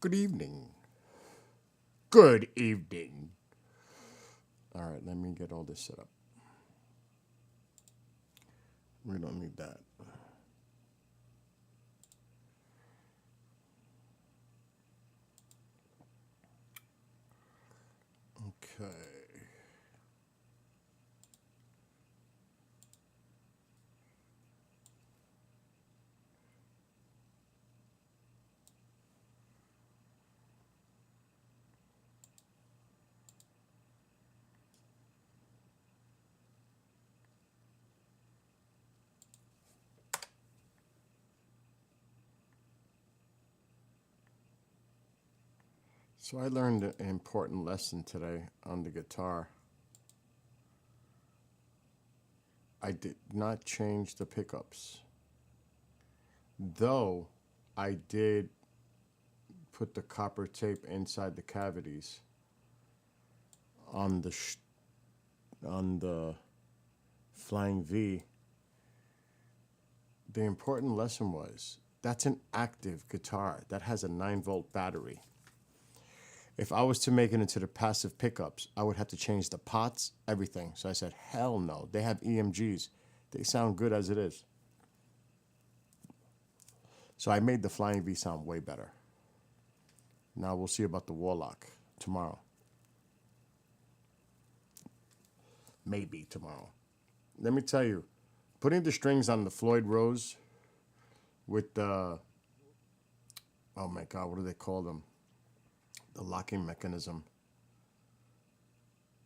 Good evening. Good evening. All right, let me get all this set up. We don't need that. Okay. So I learned an important lesson today on the guitar. I did not change the pickups, though I did put the copper tape inside the cavities on the Flying V. The important lesson was that's an active guitar that has a 9-volt battery. If I was to make it into the passive pickups, I would have to change the pots, everything. So I said, hell no. They have EMGs. They sound good as it is. So I made the Flying V sound way better. Now we'll see about the Warlock tomorrow. Maybe tomorrow. Let me tell you, putting the strings on the Floyd Rose with the, oh my God, what do they call them? The locking mechanism.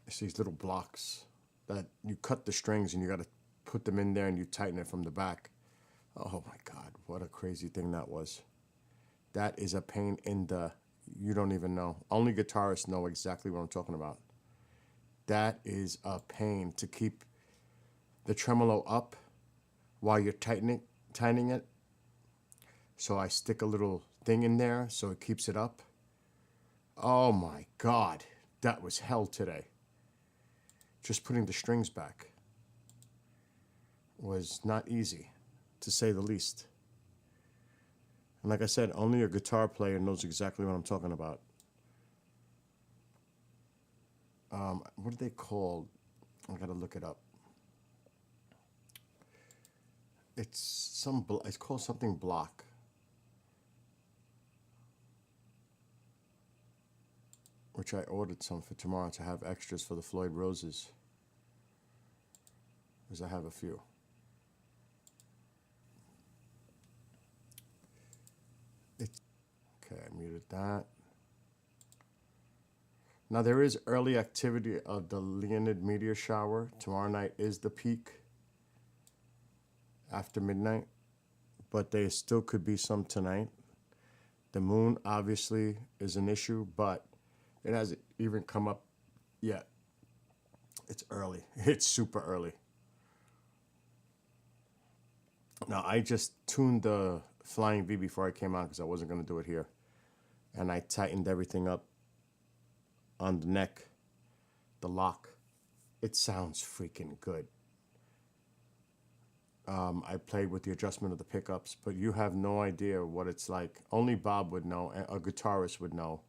It's these little blocks that you cut the strings and you got to put them in there and you tighten it from the back. Oh my God, what a crazy thing that was. That is a pain in the, you don't even know. Only guitarists know exactly what I'm talking about. That is a pain to keep the tremolo up while you're tightening it. So I stick a little thing in there so it keeps it up. Oh my God, that was hell today. Just putting the strings back was not easy, to say the least. And like I said, only a guitar player knows exactly what I'm talking about. What are they called? I gotta look it up. It's called something block. Which I ordered some for tomorrow to have extras for the Floyd Roses. Because I have a few. Okay, I muted that. Now there is early activity of the Leonid meteor shower. Tomorrow night is the peak after midnight, but there still could be some tonight. The moon obviously is an issue, but it hasn't even come up yet. It's early. It's super early. Now, I just tuned the Flying V before I came out because I wasn't going to do it here. And I tightened everything up on the neck, the lock. It sounds freaking good. I played with the adjustment of the pickups, but you have no idea what it's like. Only Bob would know, and a guitarist would know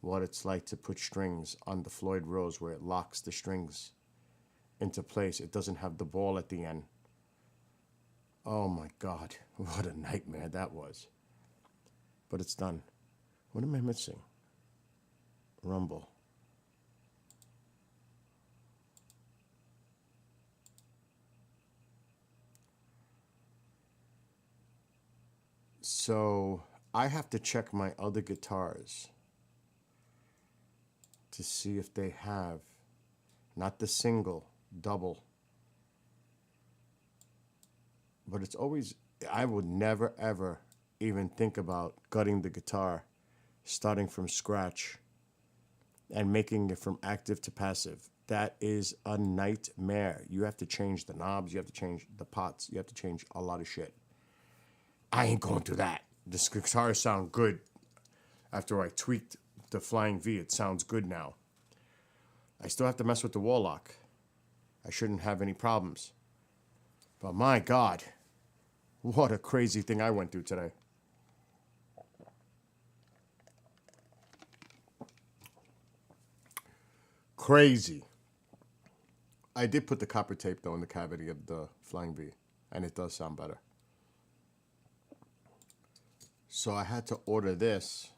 what it's like to put strings on the Floyd Rose where it locks the strings into place. It doesn't have the ball at the end. Oh my God, what a nightmare that was. But it's done. What am I missing? Rumble. So I have to check my other guitars to see if they have, not the single, double. But it's always, I would never ever even think about gutting the guitar, starting from scratch and making it from active to passive. That is a nightmare. You have to change the knobs, you have to change the pots, you have to change a lot of shit. I ain't going through that. This guitar sound good. After I tweaked the Flying V, it sounds good now. I still have to mess with the Warlock. I shouldn't have any problems. But my God, what a crazy thing I went through today. Crazy. I did put the copper tape though in the cavity of the Flying V, and it does sound better. So I had to order this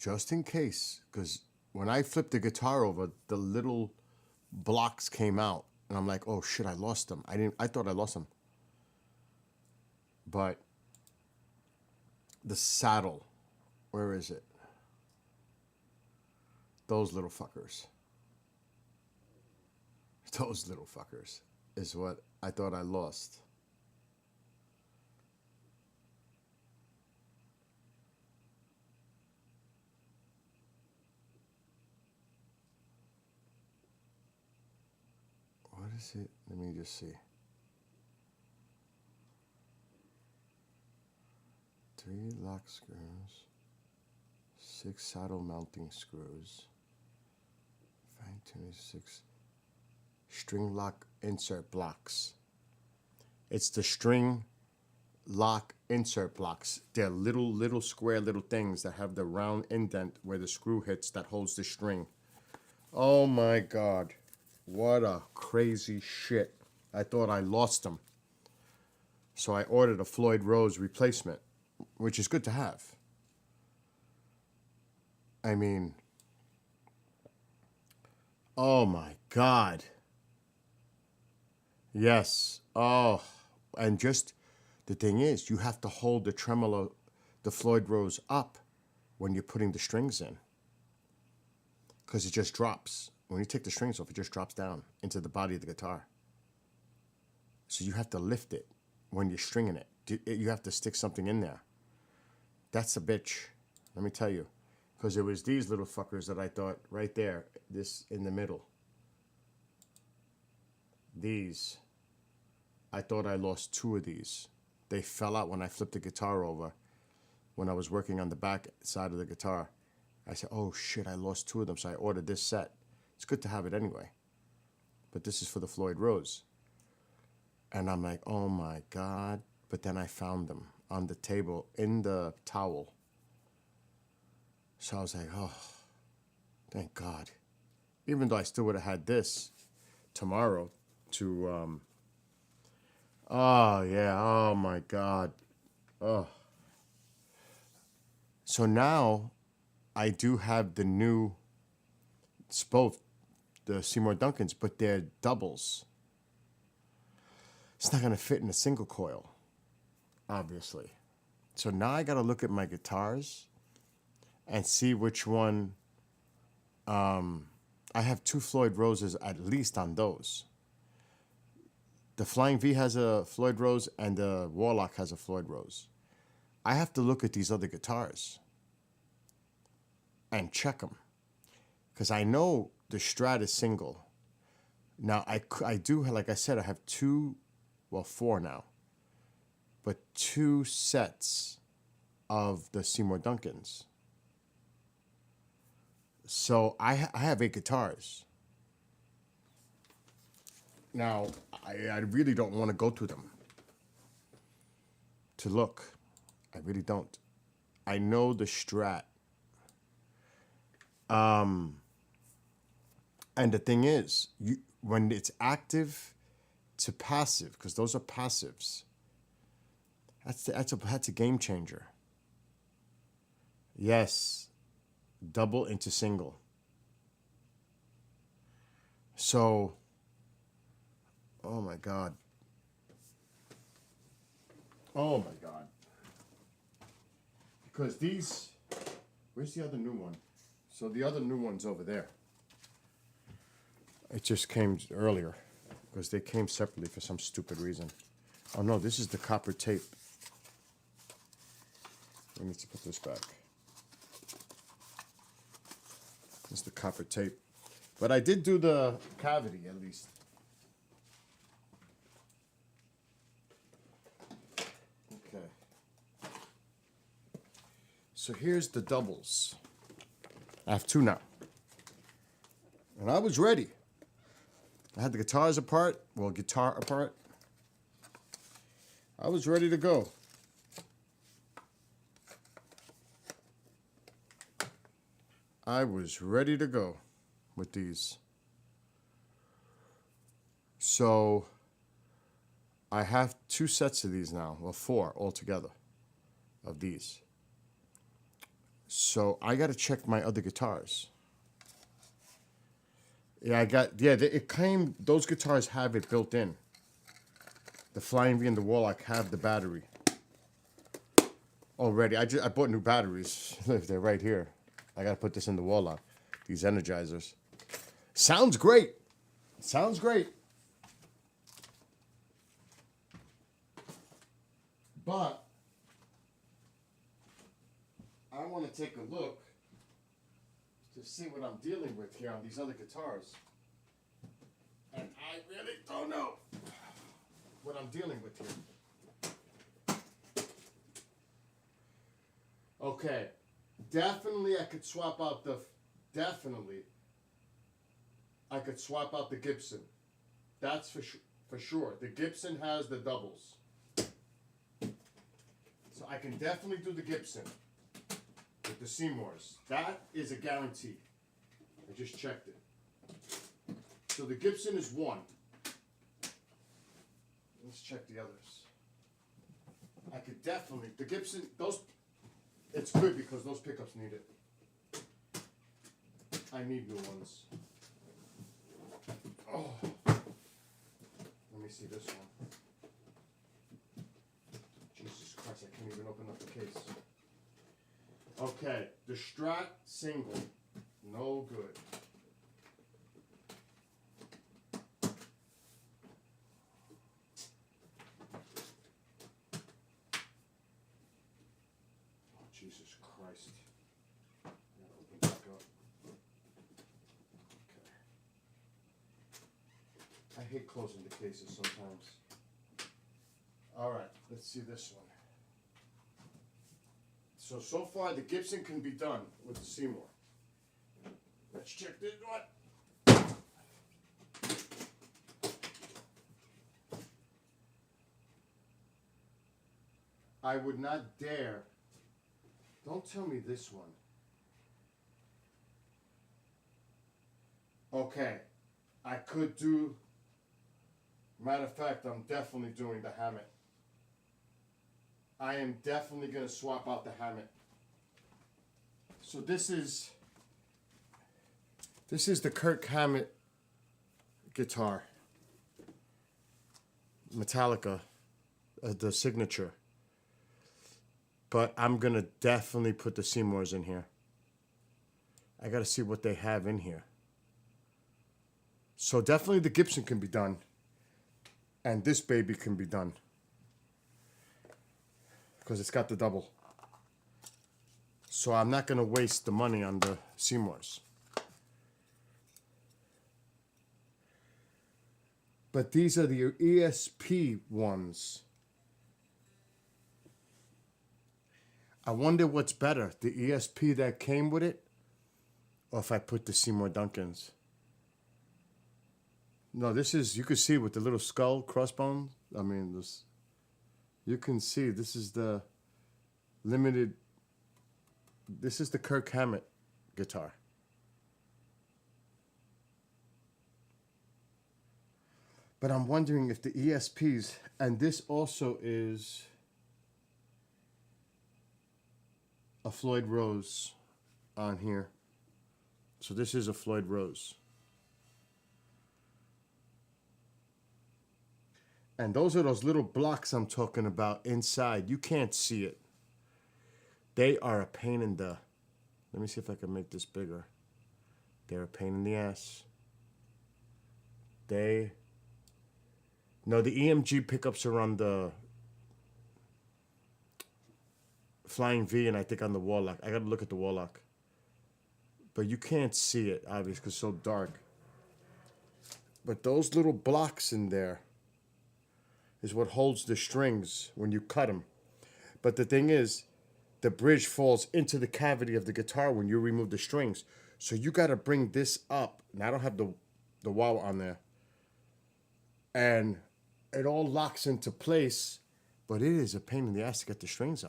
just in case, because when I flipped the guitar over, the little blocks came out, and I'm like, oh shit, I lost them. I thought I lost them. But the saddle, where is it? Those little fuckers. Those little fuckers is what I thought I lost. What is it? Let me just see. 3 lock screws, 6 saddle mounting screws, fine tuning 6 string lock insert blocks. It's the string lock insert blocks. They're little square little things that have the round indent where the screw hits that holds the string. Oh my God. What a crazy shit. I thought I lost them. So I ordered a Floyd Rose replacement, which is good to have. I mean, oh my God. Yes. Oh, and just the thing is, you have to hold the tremolo, the Floyd Rose up when you're putting the strings in, because it just drops. When you take the strings off, it just drops down into the body of the guitar. So you have to lift it when you're stringing it. You have to stick something in there. That's a bitch, let me tell you. Because it was these little fuckers that I thought right there, this in the middle. These, I thought I lost 2 of these. They fell out when I flipped the guitar over. When I was working on the back side of the guitar, I said, oh shit, I lost 2 of them. So I ordered this set. It's good to have it anyway. But this is for the Floyd Rose. And I'm like, oh my God. But then I found them on the table in the towel. So I was like, oh, thank God. Even though I still would have had this tomorrow to, oh yeah, oh my God. Oh. So now I do have the new, it's both the Seymour Duncans, but they're doubles. It's not going to fit in a single coil, obviously. So now I got to look at my guitars and see which one. I have 2 Floyd Roses at least on those. The Flying V has a Floyd Rose and the Warlock has a Floyd Rose. I have to look at these other guitars and check them, because I know the Strat is single. Now I do, like I said, I have 2, well 4 now, but 2 sets of the Seymour Duncans. So I have 8 guitars. Now, I really don't want to go to them to look. I really don't. I know the Strat. And the thing is, when it's active to passive, because those are passives, that's a game changer. Yes, double into single. So, oh my God. Oh my God. Because these, where's the other new one? So the other new one's over there. It just came earlier because they came separately for some stupid reason. Oh no, this is the copper tape. I need to put this back. This is the copper tape. But I did do the cavity at least. Okay. So here's the doubles. I have 2 now. And I was ready. I had the guitars apart. Well, guitar apart. I was ready to go. I was ready to go. with these. So I have 2 sets of these now, or 4 altogether of these. So I got to check my other guitars. Yeah, it came, those guitars have it built in. The Flying V and the Warlock have the battery already. I bought new batteries. They're right here. I got to put this in the Warlock, these Energizers. Sounds great. Sounds great. But I want to take a look to see what I'm dealing with here on these other guitars. And I really don't know what I'm dealing with here. Okay, definitely I could swap out the, I could swap out the Gibson. That's for sure. The Gibson has the doubles. So I can definitely do the Gibson with the Seymours. That is a guarantee. I just checked it. So the Gibson is 1. Let's check the others. I could definitely, the Gibson, those, it's good because those pickups need it. I need new ones. Oh. Let me see this one. Jesus Christ, I can't even open up the case. Okay, the Strat single, no good. Oh, Jesus Christ. Gotta open back up. Okay. I hate closing the cases sometimes. All right, let's see this one. So far the Gibson can be done with the Seymour. Let's check this one. I would not dare. Don't tell me this one. Okay, I could do, matter of fact, I'm definitely doing the Hammett. I am definitely going to swap out the Hammett. So this is the Kirk Hammett guitar. Metallica, the signature. But I'm going to definitely put the Seymours in here. I got to see what they have in here. So definitely the Gibson can be done. And this baby can be done. Because it's got the double. So I'm not going to waste the money on the Seymours. But these are the ESP ones. I wonder what's better, the ESP that came with it, or if I put the Seymour Duncans. No, this is, you can see with the little skull, crossbone. I mean, this, you can see this is the limited, this is the Kirk Hammett guitar. But I'm wondering if the ESPs, and this also is a Floyd Rose on here. So this is a Floyd Rose. And those are those little blocks I'm talking about inside. You can't see it. They are a pain in the... Let me see if I can make this bigger. They're a pain in the ass. No, the EMG pickups are on the Flying V and I think on the Warlock. I gotta look at the Warlock. But you can't see it, obviously, because it's so dark. But those little blocks in there is what holds the strings when you cut them. But the thing is, the bridge falls into the cavity of the guitar when you remove the strings. So you got to bring this up. Now, I don't have the wah on there. And it all locks into place, but it is a pain in the ass to get the strings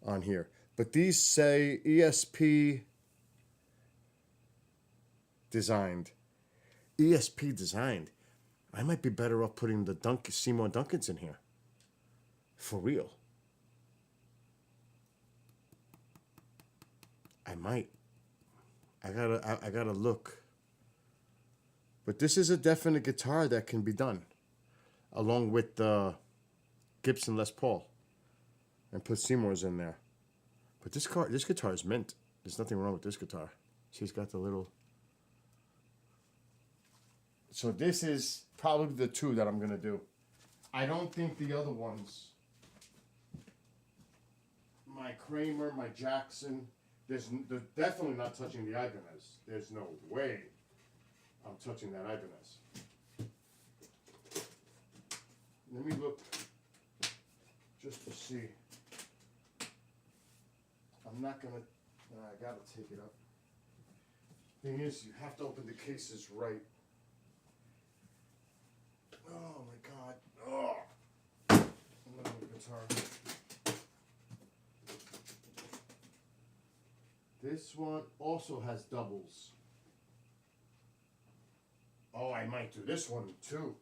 on here. But these say ESP designed. ESP designed. I might be better off putting the Seymour Duncans in here. For real. I might. I gotta look. But this is a definite guitar that can be done, along with the Gibson Les Paul, and put Seymour's in there. But this guitar is mint. There's nothing wrong with this guitar. She's got the little. So this is probably the two that I'm gonna do. I don't think the other ones. My Kramer, my Jackson. They're definitely not touching the Ibanez. There's no way I'm touching that Ibanez. Let me look just to see. I'm not gonna. I gotta take it up. Thing is, you have to open the cases right. Oh my God. Oh. Another guitar. This one also has doubles. Oh, I might do this one too.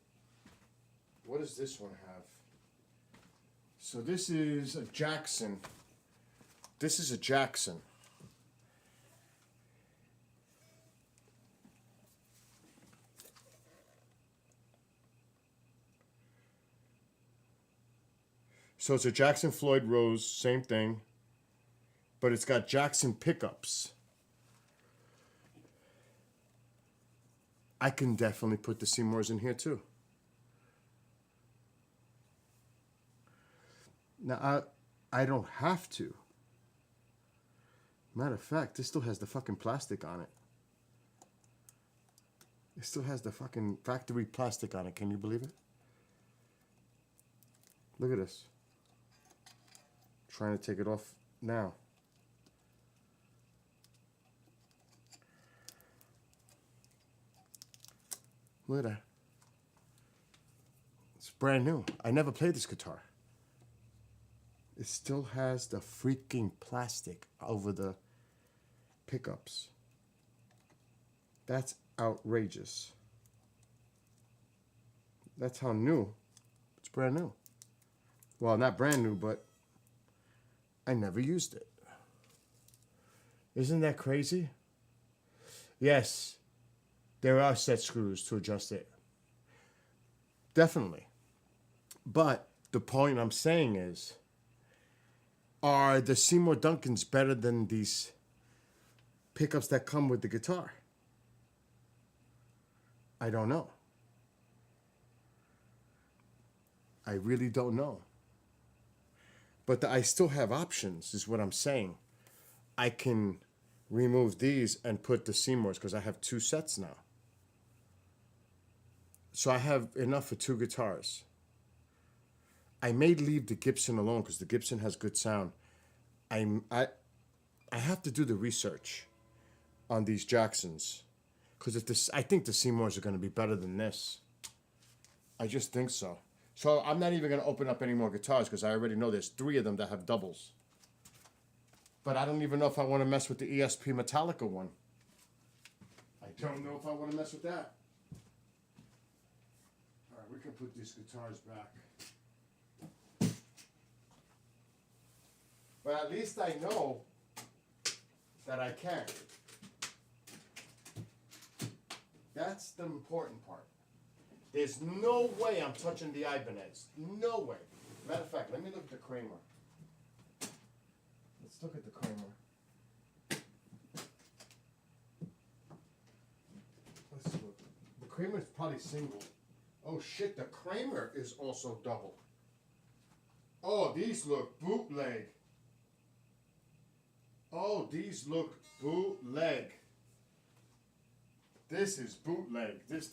What does this one have? So this is a Jackson. This is a Jackson. So it's a Jackson Floyd Rose, same thing, but it's got Jackson pickups. I can definitely put the Seymours in here too. Now, I don't have to. Matter of fact, this still has the fucking plastic on it. It still has the fucking factory plastic on it. Can you believe it? Look at this. Trying to take it off now. Look at that. It's brand new. I never played this guitar. It still has the freaking plastic over the pickups. That's outrageous. That's how new. It's brand new. Well, not brand new, but I never used it. Isn't that crazy? Yes, there are set screws to adjust it. Definitely. But the point I'm saying is, are the Seymour Duncans better than these pickups that come with the guitar? I don't know. I really don't know. But I still have options, is what I'm saying. I can remove these and put the Seymours because I have two sets now. So I have enough for two guitars. I may leave the Gibson alone because the Gibson has good sound. I have to do the research on these Jacksons because I think the Seymours are going to be better than this. I just think so. So I'm not even going to open up any more guitars because I already know there's 3 of them that have doubles. But I don't even know if I want to mess with the ESP Metallica one. I don't know if I want to mess with that. All right, we can put these guitars back. But at least I know that I can. That's the important part. There's no way I'm touching the Ibanez. No way. Matter of fact, let me look at the Kramer. Let's look at the Kramer. Let's look. The Kramer is probably single. Oh shit, the Kramer is also double. Oh, these look bootleg. Oh, these look bootleg. This is bootleg. This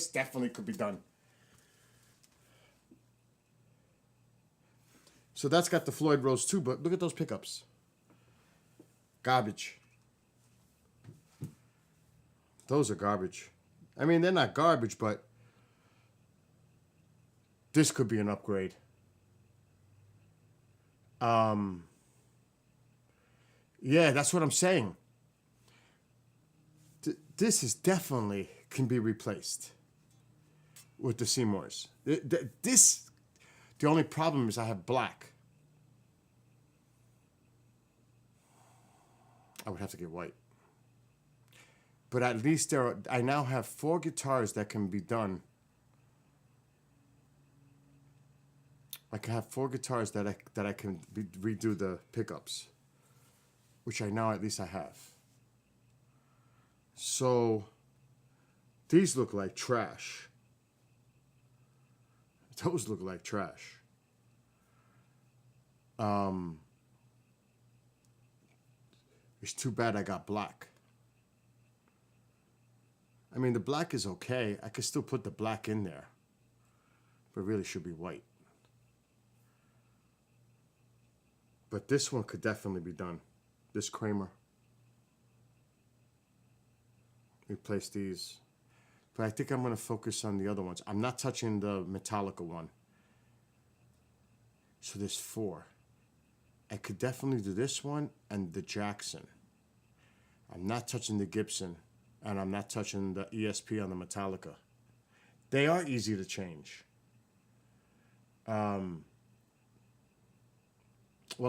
definitely could be done. So that's got the Floyd Rose too, but look at those pickups. Garbage. Those are garbage. I mean, they're not garbage, but this could be an upgrade. Yeah, that's what I'm saying. This is definitely can be replaced with the Seymours. This, the only problem is I have black. I would have to get white. But at least I now have 4 guitars that can be done. I can have 4 guitars that I can redo the pickups, which I now at least I have. So these look like trash. Those look like trash. It's too bad I got black. I mean, the black is okay. I could still put the black in there, but it really should be white. But this one could definitely be done. This Kramer. Replace these. But I think I'm going to focus on the other ones. I'm not touching the Metallica one. So there's 4. I could definitely do this one and the Jackson. I'm not touching the Gibson, and I'm not touching the ESP on the Metallica. They are easy to change. Well,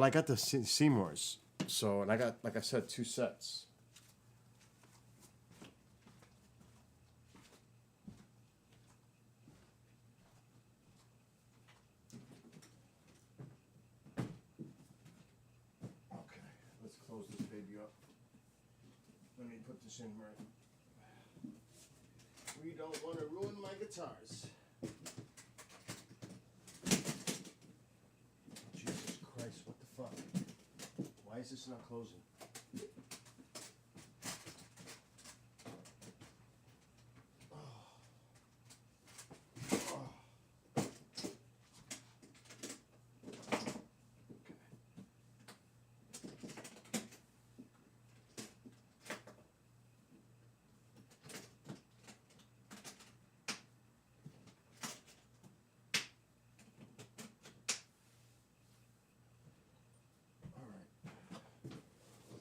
I got the Seymours. So, and I got, like I said, 2 sets. Okay, let's close this baby up. Let me put this in right. We don't want to ruin my guitars. Jesus Christ, what the fuck? Why is this not closing?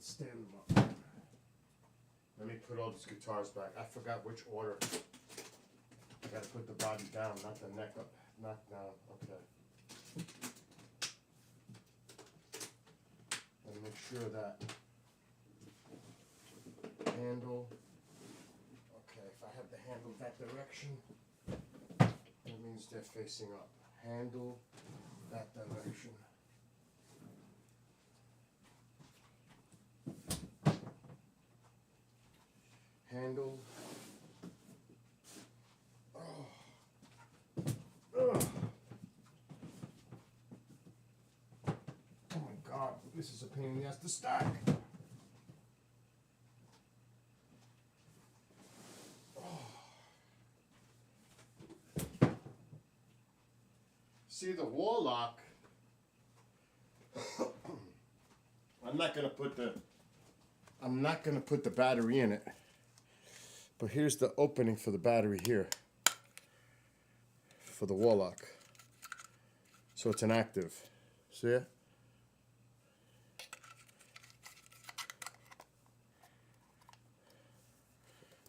Stand them up. Let me put all these guitars back. I forgot which order. I gotta put the body down, not the neck up. Not now. Okay. Let me make sure that handle. Okay, if I have the handle that direction, that means they're facing up. Handle that direction. Handle. Oh. Oh my God, this is a pain in the ass to stack. Oh. See the Warlock. I'm not gonna put the battery in it. But here's the opening for the battery here, for the Warlock. So it's inactive. See it?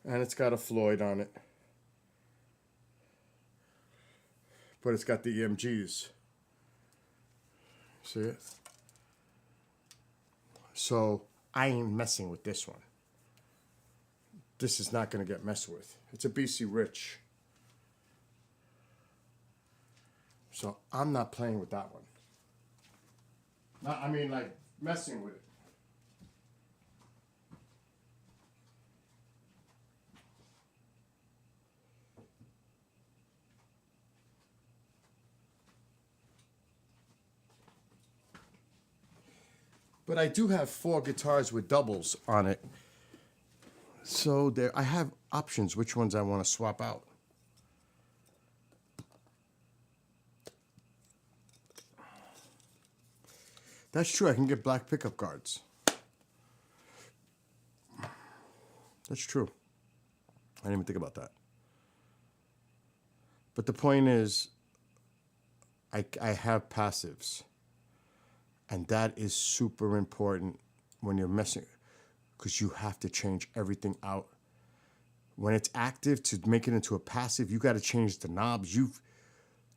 And it's got a Floyd on it. But it's got the EMGs. See it? So I ain't messing with this one. This is not going to get messed with. It's a BC Rich. So I'm not playing with that one. Not, I mean, like, messing with it. But I do have 4 guitars with doubles on it. So there, I have options which ones I want to swap out. That's true, I can get black pickup guards. That's true. I didn't even think about that. But the point is, I have passives. And that is super important when you're messing, because you have to change everything out When it's active to make it into a passive, you got to change the knobs.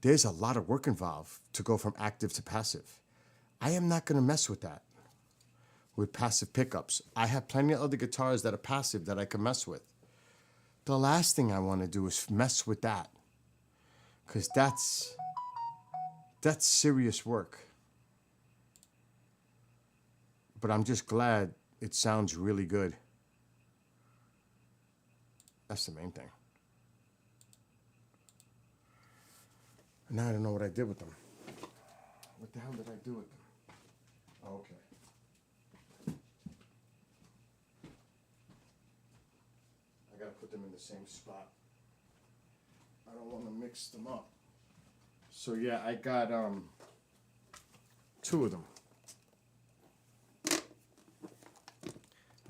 There's a lot of work involved to go from active to passive. I am not going to mess with that with passive pickups. I have plenty of other guitars that are passive that I can mess with. The last thing I want to do is mess with that, because that's serious work. But I'm just glad it sounds really good. That's the main thing. Now I don't know what I did with them. What the hell did I do with them? Oh, okay. I gotta put them in the same spot. I don't want to mix them up. So yeah, I got 2 of them.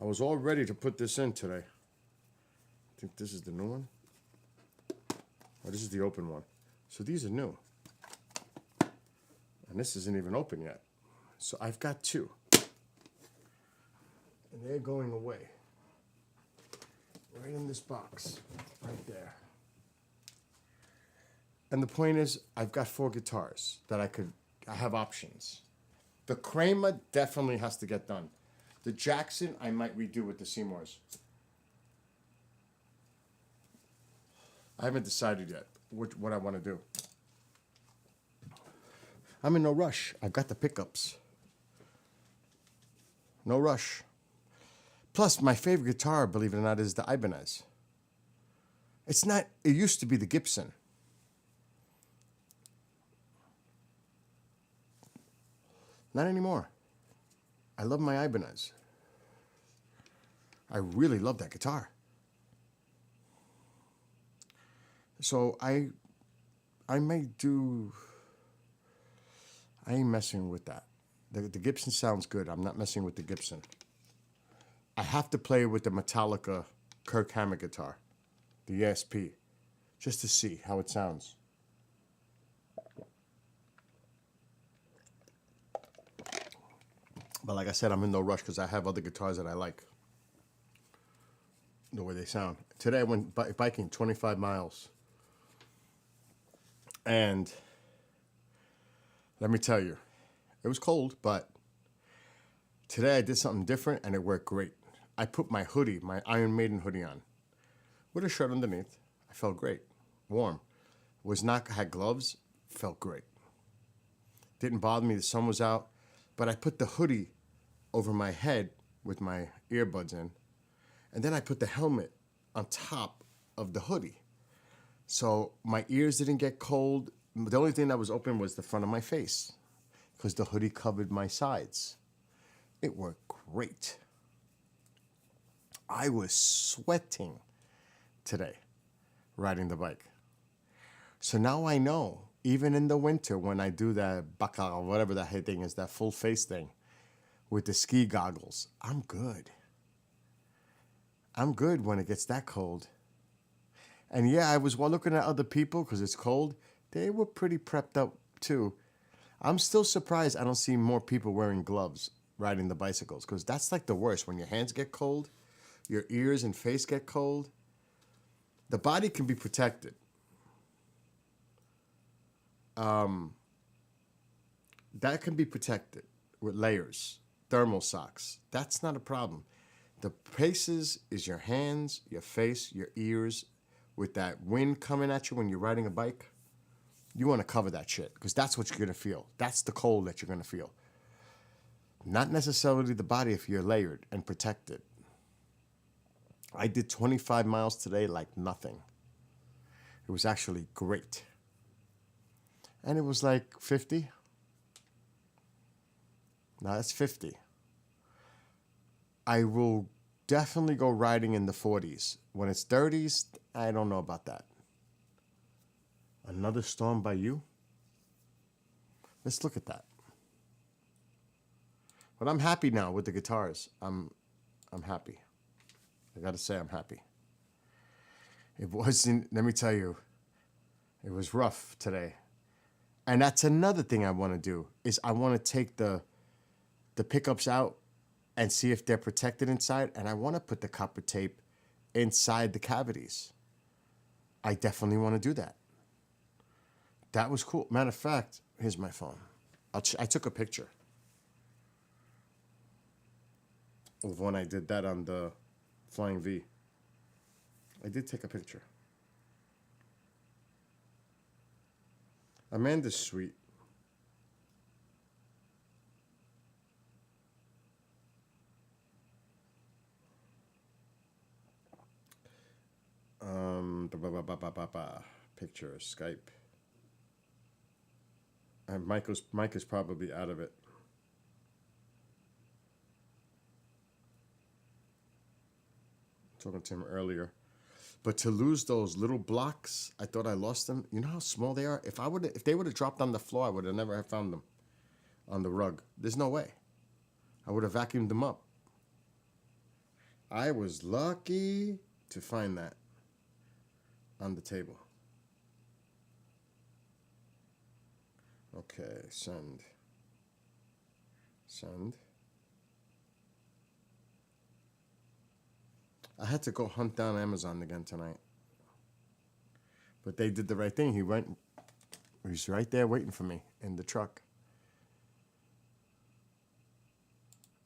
I was all ready to put this in today. I think this is the new one. Oh, this is the open one. So these are new. And this isn't even open yet. So I've got 2. And they're going away. Right in this box. Right there. And the point is, I've got 4 guitars that I have options. The Kramer definitely has to get done. The Jackson, I might redo with the Seymours. I haven't decided yet what I want to do. I'm in no rush. I've got the pickups. No rush. Plus, my favorite guitar, believe it or not, is the Ibanez. It's not, it used to be the Gibson. Not anymore. I love my Ibanez. I really love that guitar. So I ain't messing with that. The Gibson sounds good. I'm not messing with the Gibson. I have to play with the Metallica Kirk Hammett guitar, the ESP, just to see how it sounds. But like I said, I'm in no rush because I have other guitars that I like, the way they sound. Today I went biking 25 miles. And let me tell you, it was cold, but today I did something different and it worked great. I put my hoodie, my Iron Maiden hoodie on with a shirt underneath. I felt great, warm. Had gloves, felt great. Didn't bother me, the sun was out, but I put the hoodie over my head with my earbuds in, and then I put the helmet on top of the hoodie. So my ears didn't get cold. The only thing that was open was the front of my face because the hoodie covered my sides. It worked great. I was sweating today riding the bike. So now I know, even in the winter when I do that baka or whatever that thing is, that full face thing with the ski goggles, I'm good. I'm good when it gets that cold. And yeah, I was looking at other people because it's cold. They were pretty prepped up too. I'm still surprised I don't see more people wearing gloves riding the bicycles because that's like the worst. When your hands get cold, your ears and face get cold. The body can be protected. That can be protected with layers, thermal socks. That's not a problem. The places is your hands, your face, your ears. With that wind coming at you when you're riding a bike, you want to cover that shit because that's what you're going to feel. That's the cold that you're going to feel. Not necessarily the body if you're layered and protected. I did 25 miles today like nothing. It was actually great. And it was like 50. Now that's 50. I will definitely go riding in the 40s. When it's 30s, I don't know about that. Another storm by you? Let's look at that. But I'm happy now with the guitars. I'm happy. I gotta say I'm happy. It wasn't, let me tell you, it was rough today. And that's another thing I want to do, is I want to take the pickups out and see if they're protected inside. And I want to put the copper tape inside the cavities. I definitely want to do that. That was cool. Matter of fact, here's my phone. I took a picture of when I did that on the Flying V. I did take a picture. Amanda's sweet. Picture, Skype. And Mike is probably out of it. Talking to him earlier. But to lose those little blocks, I thought I lost them. You know how small they are? If they would have dropped on the floor, I would have never have found them on the rug. There's no way. I would have vacuumed them up. I was lucky to find that on the table. Okay, send. Send. I had to go hunt down Amazon again tonight. But they did the right thing. He's right there waiting for me in the truck.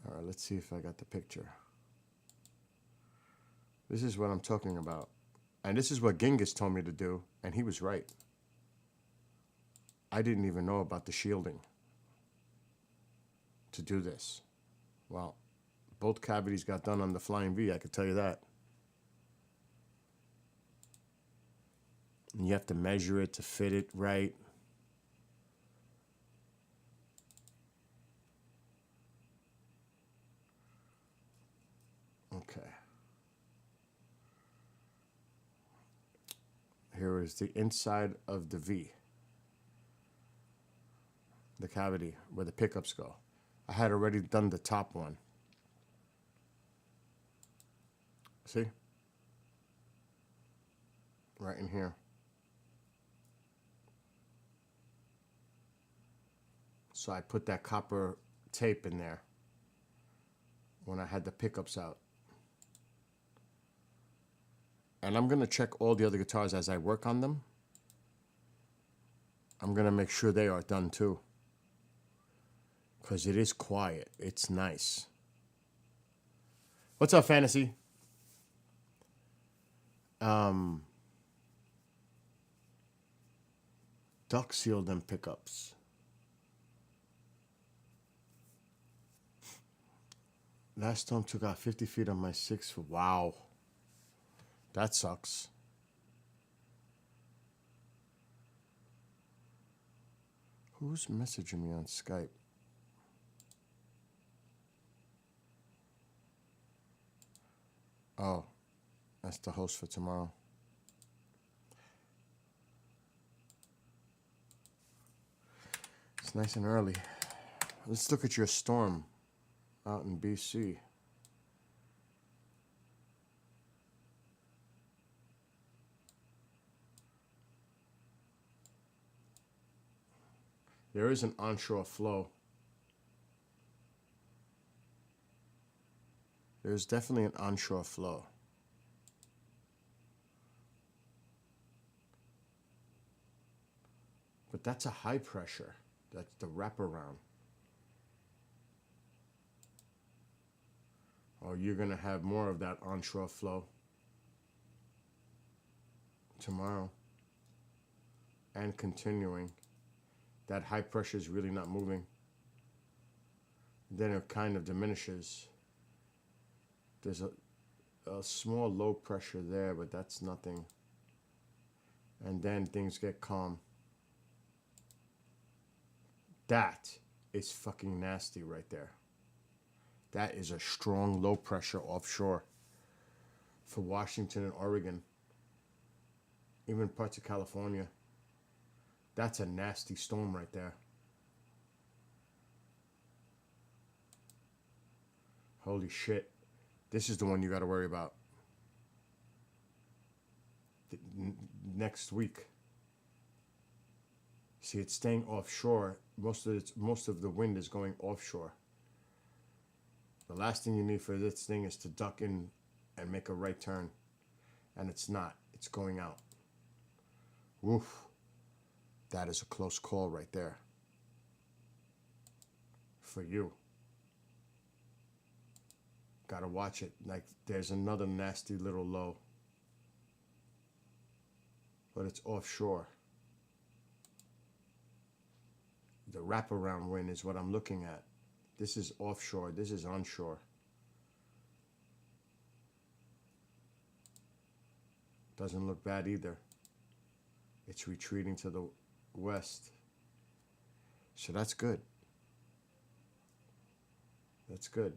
All right, let's see if I got the picture. This is what I'm talking about. And this is what Genghis told me to do, and he was right. I didn't even know about the shielding to do this. Well, both cavities got done on the Flying V, I could tell you that. And you have to measure it to fit it right. Okay. Here is the inside of the V. The cavity where the pickups go. I had already done the top one. See? Right in here. So I put that copper tape in there when I had the pickups out. And I'm going to check all the other guitars as I work on them. I'm going to make sure they are done too. Because it is quiet. It's nice. What's up, Fantasy? Duck sealed them pickups. Last storm took out 50 feet on my 6 foot. Wow. That sucks. Who's messaging me on Skype? Oh, that's the host for tomorrow. It's nice and early. Let's look at your storm out in BC. There is an onshore flow. There's definitely an onshore flow. But that's a high pressure. That's the wraparound. Or you're going to have more of that onshore flow tomorrow. And continuing. That high pressure is really not moving. Then it kind of diminishes. There's a small low pressure there, but that's nothing. And then things get calm. That is fucking nasty right there. That is a strong low pressure offshore for Washington and Oregon. Even parts of California. That's a nasty storm right there. Holy shit. This is the one you got to worry about. Next week. See, it's staying offshore. Most of the wind is going offshore. The last thing you need for this thing is to duck in and make a right turn. and it's not. It's going out. Woof. That is a close call right there. For you. Gotta watch it. Like, there's another nasty little low. But it's offshore. The wraparound wind is what I'm looking at. This is offshore. This is onshore. Doesn't look bad either. It's retreating to the west. So that's good. That's good.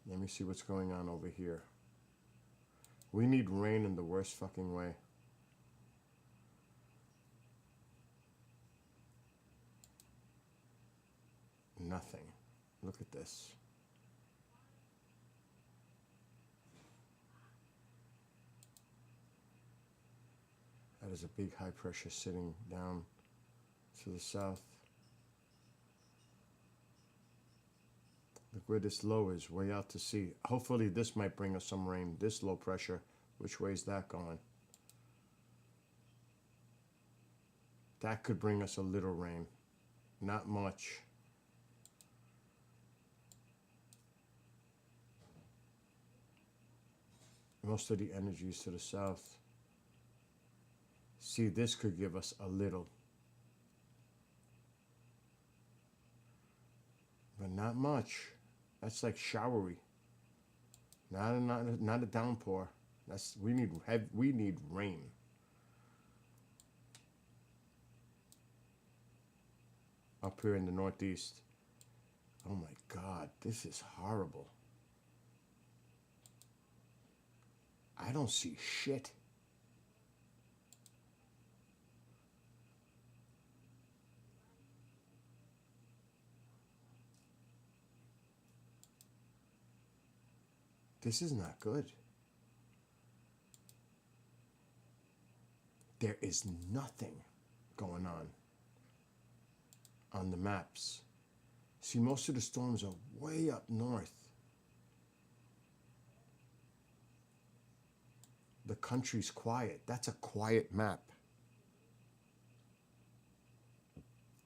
Let me see what's going on over here. We need rain in the worst fucking way. Nothing. Look at this. That is a big high pressure sitting down to the south. Look where this low is, way out to sea. Hopefully this might bring us some rain. This low pressure, which way is that going? That could bring us a little rain. Not much. Most of the energy is to the south. See, this could give us a little. But not much. That's like showery. Not a downpour. We need rain. Up here in the northeast. Oh my God, this is horrible. I don't see shit. This is not good. There is nothing going on the maps. See, most of the storms are way up north. The country's quiet. That's a quiet map.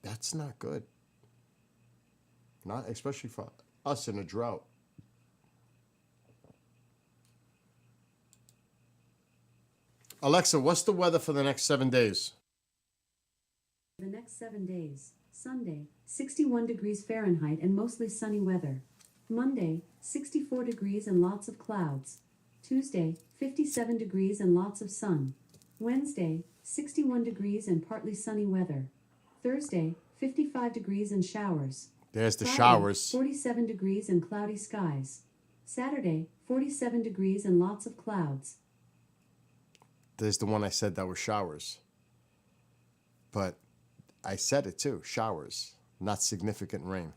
That's not good. Not especially for us in a drought. Alexa, what's the weather for the next 7 days? The next 7 days. Sunday, 61 degrees Fahrenheit and mostly sunny weather. Monday, 64 degrees and lots of clouds. Tuesday, 57 degrees and lots of sun. Wednesday, 61 degrees and partly sunny weather. Thursday, 55 degrees and showers. There's the Friday, showers. 47 degrees and cloudy skies. Saturday, 47 degrees and lots of clouds. There's the one I said that was showers. But I said it too, showers, not significant rain.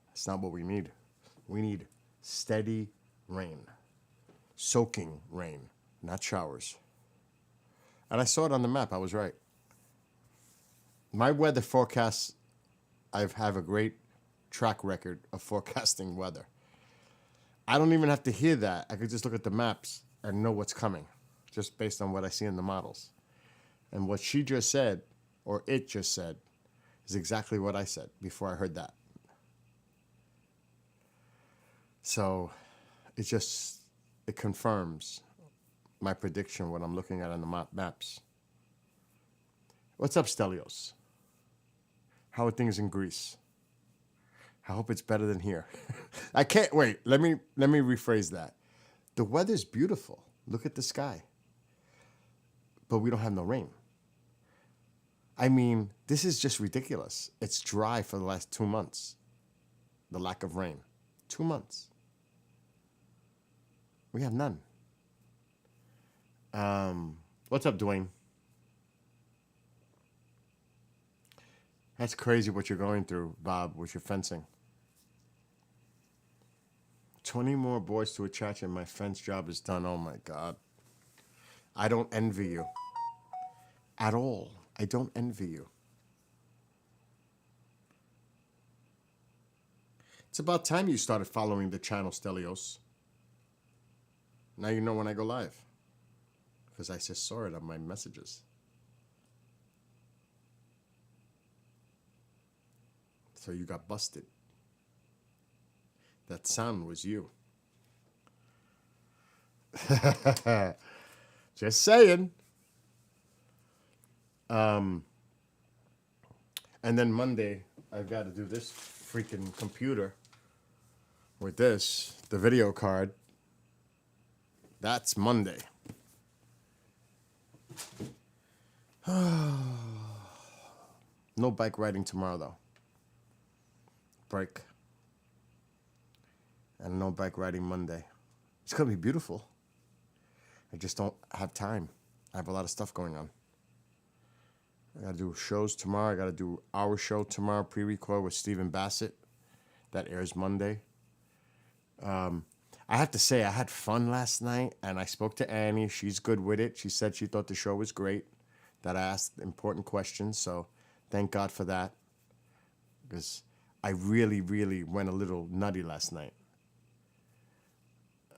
That's not what we need. We need steady rain, soaking rain, not showers. And I saw it on the map. I was right. My weather forecasts, I have a great track record of forecasting weather. I don't even have to hear that. I could just look at the maps and know what's coming, just based on what I see in the models. And what she just said, or it just said, is exactly what I said before I heard that. So it confirms my prediction, what I'm looking at on the maps. What's up, Stelios? How are things in Greece? I hope it's better than here. I can't wait. Let me rephrase that. The weather's beautiful. Look at the sky. But we don't have no rain. I mean, this is just ridiculous. It's dry for the last 2 months. The lack of rain. 2 months. We have none. What's up, Dwayne? That's crazy what you're going through, Bob, with your fencing. 20 more boards to attach and my fence job is done. Oh my God. I don't envy you. At all. I don't envy you. It's about time you started following the channel, Stelios. Now you know when I go live. Because I just saw it on my messages. So you got busted. That sound was you. Just saying. And then Monday, I've got to do this freaking computer with this, the video card. That's Monday. No bike riding tomorrow, though. Break. And no bike riding Monday. It's going to be beautiful. I just don't have time. I have a lot of stuff going on. I got to do shows tomorrow. I got to do our show tomorrow, pre-record with Stephen Bassett. That airs Monday. I have to say, I had fun last night, and I spoke to Annie. She's good with it. She said she thought the show was great, that I asked important questions, so thank God for that, because I really, really went a little nutty last night.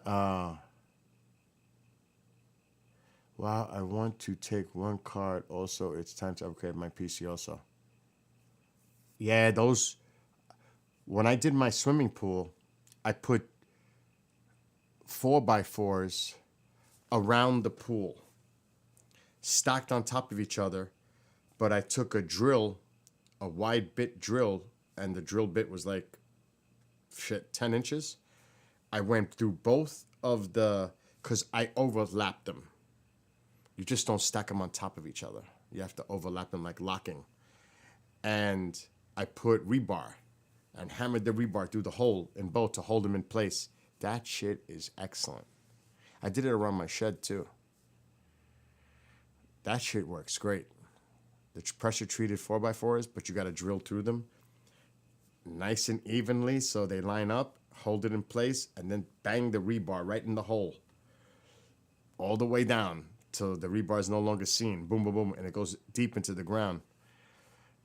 Wow, I want to take one card. Also, it's time to upgrade my PC also. Yeah, those... When I did my swimming pool, I put 4x4s around the pool, stacked on top of each other, but I took a drill, a wide bit drill, and the drill bit was like, 10 inches. I went through both of the... Because I overlapped them. You just don't stack them on top of each other. You have to overlap them like locking. And I put rebar and hammered the rebar through the hole in both to hold them in place. That shit is excellent. I did it around my shed too. That shit works great. The pressure treated 4x4s, but you got to drill through them nice and evenly so they line up, hold it in place, and then bang the rebar right in the hole. All the way down till the rebar is no longer seen. Boom, boom, boom, and it goes deep into the ground.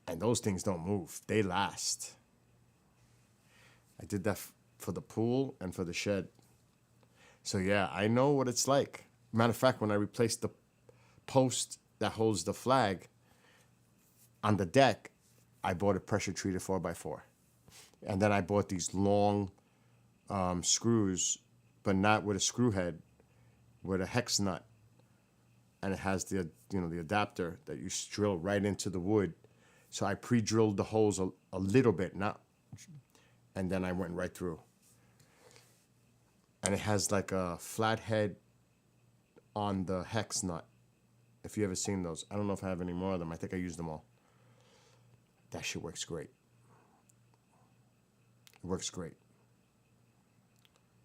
And those things don't move. They last. I did that for the pool and for the shed. So yeah, I know what it's like. Matter of fact, when I replaced the post that holds the flag on the deck, I bought a pressure-treated 4x4. And then I bought these long screws, but not with a screw head, with a hex nut. And it has the adapter that you drill right into the wood. So I pre-drilled the holes a little bit, and then I went right through. And it has like a flat head on the hex nut. If you ever seen those. I don't know if I have any more of them. I think I used them all. That shit works great. It works great.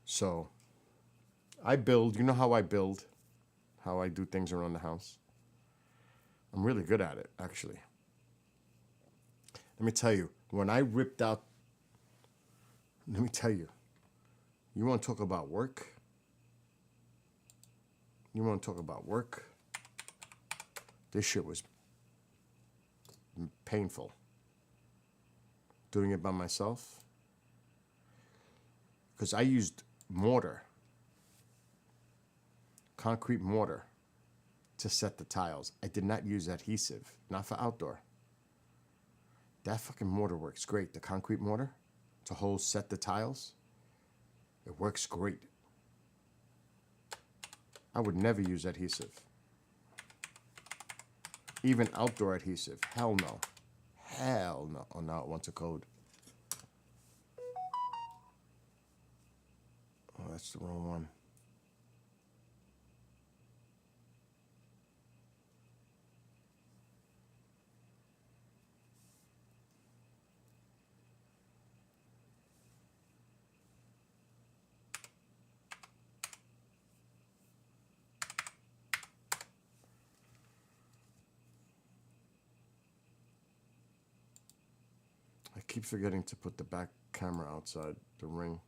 So I build. You know how I build? How I do things around the house. I'm really good at it, actually. Let me tell you, when I ripped out... Let me tell you. You want to talk about work? You want to talk about work? This shit was painful. Doing it by myself. Because I used mortar. Concrete mortar to set the tiles. I did not use adhesive. Not for outdoor. That fucking mortar works great. The concrete mortar to set the tiles. It works great. I would never use adhesive. Even outdoor adhesive. Hell no. Hell no. Oh, no, it wants a code. Oh, that's the wrong one. I keep forgetting to put the back camera outside the ring.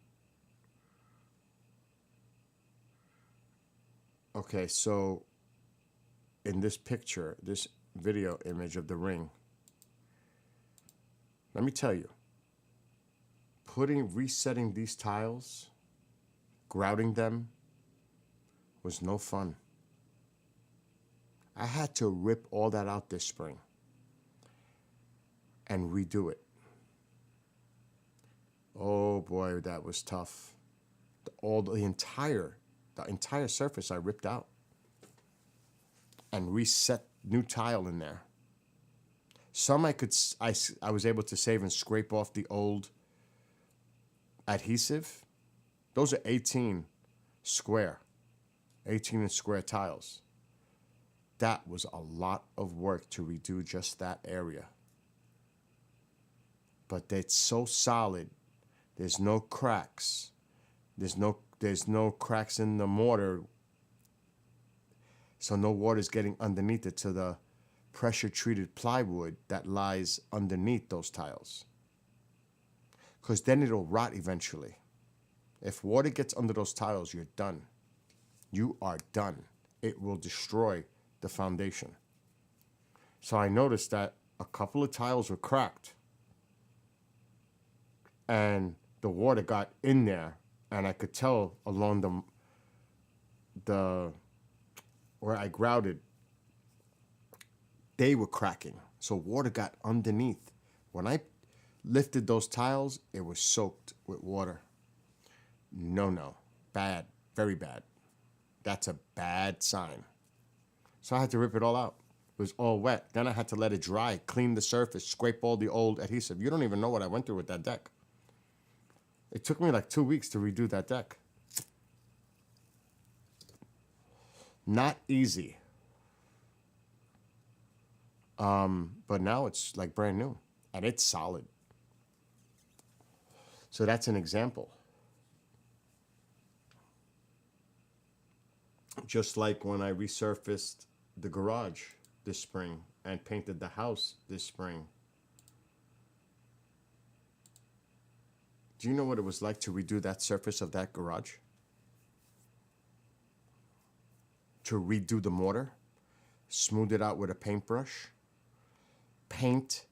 Okay, so in this picture, this video image of the ring, let me tell you, resetting these tiles, grouting them, was no fun. I had to rip all that out this spring and redo it. Oh boy, that was tough. The entire surface I ripped out and reset new tile in there. Some I was able to save and scrape off the old adhesive. Those are 18 square tiles. That was a lot of work to redo just that area. But it's so solid. There's no cracks. There's no cracks in the mortar. So no water's getting underneath it to the pressure treated plywood that lies underneath those tiles. Because then it'll rot eventually. If water gets under those tiles, you're done. You are done. It will destroy the foundation. So I noticed that a couple of tiles were cracked and the water got in there, and I could tell along the where I grouted, they were cracking. So water got underneath. When I lifted those tiles, it was soaked with water. No. Bad. Very bad. That's a bad sign. So I had to rip it all out. It was all wet. Then I had to let it dry, clean the surface, scrape all the old adhesive. You don't even know what I went through with that deck. It took me like 2 weeks to redo that deck. Not easy. But now it's like brand new and it's solid. So that's an example. Just like when I resurfaced the garage this spring and painted the house this spring. Do you know what it was like to redo that surface of that garage? To redo the mortar, smooth it out with a paintbrush, paint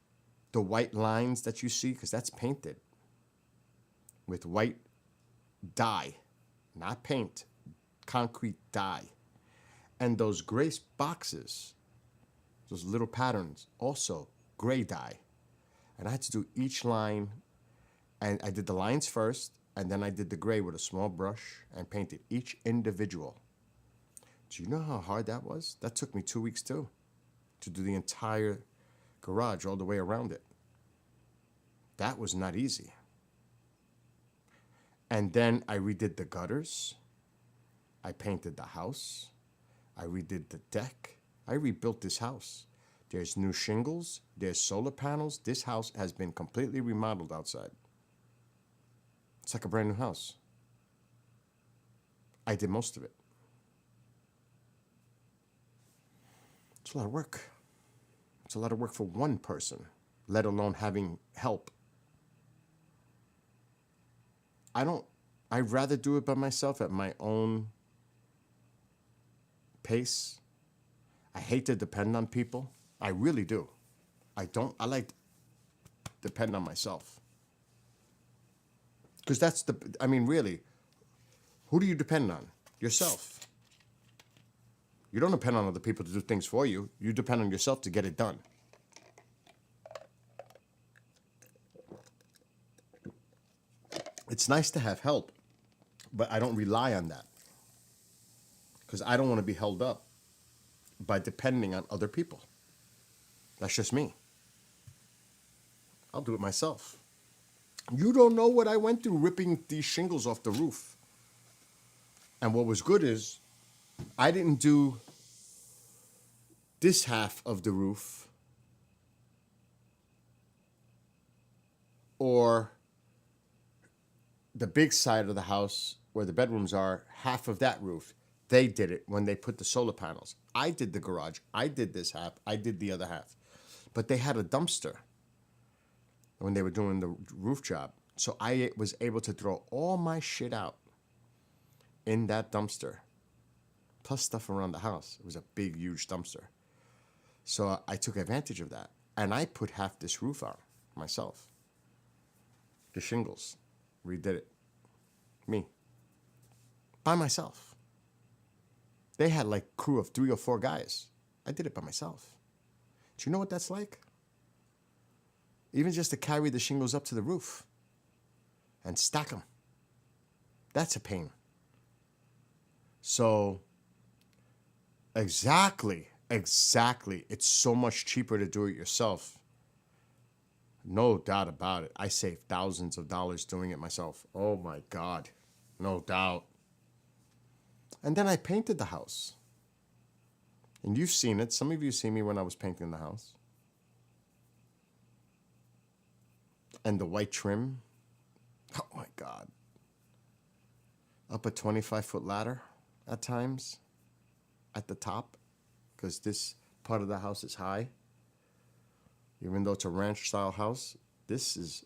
the white lines that you see, because that's painted with white dye, not paint, concrete dye. And those gray boxes, those little patterns, also gray dye. And I had to do each line, and I did the lines first, and then I did the gray with a small brush and painted each individual. Do you know how hard that was? That took me 2 weeks too, to do the entire garage all the way around it. That was not easy. And then I redid the gutters. I painted the house. I redid the deck. I rebuilt this house. There's new shingles. There's solar panels. This house has been completely remodeled outside. It's like a brand new house. I did most of it. It's a lot of work. It's a lot of work for one person, let alone having help. I'd rather do it by myself at my own pace. I hate to depend on people. I really do. I like to depend on myself. Because really, who do you depend on? Yourself. You don't depend on other people to do things for you. You depend on yourself to get it done. It's nice to have help, but I don't rely on that. Because I don't want to be held up by depending on other people. That's just me. I'll do it myself. You don't know what I went through ripping these shingles off the roof. And what was good is I didn't do this half of the roof or the big side of the house where the bedrooms are, half of that roof. They did it when they put the solar panels. I did the garage. I did this half. I did the other half. But they had a dumpster when they were doing the roof job. So I was able to throw all my shit out in that dumpster, plus stuff around the house. It was a big, huge dumpster. So I took advantage of that. And I put half this roof on myself, the shingles. redid it. Me. By myself. They had like a crew of 3 or 4 guys. I did it by myself. Do you know what that's like? Even just to carry the shingles up to the roof and stack them. That's a pain. So, exactly. It's so much cheaper to do it yourself. No doubt about it. I saved thousands of dollars doing it myself. Oh my God. No doubt. And then I painted the house. And you've seen it. Some of you see me when I was painting the house. And the white trim. Oh my God. Up a 25-foot ladder at times at the top, because this part of the house is high. Even though it's a ranch style house, these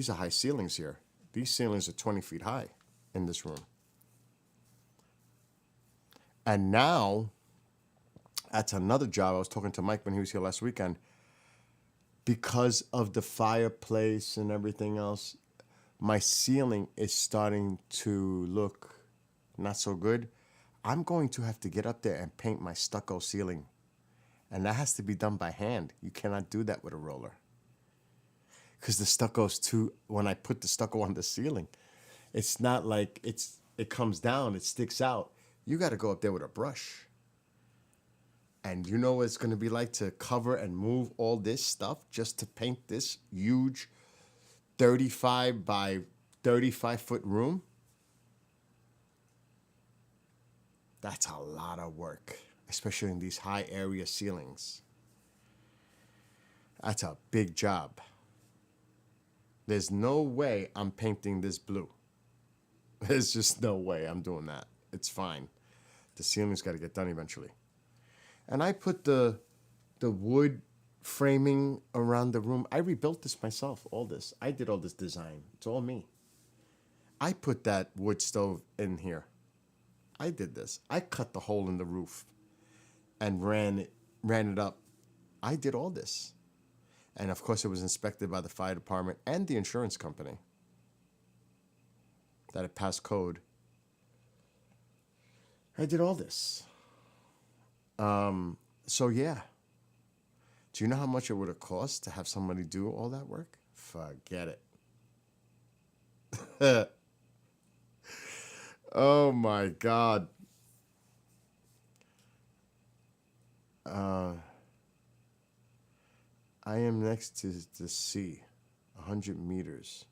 are high ceilings here. These ceilings are 20 feet high in this room. And now, that's another job. I was talking to Mike when he was here last weekend. Because of the fireplace and everything else, my ceiling is starting to look not so good. I'm going to have to get up there and paint my stucco ceiling. And that has to be done by hand. You cannot do that with a roller. Because the stucco's too, when I put the stucco on the ceiling, it's not like it comes down, it sticks out. You got to go up there with a brush. And you know what it's going to be like to cover and move all this stuff just to paint this huge 35 by 35 foot room? That's a lot of work, especially in these high area ceilings. That's a big job. There's no way I'm painting this blue. There's just no way I'm doing that. It's fine. The ceiling's got to get done eventually. And I put the wood framing around the room. I rebuilt this myself, all this. I did all this design. It's all me. I put that wood stove in here. I did this. I cut the hole in the roof and ran it up. I did all this. And of course it was inspected by the fire department and the insurance company that it passed code. I did all this. So yeah. Do you know how much it would have cost to have somebody do all that work? Forget it. Oh my God. I am next to the sea, 100 meters.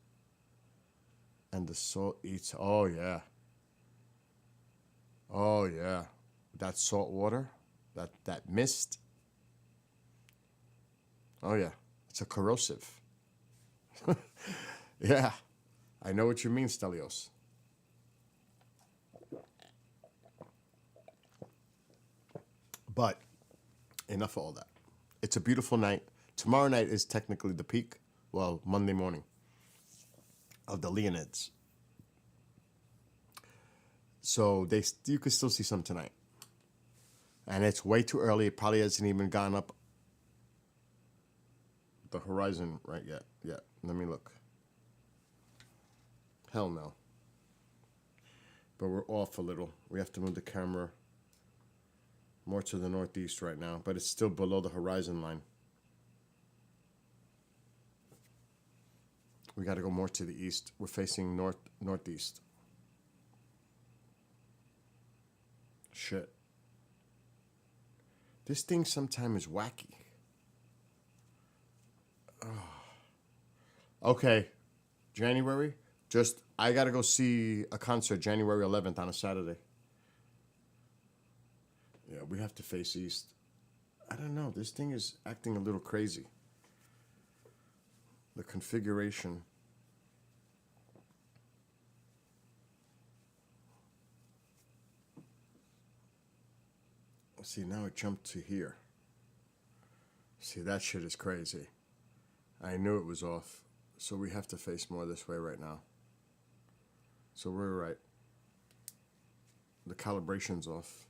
And the salt eats, oh yeah. Oh yeah. That salt water, that mist. Oh yeah, it's a corrosive. Yeah, I know what you mean, Stelios. But enough of all that. It's a beautiful night. Tomorrow night is technically the peak. Well, Monday morning of the Leonids. So you can still see some tonight. And it's way too early. It probably hasn't even gone up the horizon right yet. Yeah, let me look. Hell no. But we're off a little. We have to move the camera more to the northeast right now, but it's still below the horizon line. We got to go more to the east. We're facing northeast. Shit. This thing sometimes is wacky. Okay, January. I got to go see a concert January 11th on a Saturday. Yeah, we have to face east. I don't know. This thing is acting a little crazy. The configuration. See, now it jumped to here. See, that shit is crazy. I knew it was off. So we have to face more this way right now. So we're right. The calibration's off.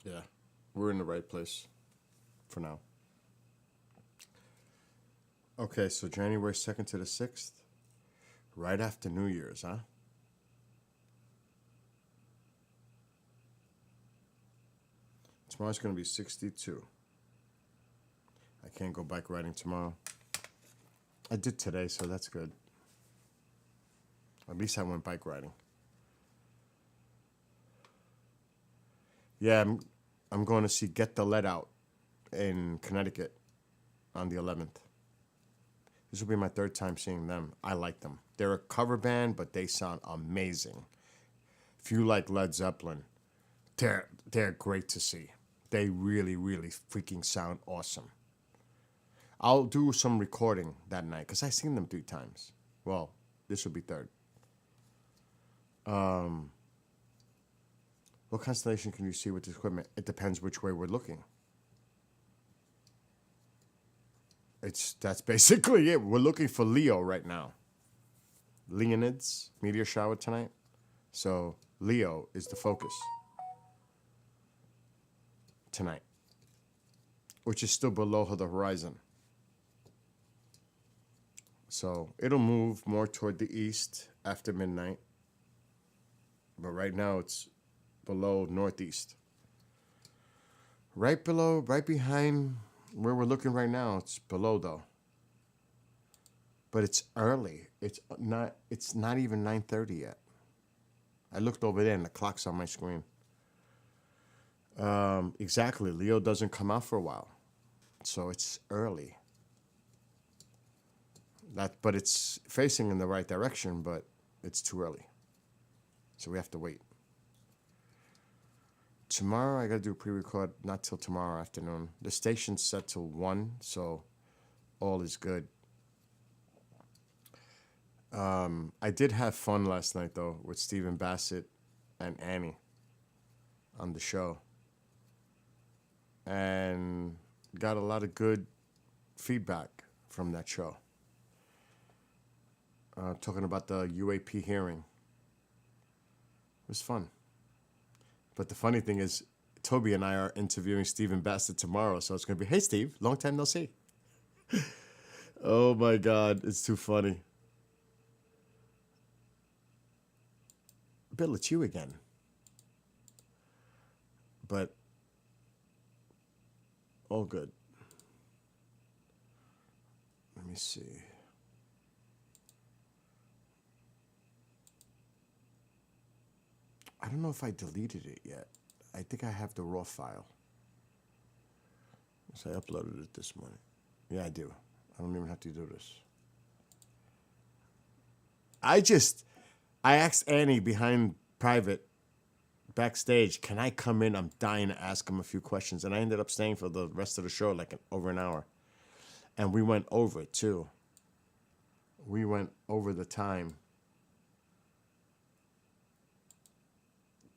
Yeah, we're in the right place for now. Okay, so January 2nd to the 6th, right after New Year's, huh? Tomorrow's going to be 62. I can't go bike riding tomorrow. I did today, so that's good. At least I went bike riding. Yeah, I'm going to see Get the Lead Out in Connecticut on the 11th. This will be my third time seeing them. I like them. They're a cover band, but they sound amazing. If you like Led Zeppelin, they're great to see. They really, really freaking sound awesome. I'll do some recording that night because I've seen them 3 times. Well, this will be third. What constellation can you see with this equipment? It depends which way we're looking. That's basically it. We're looking for Leo right now. Leonids, meteor shower tonight. So Leo is the focus tonight, which is still below the horizon. So it'll move more toward the east after midnight. But right now it's below northeast. Right behind where we're looking right now, it's below though. But it's early. It's not even 9:30 yet. I looked over there and the clock's on my screen. Exactly. Leo doesn't come out for a while. So it's early. But it's facing in the right direction, but it's too early. So we have to wait. Tomorrow I gotta do a pre-record, not till tomorrow afternoon. The station's set till 1, so all is good. I did have fun last night though with Stephen Bassett and Annie on the show. And got a lot of good feedback from that show. Talking about the UAP hearing. It was fun. But the funny thing is, Toby and I are interviewing Stephen Bassett tomorrow, so it's going to be, hey, Steve, long time no see. Oh, my God. It's too funny. Bill, it's you again. But all good. Let me see. I don't know if I deleted it yet. I think I have the raw file. So I uploaded it this morning. Yeah, I do. I don't even have to do this. I asked Annie behind private, backstage, can I come in? I'm dying to ask him a few questions. And I ended up staying for the rest of the show, like over an hour. And we went over it, too. We went over the time.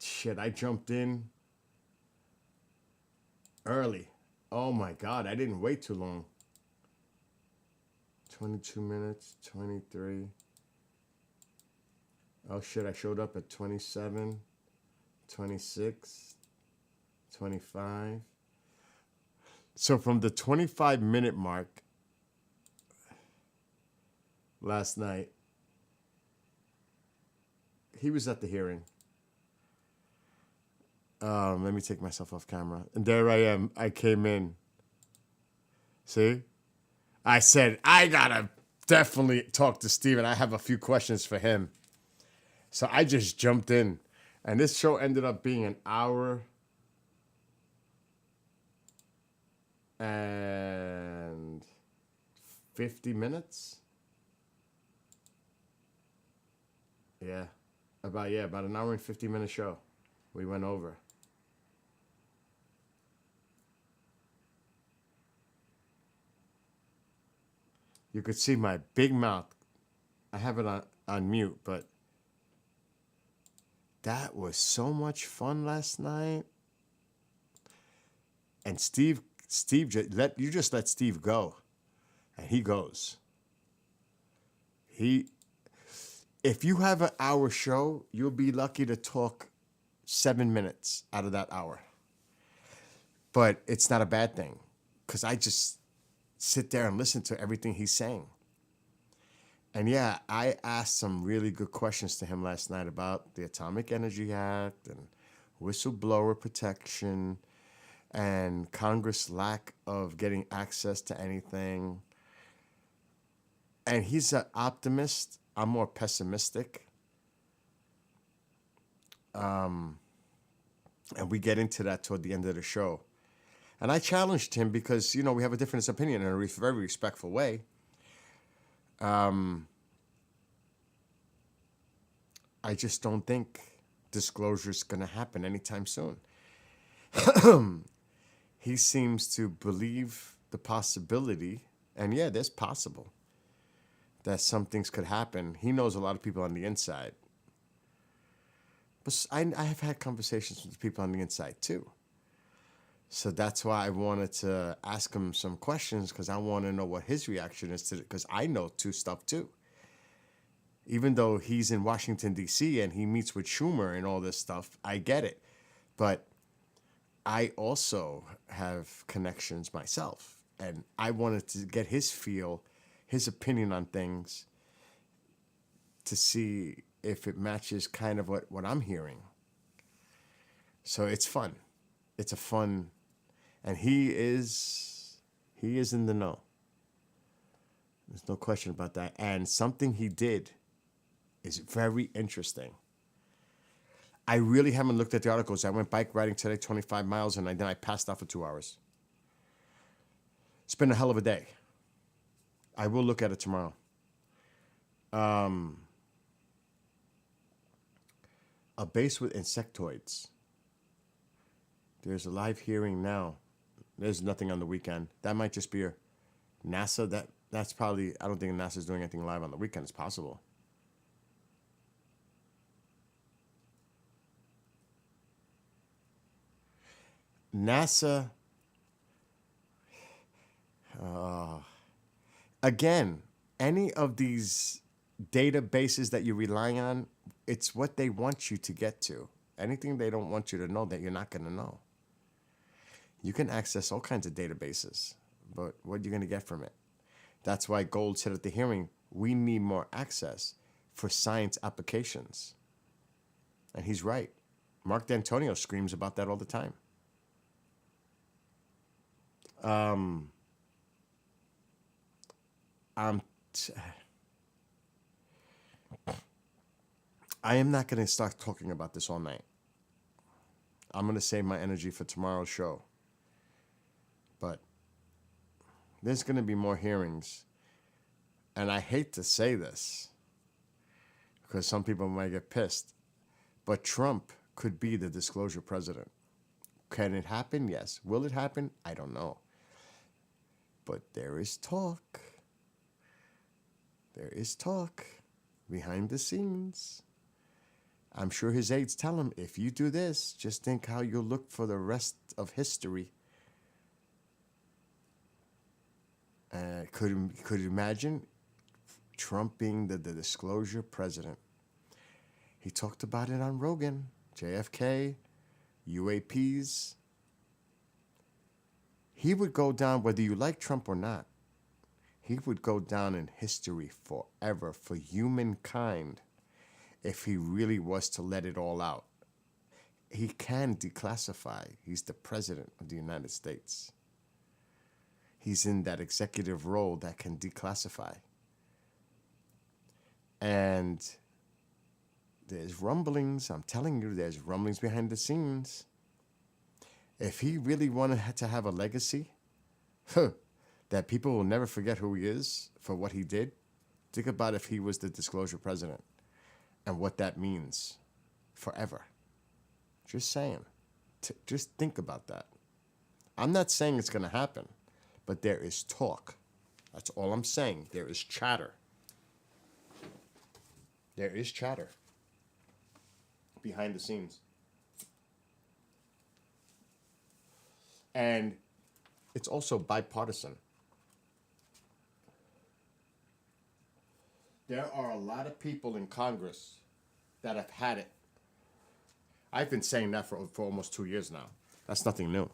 Shit, I jumped in early. Oh my God, I didn't wait too long. 22 minutes, 23. Oh shit, I showed up at 27, 26, 25. So from the 25-minute mark last night, he was at the hearing. Let me take myself off camera. And there I am. I came in. See? I said, I gotta definitely talk to Steven. I have a few questions for him. So I just jumped in. And this show ended up being an hour and 50 minutes. Yeah. About an hour and 50-minute show. We went over. You could see my big mouth. I have it on mute, but that was so much fun last night. And Steve just let Steve go, and he goes. If you have an hour show, you'll be lucky to talk 7 minutes out of that hour. But it's not a bad thing because I just sit there and listen to everything he's saying. And yeah, I asked some really good questions to him last night about the Atomic Energy Act and whistleblower protection and Congress' lack of getting access to anything. And he's an optimist. I'm more pessimistic. And we get into that toward the end of the show. And I challenged him because, we have a difference of opinion in a very respectful way. I just don't think disclosure is going to happen anytime soon. He seems to believe the possibility, and yeah, there's possible, that some things could happen. He knows a lot of people on the inside. But I have had conversations with people on the inside too. So that's why I wanted to ask him some questions, because I want to know what his reaction is to it, because I know stuff too. Even though he's in Washington, D.C. and he meets with Schumer and all this stuff, I get it. But I also have connections myself, and I wanted to get his opinion on things to see if it matches kind of what I'm hearing. So it's fun. It's a fun, and he is in the know. There's no question about that. And something he did is very interesting. I really haven't looked at the articles. I went bike riding today, 25 miles, and then I passed out for 2 hours. It's been a hell of a day. I will look at it tomorrow. A base with insectoids. There's a live hearing now. There's nothing on the weekend. That might just be a NASA. That's probably, I don't think NASA's doing anything live on the weekend. It's possible. NASA, again, any of these databases that you rely on, it's what they want you to get to. Anything they don't want you to know that you're not going to know. You can access all kinds of databases, but what are you going to get from it? That's why Gold said at the hearing, we need more access for science applications. And he's right. Mark D'Antonio screams about that all the time. I am not going to start talking about this all night. I'm going to save my energy for tomorrow's show. But there's going to be more hearings. And I hate to say this, because some people might get pissed, but Trump could be the disclosure president. Can it happen? Yes. Will it happen? I don't know. But there is talk. There is talk behind the scenes. I'm sure his aides tell him, if you do this, just think how you'll look for the rest of history. Could you imagine Trump being the disclosure president? He talked about it on Rogan, JFK, UAPs. He would go down, whether you like Trump or not, he would go down in history forever for humankind if he really was to let it all out. He can declassify. He's the president of the United States. He's in that executive role that can declassify. And there's rumblings. I'm telling you, there's rumblings behind the scenes. If he really wanted to have a legacy, that people will never forget who he is for what he did, think about if he was the disclosure president and what that means forever. Just saying. Just think about that. I'm not saying it's going to happen, but there is talk. That's all I'm saying. There is chatter. There is chatter behind the scenes. And it's also bipartisan. There are a lot of people in Congress that have had it. I've been saying that for almost 2 years now. That's nothing new.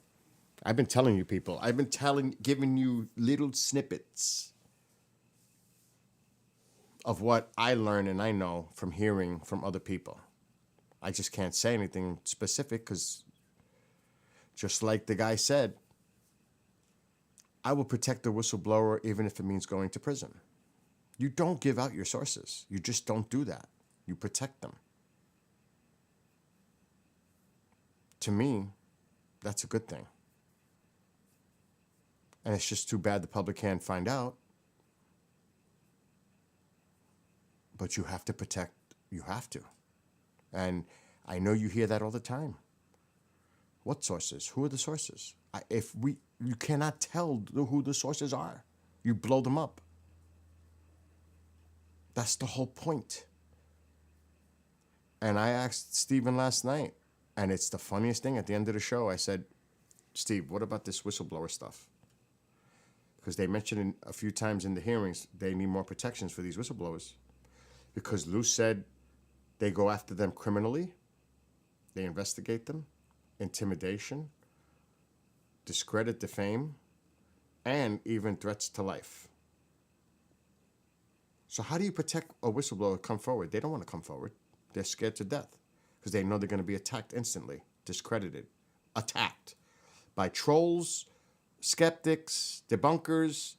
I've been telling you people. I've been giving you little snippets of what I learn and I know from hearing from other people. I just can't say anything specific because, just like the guy said, I will protect the whistleblower even if it means going to prison. You don't give out your sources. You just don't do that. You protect them. To me, that's a good thing. And it's just too bad the public can't find out. But you have to protect, you have to. And I know you hear that all the time. What sources? Who are the sources? You cannot tell who the sources are. You blow them up. That's the whole point. And I asked Stephen last night, and it's the funniest thing. At the end of the show, I said, Steve, what about this whistleblower stuff? Because they mentioned a few times in the hearings they need more protections for these whistleblowers. Because Lou said they go after them criminally, they investigate them, intimidation, discredit, defame, and even threats to life. So how do you protect a whistleblower come forward? They don't want to come forward. They're scared to death because they know they're going to be attacked instantly, discredited, attacked by trolls, skeptics, debunkers,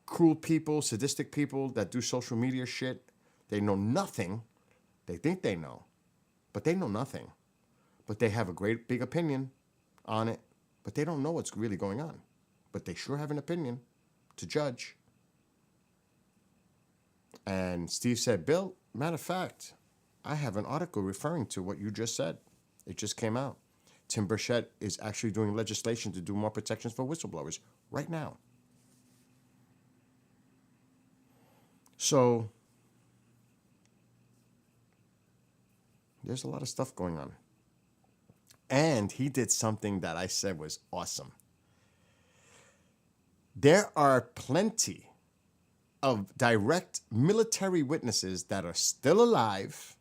cruel people, sadistic people that do social media shit. They know nothing. They think they know, but they know nothing. But they have a great big opinion on it, but they don't know what's really going on. But they sure have an opinion to judge. And Steve said, Bill, matter of fact, I have an article referring to what you just said. It just came out. Tim Burchett is actually doing legislation to do more protections for whistleblowers right now. So there's a lot of stuff going on. And he did something that I said was awesome. There are plenty of direct military witnesses that are still alive,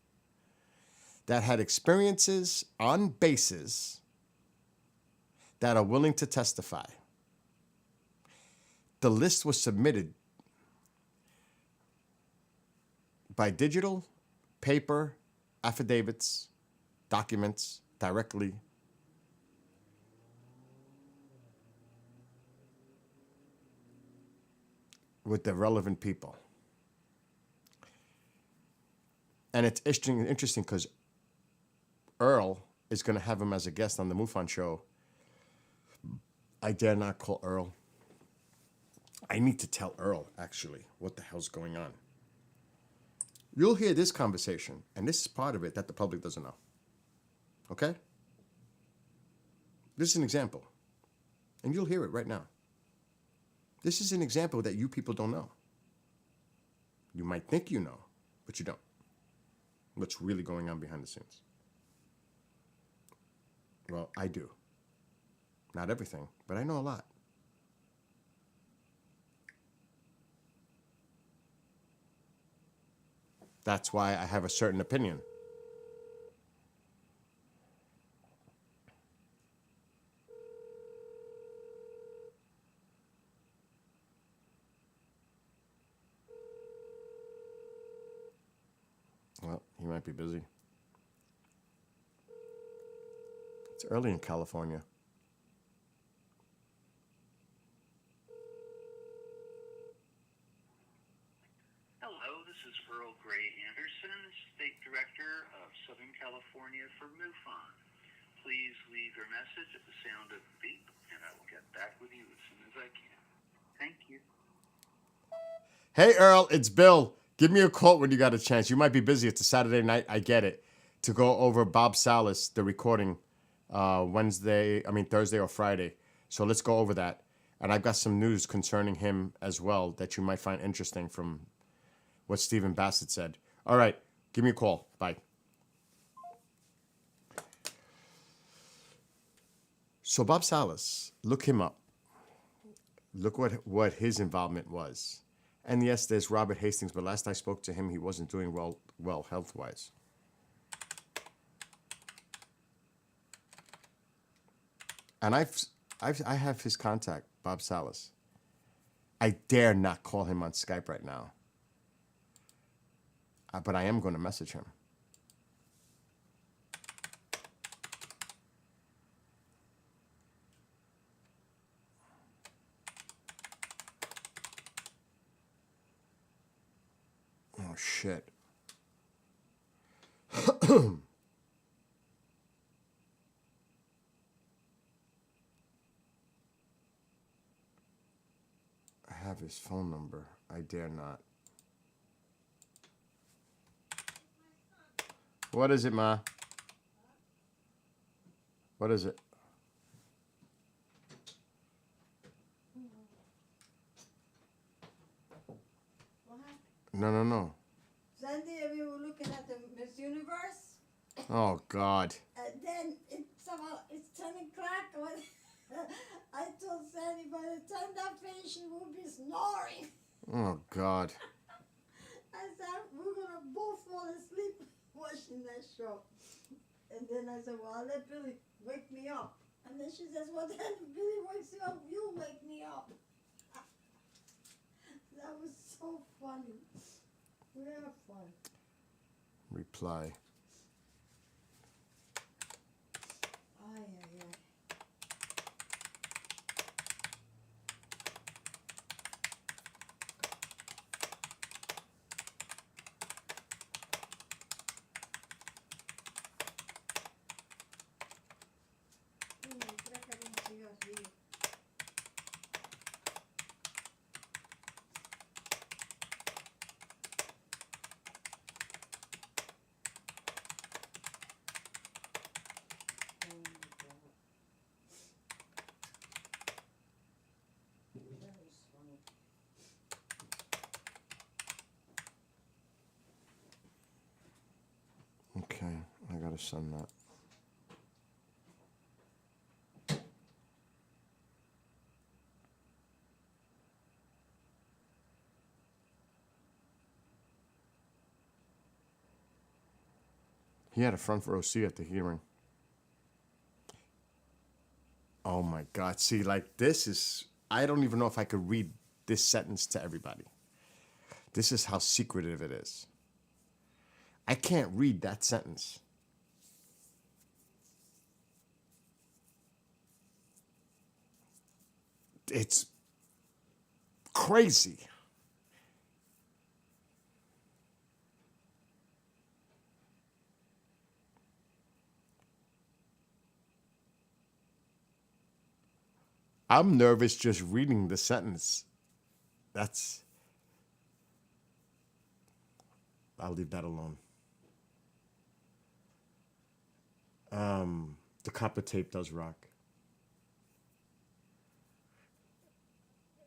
that had experiences on bases, that are willing to testify. The list was submitted by digital, paper, affidavits, documents, directly. With the relevant people. And it's interesting because Earl is going to have him as a guest on the MUFON show. I dare not call Earl. I need to tell Earl, actually, what the hell's going on. You'll hear this conversation, and this is part of it that the public doesn't know. Okay? This is an example. And you'll hear it right now. This is an example that you people don't know. You might think you know, but you don't. What's really going on behind the scenes? Well, I do. Not everything, but I know a lot. That's why I have a certain opinion. Well, he might be busy. It's early in California. Hello, this is Earl Gray Anderson, State Director of Southern California for MUFON. Please leave your message at the sound of the beep, and I will get back with you as soon as I can. Thank you. Hey, Earl, it's Bill. Give me a call when you got a chance. You might be busy. It's a Saturday night. I get it. To go over Bob Salas, the recording, Thursday or Friday. So let's go over that. And I've got some news concerning him as well that you might find interesting from what Stephen Bassett said. All right. Give me a call. Bye. So Bob Salas, look him up. Look what his involvement was. And yes, there's Robert Hastings, but last I spoke to him, he wasn't doing well health-wise. And I have his contact, Bob Salas. I dare not call him on Skype right now. But I am going to message him. Oh, shit. I have his phone number. I dare not. What is it, Ma? What is it? What happened? No. Sunday we were looking at the Miss Universe, Oh, God. and then it's 10 o'clock. I told Sandy by the time that finished, she would be snoring. Oh, God. I said, we're gonna both fall asleep watching that show. And then I said, well, I'll let Billy wake me up. And then she says, well, then if Billy wakes you up, you wake me up. That was so funny. We have fun. Reply. Ay, ay, ay. Traca de un cigarrillo. Oh my God. That was funny. Okay, I gotta send that. He had a front row seat at the hearing. Oh my God. See, like, this is, I don't even know if I could read this sentence to everybody. This is how secretive it is. I can't read that sentence. It's crazy. I'm nervous just reading the sentence. I'll leave that alone. The copper tape does rock.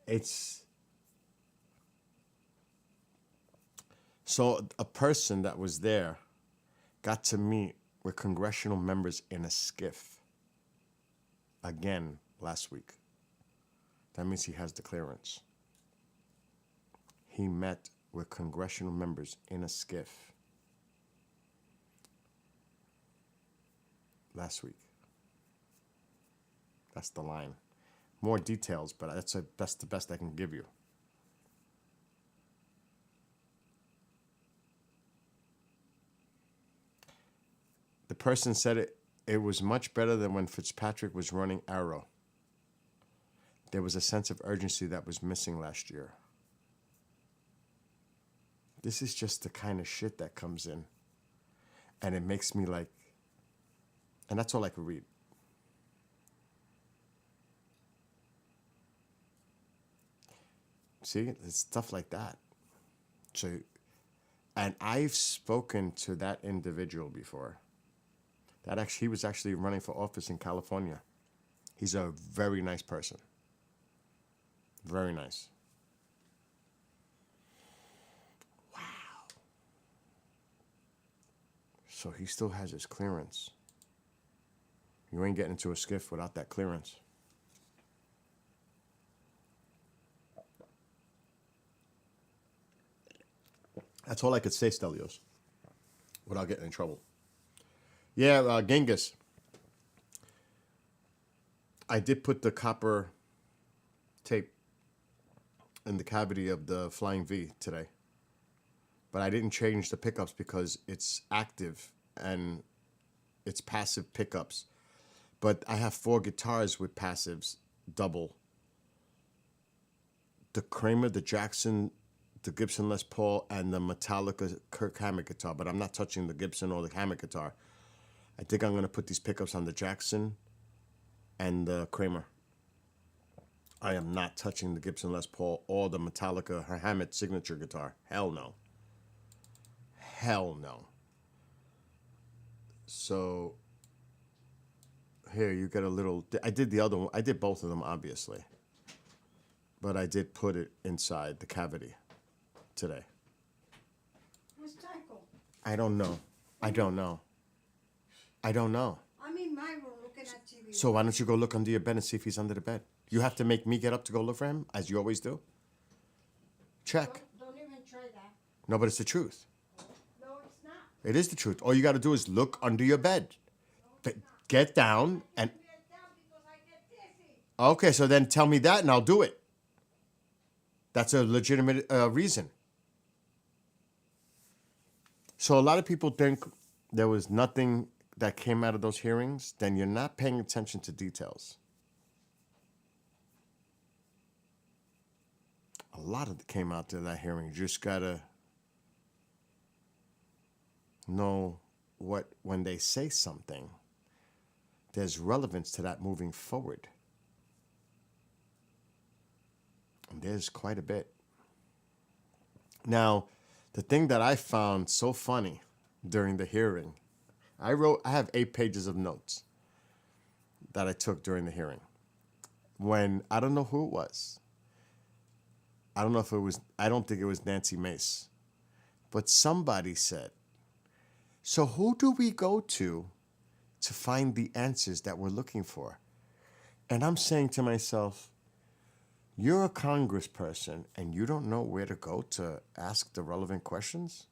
It's so a person that was there got to meet with congressional members in a skiff again last week. That means he has the clearance. He met with congressional members in a skiff last week. That's the line. More details, but that's the best I can give you. The person said it was much better than when Fitzpatrick was running Arrow. There was a sense of urgency that was missing last year. This is just the kind of shit that comes in. And it makes me like, and that's all I could read. See, it's stuff like that. So, and I've spoken to that individual before. He was actually running for office in California. He's a very nice person. Very nice. Wow. So he still has his clearance. You ain't getting into a skiff without that clearance. That's all I could say, Stelios, without getting in trouble. Yeah, Genghis. I did put the copper tape in the cavity of the Flying V today. But I didn't change the pickups because it's active and it's passive pickups. But I have 4 guitars with passives, double. The Kramer, the Jackson, the Gibson Les Paul, and the Metallica Kirk Hammett guitar. But I'm not touching the Gibson or the Hammett guitar. I think I'm going to put these pickups on the Jackson and the Kramer. I am not touching the Gibson Les Paul or the Metallica Hammett signature guitar. Hell no. Hell no. So here you get a little. I did the other one. I did both of them, obviously. But I did put it inside the cavity today. Where's Tycho? I don't know. I don't know. I don't know. I'm in my room looking at TV. So why don't you go look under your bed and see if he's under the bed? You have to make me get up to go look for him, as you always do? Check. Don't even try that. No, but it's the truth. No, it's not. It is the truth. All you got to do is look under your bed. Get down and... Get down because I get dizzy. Okay, so then tell me that and I'll do it. That's a legitimate reason. So a lot of people think there was nothing that came out of those hearings. Then you're not paying attention to details. A lot of it came out to that hearing. You just got to know what, when they say something, there's relevance to that moving forward. And there's quite a bit. Now, the thing that I found so funny during the hearing, I have 8 pages of notes that I took during the hearing. When, I don't know who it was. I don't know if it was, I don't think it was Nancy Mace. But somebody said, so who do we go to find the answers that we're looking for? And I'm saying to myself, you're a congressperson and you don't know where to go to ask the relevant questions?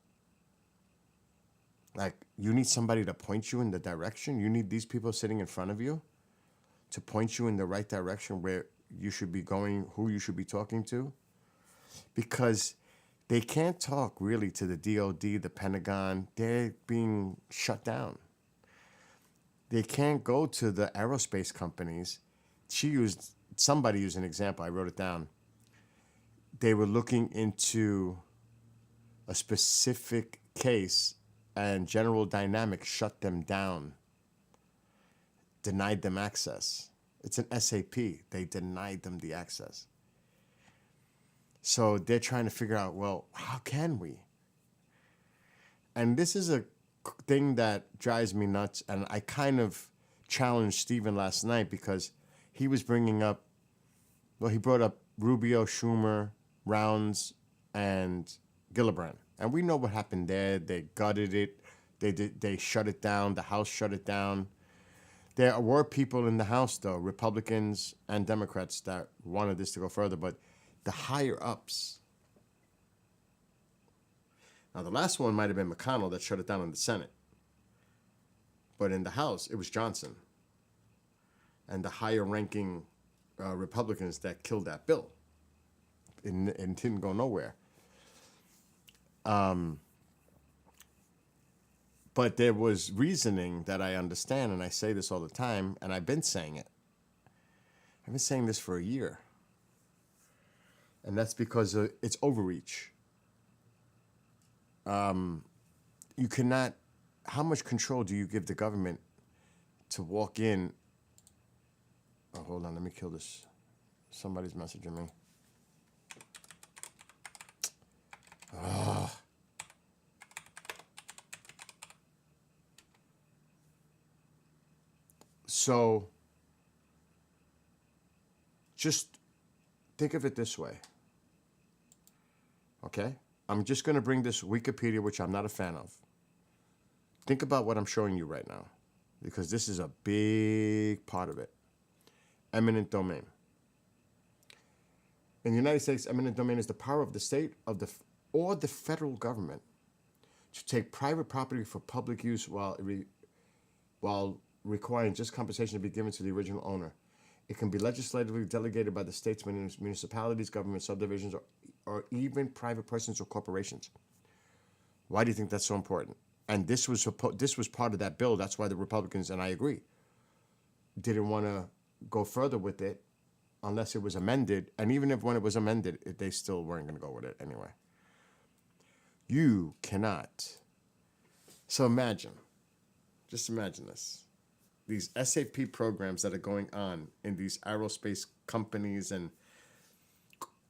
Like, you need somebody to point you in the direction? You need these people sitting in front of you to point you in the right direction where you should be going, who you should be talking to? Because they can't talk really to the DOD, the Pentagon. They're being shut down. They can't go to the aerospace companies. Somebody used an example, I wrote it down. They were looking into a specific case and General Dynamics shut them down, denied them access. It's an SAP. They denied them the access. So they're trying to figure out, well, how can we? And this is a thing that drives me nuts. And I kind of challenged Stephen last night because he was bringing up, well, he brought up Rubio, Schumer, Rounds, and Gillibrand. And we know what happened there. They gutted it. They shut it down. The House shut it down. There were people in the House, though, Republicans and Democrats, that wanted this to go further. But the higher ups. Now, the last one might have been McConnell that shut it down in the Senate. But in the House, it was Johnson and the higher ranking Republicans that killed that bill. And didn't go nowhere. But there was reasoning that I understand, and I say this all the time, and I've been saying it. I've been saying this for a year. And that's because it's overreach. You cannot, how much control do you give the government to walk in? Oh, hold on, let me kill this. Somebody's messaging me. So, just think of it this way. Okay? I'm just going to bring this Wikipedia, which I'm not a fan of. Think about what I'm showing you right now, because this is a big part of it. Eminent domain. In the United States, eminent domain is the power of the state or the federal government to take private property for public use while requiring just compensation to be given to the original owner. It can be legislatively delegated by the states, municipalities, government subdivisions, or even private persons or corporations. Why do you think that's so important? And this was part of that bill. That's why the Republicans, and I agree, didn't want to go further with it unless it was amended. And even if when it was amended, they still weren't going to go with it anyway. You cannot. So just imagine this. These SAP programs that are going on in these aerospace companies and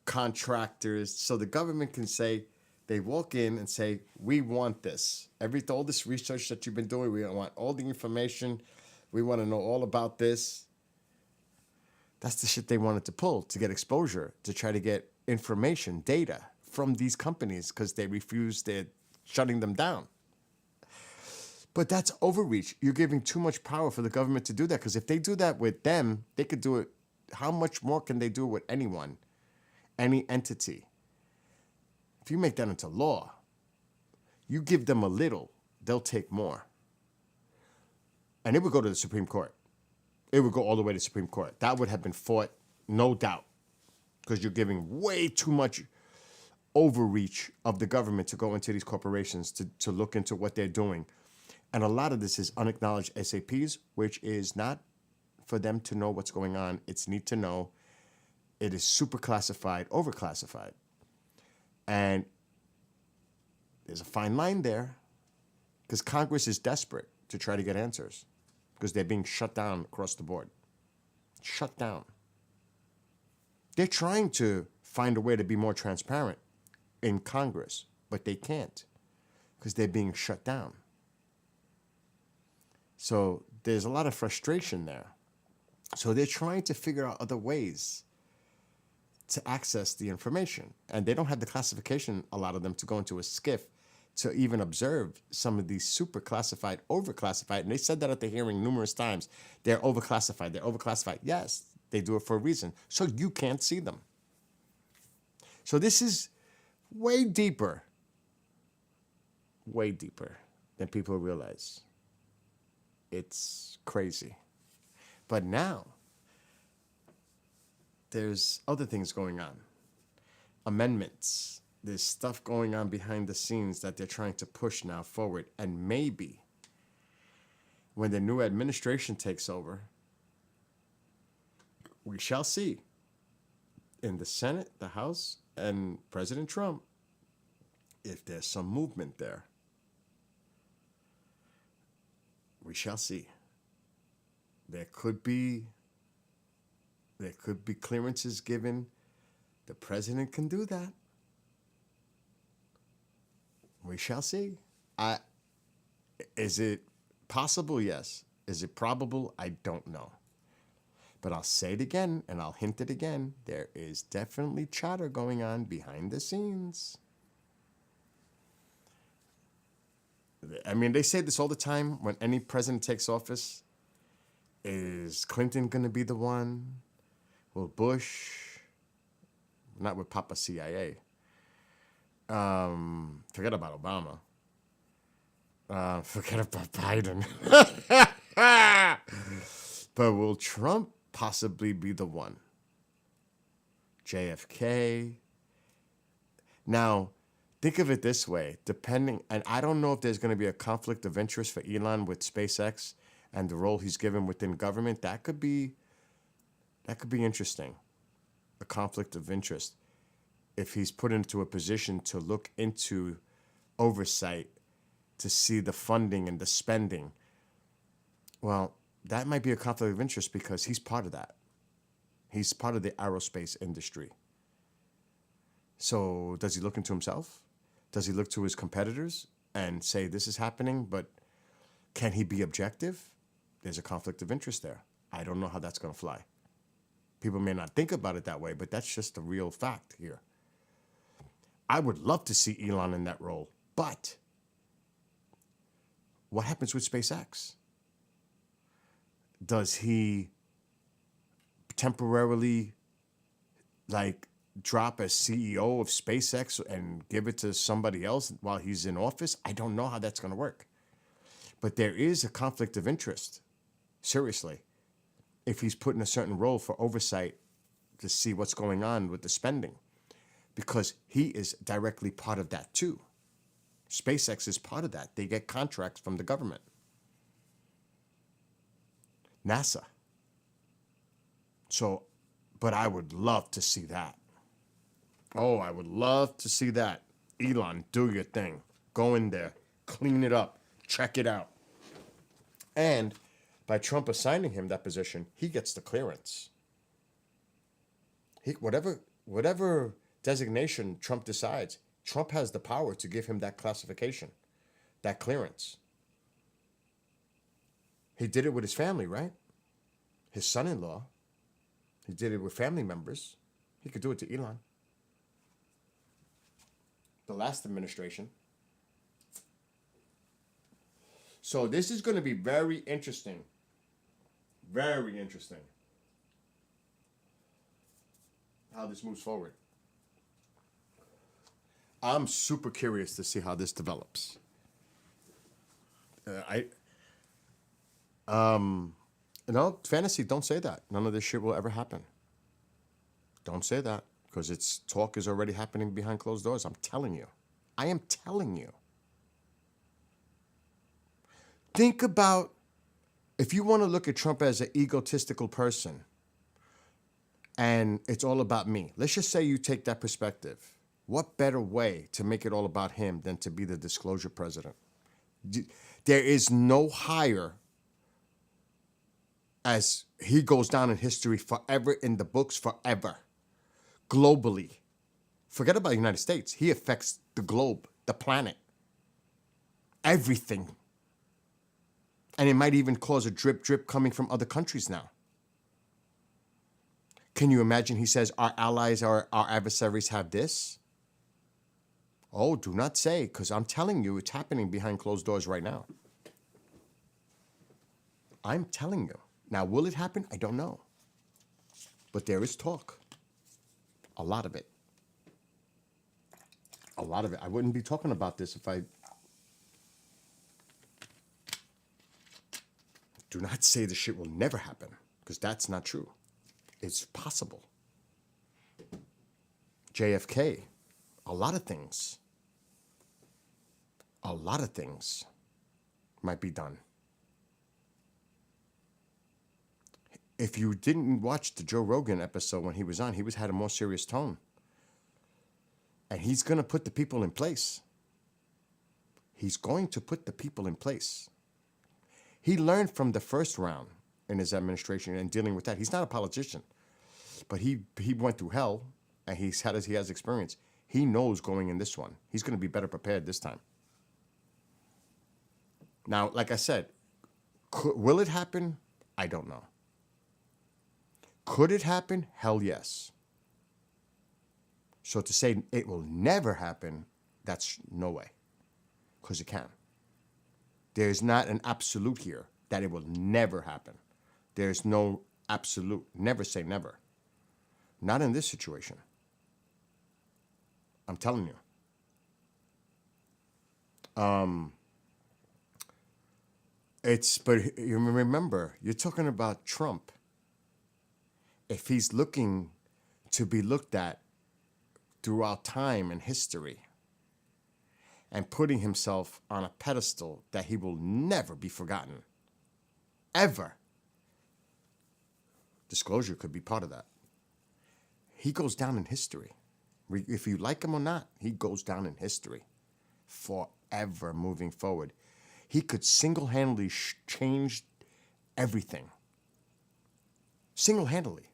contractors. So the government can say, they walk in and say, we want this. All this research that you've been doing, we want all the information. We want to know all about this. That's the shit they wanted to pull to get exposure, to try to get information, data from these companies because they refused, they're shutting them down. But that's overreach. You're giving too much power for the government to do that, because if they do that with them, they could do it. How much more can they do it with anyone, any entity? If you make that into law, you give them a little, they'll take more. And it would go to the Supreme Court. It would go all the way to the Supreme Court. That would have been fought, no doubt, because you're giving way too much overreach of the government to go into these corporations to look into what they're doing. And a lot of this is unacknowledged SAPs, which is not for them to know what's going on. It's need to know. It is super classified, overclassified. And there's a fine line there, because Congress is desperate to try to get answers because they're being shut down across the board. Shut down. They're trying to find a way to be more transparent in Congress, but they can't because they're being shut down. So there's a lot of frustration there. So they're trying to figure out other ways to access the information. And they don't have the classification, a lot of them, to go into a SCIF to even observe some of these super classified, overclassified. And they said that at the hearing numerous times. They're overclassified. They're overclassified. Yes, they do it for a reason. So you can't see them. So this is way deeper than people realize. It's crazy. But now, there's other things going on. Amendments. There's stuff going on behind the scenes that they're trying to push now forward. And maybe when the new administration takes over, we shall see in the Senate, the House, and President Trump if there's some movement there. We shall see. There could be clearances given. The president can do that. We shall see. Is it possible? Yes. Is it probable? I don't know. But I'll say it again, and I'll hint it again. There is definitely chatter going on behind the scenes. I mean, they say this all the time when any president takes office. Is Clinton going to be the one? Will Bush? Not with Papa CIA. Forget about Obama. Forget about Biden. But will Trump possibly be the one? JFK? Now, think of it this way, and I don't know if there's going to be a conflict of interest for Elon with SpaceX and the role he's given within government. That could be interesting, a conflict of interest. If he's put into a position to look into oversight, to see the funding and the spending, well, that might be a conflict of interest because he's part of that. He's part of the aerospace industry. So does he look into himself? Does he look to his competitors and say this is happening, but can he be objective? There's a conflict of interest there. I don't know how that's going to fly. People may not think about it that way, but that's just a real fact here. I would love to see Elon in that role, but what happens with SpaceX? Does he temporarily, drop as CEO of SpaceX and give it to somebody else while he's in office? I don't know how that's going to work. But there is a conflict of interest, seriously, if he's put in a certain role for oversight to see what's going on with the spending, because he is directly part of that too. SpaceX is part of that. They get contracts from the government. NASA. So, but I would love to see that. Oh, I would love to see that. Elon, do your thing. Go in there, clean it up, check it out. And by Trump assigning him that position, he gets the clearance. Whatever designation Trump decides, Trump has the power to give him that classification, that clearance. He did it with his family, right? His son-in-law. He did it with family members. He could do it to Elon. The last administration. So this is going to be very interesting. Very interesting. How this moves forward. I'm super curious to see how this develops. No, fantasy, don't say that. None of this shit will ever happen. Don't say that, because it's talk is already happening behind closed doors. I'm telling you. I am telling you. Think about, if you want to look at Trump as an egotistical person, and it's all about me. Let's just say you take that perspective. What better way to make it all about him than to be the disclosure president? There is no higher, as he goes down in history forever, in the books forever, globally. Forget about the United States. He affects the globe, the planet, everything. And it might even cause a drip coming from other countries now. Can you imagine he says our allies, our adversaries have this? Oh, do not say, because I'm telling you, it's happening behind closed doors right now. I'm telling you. Now, will it happen? I don't know. But there is talk. A lot of it. A lot of it. I wouldn't be talking about this if I... Do not say the shit will never happen, because that's not true. It's possible. JFK, a lot of things might be done. If you didn't watch the Joe Rogan episode when he was on, he had a more serious tone. And he's going to put the people in place. He's going to put the people in place. He learned from the first round in his administration and dealing with that. He's not a politician, but he went through hell, and he has experience. He knows going in this one. He's going to be better prepared this time. Now, like I said, will it happen? I don't know. Could it happen? Hell yes. So to say it will never happen, that's no way, because it can. There's not an absolute here that it will never happen. There's no absolute. Never say never. Not in this situation. I'm telling you. But you remember, you're talking about Trump. If he's looking to be looked at throughout time and history and putting himself on a pedestal that he will never be forgotten, ever, disclosure could be part of that. He goes down in history. If you like him or not, he goes down in history forever moving forward. He could single-handedly change everything. Single-handedly.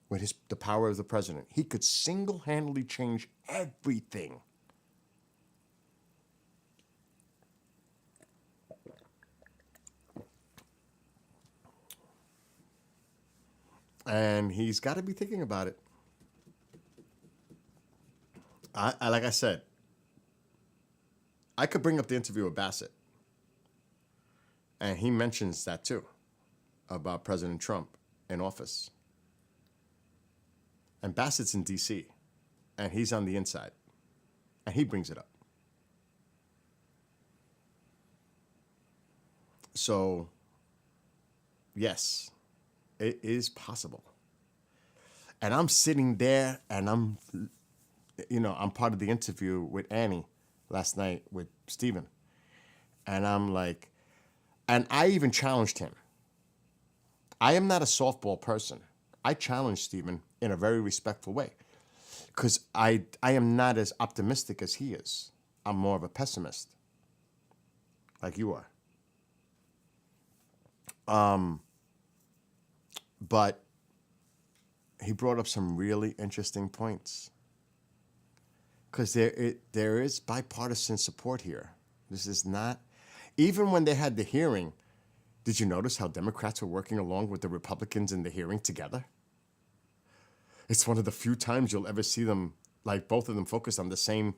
With the power of the president. He could single-handedly change everything. And he's got to be thinking about it. Like I said, I could bring up the interview with Bassett. And he mentions that too, about President Trump in office. And Bassett's in D.C., and he's on the inside. And he brings it up. So, yes, It is possible. And I'm sitting there and I'm part of the interview with Annie last night with Steven. And I'm like, and I even challenged him. I am not a softball person. I challenged Steven in a very respectful way because I am not as optimistic as he is. I'm more of a pessimist, like you are. But he brought up some really interesting points because there is bipartisan support here. This is not, even when they had the hearing, did you notice how Democrats were working along with the Republicans in the hearing together? It's one of the few times you'll ever see them, like both of them focused on the same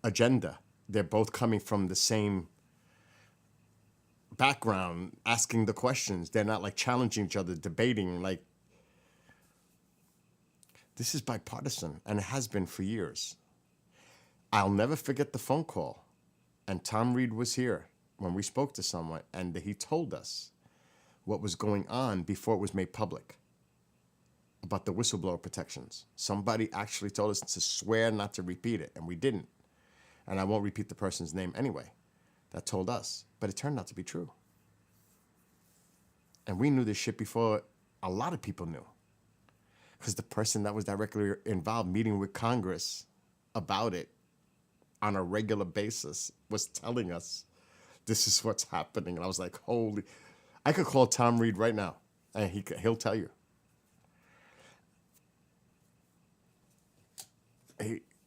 agenda. They're both coming from the same background, asking the questions. They're not like challenging each other, debating. Like, this is bipartisan, and it has been for years. I'll never forget the phone call. And Tom Reed was here when we spoke to someone, and he told us what was going on before it was made public about the whistleblower protections. Somebody actually told us to swear not to repeat it, and we didn't. And I won't repeat the person's name anyway that told us, but it turned out to be true. And we knew this shit before a lot of people knew, because the person that was directly involved meeting with Congress about it on a regular basis was telling us this is what's happening. And I was like, holy, I could call Tom Reed right now and he'll tell you.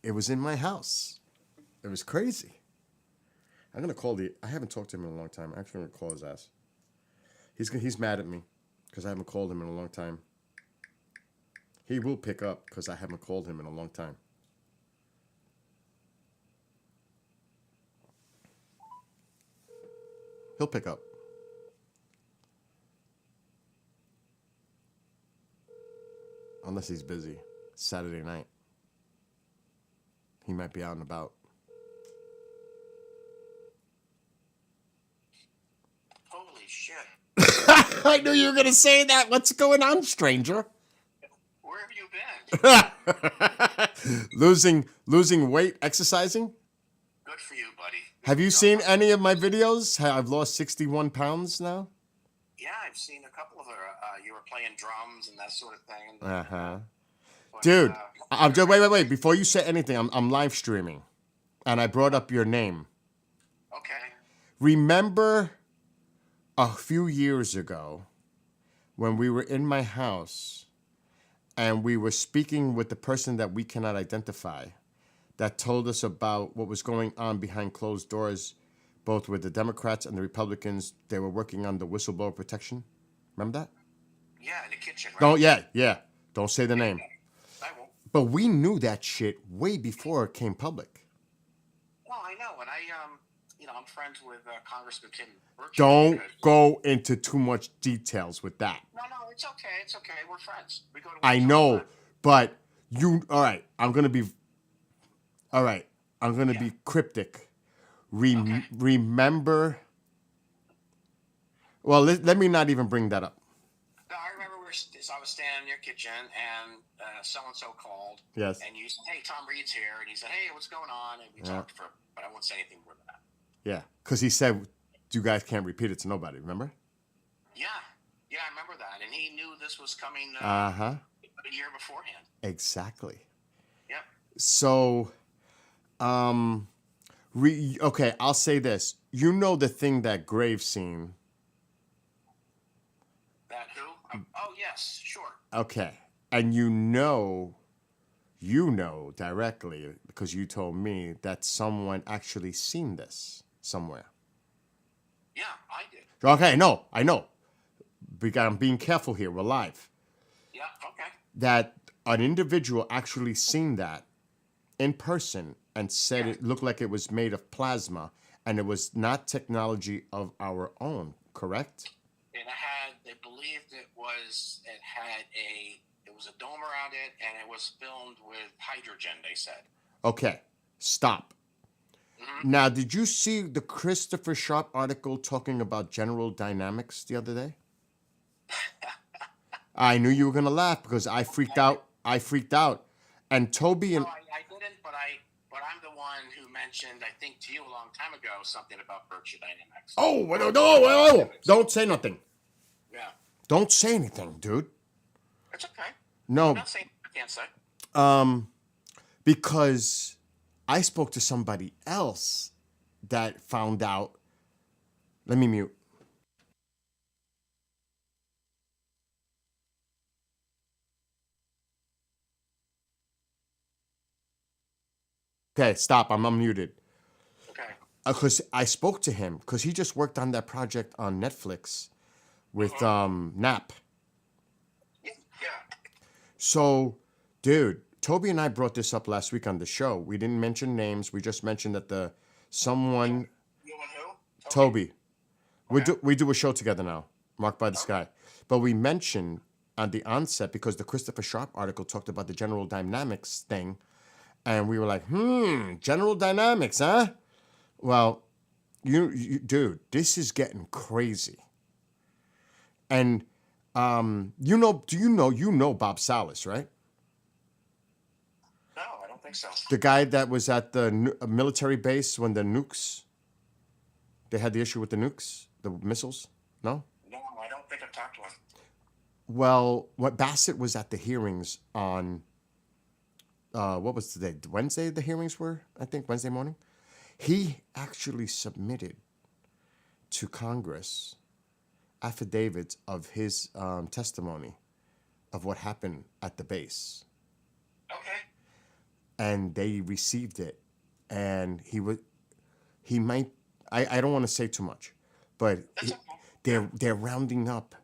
It was in my house. It was crazy. I'm going to call I haven't talked to him in a long time. I'm actually going to call his ass. He's mad at me because I haven't called him in a long time. He will pick up because I haven't called him in a long time. He'll pick up. Unless he's busy. Saturday night. He might be out and about. Holy shit. I knew you were going to say that. What's going on, stranger? Where have you been? Losing weight, exercising? Good for you, buddy. Have you seen any of my videos? I've lost 61 pounds now. Yeah, I've seen a couple of you were playing drums and that sort of thing. Uh-huh. But, Dude, I'm just wait. Before you say anything, I'm live streaming. And I brought up your name. Okay. Remember a few years ago when we were in my house and we were speaking with the person that we cannot identify that told us about what was going on behind closed doors, both with the Democrats and the Republicans. They were working on the whistleblower protection. Remember that? Yeah, in the kitchen, right? Don't, yeah. Don't say the name. I won't. But we knew that shit way before it came public. Well, I know, and I'm friends with Congressman Tim Burchett. Don't go into too much details with that. No, it's okay. It's okay. We're friends. We go to. I know, but all right, I'm going to be cryptic. Okay. Remember, well, let me not even bring that up. No, I remember I was standing in your kitchen and so-and-so called. Yes. And you said, hey, Tom Reed's here. And he said, hey, what's going on? And we talked but I won't say anything more than that. Yeah, because he said, you guys can't repeat it to nobody, remember? Yeah, I remember that. And he knew this was coming Uh-huh. a year beforehand. Exactly. Yep. So, okay, I'll say this. You know the thing that Graves seen. That who? Oh, yes, sure. Okay. And you know directly, because you told me that someone actually seen this somewhere. Yeah, I did. Okay, no, I know. I'm being careful here. We're live. Yeah, okay. That an individual actually seen that in person and said it looked like it was made of plasma and it was not technology of our own, correct? They believed it was a dome around it, and it was filmed with hydrogen, they said. Okay, stop. Mm-hmm. Now, did you see the Christopher Sharp article talking about General Dynamics the other day? I knew you were gonna laugh because I freaked out. I freaked out, and Toby and No, I didn't, but I'm the one who mentioned, I think to you a long time ago, something about Berkshire Dynamics. no, don't say nothing. Yeah, Don't say anything, dude. it's okay. No, I'm not saying I can't say. because I spoke to somebody else that found out. Let me mute. Okay, stop. I'm unmuted. Okay. Because I spoke to him because he just worked on that project on Netflix with Nap. Yeah. So, dude, Toby and I brought this up last week on the show. We didn't mention names. We just mentioned that someone You and who? Toby. Okay. We do a show together now, Marked by the Sky. But we mentioned on the onset because the Christopher Sharp article talked about the General Dynamics thing, and we were like, General Dynamics, huh? Well, you dude, this is getting crazy. And do you know Bob Salas, right? No, I don't think so. The guy that was at the military base when the nukes, they had the issue with the nukes, the missiles? No? No, I don't think I've talked to him. Well, what Bassett was at the hearings on, what was today? Wednesday the hearings were, I think, Wednesday morning. He actually submitted to Congress affidavits of his testimony of what happened at the base. Okay. And they received it. And he might, I don't want to say too much, but That's okay. they're rounding up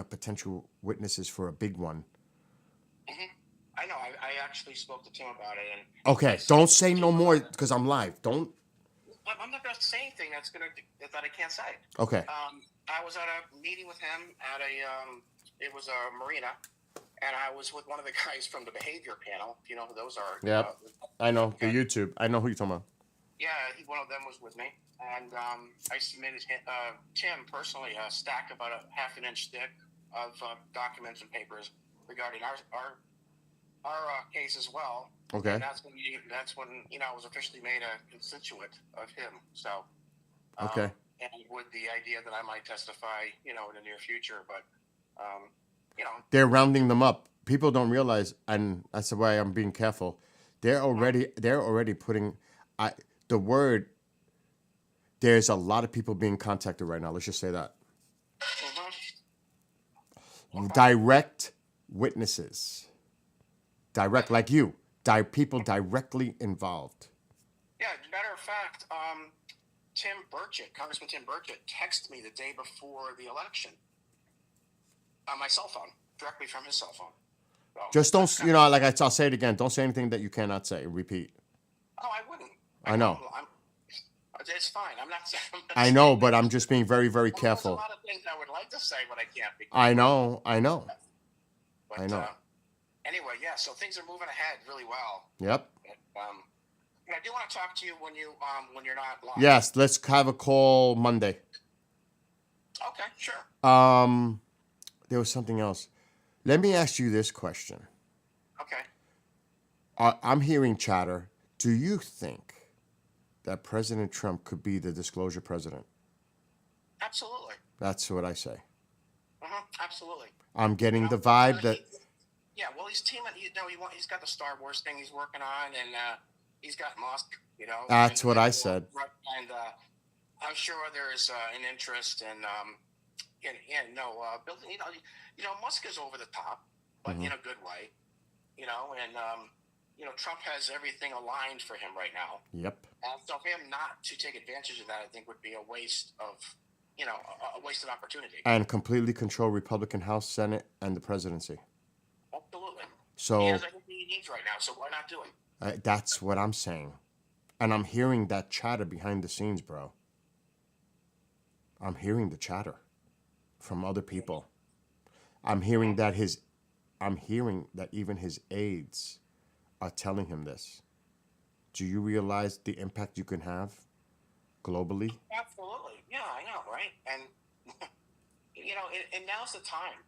potential witnesses for a big one. I know. I actually spoke to Tim about it, and Okay, don't say no more because I'm live. Don't. I'm not going to say anything that I can't say. Okay. I was at a meeting with him at it was a marina, and I was with one of the guys from the behavior panel. If you know who those are. Yep. I know the Okay. YouTube. I know who you're talking about. Yeah, one of them was with me, and I submitted Tim personally a stack about a half an inch thick of documents and papers regarding our case as well. Okay. And that's when I was officially made a constituent of him. So. Okay. And with the idea that I might testify, in the near future, but They're rounding them up. People don't realize, and that's why I'm being careful. They're already putting the word. There's a lot of people being contacted right now. Let's just say that. Direct witnesses. Direct, like you. People directly involved. Yeah, as a matter of fact, Congressman Tim Burchett texted me the day before the election on my cell phone, directly from his cell phone. So, Just don't, I'll say it again. Don't say anything that you cannot say. Repeat. Oh, I wouldn't. I know. It's fine. I'm not saying. I know, but I'm just being very, very careful. There's a lot of things I would like to say, but I can't. I know. But, I know. Anyway, yeah. So things are moving ahead really well. Yep. And I do want to talk to you when you're not live. Yes, let's have a call Monday. Okay, sure. There was something else. Let me ask you this question. Okay. I'm hearing chatter. Do you think that President Trump could be the disclosure president? Absolutely. That's what I say. Absolutely. I'm getting the vibe that. Yeah, well, he's teaming. He's got the Star Wars thing he's working on, and he's got Musk. That's what I said. And I'm sure there's an interest in building. Musk is over the top, but in a good way. And Trump has everything aligned for him right now. Yep. And so for him not to take advantage of that, I think would be a waste of a wasted opportunity. And completely control Republican House, Senate, and the presidency. Absolutely. So he has everything he needs right now, so why not do it? That's what I'm saying. And I'm hearing that chatter behind the scenes, bro. I'm hearing the chatter from other people. I'm hearing that even his aides are telling him this. Do you realize the impact you can have globally? Absolutely. Yeah, I know, right? And and now's the time.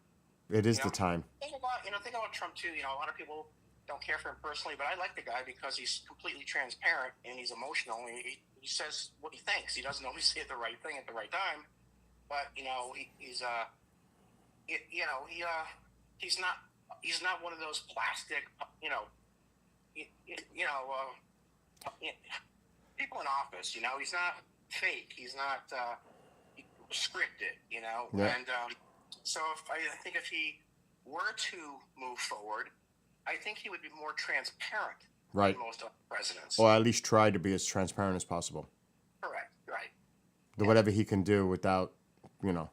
It is You the know? time. Think about Trump too. A lot of people don't care for him personally, but I like the guy because he's completely transparent and he's emotional. And he says what he thinks. He doesn't always say the right thing at the right time, but he's not one of those plastic people in office. He's not fake. He's not scripted. Yeah. And so I think if he were to move forward, I think he would be more transparent Right. than most other presidents. Or at least try to be as transparent as possible. Correct. Right. Whatever he can do without, Yeah, 'cause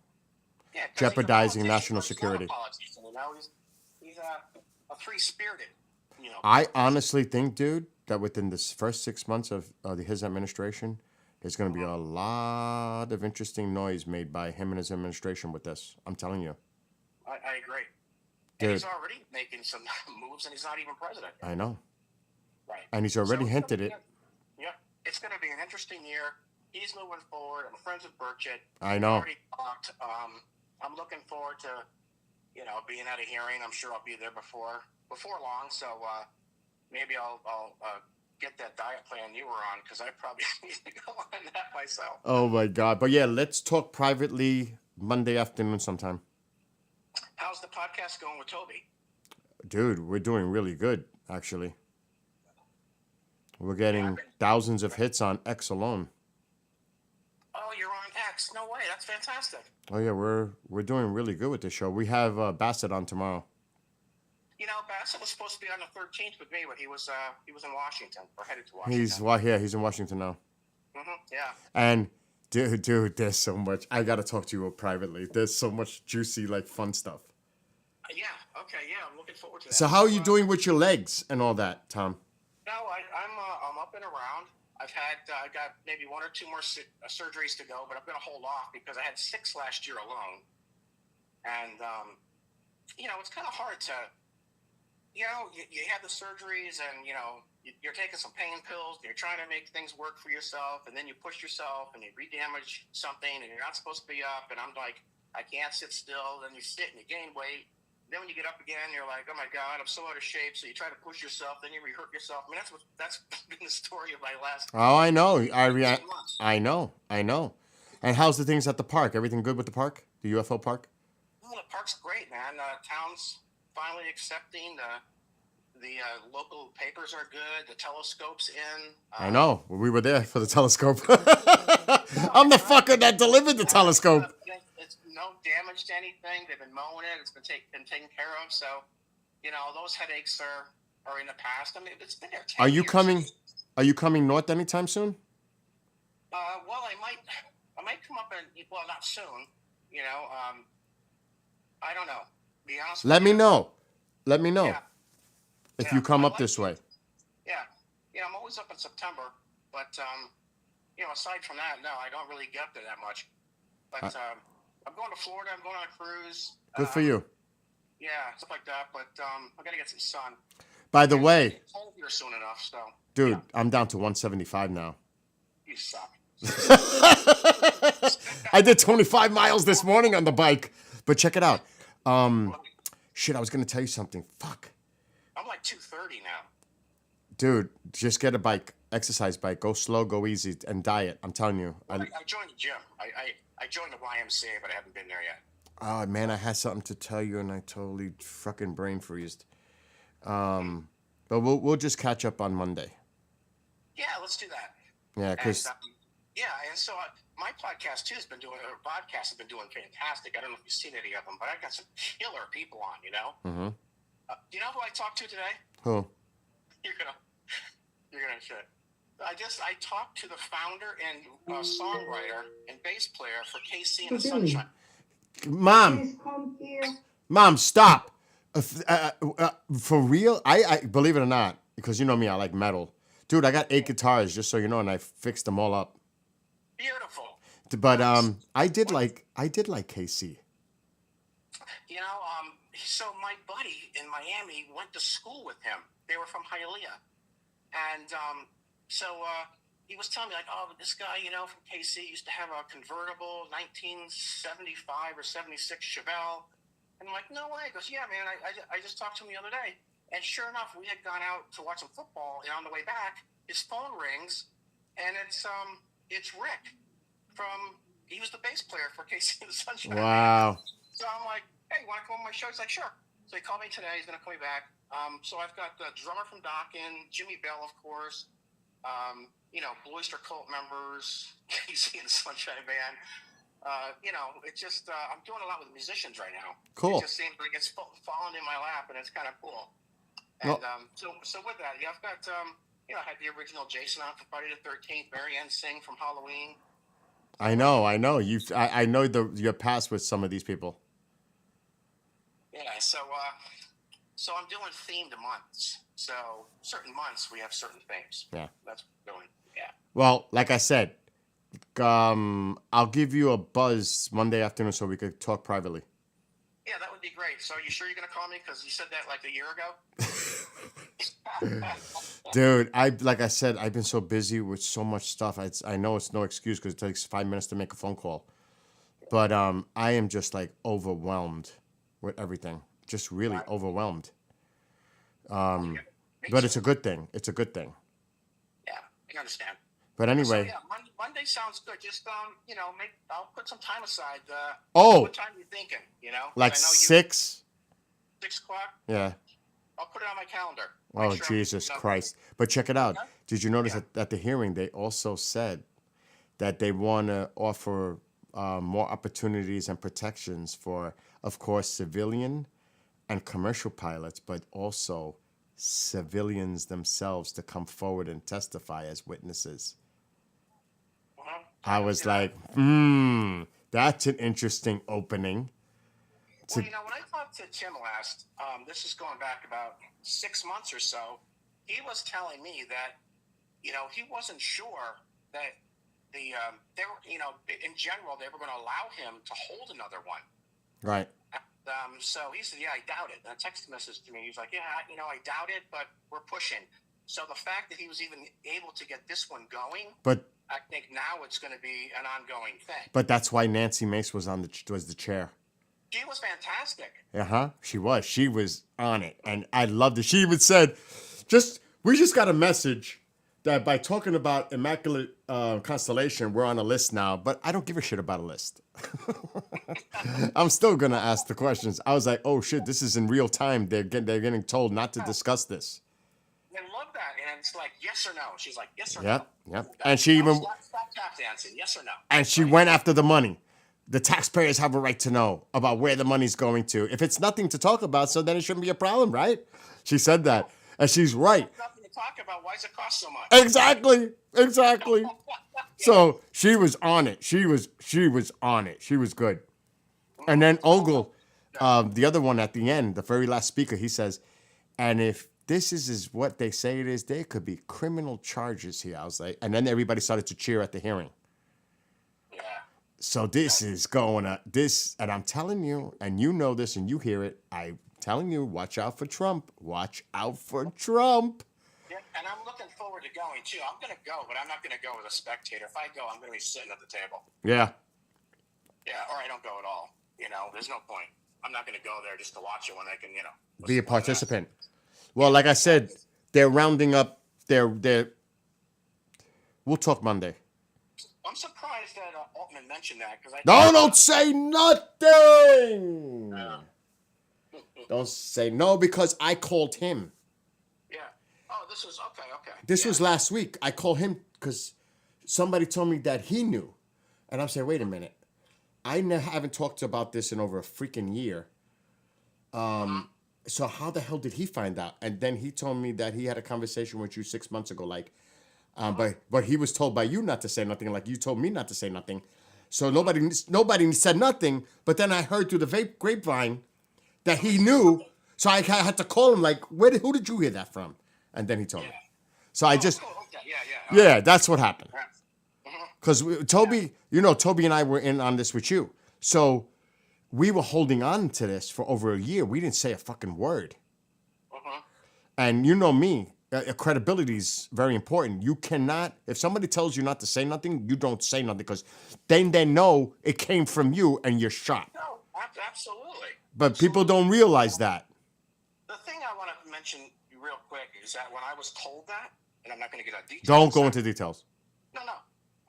he's a jeopardizing politician, national but he's not a security. politician, he's a free-spirited. I honestly think, dude, that within this first 6 months of his administration, there's going to be a lot of interesting noise made by him and his administration with this. I'm telling you. I agree. Dude. And he's already making some moves, and he's not even president. I know. Right. And he's already So hinted it. Yeah, it's going to be an interesting year. He's moving forward. I'm friends with Burchett. I know. Already talked. I'm looking forward to, being at a hearing. I'm sure I'll be there before long. So maybe I'll get that diet plan you were on because I probably need to go on that myself. Oh, my God. But, yeah, let's talk privately Monday afternoon sometime. How's the podcast going with Toby? Dude, we're doing really good, actually. We're getting thousands of hits on X alone. Oh, you're on X. No way. That's fantastic. Oh, yeah, we're doing really good with this show. We have Bassett on tomorrow. Bassett was supposed to be on the 13th with me, but he was in Washington or headed to Washington. He's in Washington now. Yeah. And dude, there's so much. I gotta talk to you privately. There's so much juicy, fun stuff. Yeah. Okay. Yeah. I'm looking forward to that. So how are you doing with your legs and all that, Tom? No, I'm up and around. I got maybe one or two more surgeries to go, but I'm going to hold off because I had 6 last year alone, and it's kind of hard to, you have the surgeries and you're taking some pain pills and you're trying to make things work for yourself, and then you push yourself and you re-damage something and you're not supposed to be up, and I'm like, I can't sit still. Then you sit and you gain weight. Then when you get up again, you're like, oh my God, I'm so out of shape. So you try to push yourself, then you re-hurt yourself. I mean, that's been the story of my last. Oh, I know. 18 months. I know. And how's the things at the park? Everything good with the park? The UFO park? Well, the park's great, man. Town's finally accepting. The local papers are good. The telescope's in. I know. We were there for the telescope. I'm the fucker that delivered the telescope. It's no damage to anything. They've been mowing it. It's been taken care of. So, those headaches are in the past. I mean, it's been there 10 Are you years. coming? Are you coming north anytime soon? Well, I might come up and not soon. I don't know. Be honest. Let with me you. know. Let me know Yeah. if Yeah, you come I up like this it. way. Yeah. I'm always up in September, but aside from that, no, I don't really get up there that much. But I'm going to Florida. I'm going on a cruise. Good for you. Yeah, stuff like that. But I got to get some sun. By the way, It's cold here soon enough. So, dude, yeah, I'm down to 175 now. you suck. I did 25 miles this morning on the bike. But check it out. Shit, I was gonna tell you something. Fuck. I'm like 230 now. Dude, just get a bike, exercise bike. Go slow, go easy, and diet. I'm telling you. I joined the gym. I joined the YMCA, but I haven't been there yet. Oh man, I had something to tell you, and I totally fucking brain freezed. But we'll just catch up on Monday. Yeah, let's do that. Yeah, because And so my podcast too has been doing fantastic. I don't know if you've seen any of them, but I've got some killer people on. Do you know who I talked to today? who? You're gonna shit. I talked to the founder and songwriter and bass player for KC and the Billy. Sunshine. Mom, stop. For real? I believe it or not, because you know me, I like metal. Dude, I got 8 guitars, just so you know, and I fixed them all up. Beautiful. But I did like KC. So my buddy in Miami went to school with him. They were from Hialeah. And so he was telling me, like, oh, this guy, from KC used to have a convertible 1975 or 76 Chevelle. And I'm like, no way. He goes, yeah, man, I just talked to him the other day. And sure enough, we had gone out to watch some football, and on the way back, his phone rings, and it's Rick he was the bass player for KC and the Sunshine Wow. Band. So I'm like, hey, you want to come on my show? He's like, sure. So he called me today. He's going to call me back. So I've got the drummer from Dokken, Jimmy Bell, of course, Blue Oyster Cult members, KC and the Sunshine Band. It's just, I'm doing a lot with musicians right now. Cool. It just seems like it's fallen in my lap, and it's kind of cool. And so with that, I've got, I had the original Jason on for Friday the 13th, Marianne Singh from Halloween. I know. I know your past with some of these people. Yeah, so I'm doing themed months. So certain months we have certain themes. Yeah. That's what I'm doing. Yeah. Well, like I said, I'll give you a buzz Monday afternoon so we could talk privately. Yeah, that would be great. So you sure you're gonna call me? Because you said that like a year ago. Dude, like I said, I've been so busy with so much stuff. I know it's no excuse because it takes 5 minutes to make a phone call, but I am just like overwhelmed with everything. Just really overwhelmed. But it's a good thing. It's a good thing. Yeah, I understand. But anyway. So, yeah, Monday sounds good. Just I'll put some time aside. Oh. What time are you thinking? Like 6. 6 o'clock. Yeah. I'll put it on my calendar. Oh, Jesus Christ. But check it out. Okay. Did you notice that at the hearing, they also said that they want to offer more opportunities and protections for, of course, civilian and commercial pilots, but also civilians themselves to come forward and testify as witnesses. I was like, that's an interesting opening. Well, when I talked to Tim last, this is going back about 6 months or so, he was telling me that, he wasn't sure that they were, in general, they were going to allow him to hold another one. Right. So he said, yeah, I doubt it. And a text message to me, he was like, yeah, I doubt it, but we're pushing. So the fact that he was even able to get this one going, but I think now it's going to be an ongoing thing. But that's why Nancy Mace was the chair. She was fantastic. She was. She was on it, and I loved it. She even said, we just got a message that by talking about Immaculate Constellation, we're on a list now, but I don't give a shit about a list. I'm still going to ask the questions. I was like, oh shit, this is in real time. They're getting told not to discuss this. I love that. And it's like, yes or no. She's like, yes or Yep, no. yep. And she even... Stop tap dancing. Yes or no. And she went after the money. The taxpayers have a right to know about where the money's going to. If it's nothing to talk about, so then it shouldn't be a problem, right? She said that. And she's right. Nothing to talk about. Why does it cost so much? Exactly. So she was on it. She was on it. She was good. And then Ogle, the other one at the end, the very last speaker, he says, and if this is what they say it is, there could be criminal charges here. I was like, and then everybody started to cheer at the hearing. Yeah. So this is going to, and I'm telling you, and you know this and you hear it, I'm telling you, watch out for Trump. Watch out for Trump. Yeah, and I'm looking forward to going too. I'm going to go, but I'm not going to go with a spectator. If I go, I'm going to be sitting at the table. Yeah. Yeah, or I don't go at all. There's no point. I'm not going to go there just to watch it when I can, be a participant. Well, like I said, they're rounding up we'll talk Monday. I'm surprised that Altman mentioned that. Don't say nothing. Don't say no because I called him. Yeah. Oh, this was, okay. This was last week. I called him because somebody told me that he knew. And I'm saying, wait a minute. I haven't talked about this in over a freaking year. So how the hell did he find out? And then he told me that he had a conversation with you 6 months ago, but he was told by you not to say nothing, like you told me not to say nothing. So nobody said nothing. But then I heard through the grapevine that he knew. So I had to call him, like, who did you hear that from? And then he told me. So I just, cool. Okay. Yeah, that's what happened. Yeah. Because Toby, Toby and I were in on this with you. So we were holding on to this for over a year. We didn't say a fucking word. And you know me, credibility is very important. You cannot, if somebody tells you not to say nothing, you don't say nothing because then they know it came from you and you're shot. No, Absolutely. But people don't realize that. The thing I want to mention real quick is that when I was told that, and I'm not going to get into details. Don't go into details. No.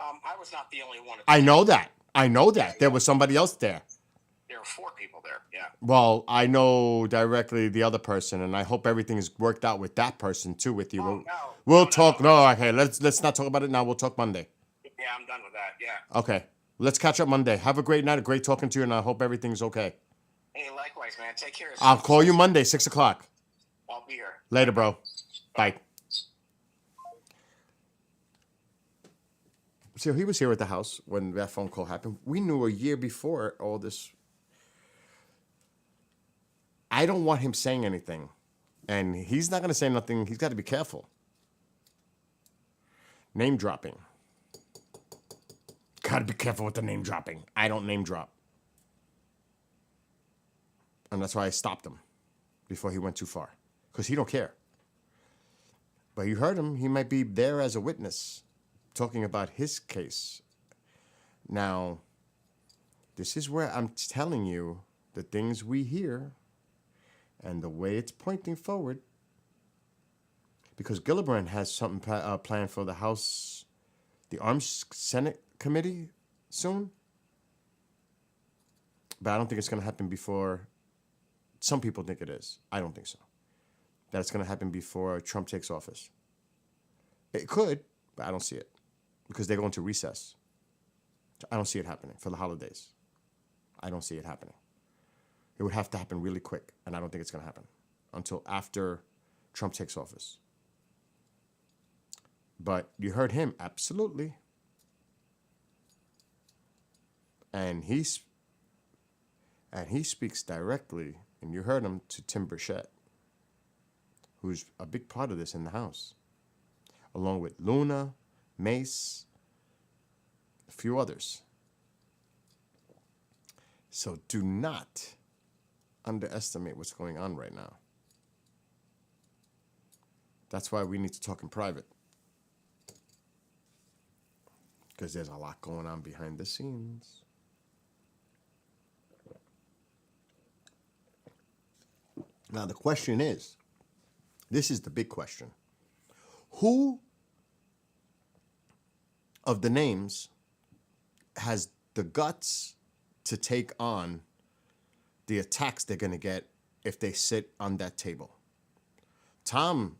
I was not the only one. I know that. There was somebody else there. There were 4 people there. Yeah. Well, I know directly the other person, and I hope everything is worked out with that person too. With you, we'll talk. No, okay. Let's not talk about it now. We'll talk Monday. Yeah, I'm done with that. Yeah. Okay. Let's catch up Monday. Have a great night. Great talking to you, and I hope everything's okay. Hey, likewise, man. Take care. I'll call you Monday, 6:00. I'll be here. Later, bro. Bye. So he was here at the house when that phone call happened. We knew a year before all this. I don't want him saying anything. And he's not going to say nothing. He's got to be careful. Name dropping. Got to be careful with the name dropping. I don't name drop. And that's why I stopped him before he went too far. Because he don't care. But you heard him. He might be there as a witness talking about his case. Now, this is where I'm telling you the things we hear and the way it's pointing forward. Because Gillibrand has something planned for the House, the Arms Senate Committee soon. But I don't think it's going to happen before. Some people think it is. I don't think so. That it's going to happen before Trump takes office. It could, but I don't see it. Because they're going to recess. I don't see it happening for the holidays. I don't see it happening. It would have to happen really quick, and I don't think it's going to happen until after Trump takes office. But you heard him, absolutely. And he speaks directly, and you heard him, to Tim Burchett, who's a big part of this in the House, along with Luna, Mace, a few others. So do not underestimate what's going on right now. That's why we need to talk in private. Because there's a lot going on behind the scenes. Now the question is, this is the big question. Who of the names has the guts to take on the attacks they're going to get if they sit on that table? Tom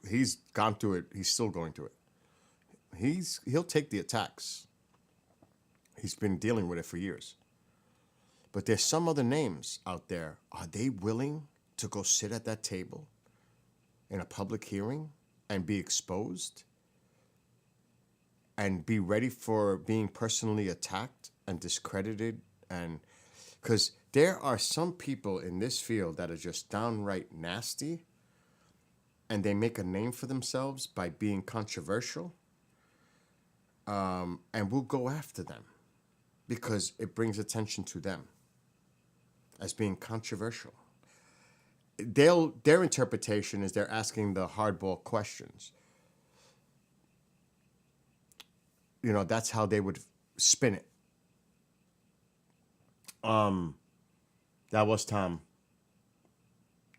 he's gone through it. He's still going through it. He'll take the attacks. He's been dealing with it for years. But there's some other names out there. Are they willing to go sit at that table in a public hearing and be exposed and be ready for being personally attacked and discredited? And because there are some people in this field that are just downright nasty, and they make a name for themselves by being controversial, and we'll go after them because it brings attention to them as being controversial. Their interpretation is they're asking the hardball questions. You know, that's how they would spin it. That was Tom.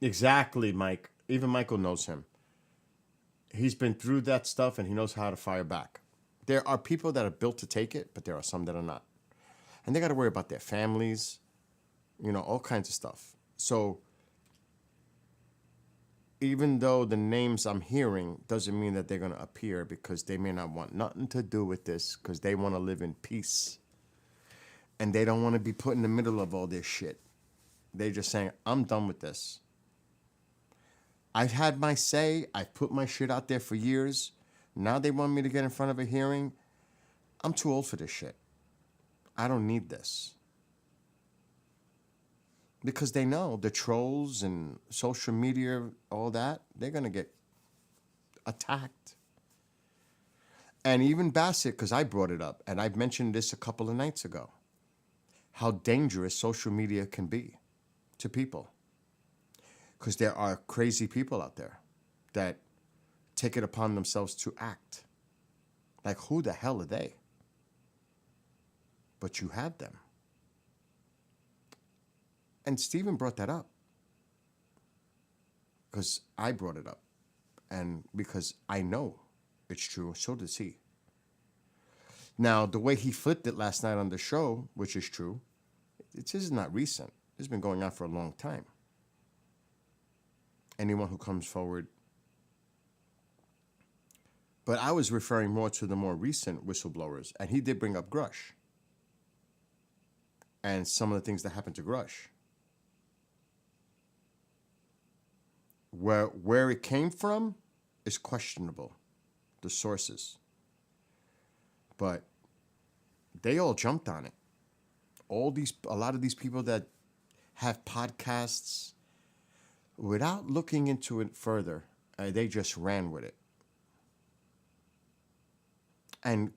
Exactly, Mike. Even Michael knows him. He's been through that stuff and he knows how to fire back. There are people that are built to take it, but there are some that are not. And they got to worry about their families, you know, all kinds of stuff. So even though the names I'm hearing doesn't mean that they're going to appear, because they may not want nothing to do with this, because they want to live in peace. And they don't want to be put in the middle of all this shit. They're just saying, I'm done with this. I've had my say. I've put my shit out there for years. Now they want me to get in front of a hearing. I'm too old for this shit. I don't need this. Because they know the trolls and social media, all that, they're going to get attacked. And even Bassett, because I brought it up, and I've mentioned this a couple of nights ago, how dangerous social media can be to people. Because there are crazy people out there that take it upon themselves to act. Like, who the hell are they? But you have them. And Stephen brought that up because I brought it up. And because I know it's true, so does he. Now, the way he flipped it last night on the show, which is true, this is not recent. This has been going on for a long time. Anyone who comes forward. But I was referring more to the more recent whistleblowers. And he did bring up Grush. And some of the things that happened to Grush. Where it came from is questionable, the sources. But they all jumped on it. A lot of these people that have podcasts, without looking into it further, they just ran with it. And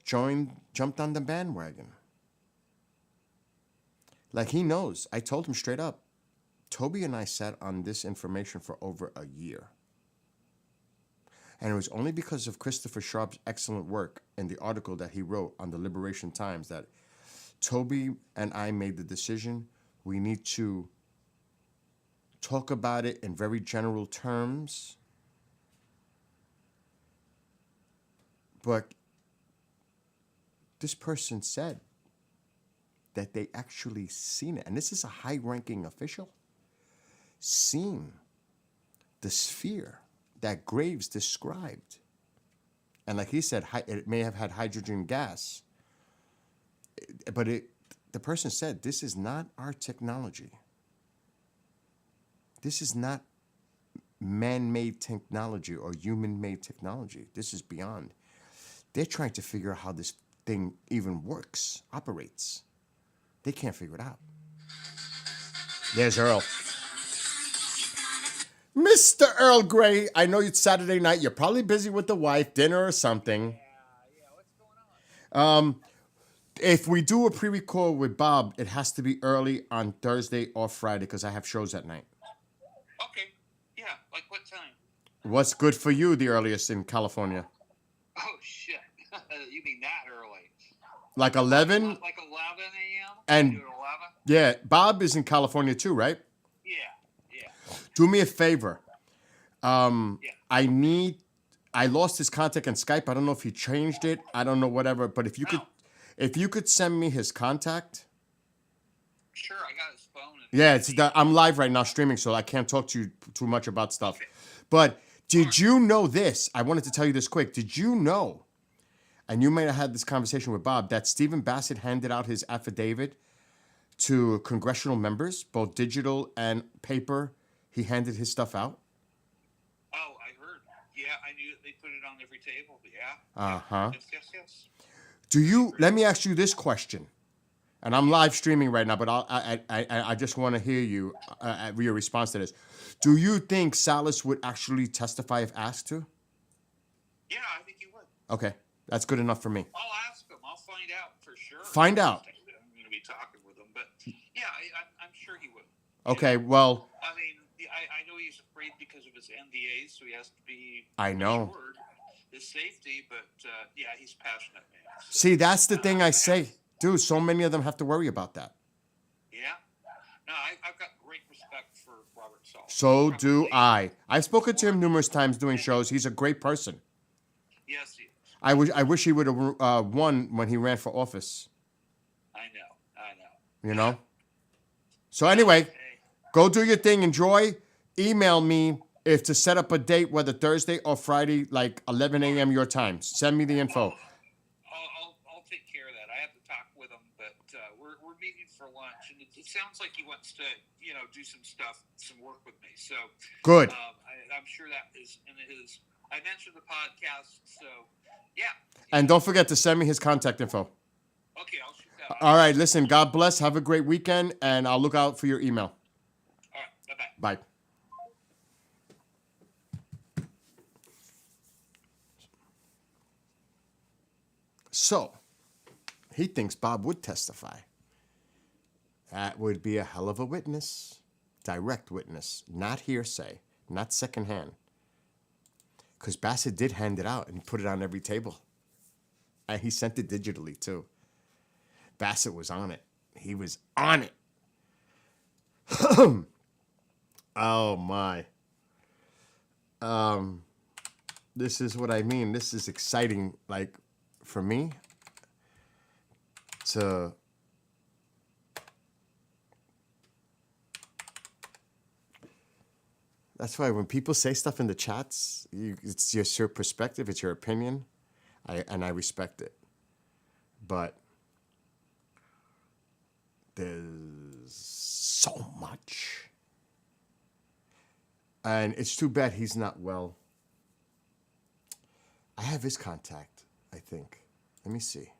jumped on the bandwagon. Like he knows. I told him straight up. Toby and I sat on this information for over a year. And it was only because of Christopher Sharp's excellent work in the article that he wrote on the Liberation Times that Toby and I made the decision we need to talk about it in very general terms. But this person said that they actually seen it. And this is a high-ranking official. Seen the sphere that Graves described. And like he said, it may have had hydrogen gas. But the person said, this is not our technology. This is not man-made technology or human-made technology. This is beyond. They're trying to figure out how this thing even works, operates. They can't figure it out. There's Earl. Mr. Earl Grey, I know it's Saturday night. You're probably busy with the wife, dinner or something. Yeah, what's going on? If we do a pre-record with Bob, it has to be early on Thursday or Friday because I have shows at night. Okay. Yeah, like what time? What's good for you, the earliest in California? Oh, shit. You mean that early? Like 11? Like 11 a.m.? And- You do it 11? Yeah, Bob is in California too, right? Yeah. Do me a favor. I lost his contact on Skype. I don't know if he changed it. I don't know, whatever. But if you could send me his contact. Sure, I got his phone. Yeah, I'm live right now streaming, so I can't talk to you too much about stuff. Okay. But did you know this? I wanted to tell you this quick. Did you know, and you may have had this conversation with Bob, that Stephen Bassett handed out his affidavit to congressional members, both digital and paper? He handed his stuff out. Oh, I heard. Yeah, I knew they put it on every table. Yeah. Uh-huh. Yes. Let me ask you this question. And I'm live streaming right now, but I just want to hear your response to this. Do you think Salas would actually testify if asked to? Yeah, I think he would. Okay, that's good enough for me. I'll ask him. I'll find out for sure. Find out. I'm going to be talking with him, but yeah, I'm sure he would. Okay, well, I mean, I know he's afraid because of his NDAs, so he has to be. I know. assured his safety, but yeah, he's passionate, man. So, see, that's the thing I say. Dude, so many of them have to worry about that. yeah. No, I've got great respect for Robert Salt. So do I. I've spoken to him numerous times doing shows. He's a great person. Yes, he is. I wish he would have won when he ran for office. I know. You know? So anyway, go do your thing. Enjoy. Email me if to set up a date, whether Thursday or Friday, like 11 a.m. your time. Send me the info. I'll take care of that. I have to talk with him, but we're meeting for lunch, and it sounds like he wants to, do some stuff, some work with me. So Good. I'm sure that is in his. I mentioned the podcast, so yeah. And don't forget to send me his contact info. Okay, I'll shoot that. All right, listen, God bless. Have a great weekend, and I'll look out for your email. All right, bye-bye. Bye. So, he thinks Bob would testify. That would be a hell of a witness. Direct witness. Not hearsay. Not secondhand. Because Bassett did hand it out and put it on every table. And he sent it digitally, too. Bassett was on it. He was on it. Oh my. This is what I mean. This is exciting, like, for me to that's why when people say stuff in the chats, it's your perspective, it's your opinion, and I respect it. But there's so much. And it's too bad he's not well. I have his contact, I think. Let me see.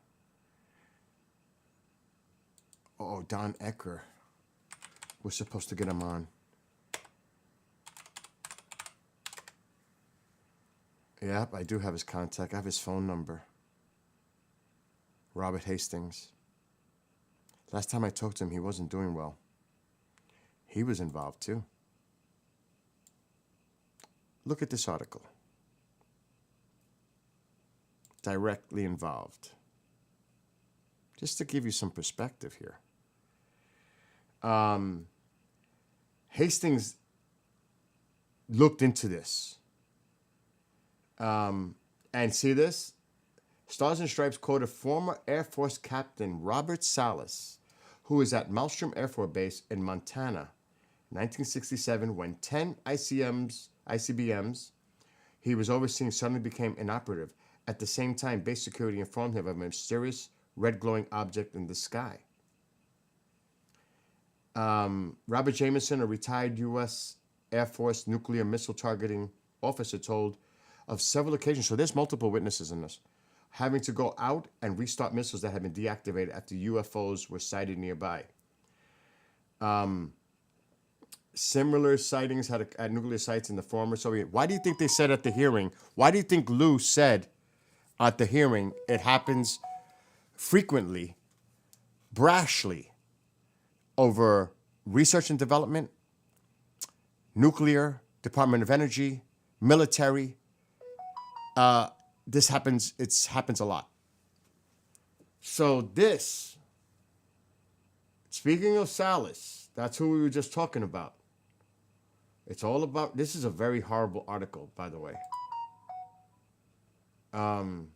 Oh, Don Ecker. We're supposed to get him on. Yep, I do have his contact. I have his phone number. Robert Hastings. Last time I talked to him, he wasn't doing well. He was involved too. Look at this article. Directly involved. Just to give you some perspective here. Hastings looked into this. And see this? Stars and Stripes quoted former Air Force Captain Robert Salas, who was at Malmstrom Air Force Base in Montana, 1967, when 10 ICBMs he was overseeing suddenly became inoperative. At the same time, base security informed him of a mysterious red glowing object in the sky. Robert Jameson, a retired U.S. Air Force nuclear missile targeting officer, told of several occasions, so there's multiple witnesses in this, having to go out and restart missiles that had been deactivated after UFOs were sighted nearby. Similar sightings had at nuclear sites in the former Soviet. Why do you think they said at the hearing? Why do you think Lou said at the hearing it happens frequently, brashly, over research and development, nuclear, Department of Energy, military? This happens. It happens a lot. So this, speaking of Salas, that's who we were just talking about. It's all about, this is a very horrible article, by the way. And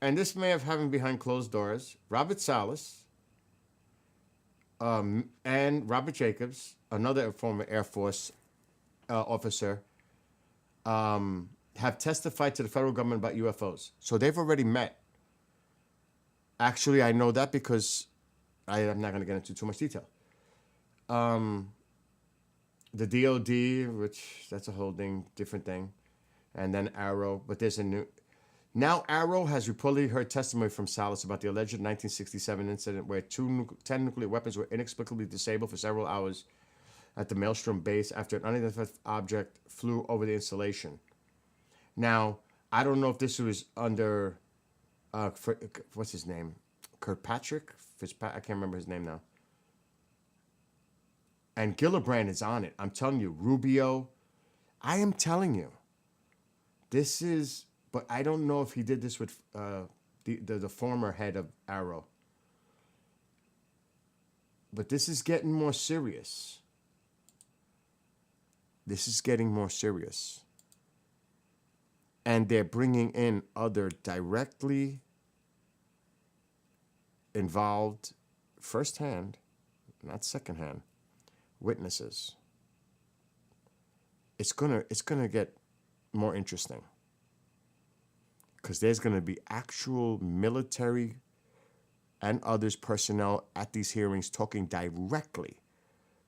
this may have happened behind closed doors. Robert Salas and Robert Jacobs, another former Air Force officer, have testified to the federal government about UFOs. So they've already met. Actually, I know that because I'm not going to get into too much detail. The DOD, which that's a whole different thing, and then Arrow. But there's a new. Now Arrow has reportedly heard testimony from Salas about the alleged 1967 incident where 10 nuclear weapons were inexplicably disabled for several hours at the Maelstrom base after an unidentified object flew over the installation. Now, I don't know if this was under, what's his name? Kirkpatrick? I can't remember his name now. And Gillibrand is on it. I'm telling you, Rubio. I am telling you. This is, but I don't know if he did this with the former head of Arrow. But this is getting more serious. This is getting more serious. And they're bringing in other directly involved, firsthand, not secondhand, witnesses. It's gonna get more interesting because there's gonna be actual military and others personnel at these hearings talking directly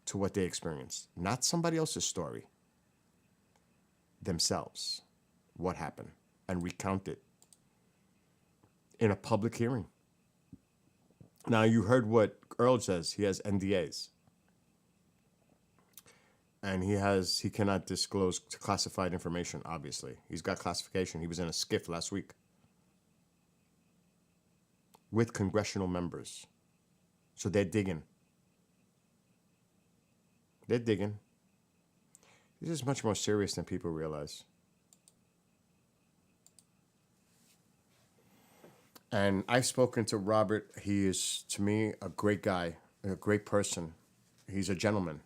to what they experienced, not somebody else's story, themselves. What happened and recount it in a public hearing. Now, you heard what Earl says. He has NDAs. And he cannot disclose classified information, obviously. He's got classification. He was in a skiff last week with congressional members. So they're digging. They're digging. This is much more serious than people realize. And I've spoken to Robert. He is, to me, a great guy, a great person. He's a gentleman.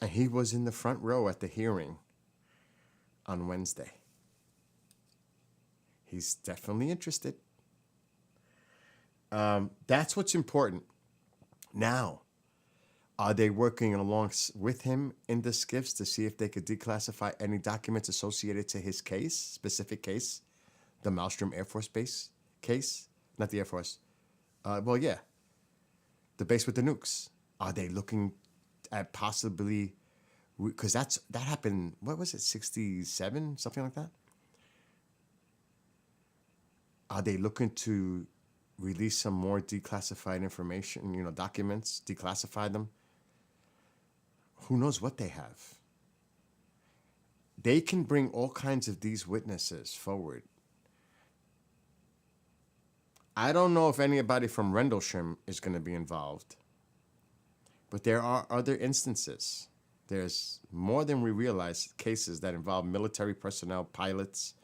And he was in the front row at the hearing on Wednesday. He's definitely interested. That's what's important. Now, are they working along with him in the skiffs to see if they could declassify any documents associated to his case, specific case, the Malmstrom Air Force Base case? Not the Air Force. Well, yeah. The base with the nukes. Are they looking at possibly, because that happened, what was it, 67, something like that? Are they looking to release some more declassified information, documents, declassify them? Who knows what they have? They can bring all kinds of these witnesses forward. I don't know if anybody from Rendlesham is going to be involved, but there are other instances. There's more than we realize cases that involve military personnel, pilots.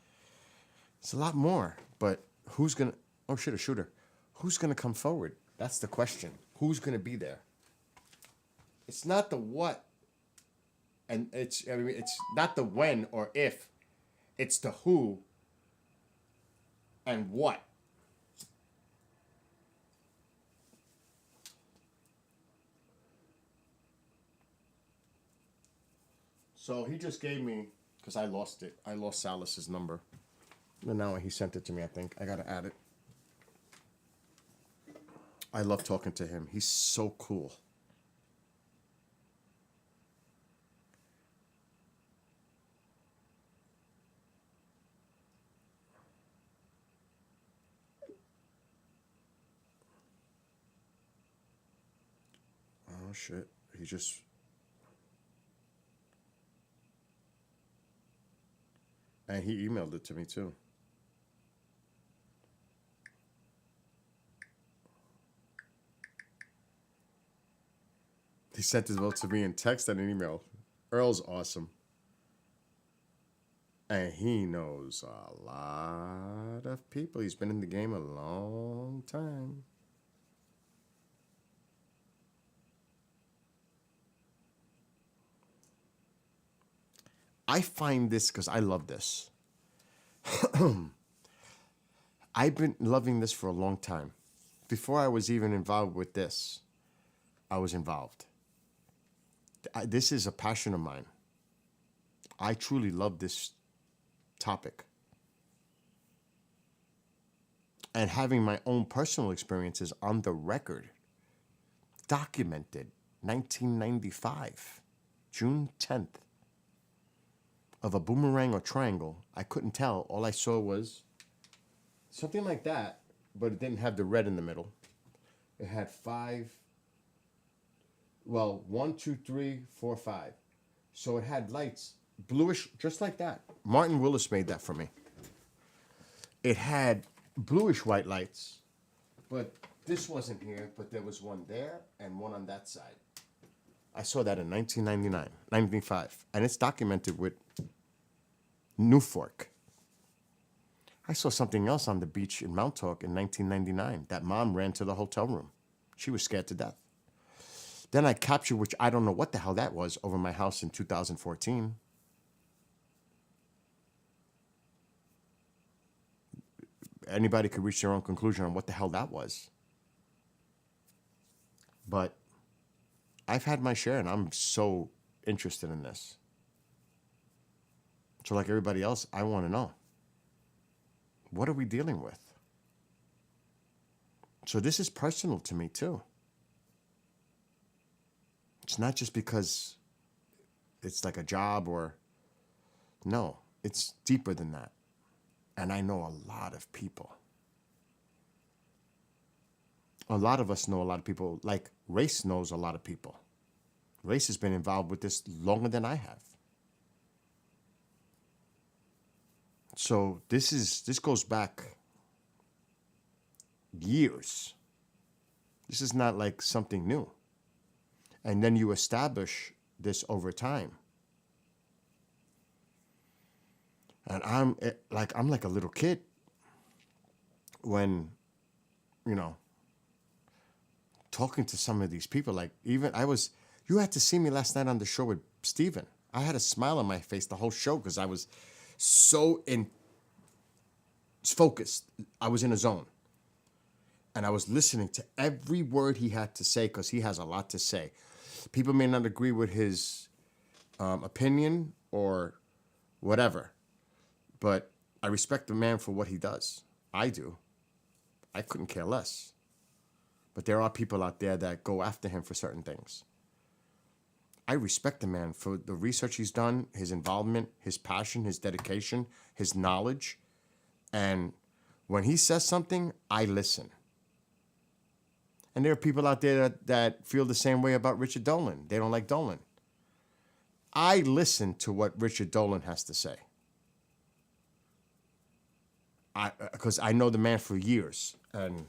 It's a lot more, but who's going to, oh shit, a shooter. Who's going to come forward? That's the question. Who's going to be there? It's not the what, and it's not the when or if. It's the who and what. So he just gave me, because I lost it. I lost Salas's number. And now he sent it to me, I think. I got to add it. I love talking to him. He's so cool. Oh, shit. He just... And he emailed it to me, too. He sent his vote to me in text and an email. Earl's awesome. And he knows a lot of people. He's been in the game a long time. I find this, because I love this. I've been loving this for a long time. Before I was even involved with this, I was involved. This is a passion of mine. I truly love this topic. And having my own personal experiences on the record, documented 1995, June 10th, of a boomerang or triangle. I couldn't tell. All I saw was something like that, but it didn't have the red in the middle. It had 1, 2, 3, 4, 5. So it had lights, bluish, just like that. Martin Willis made that for me. It had bluish white lights, but this wasn't here, but there was one there and one on that side. I saw that in 95, and it's documented with Newfork. I saw something else on the beach in Mount Talk in 1999. That mom ran to the hotel room. She was scared to death. Then I captured, which I don't know what the hell that was, over my house in 2014. Anybody could reach their own conclusion on what the hell that was. But I've had my share, and I'm so interested in this. So like everybody else, I want to know, what are we dealing with? So this is personal to me too. It's not just because it's like a job or, no, it's deeper than that. And I know a lot of people. A lot of us know a lot of people, like Race knows a lot of people. Race has been involved with this longer than I have. So this goes back years. This is not like something new. And then you establish this over time. And I'm like a little kid. when, you know, talking to some of these people, like even you had to see me last night on the show with Steven. I had a smile on my face the whole show because I was so focused. I was in a zone. And I was listening to every word he had to say because he has a lot to say. People may not agree with his opinion or whatever, but I respect the man for what he does. I do. I couldn't care less. But there are people out there that go after him for certain things. I respect the man for the research he's done, his involvement, his passion, his dedication, his knowledge. And when he says something, I listen. And there are people out there that feel the same way about Richard Dolan. They don't like Dolan. I listen to what Richard Dolan has to say. Because I know the man for years. And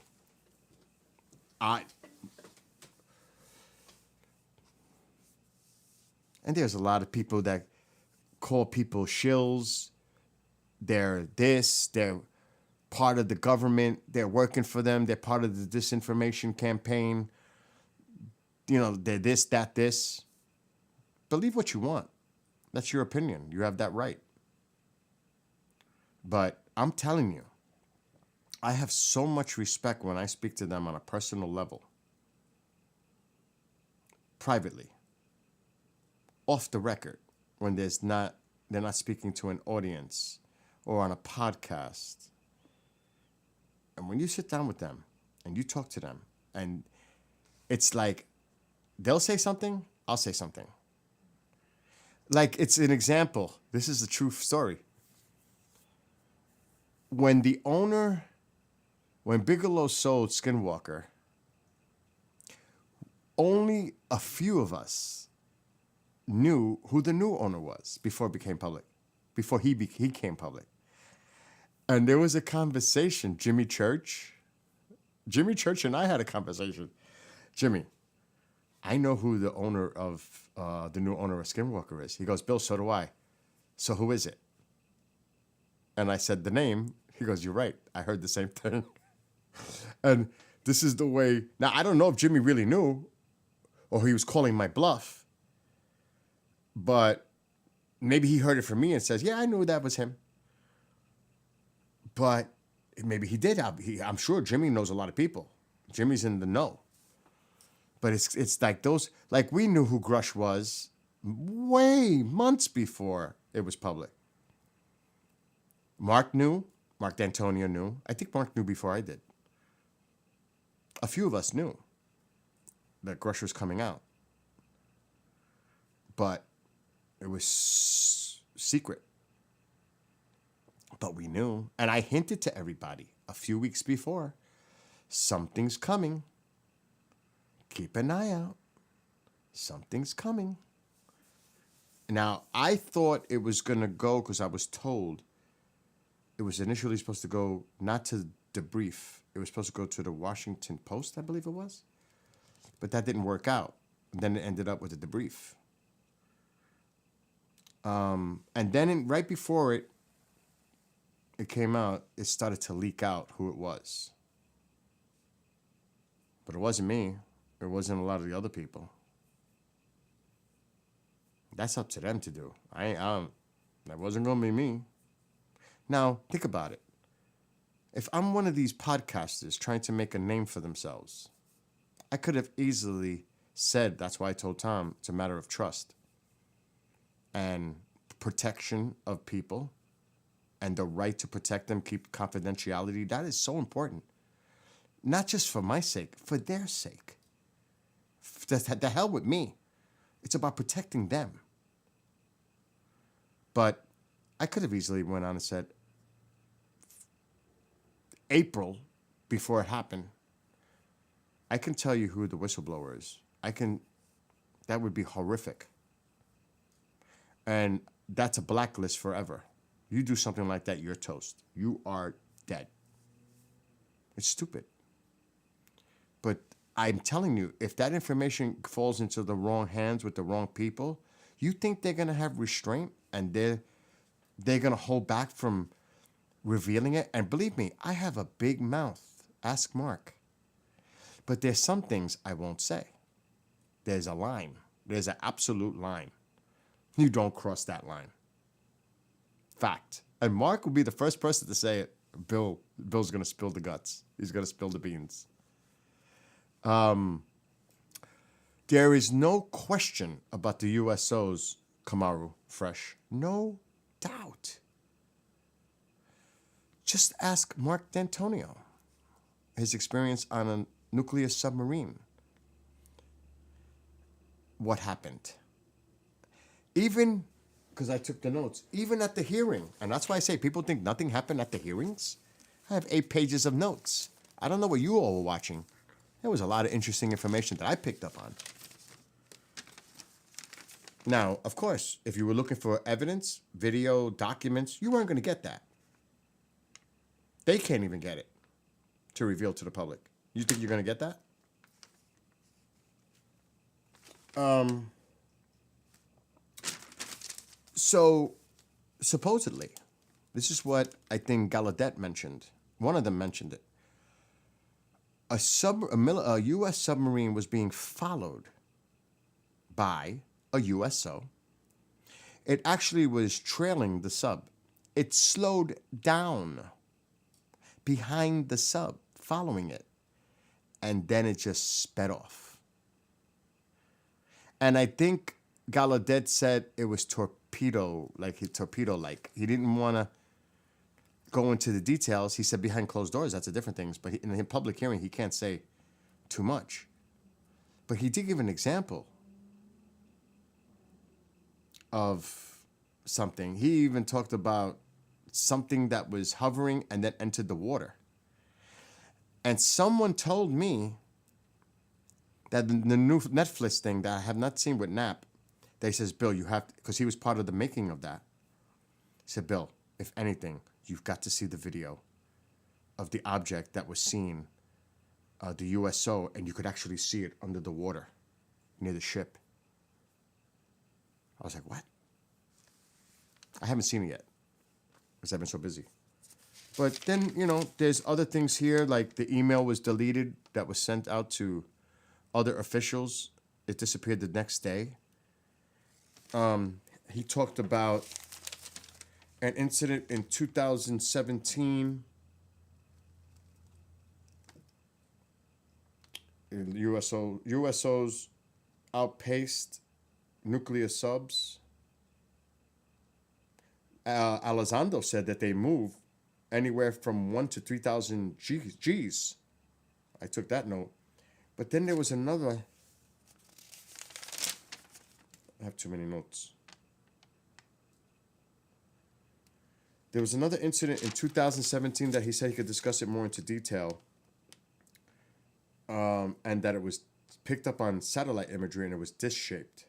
there's a lot of people that call people shills. They're this, they're part of the government, they're working for them, they're part of the disinformation campaign. You know, they're this, that, this. Believe what you want. That's your opinion. You have that right. But I'm telling you, I have so much respect when I speak to them on a personal level. Privately. Off the record. When they're not speaking to an audience or on a podcast. And when you sit down with them and you talk to them, and it's like they'll say something, I'll say something. Like, it's an example. This is a true story. When Bigelow sold Skinwalker, only a few of us knew who the new owner was before it became public, before he came public. And there was a conversation, Jimmy Church and I had a conversation. Jimmy, I know who the owner of the new owner of Skinwalker is. He goes, Bill, so do I. So who is it? And I said the name. He goes, you're right. I heard the same thing. And this is the way. Now, I don't know if Jimmy really knew or he was calling my bluff. But maybe he heard it from me and says, yeah, I knew that was him. But maybe he did. I'm sure Jimmy knows a lot of people. Jimmy's in the know. But it's like those, like we knew who Grush was way months before it was public. Mark D'Antonio knew. I think Mark knew before I did. A few of us knew that Grush was coming out. But it was secret. But we knew. And I hinted to everybody a few weeks before, something's coming. Keep an eye out. Something's coming. Now, I thought it was going to go, because I was told it was initially supposed to go not to Debrief. It was supposed to go to the Washington Post, I believe it was. But that didn't work out. And then it ended up with the Debrief. And then right before it came out, it started to leak out who it was. But it wasn't me. It wasn't a lot of the other people. That's up to them to do. That wasn't going to be me. Now, think about it. If I'm one of these podcasters trying to make a name for themselves, I could have easily said, that's why I told Tom, it's a matter of trust and protection of people and the right to protect them, keep confidentiality. That is so important. Not just for my sake, for their sake. The hell with me. It's about protecting them. But I could have easily went on and said, April, before it happened, I can tell you who the whistleblower is. That would be horrific. And that's a blacklist forever. You do something like that, you're toast. You are dead. It's stupid. But I'm telling you, if that information falls into the wrong hands with the wrong people, you think they're going to have restraint and they're going to hold back from revealing it. And believe me, I have a big mouth. Ask Mark. But there's some things I won't say. There's a line. There's an absolute line. You don't cross that line. Fact. And Mark will be the first person to say it. Bill's going to spill the guts. He's going to spill the beans. There is no question about the USO's Kamaru Fresh. No doubt. Just ask Mark D'Antonio. His experience on a nuclear submarine. What happened? Even, because I took the notes, even at the hearing, and that's why I say people think nothing happened at the hearings. I have 8 pages of notes. I don't know what you all were watching. There was a lot of interesting information that I picked up on. Now, of course, if you were looking for evidence, video, documents, you weren't going to get that. They can't even get it to reveal to the public. You think you're going to get that? So, supposedly, this is what I think Gallaudet mentioned. One of them mentioned it. A U.S. submarine was being followed by a USO. It actually was trailing the sub. It slowed down behind the sub, following it. And then it just sped off. And I think Gallaudet said it was torpedo-like. He didn't want to go into the details. He said behind closed doors, that's a different thing. But in a public hearing, he can't say too much. But he did give an example of something. He even talked about something that was hovering and then entered the water. And someone told me that the new Netflix thing that I have not seen with Knapp, they says, Bill, you have to, because he was part of the making of that. He said, Bill, if anything, you've got to see the video of the object that was seen, the USO, and you could actually see it under the water near the ship. I was like, what? I haven't seen it yet because I've been so busy. But then, there's other things here, like the email was deleted that was sent out to other officials. It disappeared the next day. He talked about an incident in 2017 in USOs outpaced nuclear subs. Elizondo said that they move anywhere from 1 to 3,000 Gs. I took that note. But then there was another. I have too many notes. There was another incident in 2017 that he said he could discuss it more into detail. And that it was picked up on satellite imagery and it was disc-shaped.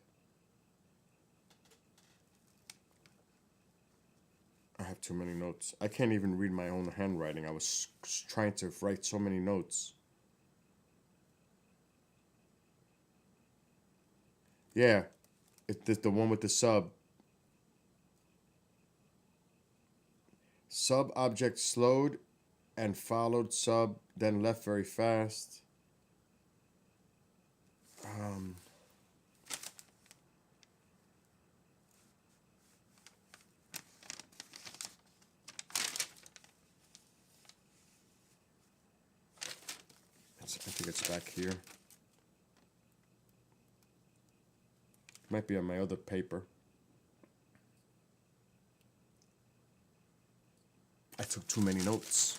I have too many notes. I can't even read my own handwriting. I was trying to write so many notes. Yeah, the one with the sub. Sub object slowed and followed sub, then left very fast. I think it's back here. Might be on my other paper. I took too many notes.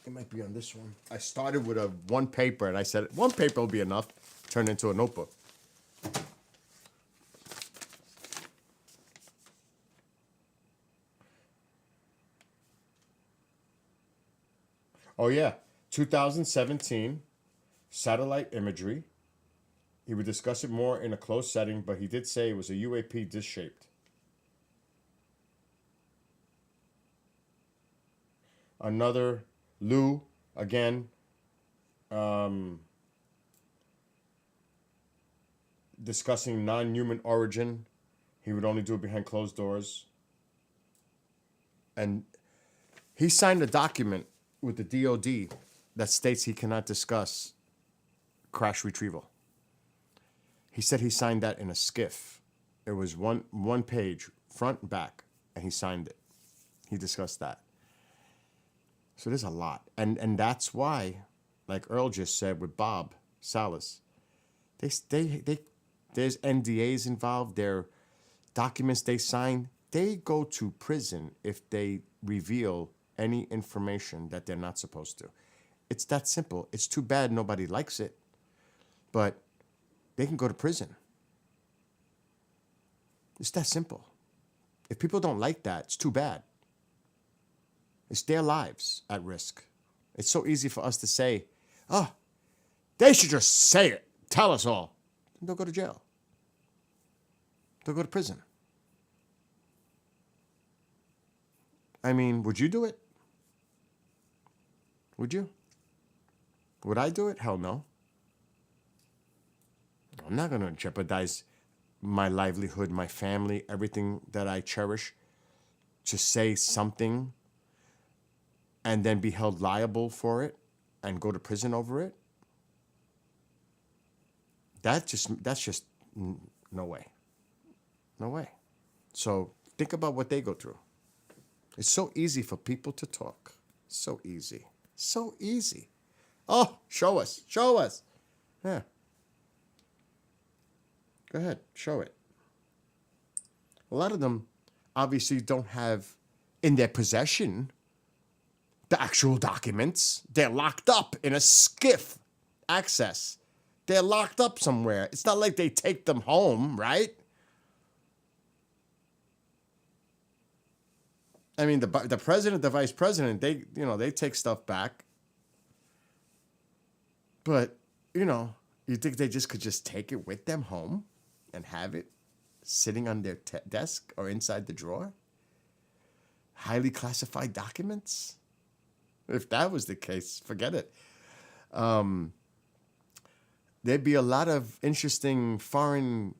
It might be on this one. I started with one paper and I said, one paper will be enough. Turned into a notebook. Oh yeah, 2017, satellite imagery. He would discuss it more in a closed setting, but he did say it was a UAP disc-shaped. Another, Lou, again, discussing non-human origin. He would only do it behind closed doors. And he signed a document with the DOD that states he cannot discuss crash retrieval. He said he signed that in a skiff. It was one page, front and back, and he signed it. He discussed that. So there's a lot. And that's why, like Earl just said with Bob Salas, there's NDAs involved, there are documents they sign. They go to prison if they reveal any information that they're not supposed to. It's that simple. It's too bad nobody likes it, but they can go to prison. It's that simple. If people don't like that, it's too bad. It's their lives at risk. It's so easy for us to say, oh, they should just say it. Tell us all. They'll go to jail. They'll go to prison. I mean, would you do it? Would you? Would I do it? Hell no. I'm not going to jeopardize my livelihood, my family, everything that I cherish to say something and then be held liable for it and go to prison over it. That's just no way. No way. So think about what they go through. It's so easy for people to talk. So easy. So easy. Oh, show us. Show us. Yeah. Go ahead. Show it. A lot of them obviously don't have in their possession the actual documents. They're locked up in a skiff access. They're locked up somewhere. It's not like they take them home, right? I mean, the president, the vice president, they take stuff back. But, you think they just could just take it with them home and have it sitting on their desk or inside the drawer? Highly classified documents? If that was the case, forget it. There'd be a lot of interesting foreign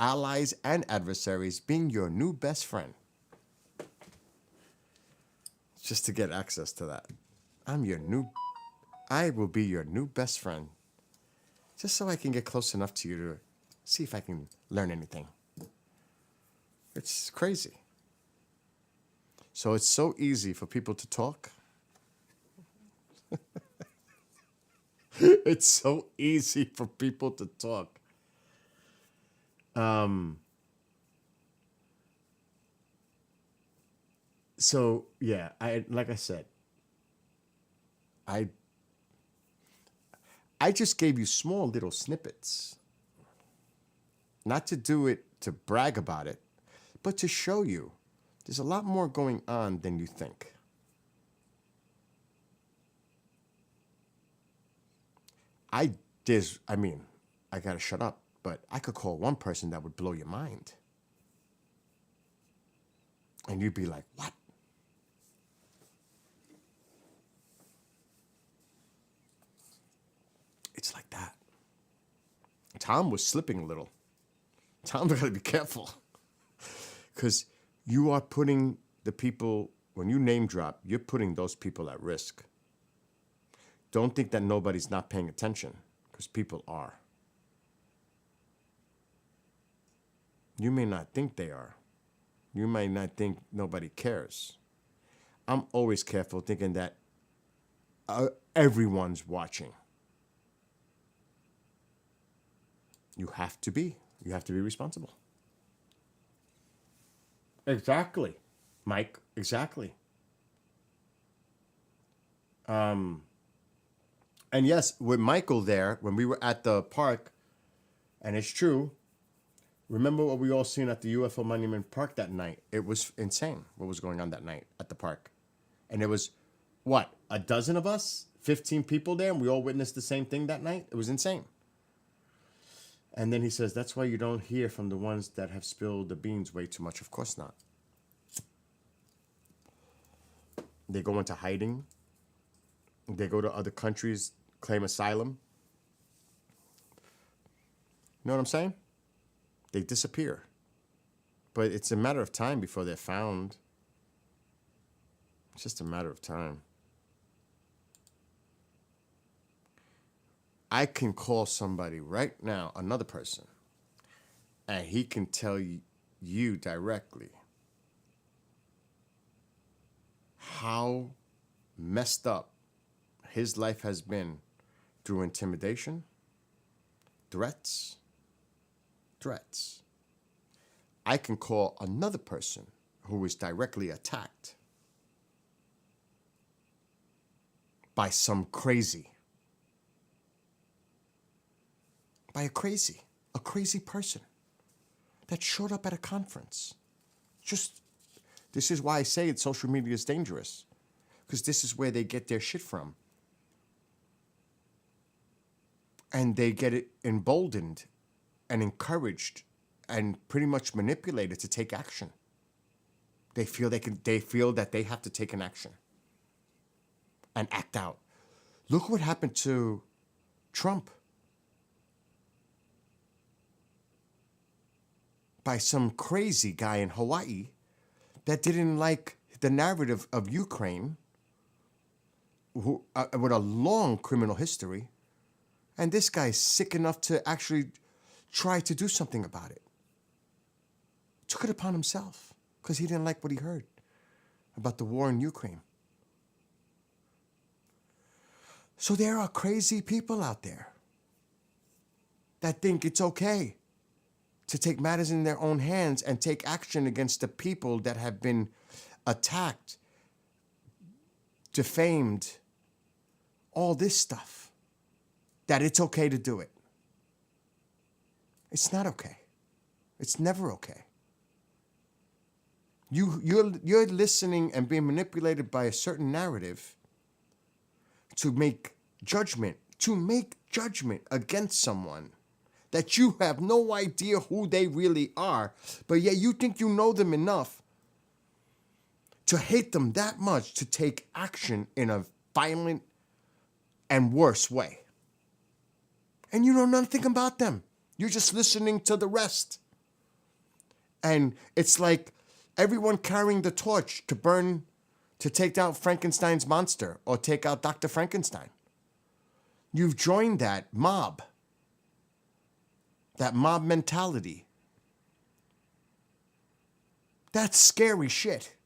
allies and adversaries being your new best friend. Just to get access to that. I will be your new best friend. Just so I can get close enough to you to see if I can learn anything. It's crazy. So it's so easy for people to talk. It's so easy for people to talk. So yeah, like I said, I just gave you small little snippets. Not to do it to brag about it, but to show you there's a lot more going on than you think. I gotta shut up, but I could call one person that would blow your mind. And you'd be like, what? It's like that. Tom was slipping a little. Tom's got to be careful. Because you are putting the people, when you name drop, you're putting those people at risk. Don't think that nobody's not paying attention, because people are. You may not think they are. You might not think nobody cares. I'm always careful thinking that everyone's watching. You have to be responsible. Exactly, Mike, exactly. And yes, with Michael there, when we were at the park, and it's true, remember what we all seen at the UFO Monument Park that night? It was insane what was going on that night at the park. And it was, what, a dozen of us? 15 people there, and we all witnessed the same thing that night? It was insane. And then he says, that's why you don't hear from the ones that have spilled the beans way too much. Of course not. They go into hiding. They go to other countries, claim asylum. You know what I'm saying? They disappear. But it's a matter of time before they're found. It's just a matter of time. I can call somebody right now, another person, and he can tell you directly how messed up his life has been through intimidation, threats. I can call another person who was directly attacked by some crazy, by a crazy person that showed up at a conference. This is why I say social media is dangerous, because this is where they get their shit from. And they get it emboldened and encouraged and pretty much manipulated to take action. They feel that they have to take an action and act out. Look what happened to Trump. By some crazy guy in Hawaii that didn't like the narrative of Ukraine, who with a long criminal history, and this guy's sick enough to actually try to do something about it. Took it upon himself because he didn't like what he heard about the war in Ukraine. So there are crazy people out there that think it's okay to take matters in their own hands and take action against the people that have been attacked, defamed, all this stuff, that it's okay to do it. It's not okay. It's never okay. You're listening and being manipulated by a certain narrative to make judgment against someone that you have no idea who they really are, but yet you think you know them enough to hate them that much to take action in a violent and worse way. And you know nothing about them. You're just listening to the rest. And it's like everyone carrying the torch to take out Frankenstein's monster or take out Dr. Frankenstein. You've joined that mob mentality. That's scary shit.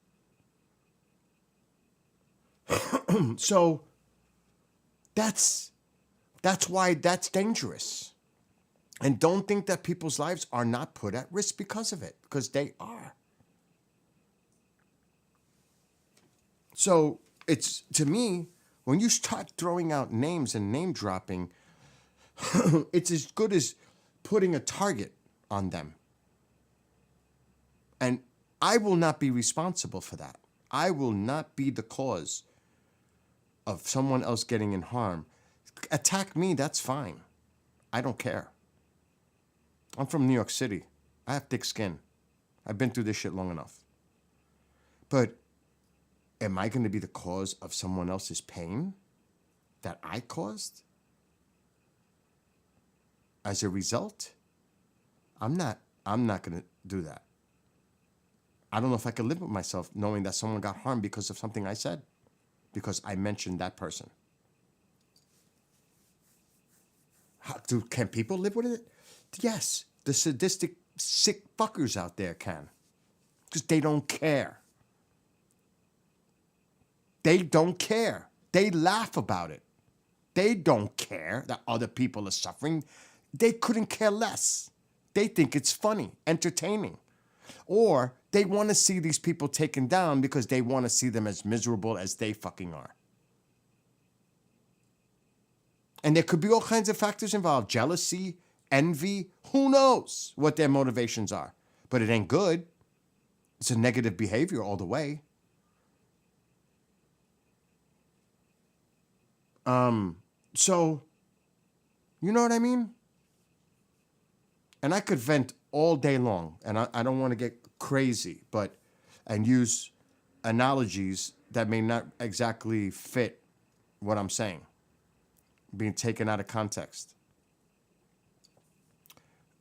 So that's why that's dangerous. And don't think that people's lives are not put at risk because of it, because they are. So it's, to me, when you start throwing out names and name dropping, it's as good as putting a target on them. And I will not be responsible for that. I will not be the cause of someone else getting in harm. Attack me, that's fine. I don't care. I'm from New York City. I have thick skin. I've been through this shit long enough. But am I going to be the cause of someone else's pain that I caused? As a result, I'm not going to do that. I don't know if I can live with myself knowing that someone got harmed because of something I said, because I mentioned that person. Can people live with it? Yes, the sadistic, sick fuckers out there can, because they don't care. They don't care. They laugh about it. They don't care that other people are suffering. They couldn't care less. They think it's funny, entertaining. Or they want to see these people taken down because they want to see them as miserable as they fucking are. And there could be all kinds of factors involved. Jealousy, envy, who knows what their motivations are. But it ain't good. It's a negative behavior all the way. So, you know what I mean? And I could vent all day long, and I don't want to get crazy, and use analogies that may not exactly fit what I'm saying, being taken out of context.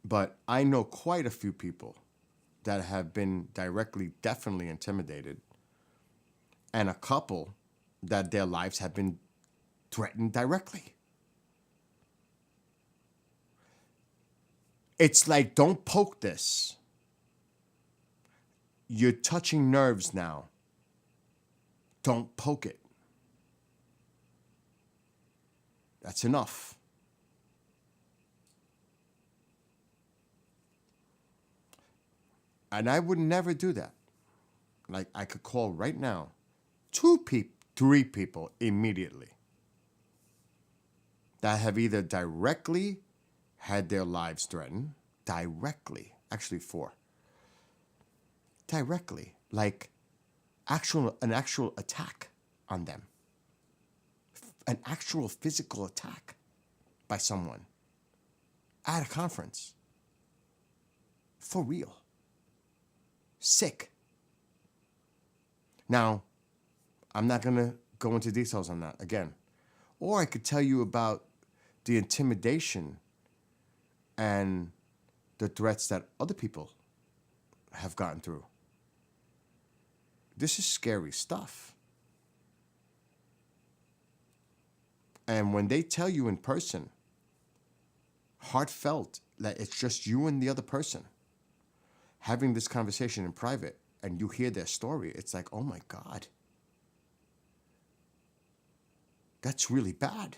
But I know quite a few people that have been directly, definitely intimidated and a couple that their lives have been threatened directly. It's like, don't poke this. You're touching nerves now. Don't poke it. That's enough. And I would never do that. Like, I could call right now 3 people immediately that have either directly had their lives threatened, actually 4, directly, like an actual attack on them, an actual physical attack by someone at a conference, for real, sick. Now, I'm not gonna go into details on that again, or I could tell you about the intimidation and the threats that other people have gotten through. This is scary stuff. And when they tell you in person, heartfelt, that it's just you and the other person having this conversation in private, and you hear their story, it's like, oh my God, that's really bad.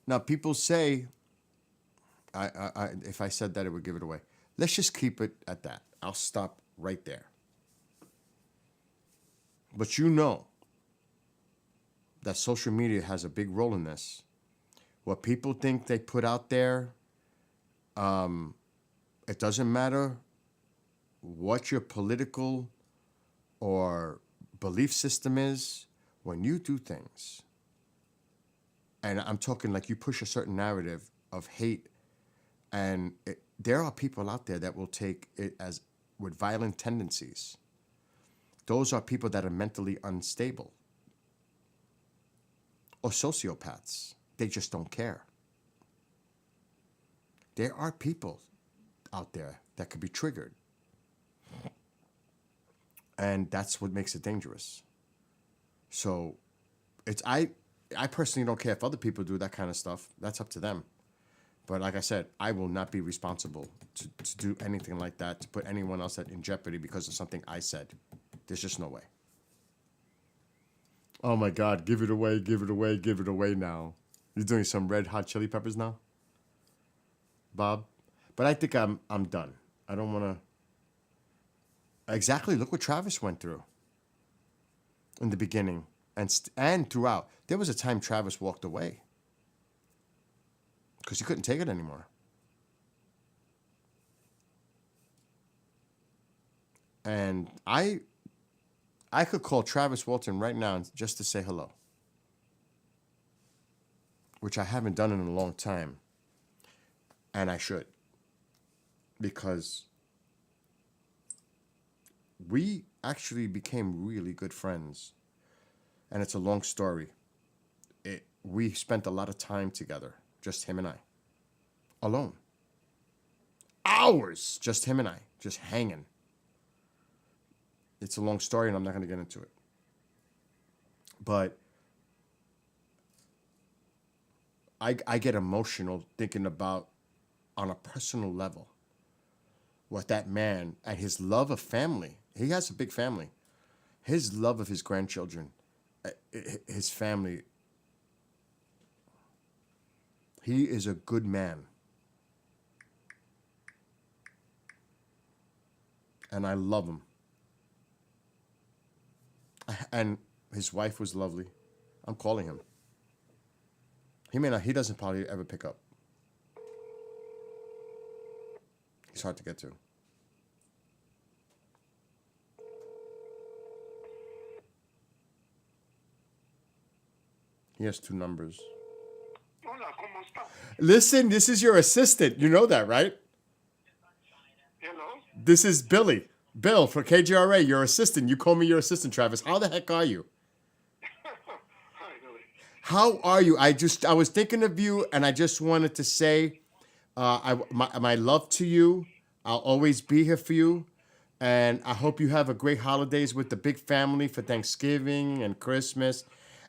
Now, people say, if I said that, it would give it away. Let's just keep it at that. I'll stop right there. But you know that social media has a big role in this. What people think they put out there, it doesn't matter what your political or belief system is. When you do things, and I'm talking like you push a certain narrative of hate, and there are people out there that will take it as with violent tendencies. Those are people that are mentally unstable or sociopaths. They just don't care. There are people out there that could be triggered. And that's what makes it dangerous. So I personally don't care if other people do that kind of stuff. That's up to them. But like I said, I will not be responsible to do anything like that, to put anyone else in jeopardy because of something I said. There's just no way. Oh my God, give it away, give it away, give it away now. You're doing some Red Hot Chili Peppers now, Bob? But I think I'm done. I don't want to. Exactly, look what Travis went through in the beginning and throughout. There was a time Travis walked away because he couldn't take it anymore. And I could call Travis Walton right now just to say hello, which I haven't done in a long time, and I should, because we actually became really good friends, and it's a long story. We spent a lot of time together, just him and I, alone. Hours, just him and I, just hanging. It's a long story, and I'm not going to get into it. But I get emotional thinking about, on a personal level, what that man and his love of family. He has a big family. His love of his grandchildren, his family. He is a good man. And I love him. And his wife was lovely. I'm calling him. He doesn't probably ever pick up. He's hard to get to. He has 2 numbers. Hola, ¿cómo está? Listen, this is your assistant. You know that, right? Hello? This is Billy. Bill for KGRA, your assistant. You call me your assistant, Travis. How the heck are you? Hi, Billy. How are you? I was thinking of you, and I just wanted to say my love to you. I'll always be here for you. And I hope you have a great holidays with the big family for Thanksgiving and Christmas.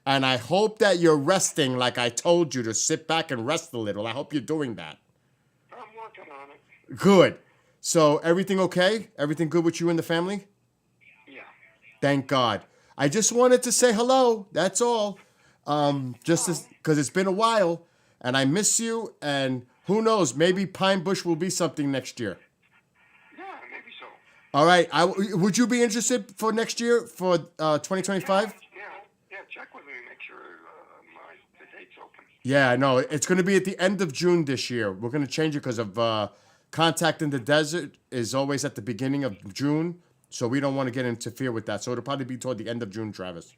And I hope that you're resting like I told you to sit back and rest a little. I hope you're doing that. I'm working on it. Good. So everything okay? Everything good with you and the family? Yeah. Thank God. I just wanted to say hello. That's all. Just because it's been a while and I miss you. And who knows, maybe Pine Bush will be something next year. Yeah, maybe so. All right. Would you be interested for next year for 2025? Yeah, check with me. Make sure the date's open. Yeah, no, it's going to be at the end of June this year. We're going to change it because of Contact in the Desert is always at the beginning of June. So we don't want to get interfere with that. So it'll probably be toward the end of June, Travis.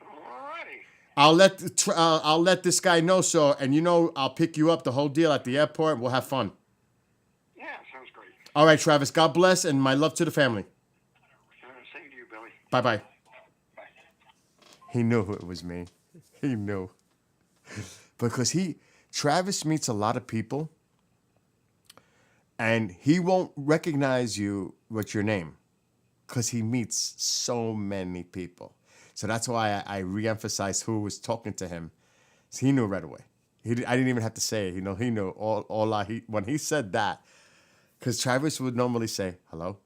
Alrighty. I'll let this guy know. So, and I'll pick you up the whole deal at the airport. We'll have fun. Yeah, sounds great. All right, Travis. God bless and my love to the family. Same to you, Billy. Bye bye. Bye. He knew it was me. He knew. Because Travis meets a lot of people and he won't recognize you with your name because he meets so many people. So that's why I reemphasized who was talking to him. So he knew right away. I didn't even have to say it. He knew all when he said that, because Travis would normally say, hello.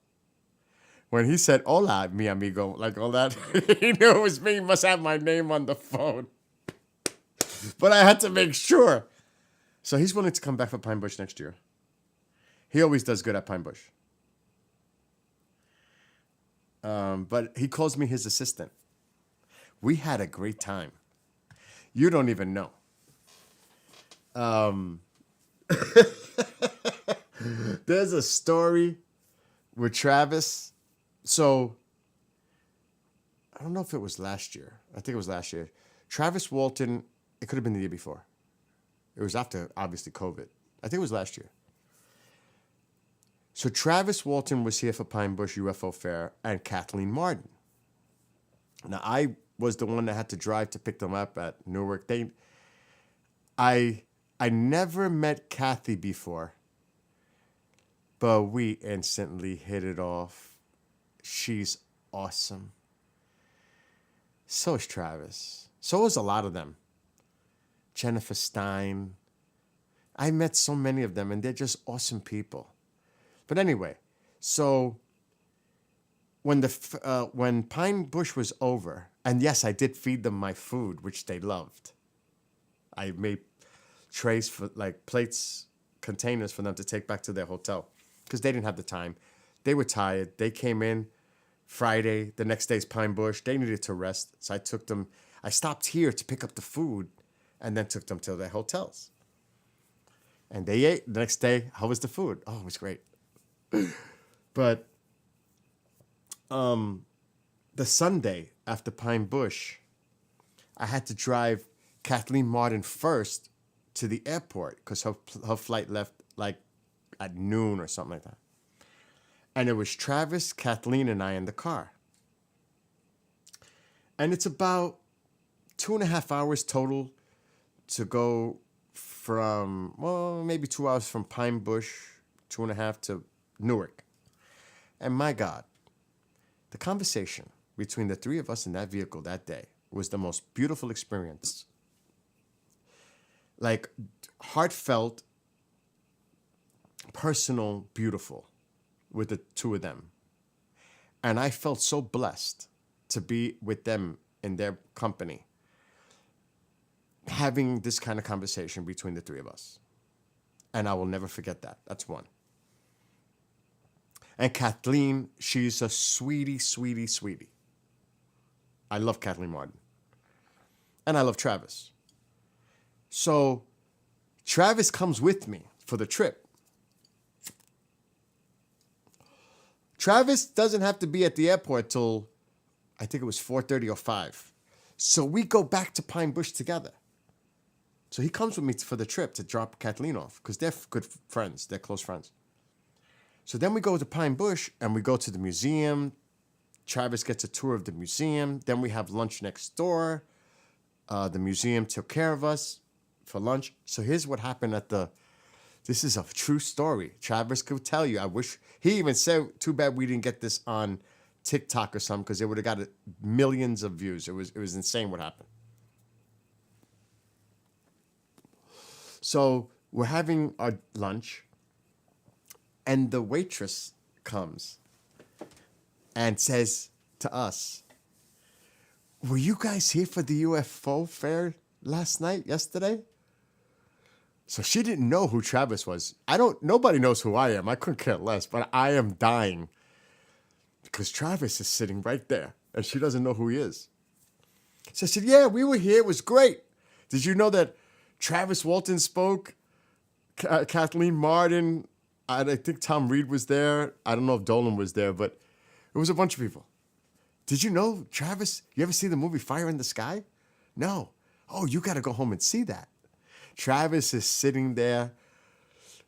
When he said, hola, mi amigo, like all that, he knew it was me. He must have my name on the phone. But I had to make sure. So he's willing to come back for Pine Bush next year. He always does good at Pine Bush. But he calls me his assistant. We had a great time. You don't even know. There's a story with Travis. So, I don't know if it was last year. I think it was last year. Travis Walton, it could have been the year before. It was after, obviously, COVID. I think it was last year. So Travis Walton was here for Pine Bush UFO Fair and Kathleen Martin. Now, I was the one that had to drive to pick them up at Newark. I never met Kathy before, but we instantly hit it off. She's awesome. So is Travis. So is a lot of them. Jennifer Stein. I met so many of them, and they're just awesome people. But anyway, so when Pine Bush was over, and yes, I did feed them my food, which they loved. I made trays for plates, containers for them to take back to their hotel because they didn't have the time. They were tired. They came in Friday. The next day's Pine Bush. They needed to rest, so I took them. I stopped here to pick up the food, and then took them to their hotels. And they ate. The next day, how was the food? Oh, it was great. But the Sunday after Pine Bush, I had to drive Kathleen Martin first to the airport because her flight left at noon or something like that. And it was Travis, Kathleen, and I in the car. And it's about 2.5 hours total to go from, maybe 2 hours from Pine Bush, 2.5 to Newark. And my God, the conversation between the three of us in that vehicle that day was the most beautiful experience. Heartfelt, personal, beautiful with the two of them. And I felt so blessed to be with them in their company, having this kind of conversation between the three of us. And I will never forget that. That's one. And Kathleen, she's a sweetie, sweetie, sweetie. I love Kathleen Martin. And I love Travis. So Travis comes with me for the trip. Travis doesn't have to be at the airport till, I think it was 4:30 or 5. So we go back to Pine Bush together. So he comes with me for the trip to drop Kathleen off because they're good friends. They're close friends. So then we go to Pine Bush and we go to the museum. Travis gets a tour of the museum. Then we have lunch next door. The museum took care of us for lunch. So here's what happened at the This is a true story. Travis could tell you. I wish he even said, "Too bad we didn't get this on TikTok or something, because it would have got millions of views." It was insane what happened. So we're having our lunch, and the waitress comes and says to us, "Were you guys here for the UFO fair yesterday?" So she didn't know who Travis was. Nobody knows who I am. I couldn't care less, but I am dying because Travis is sitting right there and she doesn't know who he is. So I said, "Yeah, we were here. It was great. Did you know that Travis Walton spoke? Kathleen Martin, I think Tom Reed was there. I don't know if Dolan was there, but it was a bunch of people. Did you know Travis? You ever see the movie Fire in the Sky? No. Oh, you got to go home and see that." Travis is sitting there.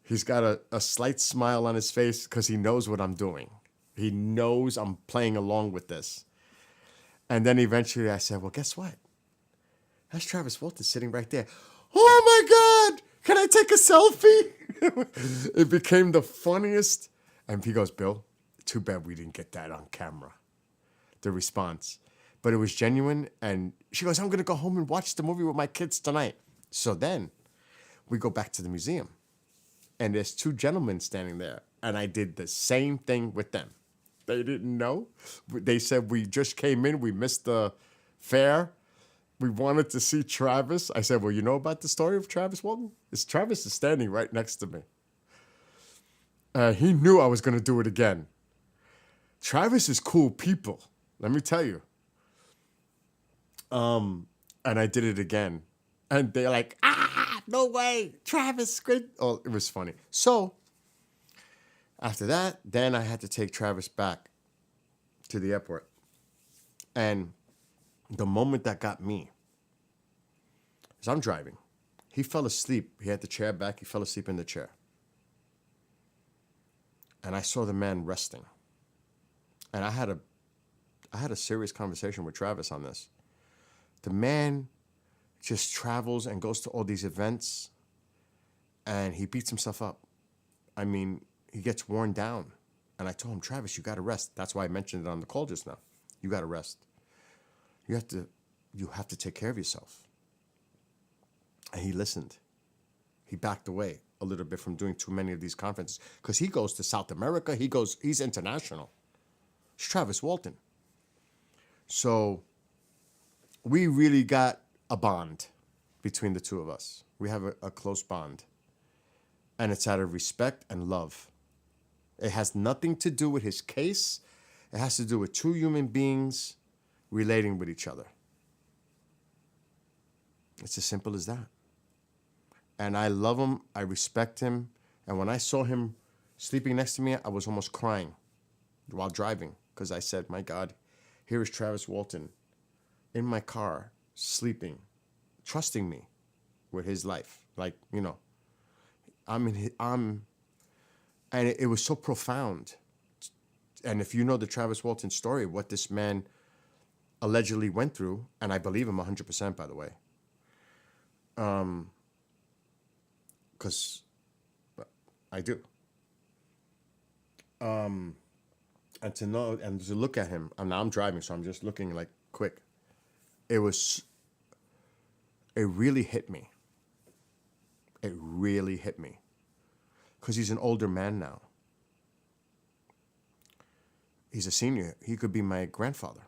He's got a slight smile on his face because he knows what I'm doing. He knows I'm playing along with this. And then eventually I said, "Well, guess what? That's Travis Walton sitting right there." "Oh my God, can I take a selfie?" It became the funniest. And he goes, "Bill, too bad we didn't get that on camera." The response. But it was genuine. And she goes, "I'm going to go home and watch the movie with my kids tonight." So then we go back to the museum. And there's two gentlemen standing there. And I did the same thing with them. They didn't know. They said, "We just came in. We missed the fair. We wanted to see Travis." I said, "Well, you know about the story of Travis Walton? Travis is standing right next to me." He knew I was going to do it again. Travis is cool people. Let me tell you. And I did it again. And they're like, "No way, Travis, great." Oh, it was funny. So after that, then I had to take Travis back to the airport. And the moment that got me is I'm driving. He fell asleep. He had the chair back. He fell asleep in the chair. And I saw the man resting. And I had a serious conversation with Travis on this. The man just travels and goes to all these events and he beats himself up. I mean, he gets worn down. And I told him, "Travis, you got to rest." That's why I mentioned it on the call just now. You got to rest. You have to take care of yourself. And he listened. He backed away a little bit from doing too many of these conferences because he goes to South America. He's international. It's Travis Walton. So we really got a bond between the two of us. We have a close bond. And it's out of respect and love. It has nothing to do with his case. It has to do with two human beings relating with each other. It's as simple as that. And I love him. I respect him. And when I saw him sleeping next to me, I was almost crying while driving because I said, "My God, here is Travis Walton in my car, sleeping, trusting me with his life." Like, and it was so profound. And if you know the Travis Walton story, what this man allegedly went through, and I believe him 100%, by the way, because I do. And to know and to look at him, and now I'm driving, so I'm just looking like quick. It really hit me. It really hit me. Because he's an older man now. He's a senior. He could be my grandfather.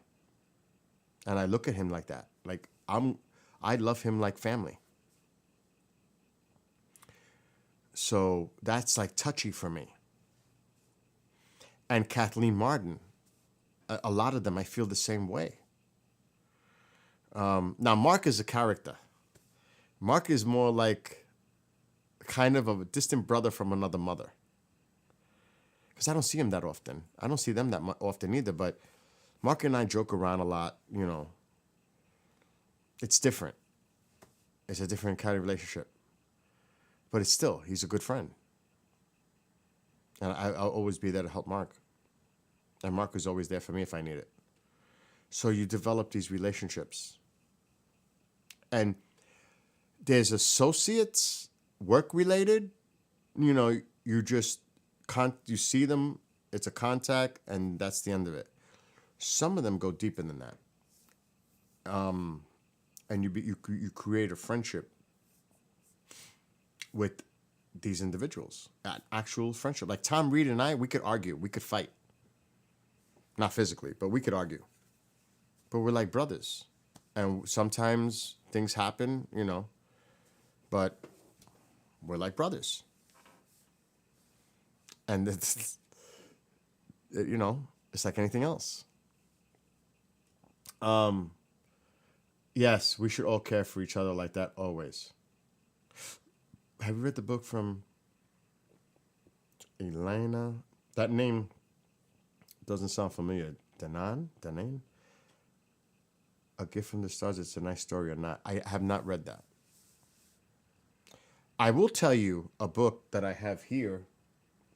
And I look at him like that. Like I love him like family. So that's like touchy for me. And Kathleen Martin, a lot of them, I feel the same way. Now, Mark is a character. Mark is more like kind of a distant brother from another mother. Because I don't see him that often. I don't see them that often either, but Mark and I joke around a lot, It's different. It's a different kind of relationship. But it's still, he's a good friend. And I'll always be there to help Mark. And Mark is always there for me if I need it. So you develop these relationships. And there's associates, work-related, you know, you just you see them, it's a contact, and that's the end of it. Some of them go deeper than that, and you create a friendship with these individuals, an actual friendship. Like Tom Reed and I, we could argue, we could fight, not physically, but we could argue. But we're like brothers, and sometimes things happen, you know, but we're like brothers. And it's, you know, it's like anything else. Yes, we should all care for each other like that always. Have you read the book from Elena? That name doesn't sound familiar. Danaan? A Gift from the Stars. It's a nice story or not. I have not read that. I will tell you a book that I have here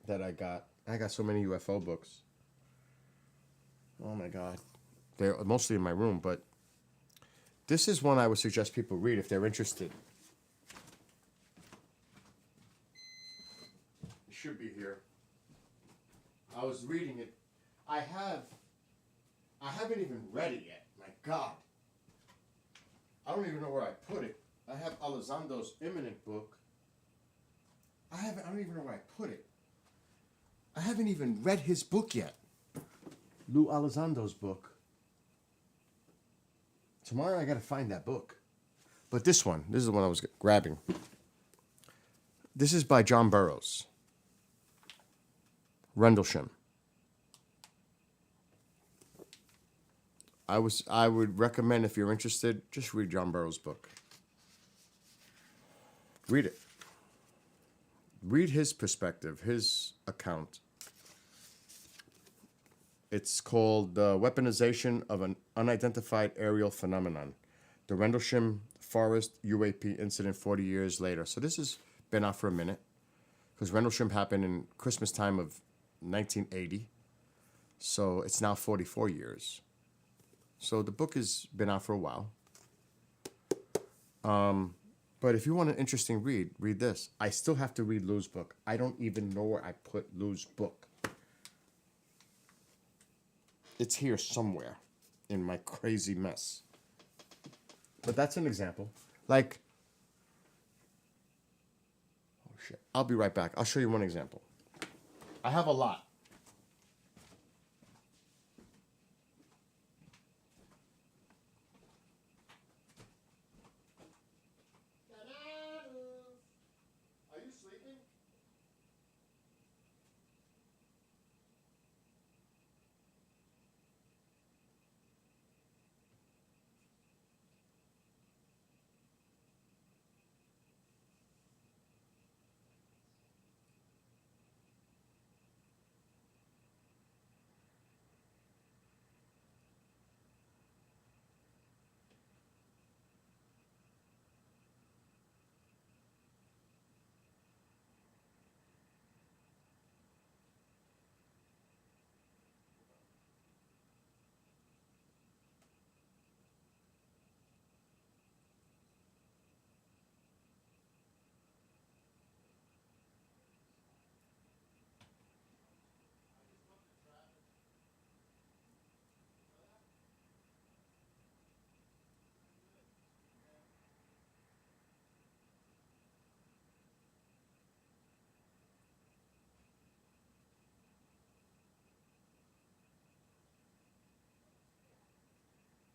that I got. I got so many UFO books. Oh my God. They're mostly in my room, but this is one I would suggest people read if they're interested. It should be here. I was reading it. I haven't even read it yet. My God. I don't even know where I put it. I have Elizondo's Imminent book. I don't even know where I put it. I haven't even read his book yet. Lou Elizondo's book. Tomorrow I gotta find that book. But this is the one I was grabbing. This is by John Burroughs. Rendlesham. I would recommend, if you're interested, just read John Burroughs' book. Read it. Read his perspective, his account. It's called The Weaponization of an Unidentified Aerial Phenomenon. The Rendlesham Forest UAP Incident 40 years later. So this has been out for a minute, because Rendlesham happened in Christmas time of 1980. So it's now 44 years. So the book has been out for a while. But if you want an interesting read, read this. I still have to read Lou's book. I don't even know where I put Lou's book. It's here somewhere in my crazy mess. But that's an example. Like, oh shit. I'll be right back. I'll show you one example. I have a lot. Are you sleeping?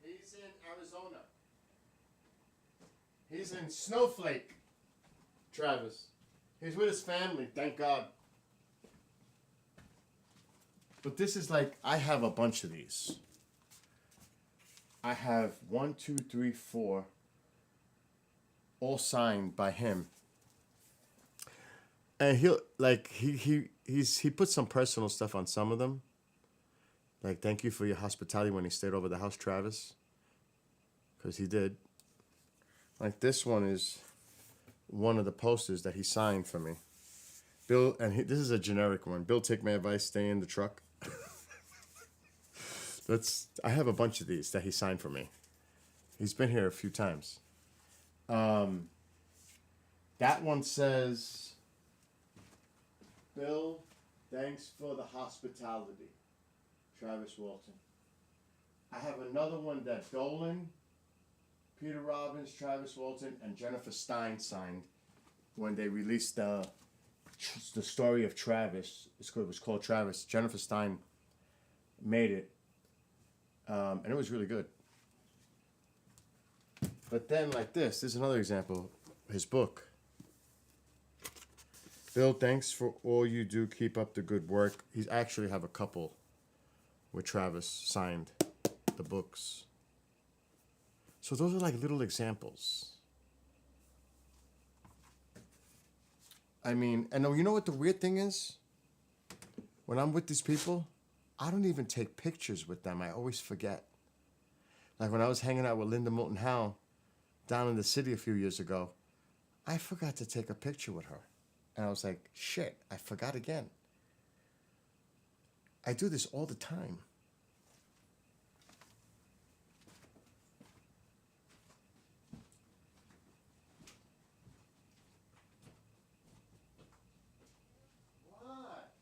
He's in Arizona. He's in Snowflake, Travis. He's with his family, thank God. But this is like, I have a bunch of these. I have 1, 2, 3, 4, all signed by him. And he'll like he put some personal stuff on some of them. Like, thank you for your hospitality when he stayed over the house, Travis. Because he did. Like, this one is one of the posters that he signed for me. Bill, and this is a generic one. Bill, take my advice, stay in the truck. I have a bunch of these that he signed for me. He's been here a few times. That one says, Bill, thanks for the hospitality. Travis Walton. I have another one that Dolan, Peter Robbins, Travis Walton, and Jennifer Stein signed when they released the story of Travis. It was called Travis. Jennifer Stein made it, and it was really good. But then, like this, there's another example. His book. Bill, thanks for all you do. Keep up the good work. He's actually have a couple where Travis signed the books. So those are like little examples. I mean, and you know what the weird thing is? When I'm with these people, I don't even take pictures with them. I always forget. Like when I was hanging out with Linda Moulton Howe down in the city a few years ago, I forgot to take a picture with her. And I was like, shit, I forgot again. I do this all the time. What?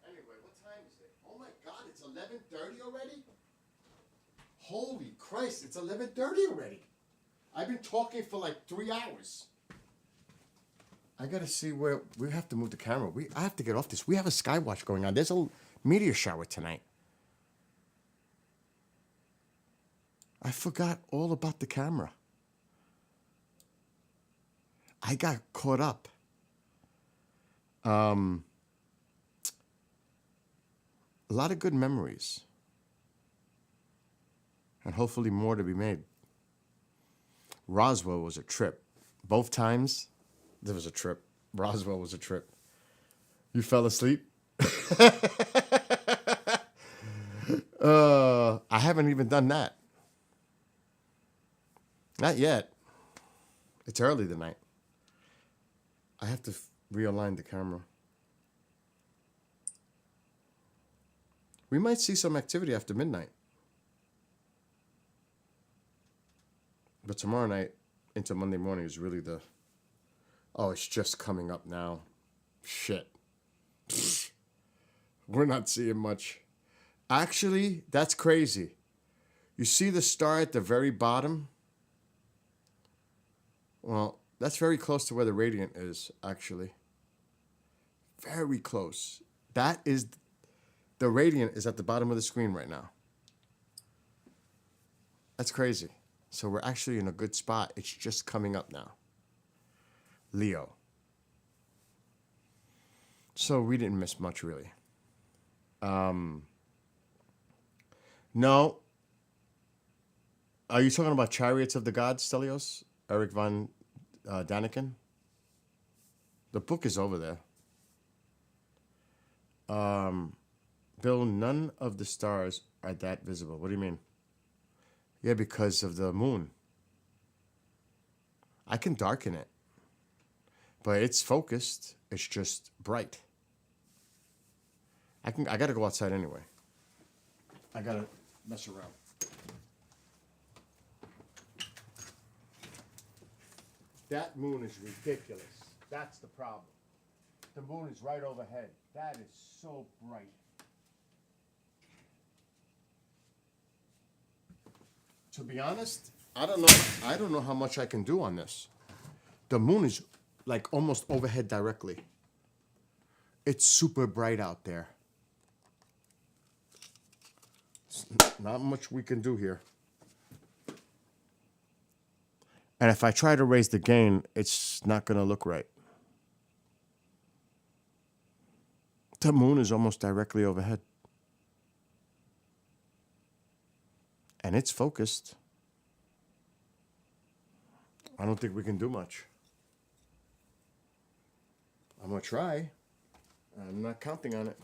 Anyway, what time is it? Oh my God, it's 11:30 already? Holy Christ, it's 11:30 already. I've been talking for like 3 hours. I gotta see where we have to move the camera. I have to get off this. We have a Skywatch going on. There's a meteor shower tonight. I forgot all about the camera. I got caught up. A lot of good memories. And hopefully more to be made. Roswell was a trip. Both times, there was a trip. Roswell was a trip. You fell asleep? I haven't even done that. Not yet. It's early tonight. I have to realign the camera. We might see some activity after midnight. But tomorrow night into Monday morning is really the... Oh, it's just coming up now. Shit. We're not seeing much. Actually, that's crazy. You see the star at the very bottom? Well, that's very close to where the radiant is, actually. Very close. That is... The radiant is at the bottom of the screen right now. That's crazy. So we're actually in a good spot. It's just coming up now. Leo. So we didn't miss much, really. No. Are you talking about Chariots of the Gods, Stelios? Eric von Daniken? The book is over there. Bill, none of the stars are that visible. What do you mean? Yeah, because of the moon. I can darken it. But it's focused. It's just bright. I gotta go outside anyway. I gotta mess around. That moon is ridiculous. That's the problem. The moon is right overhead. That is so bright. To be honest, I don't know how much I can do on this. The moon is like almost overhead directly. It's super bright out there. Not much we can do here. And if I try to raise the gain, it's not going to look right. The moon is almost directly overhead. And it's focused. I don't think we can do much. I'm going to try. I'm not counting on it.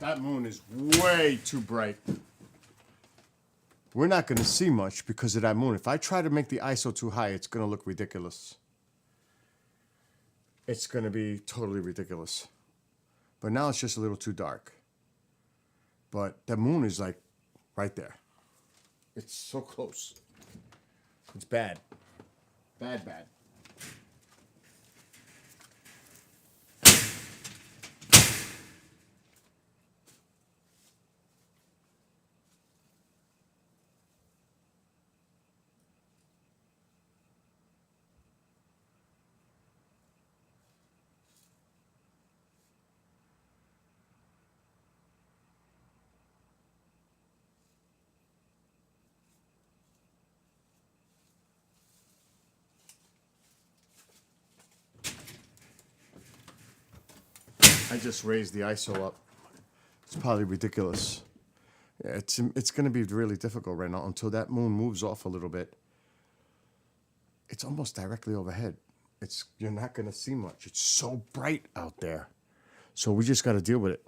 That moon is way too bright. We're not going to see much because of that moon. If I try to make the ISO too high, it's going to look ridiculous. It's going to be totally ridiculous. But now it's just a little too dark. But the moon is like right there. It's so close. It's bad. Bad, bad. I just raised the ISO up. It's probably ridiculous. Yeah, it's going to be really difficult right now until that moon moves off a little bit. It's almost directly overhead. You're not going to see much. It's so bright out there. So we just got to deal with it.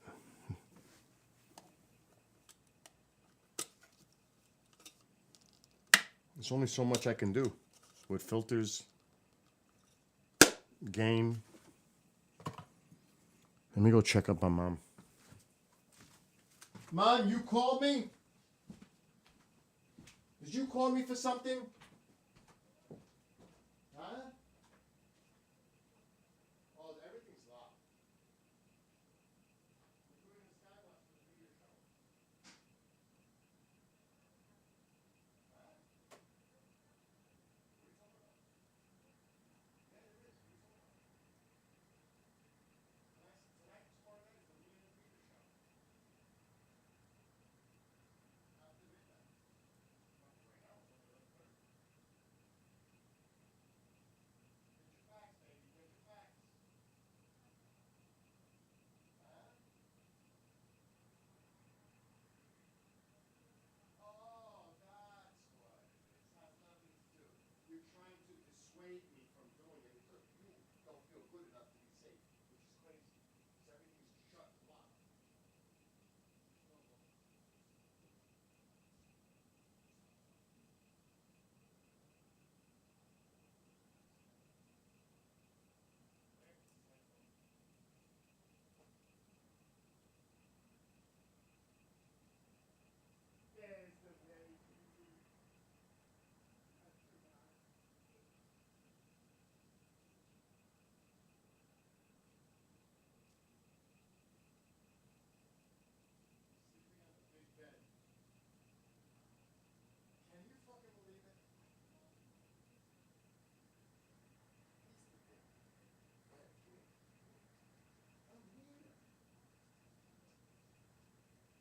There's only so much I can do with filters, gain. Let me go check up on Mom. Mom, you called me? Did you call me for something? Huh? Oh, everything's locked. We're doing a Skywatch for the video show. Huh? What are you talking about? Yeah, it is. What are you talking about? Tonight, tomorrow night is the Leland and Peter show. After midnight. Right now, it's only 11:30. Get your facts, baby. Get your facts. Huh? Oh, that's what it is. Has nothing to do. You're trying to dissuade me from doing it because you don't feel good enough to be safe, which is crazy. Because everything's shut and locked. There's the baby. Sleeping on the big bed. Can you fucking believe it? He's the big bed kid. I'm here.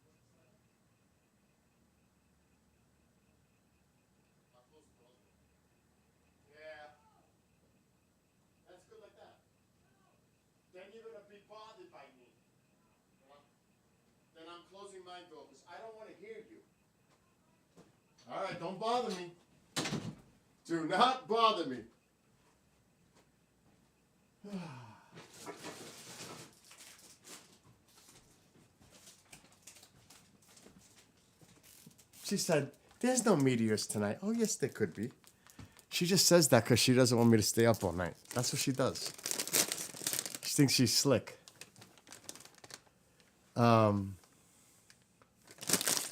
What's that? I'll close the doors. Yeah. That's good like that. Then you're gonna be bothered by me. Then I'm closing my door because I don't want to hear you. All right, don't bother me. Do not bother me. She said, "There's no meteors tonight." Oh, yes, there could be. She just says that because she doesn't want me to stay up all night. That's what she does. She thinks she's slick.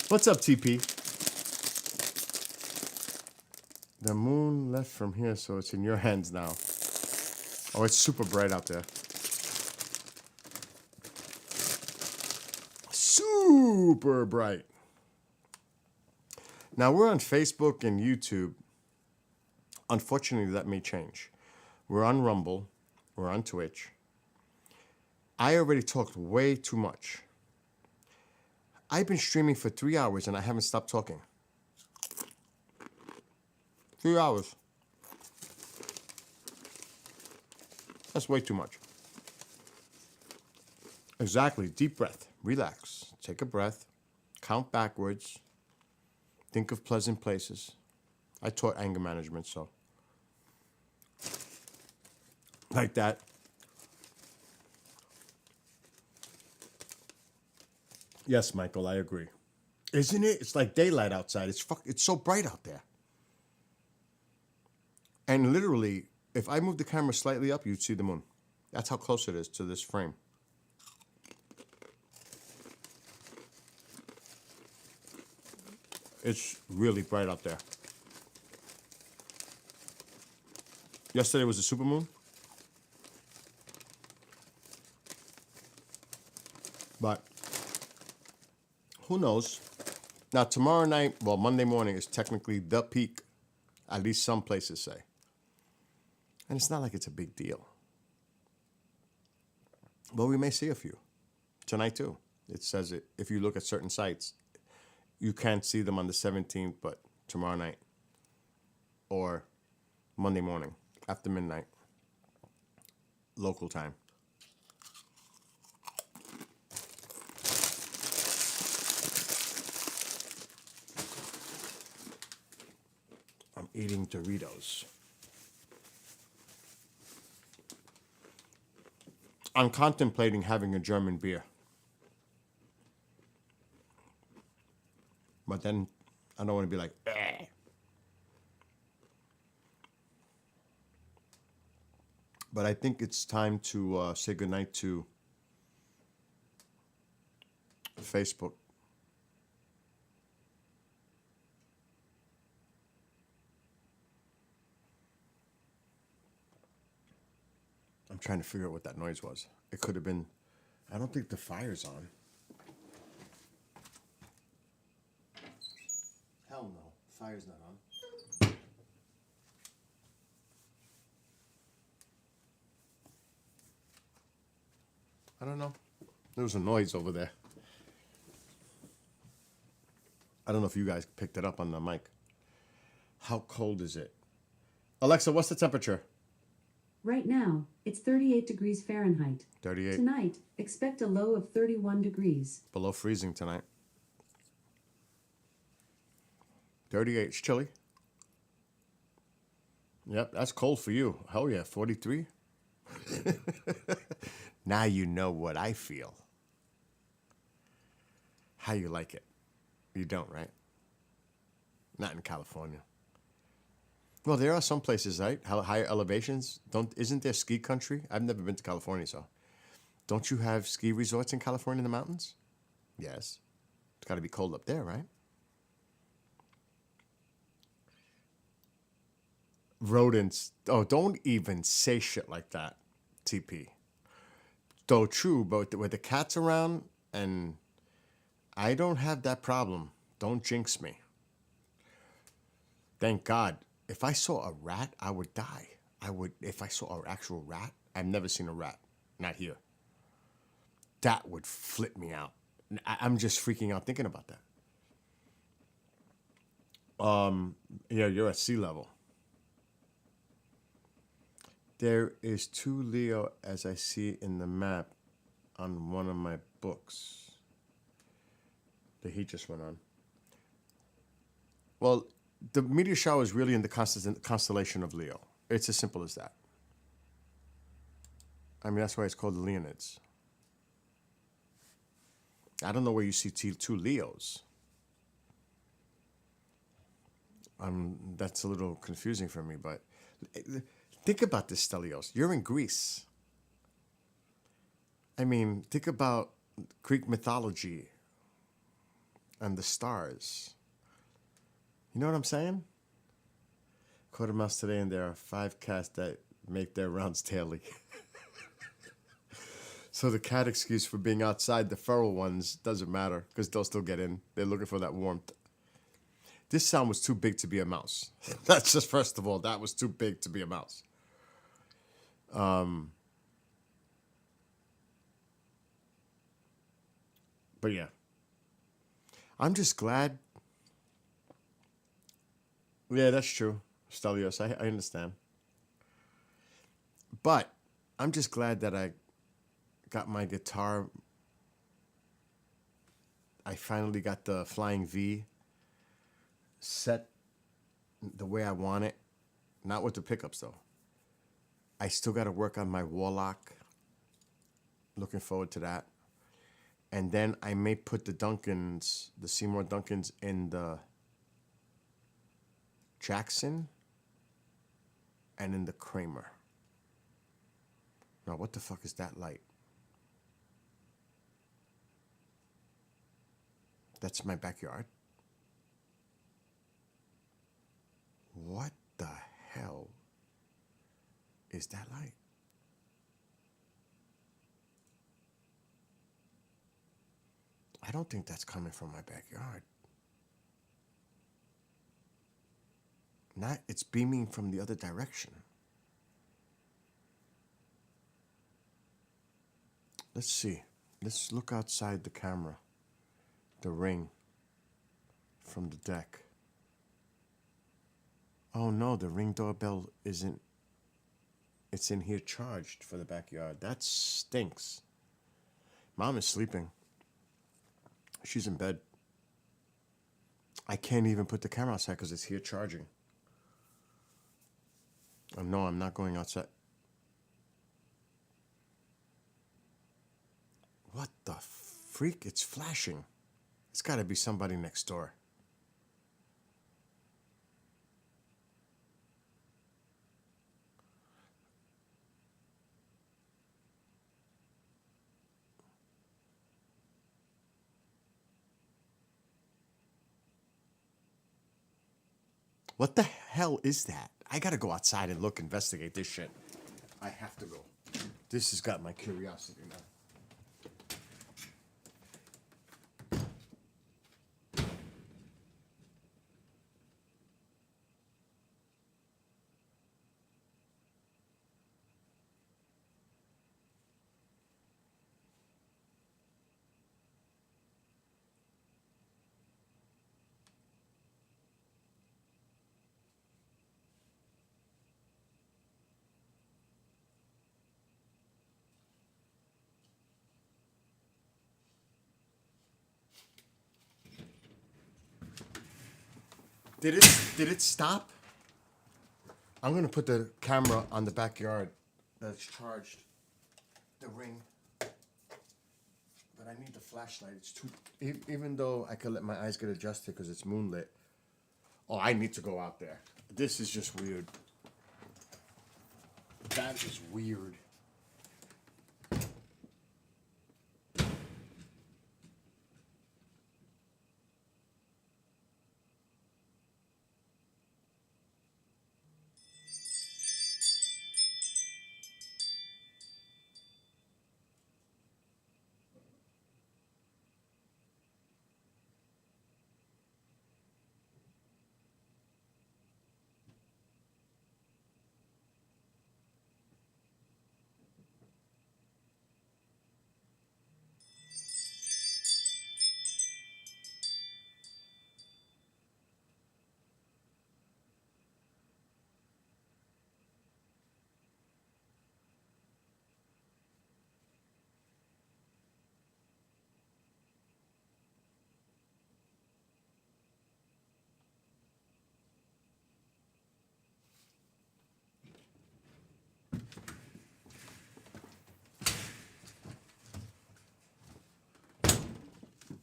What's up, TP? The moon left from here, so it's in your hands now. Oh, it's super bright out there. Super bright. Now, we're on Facebook and YouTube. Unfortunately, that may change. We're on Rumble. We're on Twitch. I already talked way too much. I've been streaming for 3 hours and I haven't stopped talking. 3 hours. That's way too much. Exactly. Deep breath. Relax. Take a breath. Count backwards. Think of pleasant places. I taught anger management, so. Like that. Yes, Michael, I agree. Isn't it? It's like daylight outside. It's so bright out there. And literally, if I move the camera slightly up, you'd see the moon. That's how close it is to this frame. It's really bright out there. Yesterday was a supermoon. But who knows? Now, tomorrow night, well, Monday morning is technically the peak, at least some places say. And it's not like it's a big deal. But we may see a few. Tonight, too. It says it, if you look at certain sites, you can't see them on the 17th, but tomorrow night or Monday morning after midnight, local time. I'm eating Doritos. I'm contemplating having a German beer. But then I don't want to be like, eh. But I think it's time to say goodnight to Facebook. I'm trying to figure out what that noise was. It could have been, I don't think the fire's on. Hell no, fire's not on. I don't know. There was a noise over there. I don't know if you guys picked it up on the mic. How cold is it? Alexa, what's the temperature? Right now, it's 38 degrees Fahrenheit. 38. Tonight, expect a low of 31 degrees. Below freezing tonight. 38. It's chilly. Yep, that's cold for you. Hell yeah, 43. Now you know what I feel. How you like it? You don't, right? Not in California. Well, there are some places, right? Higher elevations. Isn't there ski country? I've never been to California, so. Don't you have ski resorts in California in the mountains? Yes. It's got to be cold up there, right? Rodents. Oh, don't even say shit like that, TP. Though true, but with the cats around, and I don't have that problem. Don't jinx me. Thank God. If I saw a rat, I would die. If I saw an actual rat. I've never seen a rat. Not here. That would flip me out. I'm just freaking out thinking about that. Yeah, you're at sea level. There is 2 Leo as I see in the map on one of my books. The heat just went on. Well, the meteor shower is really in the constellation of Leo. It's as simple as that. I mean, that's why it's called the Leonids. I don't know where you see 2 Leos. That's a little confusing for me, but think about this, Stelios. You're in Greece. I mean, think about Greek mythology and the stars. You know what I'm saying? Quarter miles today, and there are 5 cats that make their rounds daily. So the cat excuse for being outside, the feral ones, doesn't matter because they'll still get in. They're looking for that warmth. This sound was too big to be a mouse. That's just, first of all, that was too big to be a mouse. But yeah. I'm just glad. Yeah, that's true, Stelios. I understand. But I'm just glad that I got my guitar. I finally got the Flying V set the way I want it. Not with the pickups, though. I still got to work on my Warlock. Looking forward to that. And then I may put the Duncans, the Seymour Duncans, in the Jackson and in the Kramer. Now, what the fuck is that light? That's my backyard. What the hell is that light? I don't think that's coming from my backyard. Not, it's beaming from the other direction. Let's see. Let's look outside the camera. The ring from the deck. Oh no, the Ring doorbell isn't. It's in here charged for the backyard. That stinks. Mom is sleeping. She's in bed. I can't even put the camera outside because it's here charging. Oh no, I'm not going outside. What the freak? It's flashing. It's got to be somebody next door. What the hell is that? I gotta go outside and look, investigate this shit. I have to go. This has got my curiosity now. Did it stop? I'm gonna put the camera on the backyard that's charged. The Ring. But I need the flashlight. It's too. Even though I could let my eyes get adjusted because it's moonlit. Oh, I need to go out there. This is just weird. That is weird.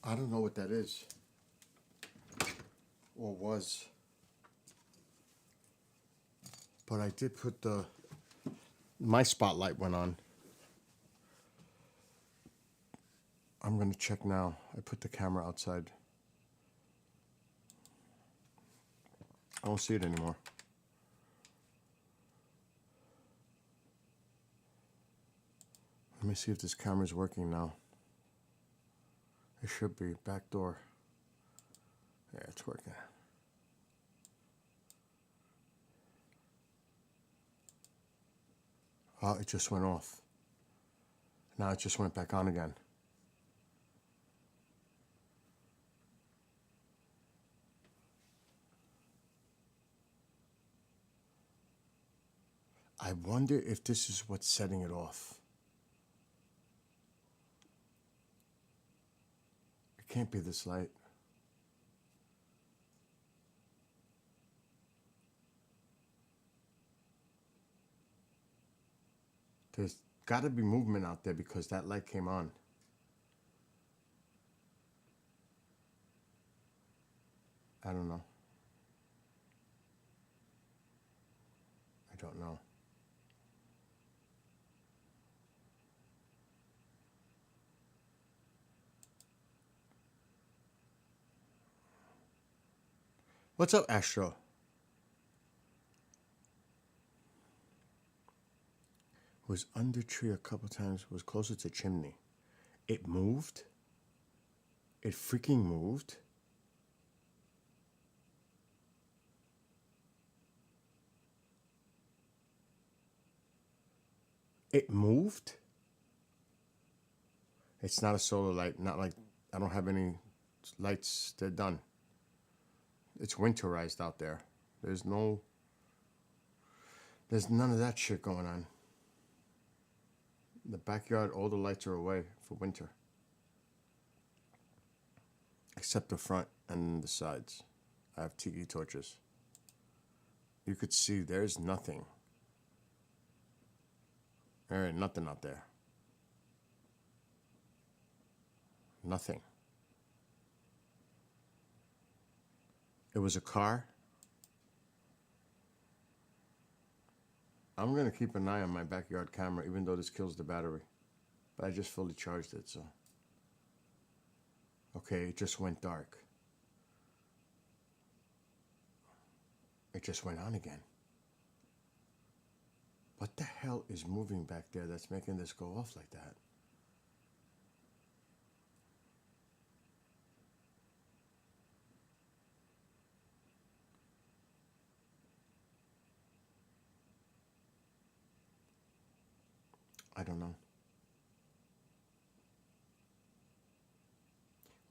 I don't know what that is. Or was. But I did put my spotlight went on. I'm gonna check now. I put the camera outside. I don't see it anymore. Let me see if this camera's working now. It should be. Back door. Yeah, it's working. Oh, it just went off. Now it just went back on again. I wonder if this is what's setting it off. It can't be this light. There's got to be movement out there because that light came on. I don't know. I don't know. What's up, Astro? Was under tree a couple times, was closer to chimney. It moved? It freaking moved? It moved? It's not a solar light, not like I don't have any lights, they're done. It's winterized out there. There's none of that shit going on. The backyard, all the lights are away for winter. Except the front and the sides. I have tiki torches. You could see there's nothing. There ain't nothing out there. Nothing. It was a car. I'm gonna keep an eye on my backyard camera, even though this kills the battery. But I just fully charged it, so. Okay, it just went dark. It just went on again. What the hell is moving back there that's making this go off like that? I don't know.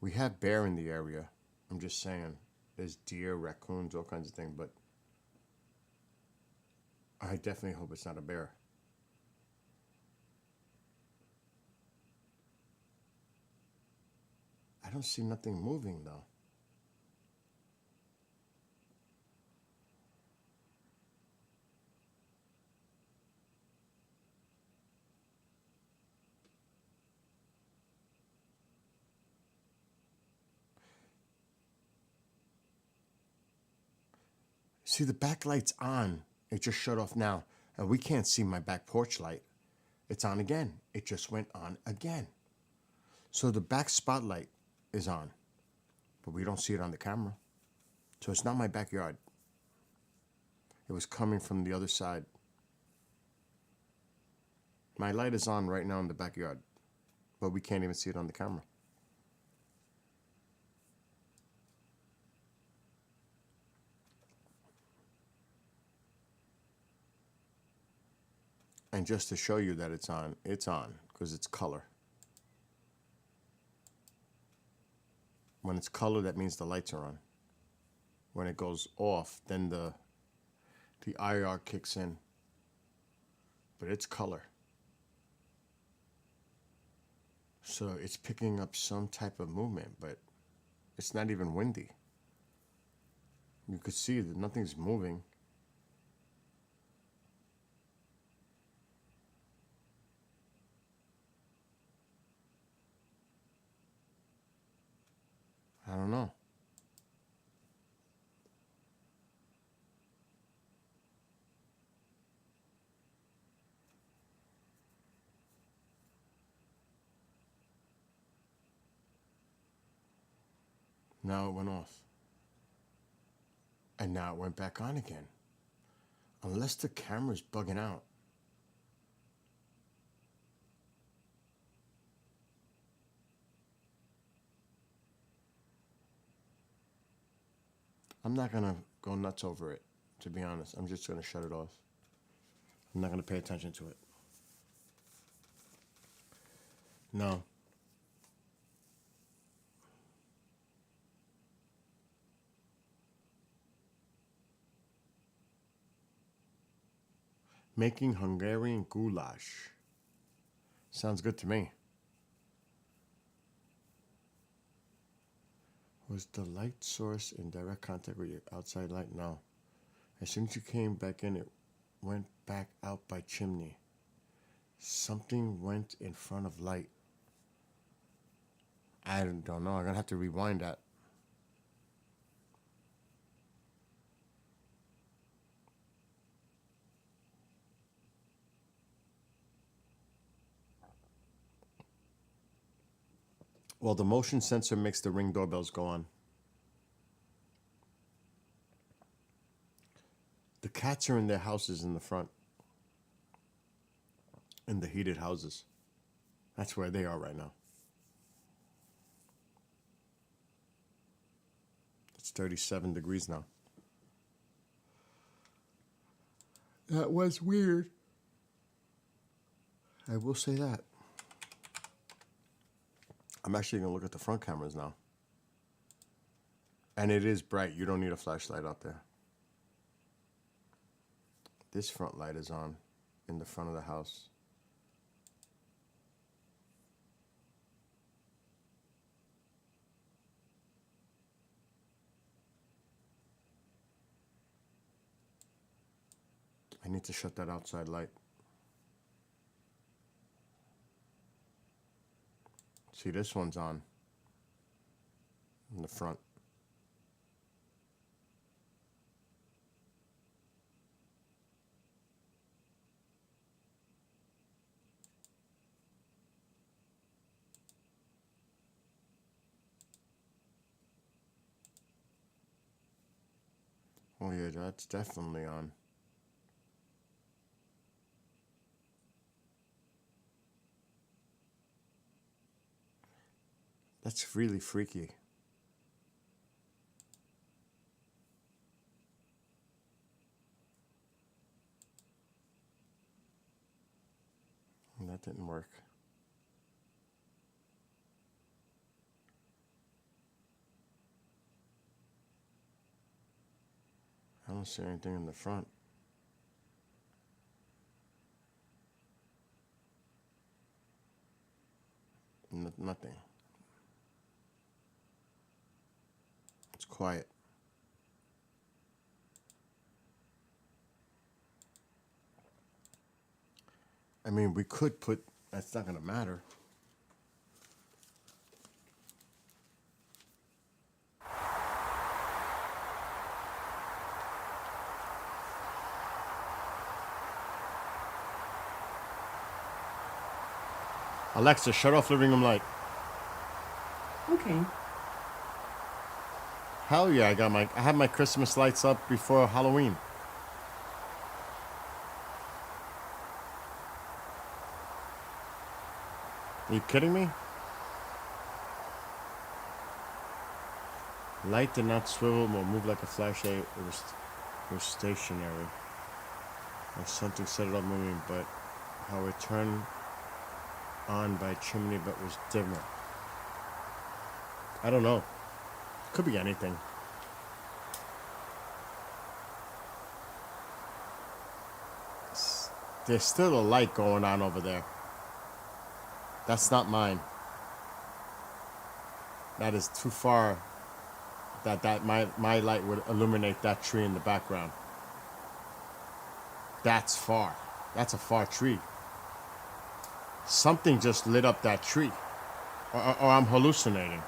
We have bear in the area. I'm just saying. There's deer, raccoons, all kinds of things, but I definitely hope it's not a bear. I don't see nothing moving though. See, the back light's on. It just shut off now. And we can't see my back porch light. It's on again. It just went on again. So the back spotlight is on. But we don't see it on the camera. So it's not my backyard. It was coming from the other side. My light is on right now in the backyard. But we can't even see it on the camera. And just to show you that it's on because it's color. When it's color, that means the lights are on. When it goes off, then the IR kicks in. But it's color. So it's picking up some type of movement, but it's not even windy. You could see that nothing's moving. I don't know. Now it went off. And now it went back on again. Unless the camera's bugging out. I'm not going to go nuts over it, to be honest. I'm just going to shut it off. I'm not going to pay attention to it. No. Making Hungarian goulash. Sounds good to me. Was the light source in direct contact with your outside light? No. As soon as you came back in, it went back out by chimney. Something went in front of light. I don't know. I'm going to have to rewind that. Well, the motion sensor makes the Ring doorbells go on. The cats are in their houses in the front. In the heated houses. That's where they are right now. It's 37 degrees now. That was weird. I will say that. I'm actually going to look at the front cameras now. And it is bright. You don't need a flashlight out there. This front light is on in the front of the house. I need to shut that outside light. See, this one's on in the front. Oh yeah, that's definitely on. That's really freaky. And that didn't work. I don't see anything in the front. Nothing. It's quiet. I mean, we could put, that's not going to matter. Alexa, shut off living room light. Okay. Hell yeah, I have my Christmas lights up before Halloween. Are you kidding me? Light did not swivel or move like a flashlight. It was stationary. Or something set it up moving, but how it turned on by chimney but was dimmer. I don't know. Could be anything. There's still a light going on over there. That's not mine. That is too far. That my light would illuminate that tree in the background. That's far. That's a far tree. Something just lit up that tree. Or I'm hallucinating.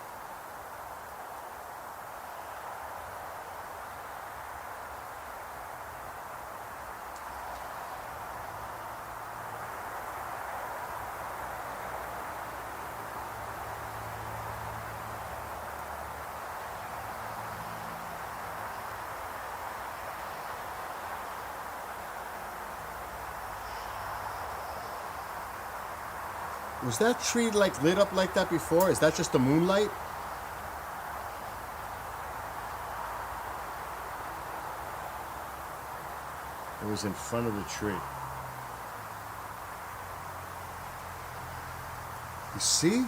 Was that tree like lit up like that before? Is that just the moonlight? It was in front of the tree. You see?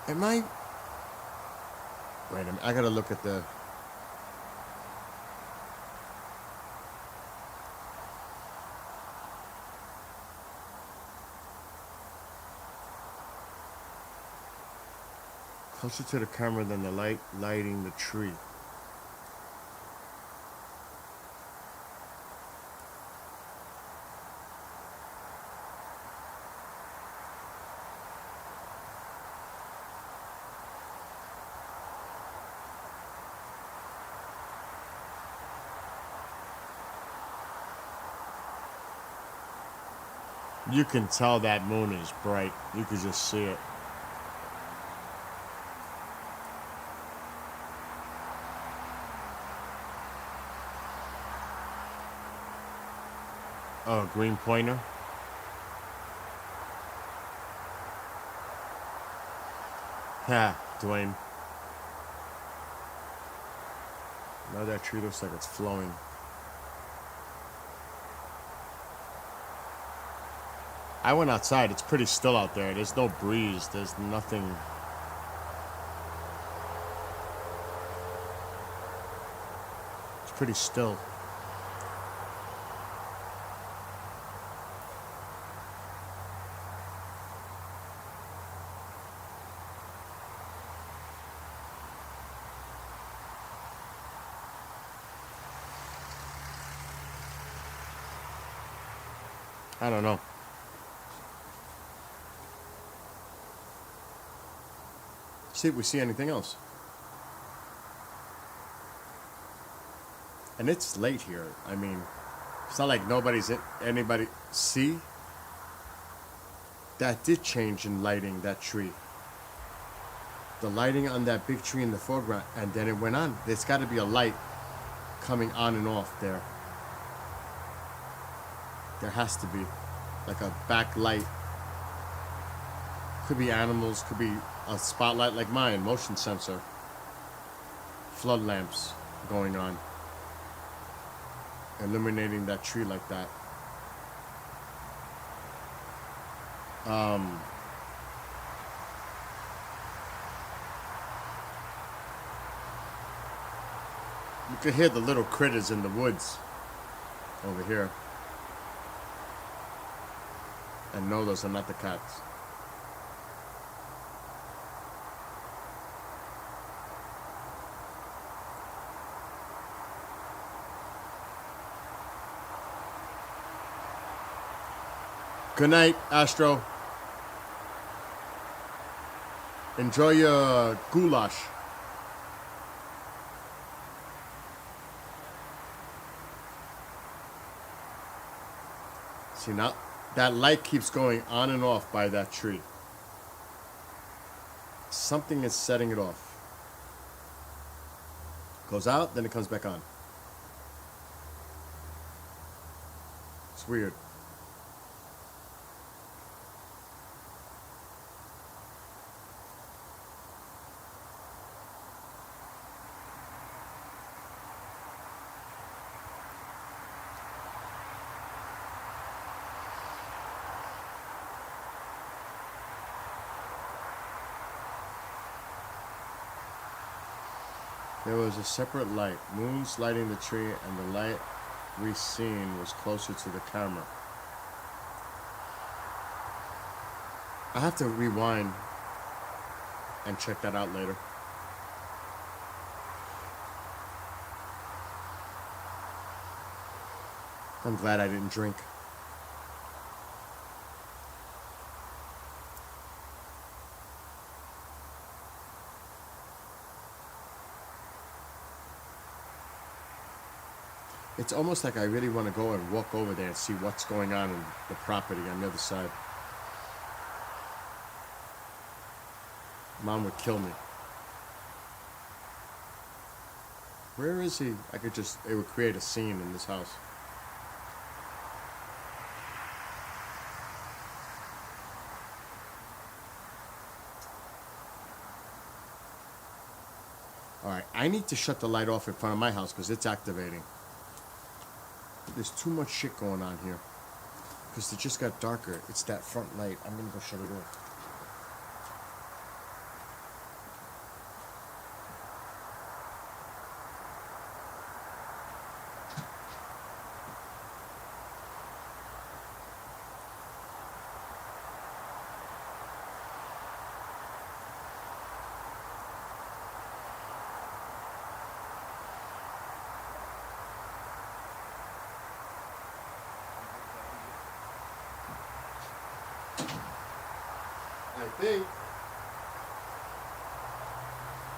Am I? Wait a minute, I gotta look at the... Closer to the camera than the light lighting the tree. You can tell that moon is bright. You can just see it. Oh, green pointer. Ha, Dwayne. Now that tree looks like it's flowing. I went outside. It's pretty still out there. There's no breeze. There's nothing. It's pretty still. I don't know. See if we see anything else. And it's late here. I mean, it's not like anybody. See? That did change in lighting, that tree. The lighting on that big tree in the foreground, and then it went on. There's got to be a light coming on and off there. There has to be. Like a backlight. Could be animals, could be a spotlight like mine, motion sensor. Flood lamps going on. Illuminating that tree like that. You could hear the little critters in the woods over here. And no, those are not the cats. Good night, Astro. Enjoy your goulash. See, now that light keeps going on and off by that tree. Something is setting it off. Goes out, then it comes back on. It's weird. There was a separate light, moons lighting the tree, and the light we seen was closer to the camera. I have to rewind and check that out later. I'm glad I didn't drink. It's almost like I really want to go and walk over there and see what's going on in the property on the other side. Mom would kill me. Where is he? It would create a scene in this house. Alright, I need to shut the light off in front of my house because it's activating. There's too much shit going on here. Because it just got darker. It's that front light. I'm going to go shut it off. I think.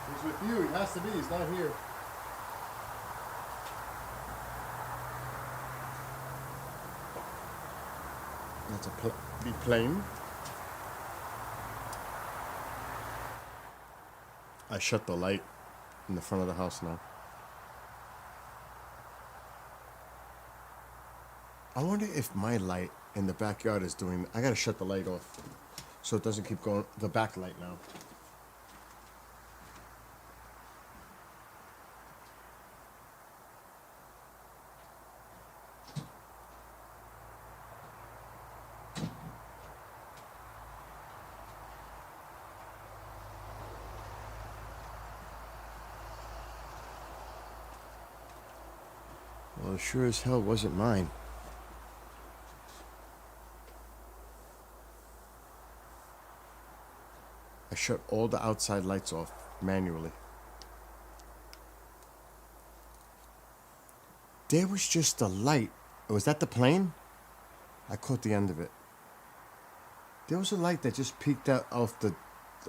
He's with you. He has to be. He's not here. That's a be plain. I shut the light in the front of the house now. I wonder if my light in the backyard is doing. I gotta shut the light off so it doesn't keep going. The back light now. Well, it sure as hell wasn't mine. I shut all the outside lights off manually. There was just a light. Was that the plane? I caught the end of it. There was a light that just peeked out of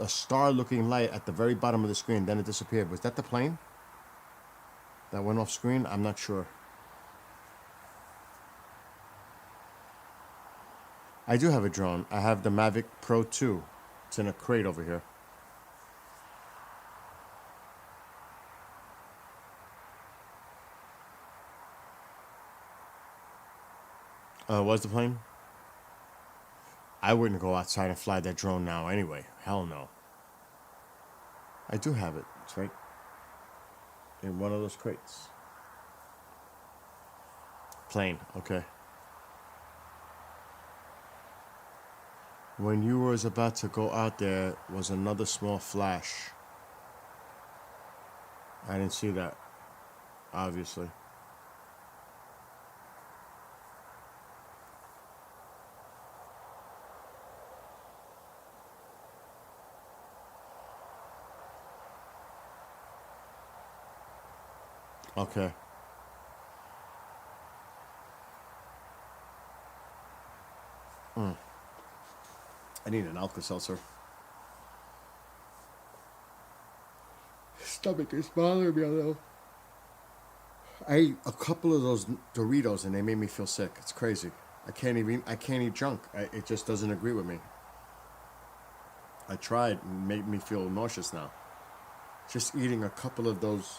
a star-looking light at the very bottom of the screen. Then it disappeared. Was that the plane that went off screen? I'm not sure. I do have a drone. I have the Mavic Pro 2. It's in a crate over here. Was the plane? I wouldn't go outside and fly that drone now anyway. Hell no. I do have it. It's right in one of those crates. Plane, okay. When you was about to go out there was another small flash. I didn't see that, obviously. Okay. I need an Alka-Seltzer. Stomach is bothering me a little. I ate a couple of those Doritos and they made me feel sick. It's crazy. I can't eat junk. It just doesn't agree with me. I tried and made me feel nauseous now. Just eating a couple of those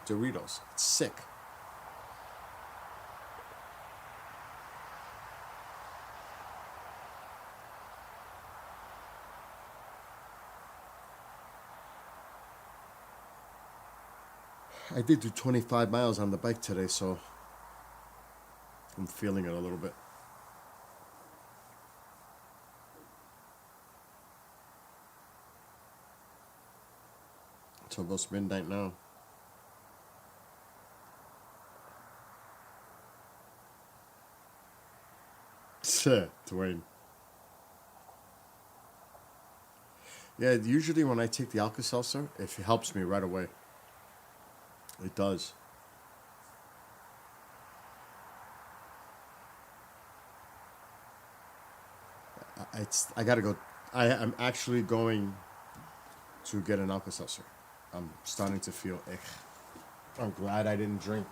Doritos. It's sick. I did do 25 miles on the bike today, so I'm feeling it a little bit. It's almost midnight now. Dwayne. Yeah, usually when I take the Alka-Seltzer, it helps me right away. It does. I gotta go. I'm actually going to get an Alka-Seltzer. I'm starting to feel ick. I'm glad I didn't drink.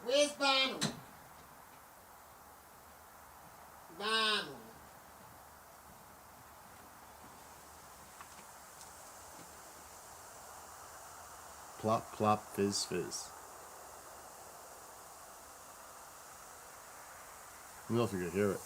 Where's Banu? Banu. Plop, plop, fizz, fizz. I don't know if you could hear it.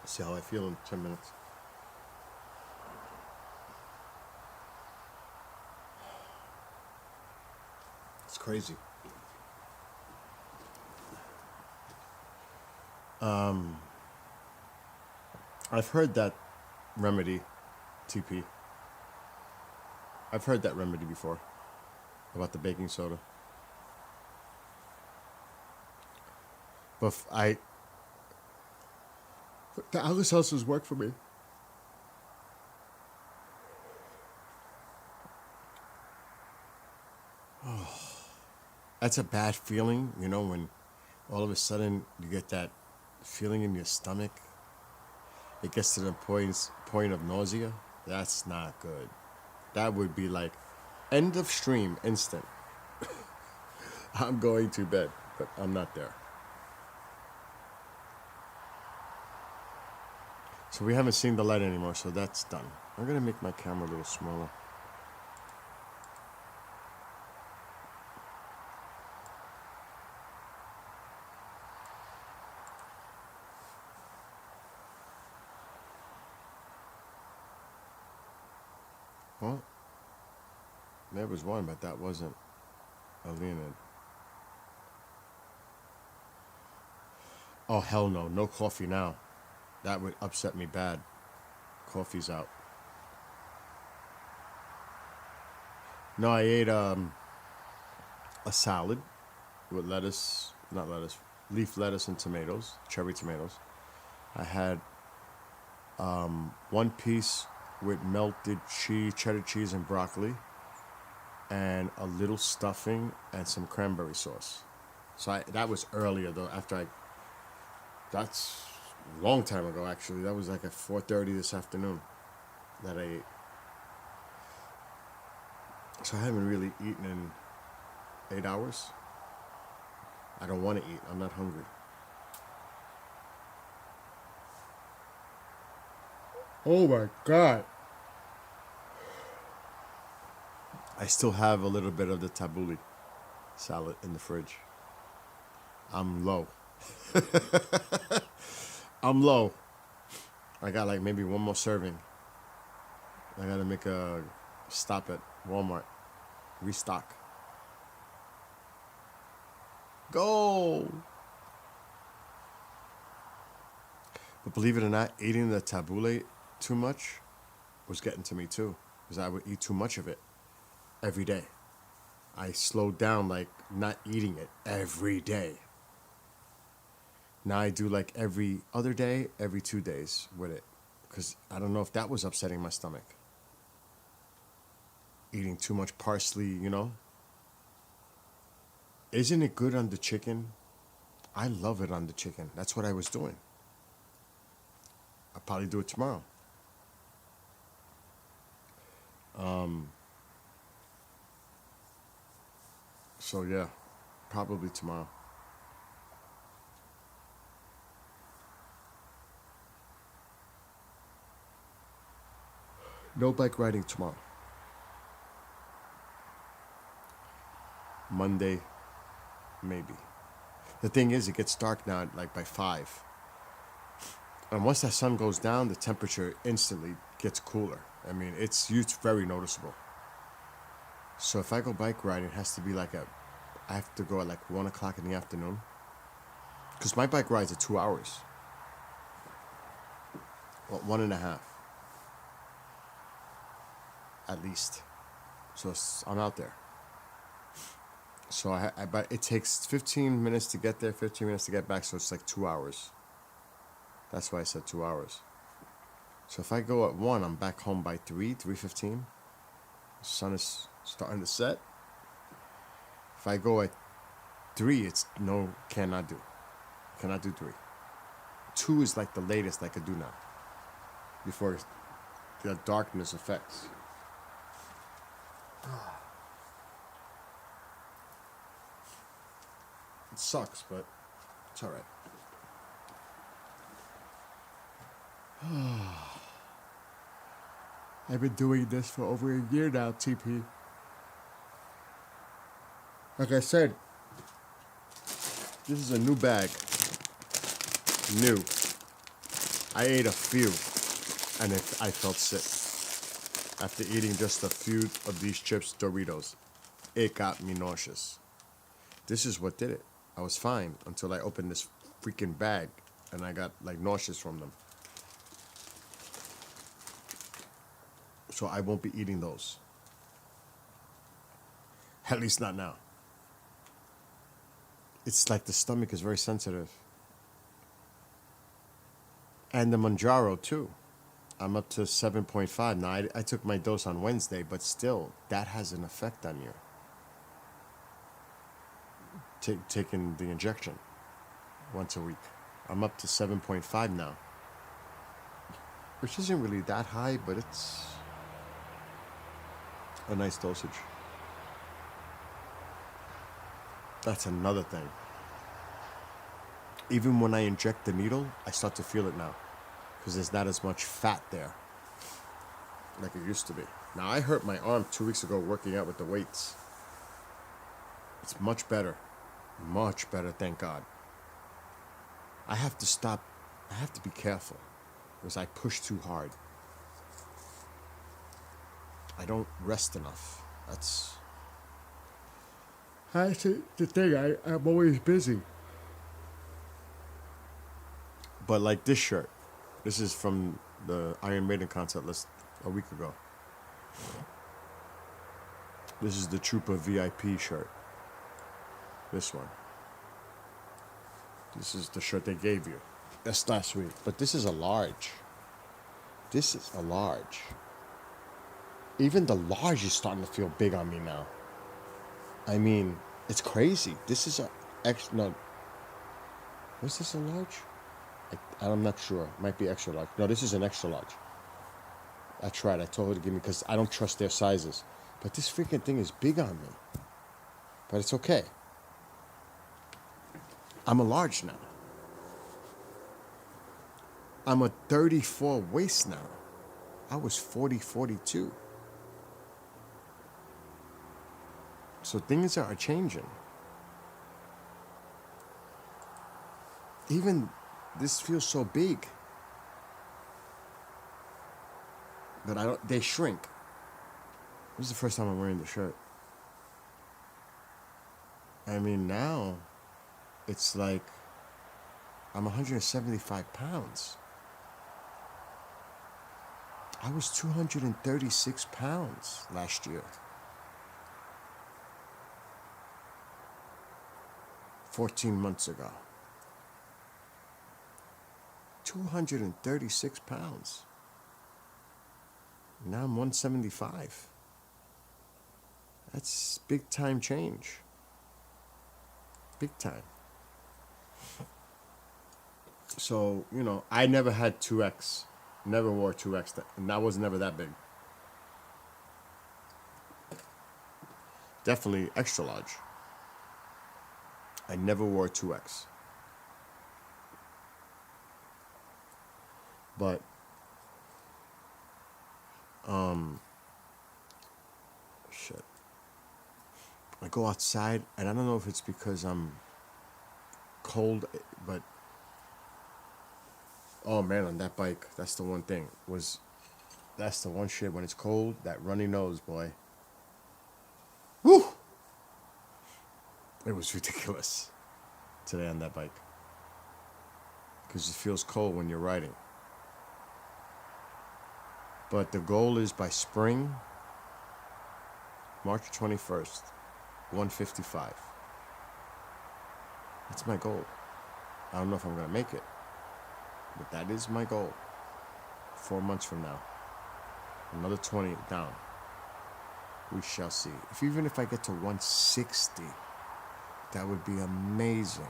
See how I feel in 10 minutes. It's crazy. I've heard that remedy, TP. I've heard that remedy before about the baking soda. But the Alka-Seltzers work for me. That's a bad feeling, you know, when all of a sudden you get that feeling in your stomach. It gets to the point of nausea. That's not good. That would be like end of stream, instant. I'm going to bed, but I'm not there. So we haven't seen the light anymore, so that's done. I'm gonna make my camera a little smaller. Well, there was one, but that wasn't a Leonid. Oh, hell no. No coffee now. That would upset me bad. Coffee's out. No, I ate a salad with lettuce, not lettuce, leaf lettuce and tomatoes, cherry tomatoes. I had one piece with melted cheese, cheddar cheese and broccoli, and a little stuffing and some cranberry sauce. So that was earlier though. That's a long time ago actually. That was like at 4:30 this afternoon that I ate. So I haven't really eaten in 8 hours. I don't want to eat. I'm not hungry. Oh my God. I still have a little bit of the tabbouleh salad in the fridge. I'm low. I'm low. I got like maybe one more serving. I gotta make a stop at Walmart. Restock. Go! But believe it or not, eating the tabbouleh too much was getting to me too. Because I would eat too much of it every day. I slowed down like not eating it every day. Now I do like every other day, every 2 days with it. Because I don't know if that was upsetting my stomach. Eating too much parsley, you know? Isn't it good on the chicken? I love it on the chicken. That's what I was doing. I'll probably do it tomorrow. So yeah, probably tomorrow. No bike riding tomorrow. Monday, maybe. The thing is, it gets dark now like by 5. And once that sun goes down, the temperature instantly gets cooler. I mean, it's very noticeable. So if I go bike riding, it has to be like I have to go at like 1 o'clock in the afternoon. Because my bike rides are 2 hours. Well, 1.5. At least. So I'm out there. So but it takes 15 minutes to get there, 15 minutes to get back, so it's like 2 hours. That's why I said 2 hours. So if I go at 1, I'm back home by 3:15. Sun is starting to set. If I go at 3, it's no, cannot do. Cannot do 3. 2 is like the latest I could do now. Before the darkness affects. It sucks, but it's alright. I've been doing this for over a year now, TP. Like I said, this is a new bag. New. I ate a few, and I felt sick. After eating just a few of these chips, Doritos, it got me nauseous. This is what did it. I was fine until I opened this freaking bag, and I got like nauseous from them. So I won't be eating those. At least not now. It's like the stomach is very sensitive. And the Manjaro too. I'm up to 7.5. Now I took my dose on Wednesday, but still, that has an effect on you. Taking the injection once a week. I'm up to 7.5 now. Which isn't really that high, but it's a nice dosage. That's another thing. Even when I inject the needle, I start to feel it now. Because there's not as much fat there like it used to be. Now, I hurt my arm 2 weeks ago working out with the weights. It's much better. Much better, thank God. I have to stop. I have to be careful. Because I push too hard. I don't rest enough. That's the thing. I'm always busy. But like this shirt. This is from the Iron Maiden concert list a week ago. This is the Trooper VIP shirt. This one. This is the shirt they gave you. That's last week. But this is a large. This is a large. Even the large is starting to feel big on me now. I mean, it's crazy. This is a extra. No. Was this a large? I'm not sure. Might be extra large. No, this is an extra large. I tried. I told her to give me because I don't trust their sizes. But this freaking thing is big on me. But it's okay. I'm a large now. I'm a 34 waist now. I was 40, 42. So things are changing. Even this feels so big. But they shrink. This is the first time I'm wearing the shirt. I mean, now it's like I'm 175 pounds. I was 236 pounds last year. 14 months ago. 236 pounds. Now I'm 175. That's big time change. Big time. So, I never had 2X. Never wore 2X. And that was never that big. Definitely extra large. I never wore 2X. But, shit. I go outside, and I don't know if it's because I'm cold, but, oh man, on that bike, that's the one thing, that's the one shit, when it's cold, that runny nose, boy. Woo! It was ridiculous today on that bike. Because it feels cold when you're riding. But the goal is by spring, March 21st, 155. That's my goal. I don't know if I'm going to make it. But that is my goal. 4 months from now. Another 20 down. We shall see. Even if I get to 160, that would be amazing.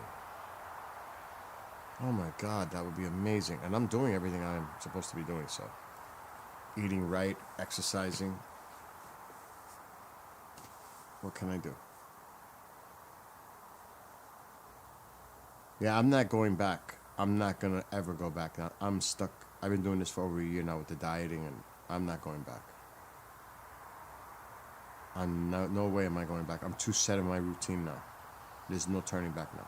Oh my God, that would be amazing. And I'm doing everything I'm supposed to be doing, so. Eating right, exercising. What can I do? Yeah, I'm not going back. I'm not going to ever go back now. I'm stuck. I've been doing this for over a year now with the dieting, and I'm not going back. No way am I going back. I'm too set in my routine now. There's no turning back now.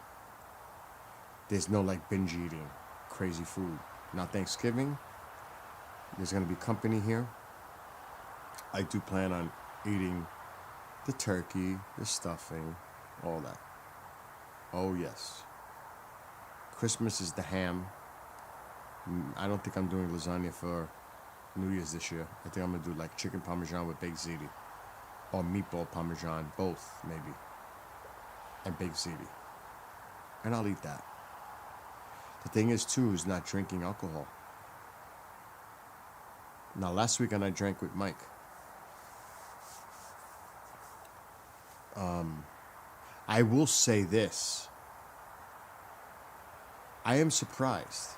There's no like binge eating, crazy food. Now Thanksgiving, there's going to be company here. I do plan on eating the turkey, the stuffing, all that. Oh yes. Christmas is the ham. I don't think I'm doing lasagna for New Year's this year. I think I'm going to do like chicken parmesan with baked ziti. Or meatball parmesan, both maybe. And baked ziti. And I'll eat that. The thing is too, is not drinking alcohol. Now last weekend I drank with Mike. I will say this. I am surprised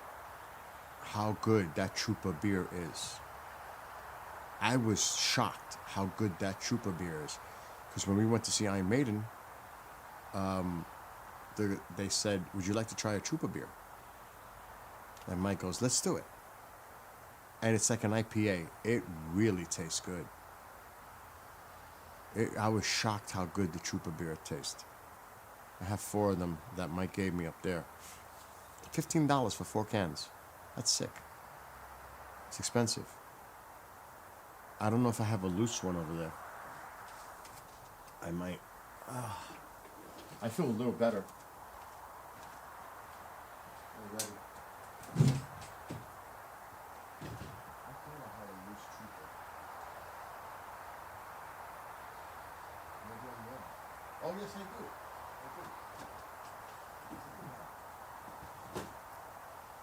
how good that Trooper beer is. I was shocked how good that Trooper beer is. Because when we went to see Iron Maiden, they said, would you like to try a Trooper beer? And Mike goes, let's do it. And it's like an IPA. It really tastes good. I was shocked how good the Trooper beer tastes. I have 4 of them that Mike gave me up there. $15 for 4 cans. That's sick. It's expensive. I don't know if I have a loose one over there. I might. I feel a little better. Already. I thought I had a loose Trooper. Maybe I'm wrong. Oh yes, I do.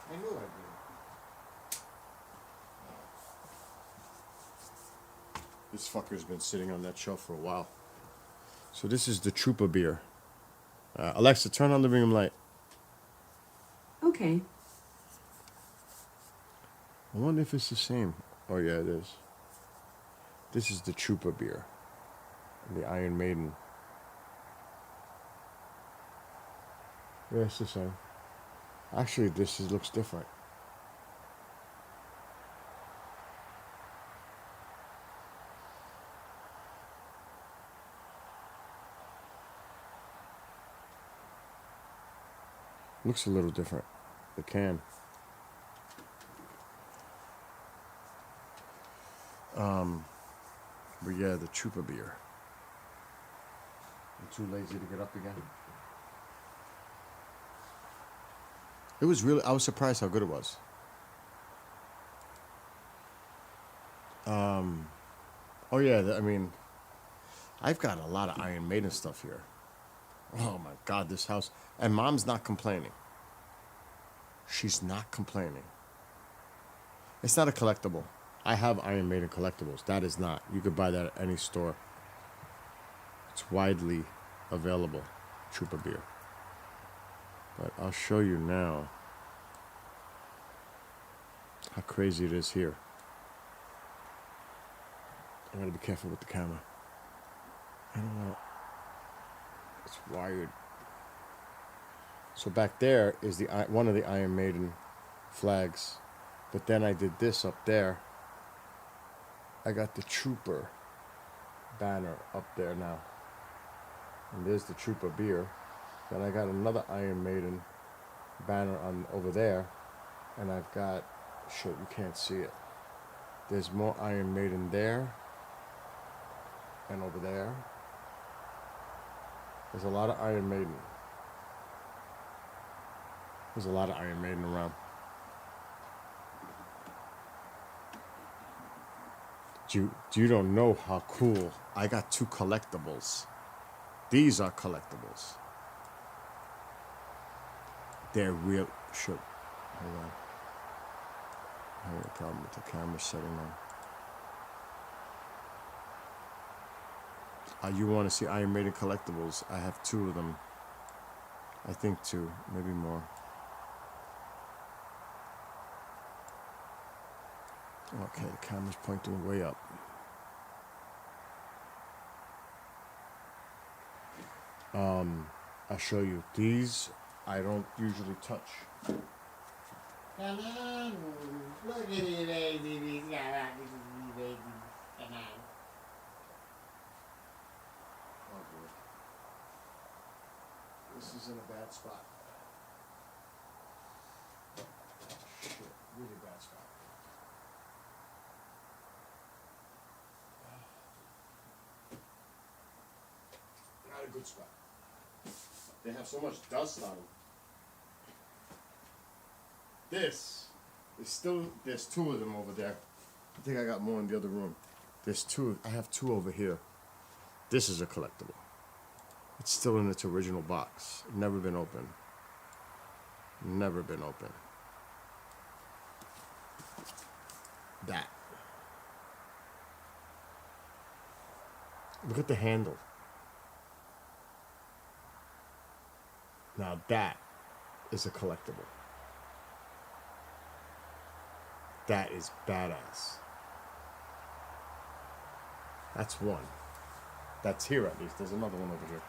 I knew I did. This fucker's been sitting on that shelf for a while. So this is the Trooper beer. Alexa, turn on the living room light. Okay. I wonder if it's the same. Oh yeah, it is. This is the Trooper beer. The Iron Maiden. Yeah, it's the same. Actually, looks different. Looks a little different. The can. But yeah, the Trooper beer. I'm too lazy to get up again. It was really, I was surprised how good it was. Oh yeah, I mean, I've got a lot of Iron Maiden stuff here. Oh my God, this house. And Mom's not complaining. She's not complaining. It's not a collectible. I have Iron Maiden collectibles. That is not. You could buy that at any store. It's widely available. Trooper beer. But I'll show you now how crazy it is here. I gotta be careful with the camera. I don't know. It's wired. So back there is one of the Iron Maiden flags. But then I did this up there. I got the Trooper banner up there now. And there's the Trooper beer. Then I got another Iron Maiden banner on over there. And I've got, shit, you can't see it. There's more Iron Maiden there. And over there. There's a lot of Iron Maiden. There's a lot of Iron Maiden around. You don't know how cool. I got 2 collectibles. These are collectibles. They're real. Shit. Hold on. I have a problem with the camera setting on. you want to see Iron Maiden collectibles, I have 2 of them. I think 2, maybe more. Okay, the camera's pointing way up. I'll show you. These I don't usually touch. Come on, look at you, baby. Come on, baby. Come on. Oh boy. This is in a bad spot. Shit, really bad spot. Not a good spot. They have so much dust on them. This is still, there's 2 of them over there. I think I got more in the other room. There's 2, I have 2 over here. This is a collectible. It's still in its original box. Never been open. Never been open. That. Look at the handle. Now that is a collectible. That is badass. That's 1. That's here at least. There's another one over here.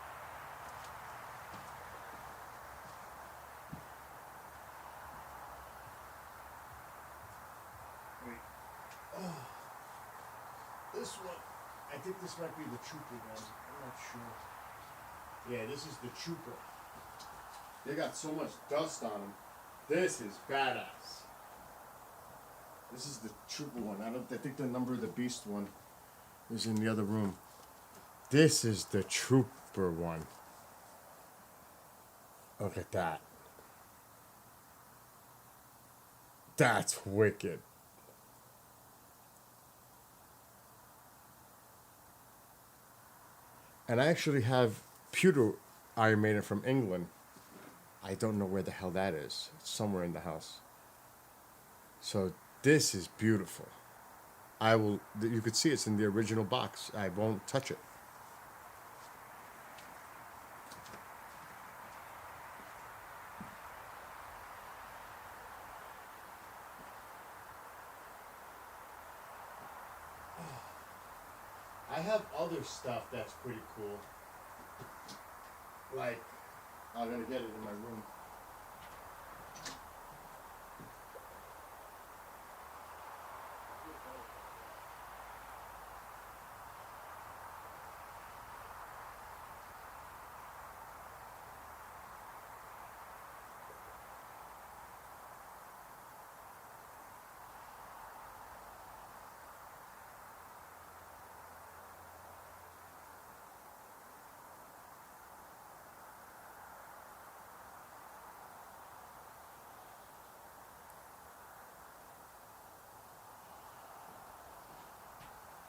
This one, I think this might be the Trooper one. I'm not sure. Yeah, this is the Trooper. They got so much dust on them. This is badass. This is the Trooper one. I think the Number of the Beast one is in the other room. This is the Trooper one. Look at that. That's wicked. And I actually have pewter Iron Maiden from England. I don't know where the hell that is. It's somewhere in the house. So this is beautiful. I will, you could see it's in the original box. I won't touch it. I have other stuff that's pretty cool. Like, I'm gonna get it in my room.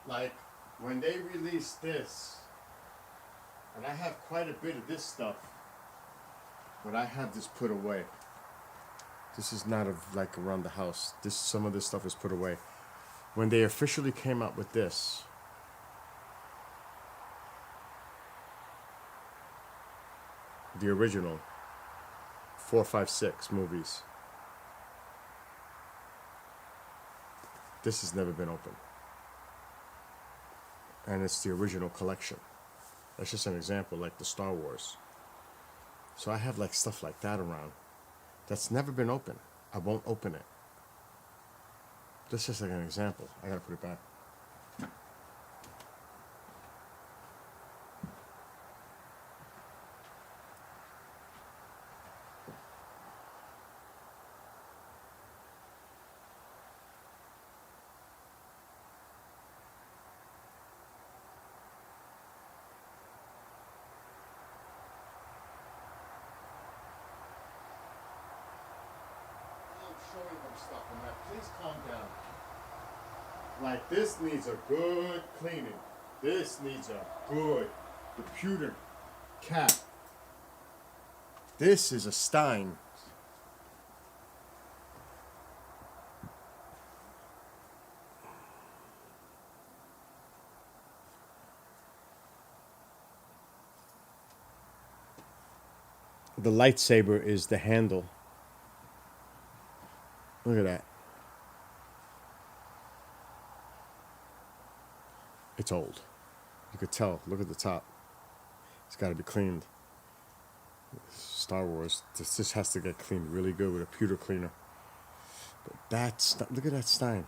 Like, when they released this, and I have quite a bit of this stuff, but I have this put away. This is not of like around the house. Some of this stuff is put away. When they officially came out with this, the original 4, 5, 6 movies, this has never been opened. And it's the original collection. That's just an example, like the Star Wars. So I have like stuff like that around that's never been opened. I won't open it. This is like an example. I gotta put it back. Showing them stuff. I'm like, please calm down. Like, this needs a good cleaning. This needs a good computer cap. This is a Stein. The lightsaber is the handle. Look at that. It's old. You could tell. Look at the top. It's got to be cleaned. Star Wars. This has to get cleaned really good with a pewter cleaner. But that's... Look at that Stein.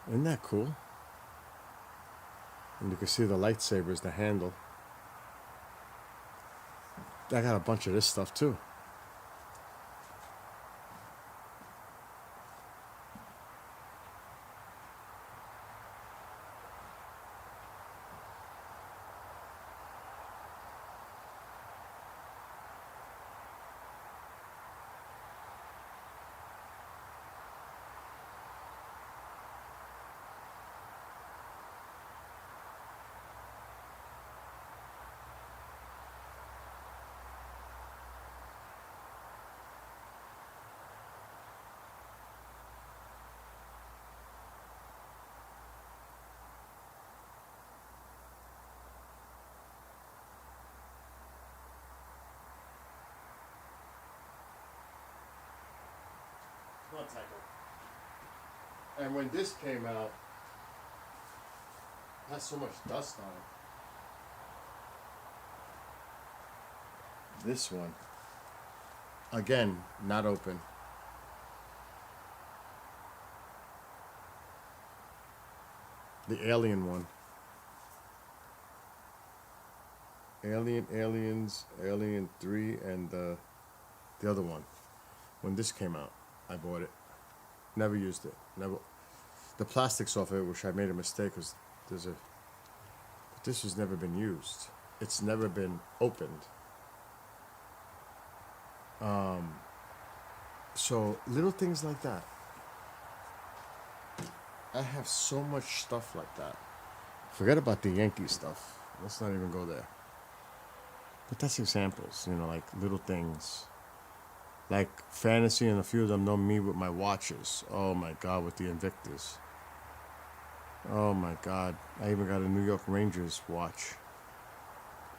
Isn't that cool? And you can see the lightsaber is the handle. I got a bunch of this stuff too. And when this came out, it has so much dust on it. This one, again, not open. The Alien one. Aliens, Alien 3, and the other one. When this came out, I bought it. Never used it. Never. The plastic's off it, which I made a mistake because there's a. But this has never been used. It's never been opened. So little things like that. I have so much stuff like that. Forget about the Yankee stuff. Let's not even go there. But that's examples, you know, like little things. Like Fantasy and a few of them know me with my watches. Oh my God, with the Invictus. Oh my God. I even got a New York Rangers watch.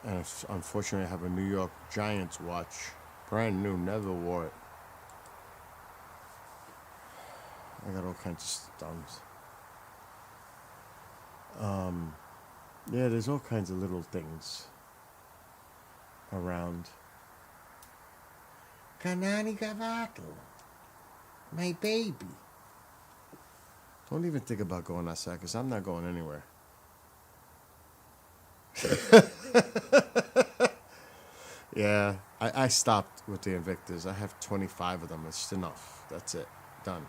And unfortunately, I have a New York Giants watch. Brand new, never wore it. I got all kinds of stuff. Yeah, there's all kinds of little things around. Kanani Gavato, my baby. Don't even think about going outside, because I'm not going anywhere. Yeah, I stopped with the Invictus. I have 25 of them. It's enough. That's it. Done.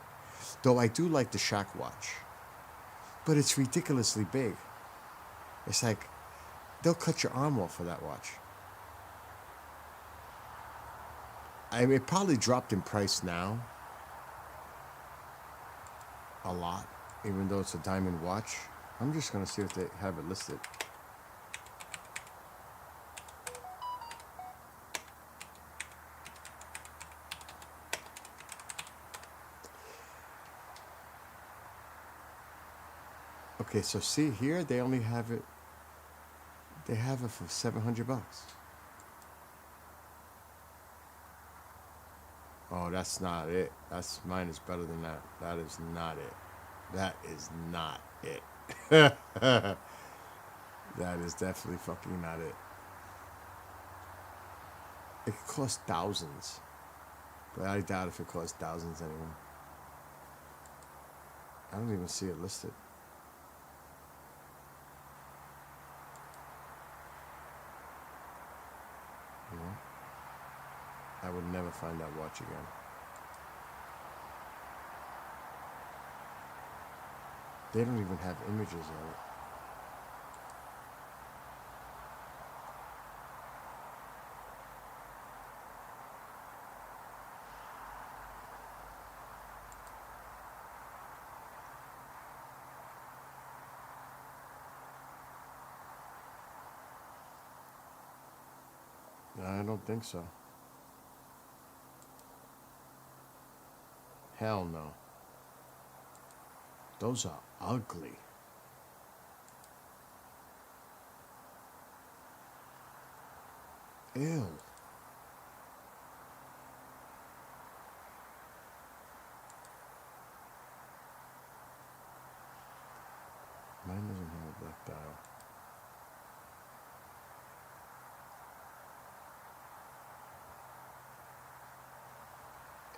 Though I do like the Shaq watch. But it's ridiculously big. It's like, they'll cut your arm off for that watch. I mean, it probably dropped in price now. A lot. Even though it's a diamond watch. I'm just going to see if they have it listed. Okay, so see here, they only have it. They have it for $700. Oh, that's not it. That's mine is better than that. That is not it. That is not it. That is definitely fucking not it. It costs thousands. But I doubt if it costs thousands anymore. I don't even see it listed. You know? I would never find that watch again. They don't even have images of it. I don't think so. Hell no. Those are ugly. Ew. Mine doesn't have a black dial.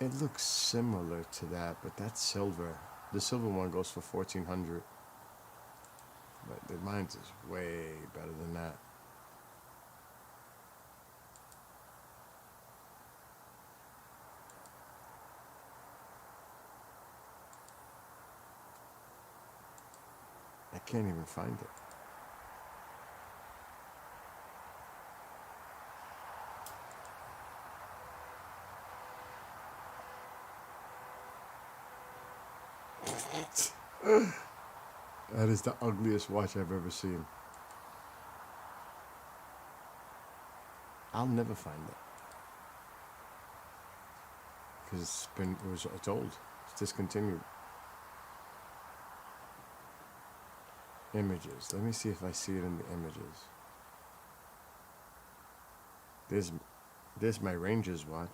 It looks similar to that, but that's silver. The silver one goes for 1,400. But mine's is way better than that. I can't even find it. That is the ugliest watch I've ever seen. I'll never find it. Because it's old. It's discontinued. Images. Let me see if I see it in the images. There's my Rangers watch.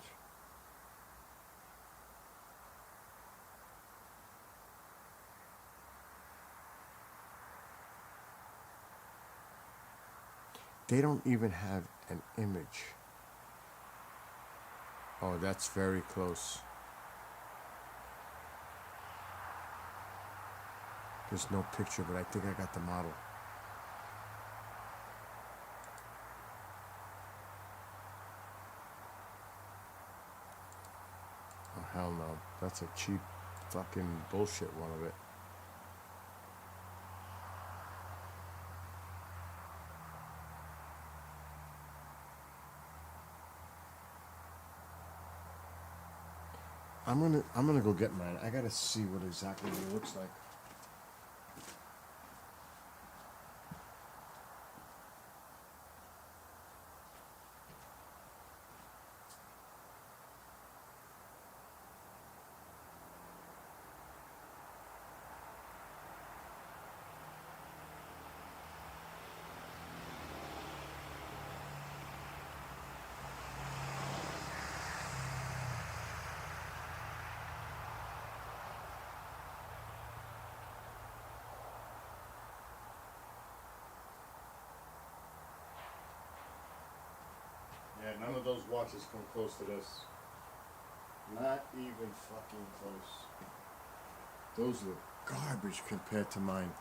They don't even have an image. Oh, that's very close. There's no picture, but I think I got the model. Oh, hell no. That's a cheap fucking bullshit one of it. I'm gonna go get mine. I gotta see what exactly it looks like. Yeah, none of those watches come close to this. Not even fucking close. Those look garbage compared to mine.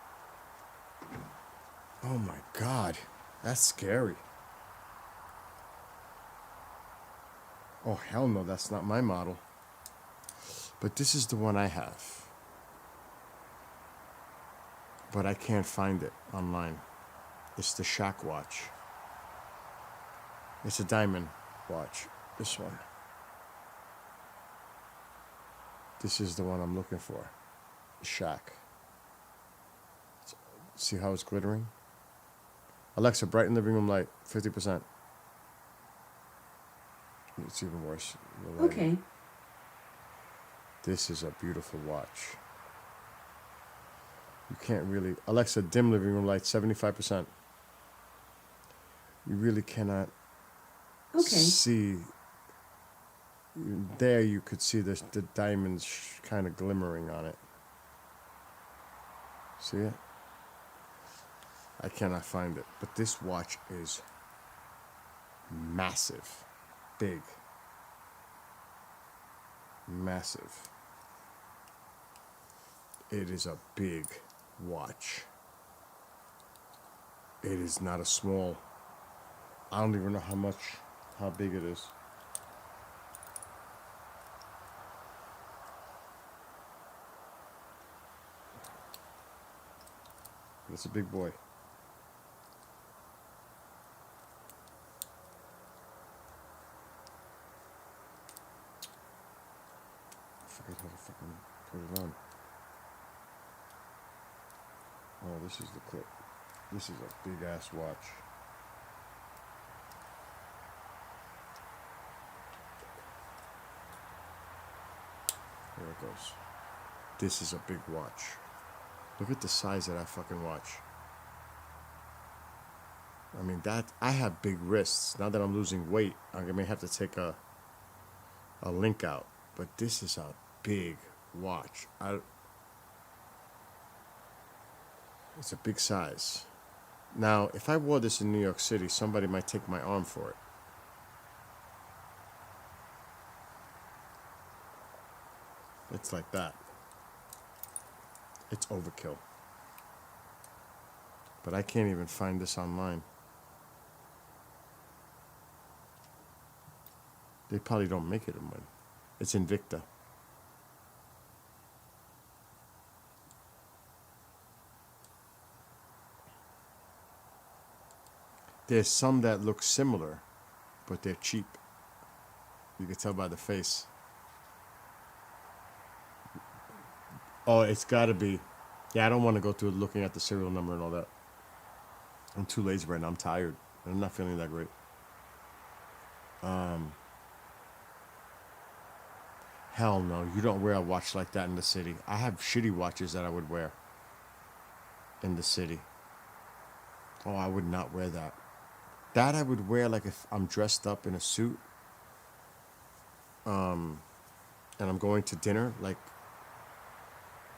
Oh my god, that's scary. Oh hell no, that's not my model. But this is the one I have. But I can't find it online. It's the Shaq watch. It's a diamond watch, this one. This is the one I'm looking for, Shaq. See how it's glittering? Alexa, brighten the living room light, 50%. It's even worse. Okay. This is a beautiful watch. You can't really, Alexa, dim living room light, 75%. You really cannot Okay. see. There you could see the diamonds kind of glimmering on it. See it? I cannot find it. But this watch is massive. Big. Massive. It is a big watch. It is not a small. I don't even know how big it is. It's a big boy. I forget how to fucking put it on. Oh, this is the clip. This is a big ass watch. There it goes. This is a big watch. Look at the size of that fucking watch. I mean, that I have big wrists. Now that I'm losing weight, I may have to take a link out. But this is a big watch. It's a big size. Now, if I wore this in New York City, somebody might take my arm for it. It's like that. It's overkill. But I can't even find this online. They probably don't make it in one. It's Invicta. There's some that look similar, but they're cheap. You can tell by the face. Oh, it's gotta be. Yeah, I don't want to go through looking at the serial number and all that. I'm too lazy right now. I'm tired. I'm not feeling that great. Hell no, you don't wear a watch like that in the city. I have shitty watches that I would wear in the city. Oh, I would not wear that. That I would wear like if I'm dressed up in a suit, and I'm going to dinner, like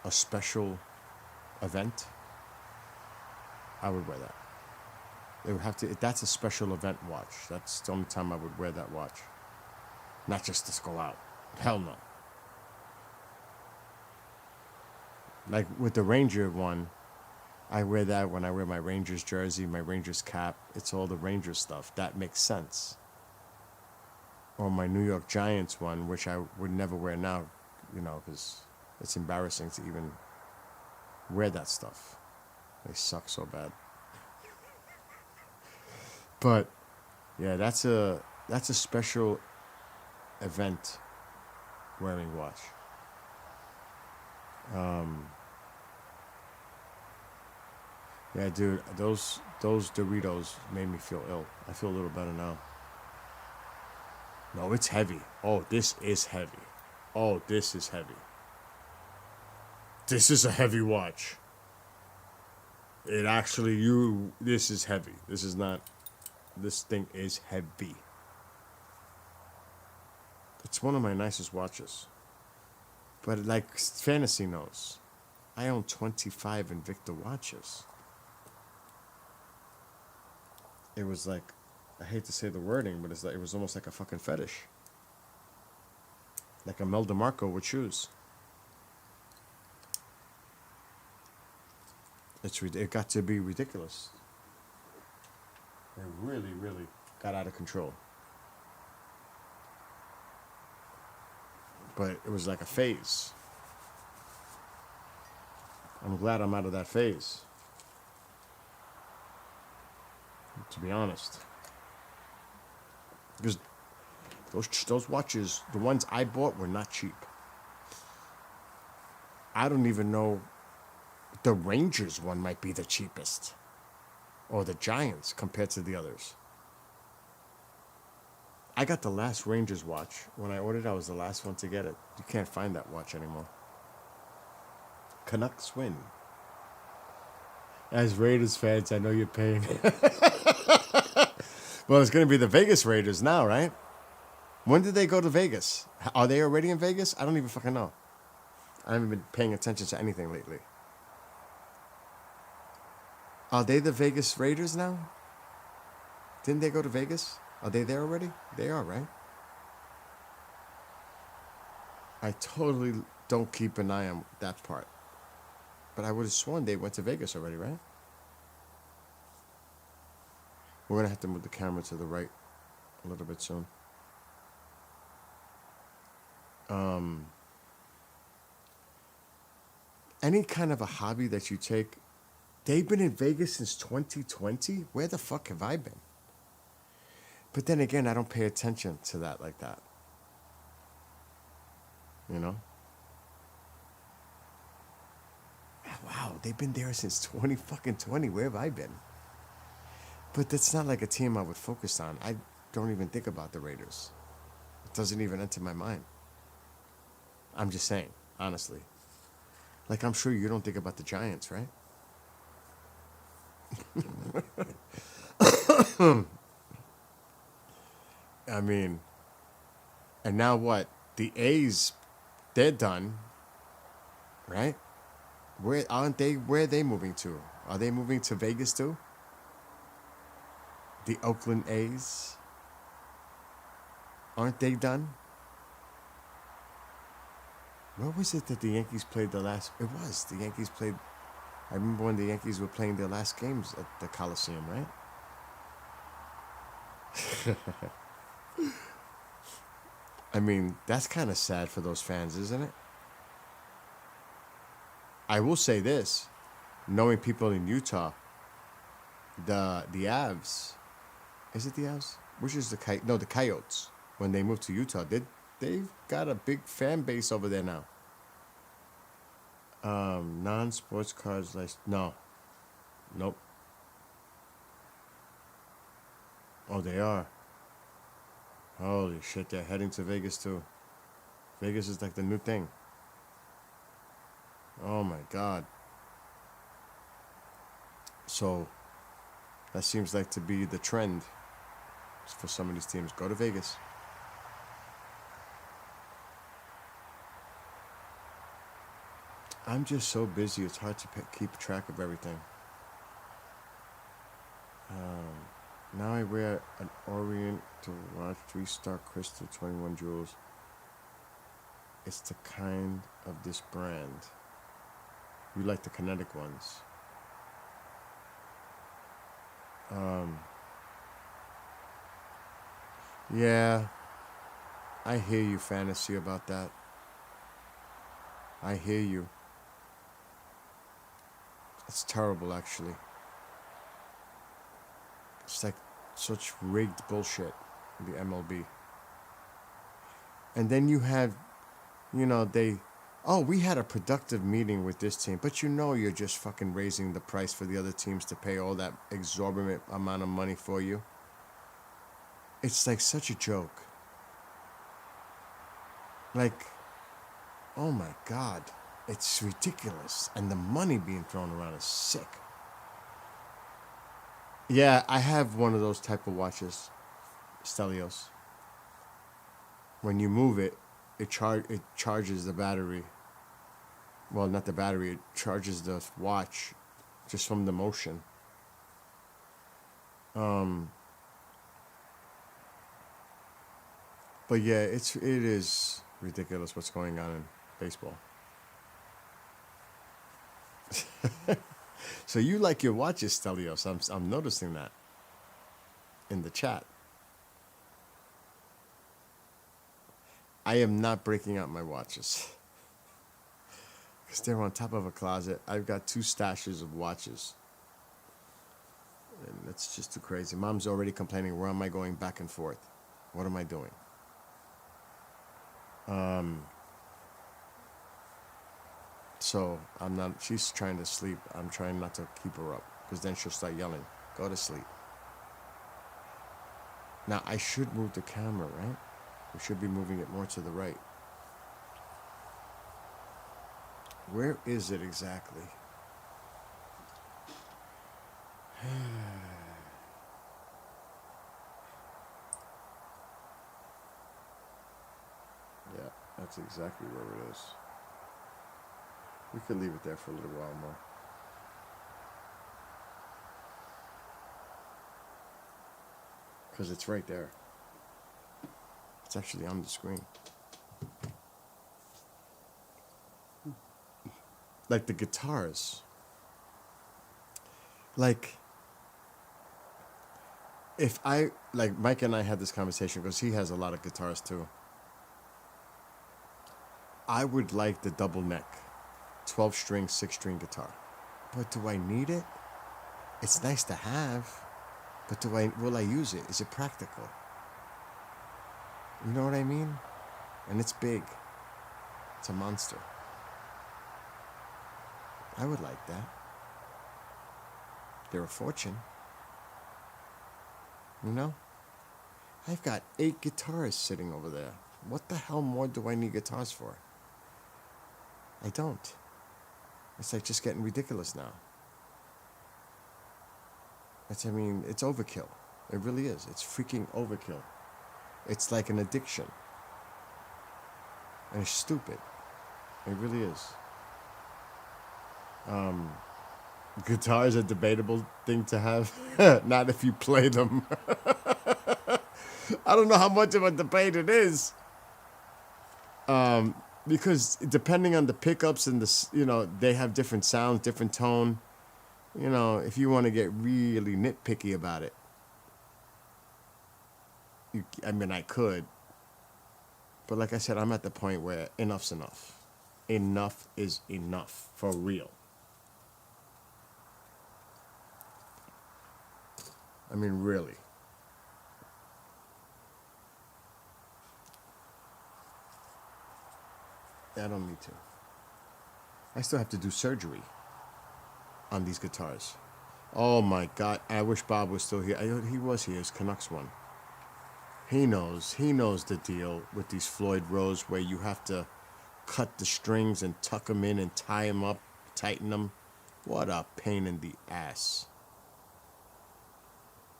a special event. I would wear that. It would have to. That's a special event watch. That's the only time I would wear that watch. Not just to go out. Hell no. Like with the Ranger one, I wear that when I wear my Rangers jersey, my Rangers cap. It's all the Rangers stuff. That makes sense. Or my New York Giants one, which I would never wear now, you know, because it's embarrassing to even wear that stuff. They suck so bad. But yeah, that's a special event wearing watch. Yeah, dude, those Doritos made me feel ill. I feel a little better now. No, it's heavy. Oh, this is heavy. Oh, this is heavy. This is a heavy watch. It actually, this is heavy. This is not, this thing is heavy. It's one of my nicest watches. But like Fantasy knows, I own 25 Invicta watches. It was like, I hate to say the wording, but it's like, it was almost like a fucking fetish. Like a Mel DeMarco with shoes. It got to be ridiculous. It really, really got out of control. But it was like a phase. I'm glad I'm out of that phase. To be honest. Because those watches, the ones I bought, were not cheap. I don't even know. The Rangers one might be the cheapest. Or the Giants compared to the others. I got the last Rangers watch. When I ordered, I was the last one to get it. You can't find that watch anymore. Canucks win. As Raiders fans, I know you're paying. Well, it's going to be the Vegas Raiders now, right? When did they go to Vegas? Are they already in Vegas? I don't even fucking know. I haven't been paying attention to anything lately. Are they the Vegas Raiders now? Didn't they go to Vegas? Are they there already? They are, right? I totally don't keep an eye on that part. But I would have sworn they went to Vegas already, right? We're going to have to move the camera to the right a little bit soon. Any kind of a hobby that you take, they've been in Vegas since 2020? Where the fuck have I been? But then again, I don't pay attention to that like that. You know? Wow, they've been there since 2020. Where have I been? But that's not like a team I would focus on. I don't even think about the Raiders. It doesn't even enter my mind. I'm just saying, honestly. Like, I'm sure you don't think about the Giants, right? I mean, and now what? The A's, they're done, right? Where aren't they? Where are they moving to? Are they moving to Vegas too? The Oakland A's, aren't they done? Where was it that the Yankees played the last? It was the Yankees played. I remember when the Yankees were playing their last games at the Coliseum, right? I mean, that's kind of sad for those fans, isn't it? I will say this, knowing people in Utah, the Avs, is it the Avs? Which is the the Coyotes. When they moved to Utah, they've got a big fan base over there now. Non-sports cars no, nope. Oh, they are. Holy shit, they're heading to Vegas too. Vegas is like the new thing. Oh my God. So that seems like to be the trend for some of these teams. Go to Vegas. I'm just so busy, it's hard to keep track of everything. Now I wear an Orient to watch 3-star crystal 21 jewels. It's the kind of this brand. You like the kinetic ones. Yeah, I hear you, fantasy, about that. I hear you. It's terrible, actually. It's like such rigged bullshit, the MLB. And then you have, we had a productive meeting with this team, but you're just fucking raising the price for the other teams to pay all that exorbitant amount of money for you. It's like such a joke. Like, oh my God, it's ridiculous. And the money being thrown around is sick. Yeah, I have one of those type of watches, Stelios. When you move it, it charges the battery. Well, not the battery, it charges the watch just from the motion. But yeah, it is ridiculous what's going on in baseball. So you like your watches, Stelios. I'm noticing that in the chat. I am not breaking out my watches because they're on top of a closet. I've got 2 stashes of watches. And it's just too crazy. Mom's already complaining, where am I going back and forth? What am I doing? So I'm not, she's trying to sleep. I'm trying not to keep her up because then she'll start yelling, go to sleep. Now I should move the camera, right? We should be moving it more to the right. Where is it exactly? Yeah, that's exactly where it is. We could leave it there for a little while more. Because it's right there. It's actually on the screen. Like the guitars. Like, Mike and I had this conversation because he has a lot of guitars too. I would like the double neck, 12-string, 6-string guitar. But do I need it? It's nice to have, but will I use it? Is it practical? You know what I mean? And it's big. It's a monster. I would like that. They're a fortune. You know? I've got 8 guitars sitting over there. What the hell more do I need guitars for? I don't. It's like just getting ridiculous now. It's overkill. It really is. It's freaking overkill. It's like an addiction. And it's stupid. It really is. Guitar is a debatable thing to have. Not if you play them. I don't know how much of a debate it is. Because depending on the pickups and they have different sounds, different tone. If you want to get really nitpicky about it, I could. But like I said, I'm at the point where enough's enough. Enough is enough, for real. Really. I don't need to. I still have to do surgery on these guitars. Oh my God, I wish Bob was still here. He was here, his Canucks one. He knows the deal with these Floyd Rose where you have to cut the strings and tuck them in and tie them up, tighten them. What a pain in the ass.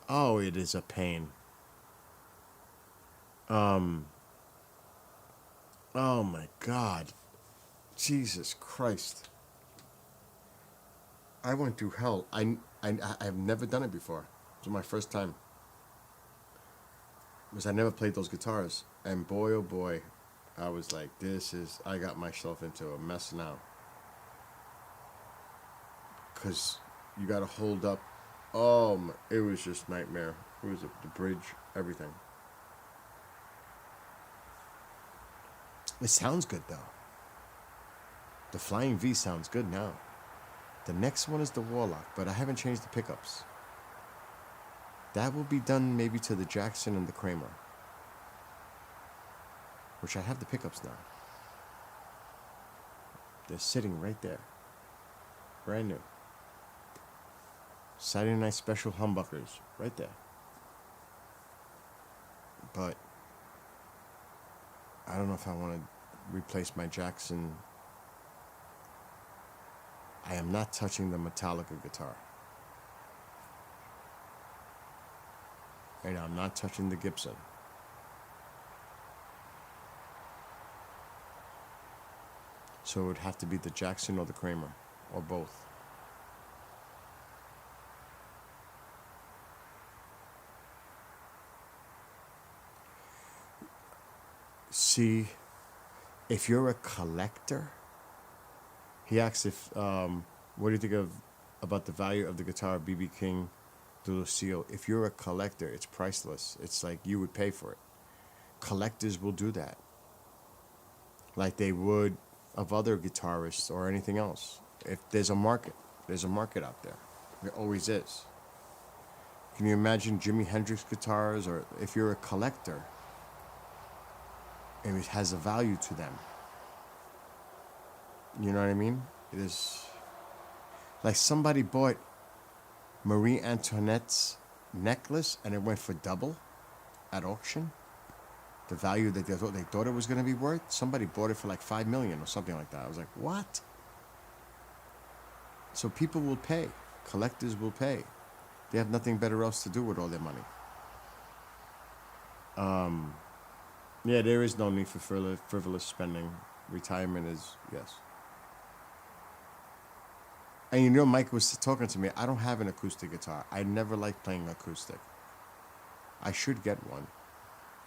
Oh, it is a pain. Oh my God. Jesus Christ. I went through hell. I have never done it before. It was my first time. Because I never played those guitars. And boy, oh boy, I was like, I got myself into a mess now. Because you got to hold up. It was just nightmare. It was the bridge, everything. It sounds good though. The Flying V sounds good now. The next one is the Warlock, but I haven't changed the pickups. That will be done maybe to the Jackson and the Kramer, which I have the pickups now. They're sitting right there. Brand new. Saturday Night Special humbuckers, right there. But I don't know if I want to replace my Jackson. I am not touching the Metallica guitar. And I'm not touching the Gibson. So it would have to be the Jackson or the Kramer, or both. See, if you're a collector, he asks what do you think about the value of the guitar BB King de Lucille? If you're a collector, it's priceless. It's like you would pay for it. Collectors will do that, like they would of other guitarists or anything else. If there's a market out there. There always is. Can you imagine Jimi Hendrix guitars? Or if you're a collector, and it has a value to them. You know what I mean? It is like somebody bought Marie Antoinette's necklace and it went for double at auction. The value that they thought it was going to be worth. Somebody bought it for like $5 million or something like that. I was like, what? So people will pay. Collectors will pay. They have nothing better else to do with all their money. Yeah, there is no need for frivolous spending. Retirement is, yes. And Mike was talking to me. I don't have an acoustic guitar. I never liked playing acoustic. I should get one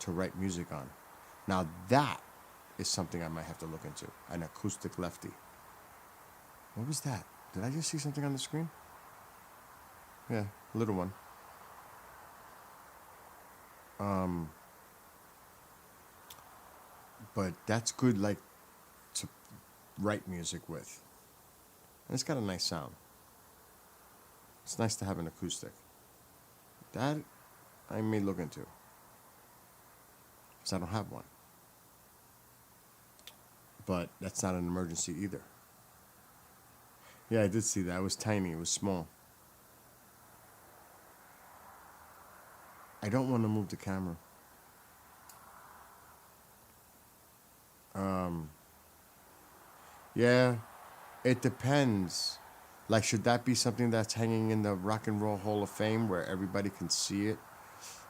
to write music on. Now that is something I might have to look into. An acoustic lefty. What was that? Did I just see something on the screen? Yeah, a little one. But that's good, like, to write music with. And it's got a nice sound. It's nice to have an acoustic. That I may look into. Because I don't have one. But that's not an emergency either. Yeah, I did see that. It was tiny. It was small. I don't want to move the camera. Yeah, it depends. Like, should that be something that's hanging in the Rock and Roll Hall of Fame where everybody can see it?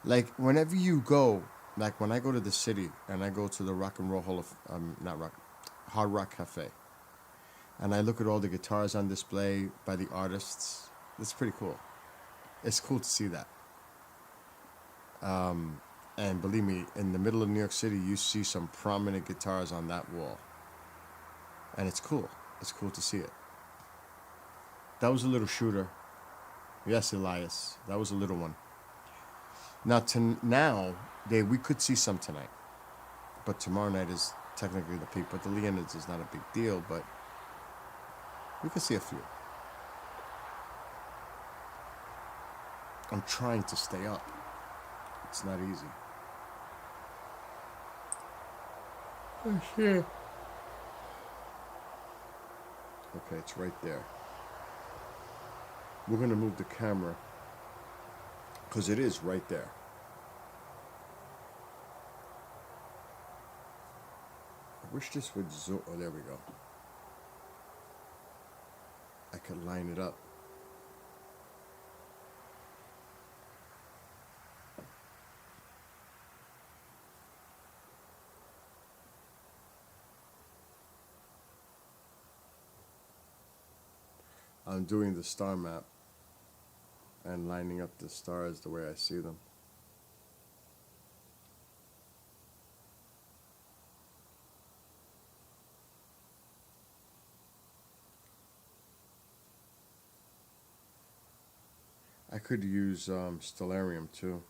Like whenever you go, like when I go to the city and I go to the Rock and Roll Hall of not rock, Hard Rock Cafe, and I look at all the guitars on display by the artists. It's pretty cool. It's cool to see that. And believe me, in the middle of New York City, you see some prominent guitars on that wall, and it's cool. It's cool to see it. That was a little shooter. Yes, Elias. That was a little one. Now we could see some tonight, but tomorrow night is technically the peak. But the Leonids is not a big deal, but we could see a few. I'm trying to stay up. It's not easy. Oh shit. Okay, it's right there. We're gonna move the camera because it is right there. I wish this would zoom. Oh, there we go. I could line it up. I'm doing the star map and lining up the stars the way I see them. I could use Stellarium too.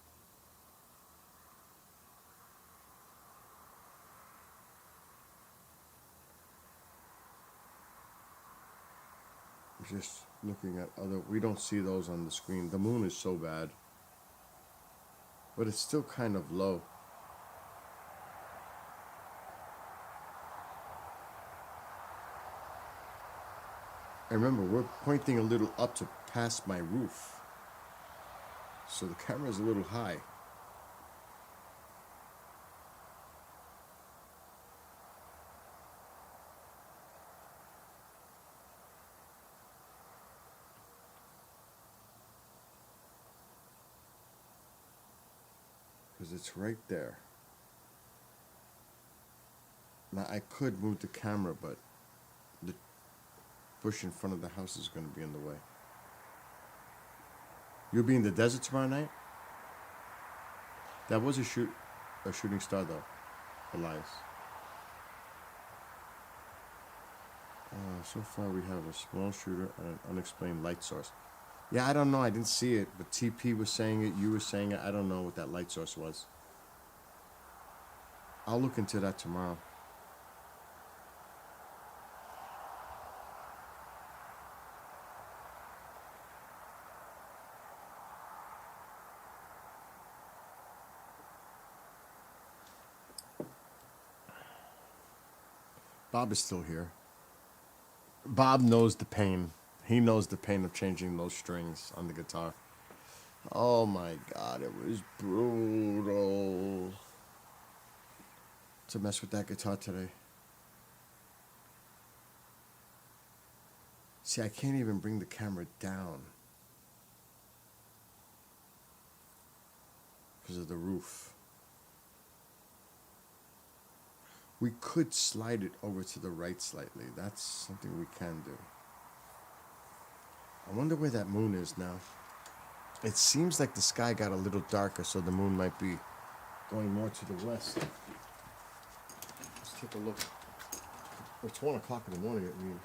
Just looking at other, we don't see those on the screen. The moon is so bad, but it's still kind of low. And remember, we're pointing a little up to past my roof, so the camera is a little high. Because it's right there. Now I could move the camera, but the bush in front of the house is going to be in the way. You'll be in the desert tomorrow night? That was a shooting star though, Elias. So far we have a small shooter and an unexplained light source. Yeah, I don't know. I didn't see it, but TP was saying it. You were saying it. I don't know what that light source was. I'll look into that tomorrow. Bob is still here. Bob knows the pain. He knows the pain of changing those strings on the guitar. Oh my God, it was brutal to mess with that guitar today. See, I can't even bring the camera down because of the roof. We could slide it over to the right slightly. That's something we can do. I wonder where that moon is now. It seems like the sky got a little darker, so the moon might be going more to the west. Let's take a look. It's 1 o'clock in the morning, I mean.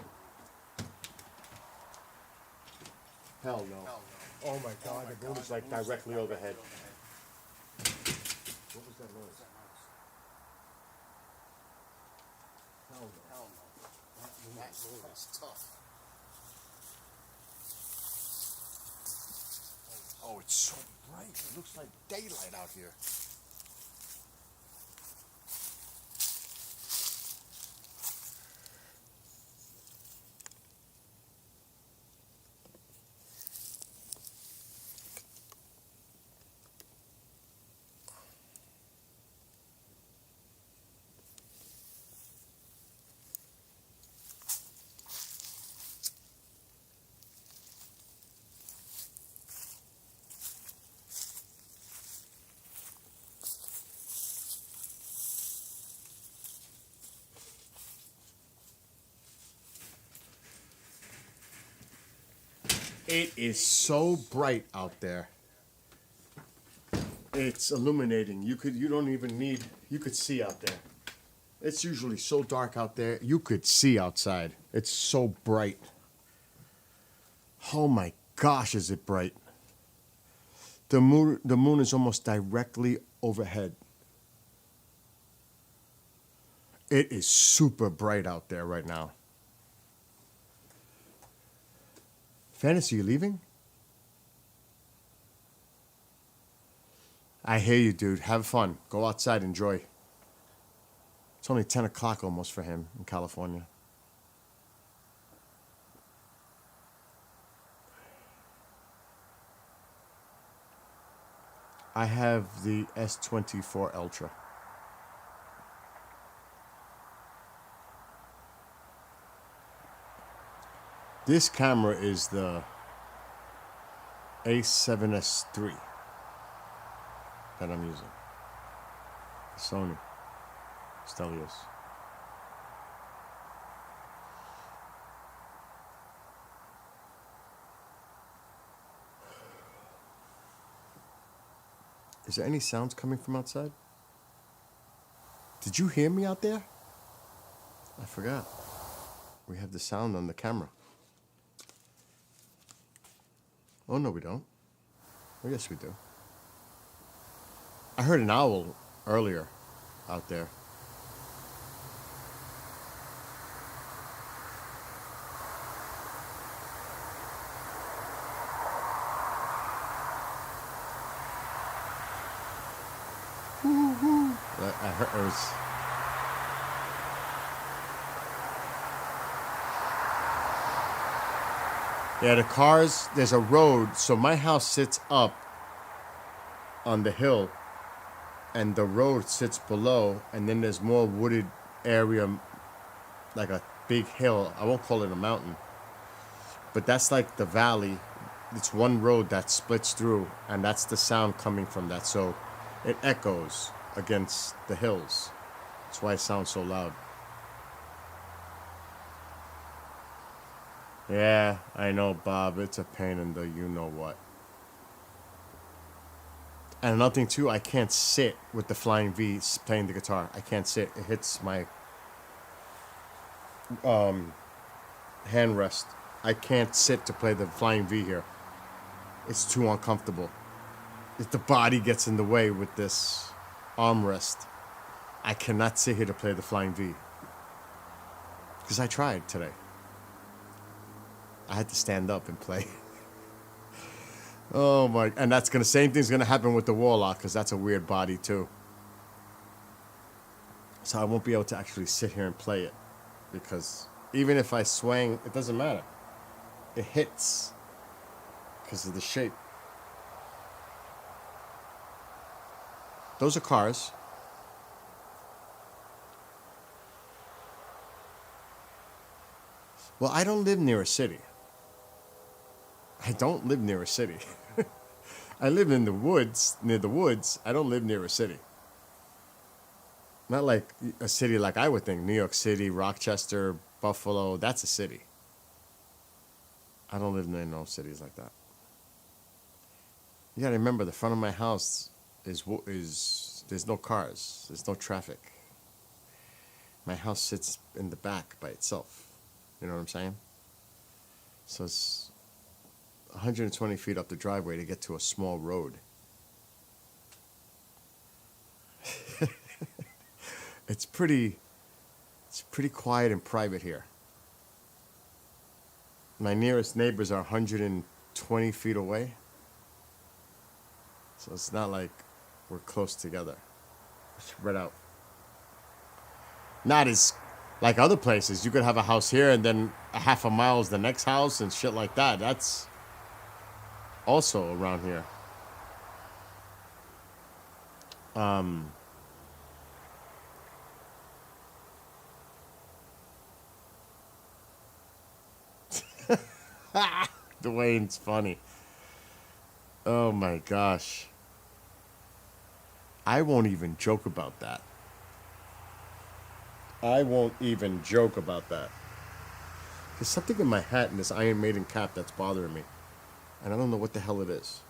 Hell no. Oh my God, the moon is like directly overhead. What was that noise? Hell no. That moon is tough. Oh, it's so bright. It looks like daylight out here. It is so bright out there. It's illuminating. You don't even need, you could see out there. It's usually so dark out there, you could see outside. It's so bright. Oh my gosh, is it bright. The moon is almost directly overhead. It is super bright out there right now. Fantasy, you leaving? I hear you, dude. Have fun. Go outside, enjoy. It's only 10 o'clock almost for him in California. I have the S24 Ultra. This camera is the A7S III that I'm using. Sony Stelios. Is there any sounds coming from outside? Did you hear me out there? I forgot. We have the sound on the camera. Oh, no, we don't. Oh, yes, we do. I heard an owl earlier out there. I heard it was. Yeah, the cars, there's a road, so my house sits up on the hill, and the road sits below, and then there's more wooded area, like a big hill. I won't call it a mountain, but that's like the valley. It's one road that splits through, and that's the sound coming from that, so it echoes against the hills. That's why it sounds so loud. Yeah, I know, Bob. It's a pain in the you-know-what. And another thing, too, I can't sit with the Flying V playing the guitar. I can't sit. It hits my hand rest. I can't sit to play the Flying V here. It's too uncomfortable. If the body gets in the way with this armrest, I cannot sit here to play the Flying V. Because I tried today. I had to stand up and play. Oh my, and that's gonna, same thing's gonna happen with the Warlock, because that's a weird body too. So I won't be able to actually sit here and play it, because even if I swing, it doesn't matter. It hits because of the shape. Those are cars. Well, I don't live near a city. I don't live near a city. I live in the woods, near the woods. I don't live near a city. Not like a city like I would think. New York City, Rochester, Buffalo, that's a city. I don't live near no cities like that. You gotta remember, the front of my house is there's no cars. There's no traffic. My house sits in the back by itself. You know what I'm saying? So it's 120 feet up the driveway to get to a small road. It's pretty quiet and private here. My nearest neighbors are 120 feet away. So it's not like we're close together. We're spread out. Not as like other places. You could have a house here and then a half a mile is the next house and shit like that. That's also around here. Dwayne's funny. Oh my gosh. I won't even joke about that. I won't even joke about that. There's something in my hat and this Iron Maiden cap that's bothering me. And I don't know what the hell it is.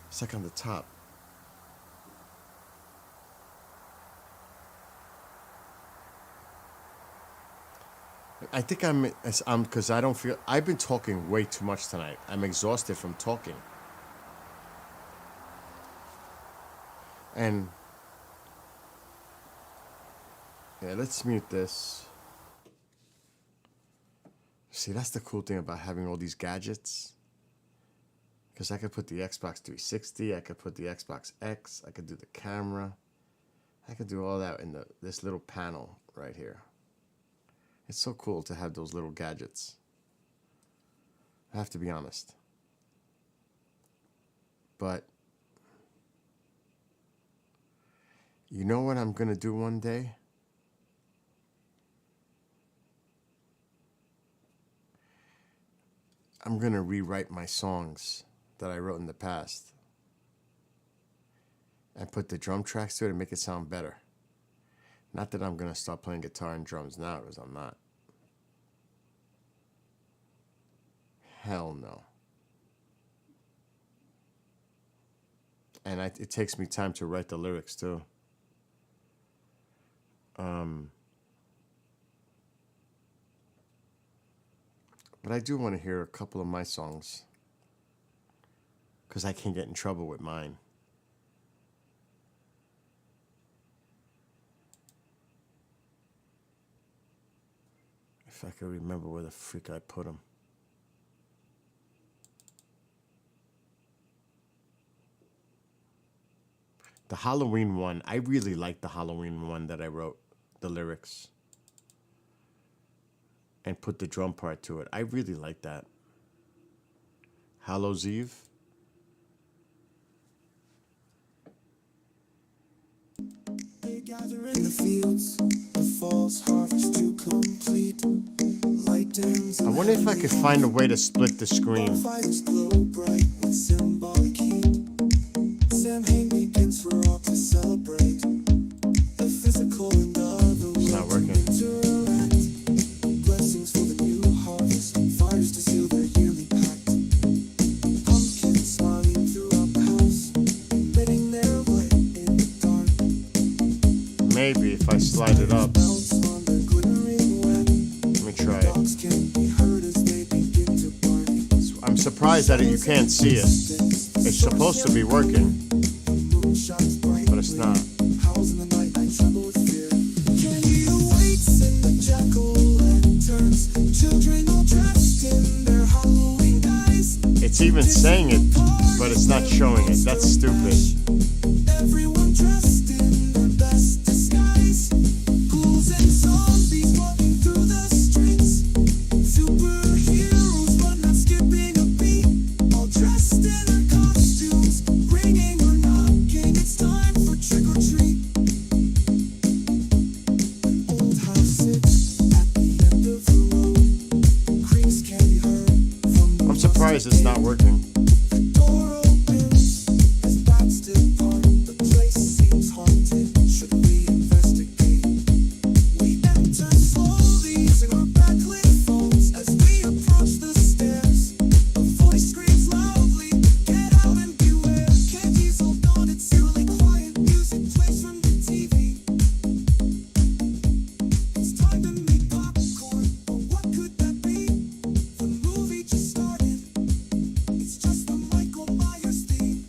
It's like on the top. I think I'm because I don't feel, I've been talking way too much tonight. I'm exhausted from talking. And yeah, let's mute this. See, that's the cool thing about having all these gadgets. Because I could put the Xbox 360, I could put the Xbox X, I could do the camera. I could do all that in this little panel right here. It's so cool to have those little gadgets. I have to be honest. But you know what I'm going to do one day? I'm going to rewrite my songs that I wrote in the past and put the drum tracks to it and make it sound better. Not that I'm going to start playing guitar and drums now, because I'm not. Hell no. And it takes me time to write the lyrics too. But I do want to hear a couple of my songs, because I can't get in trouble with mine. If I could remember where the freak I put them. The Halloween one, I really liked the Halloween one that I wrote, the lyrics. And put the drum part to it. I really like that. Hallows Eve. They gather in the fields, the fall's harvest to complete. Light dims. I wonder if I could find a way to split the screen. Fires glow bright with symbolic heat. Samhain begins for all to celebrate. The physical and the It's not working. Blessings for the new harvest. Fires to seal their yearly pact. Pumpkins smiling throughout the house, letting their way in the dark. Maybe if I slide it up. Bounce on their glittering web. Let me try it. Dogs can be heard as they begin to bark. I'm surprised that you can't see it. It's supposed to be working, Moon shines bright, but it's not. howls in the night, I tremble with fear. Candy awaits in the jack-o'-lanterns. Children all dressed in their Halloween guise. It's even saying it, but it's not showing it. That's stupid. Everyone dressed in their best disguise. Ghouls and zombies walking through the streets. Superheroes but not skipping a beat. All dressed in their costumes, ringing or knocking. It's time for trick or treat. An old house sits at the end of the road. Creaks can be heard from the I'm surprised it's not working. The door opens as bats depart. The place seems haunted. Should we investigate? We enter slowly using our backlit phones as we approach the stairs. A voice screams loudly, "Get out and beware!" Candy's all gone, it's eerily quiet. Music plays from the TV. It's time to make popcorn, but what could that be? The movie just started. It's just the Michael Myers theme.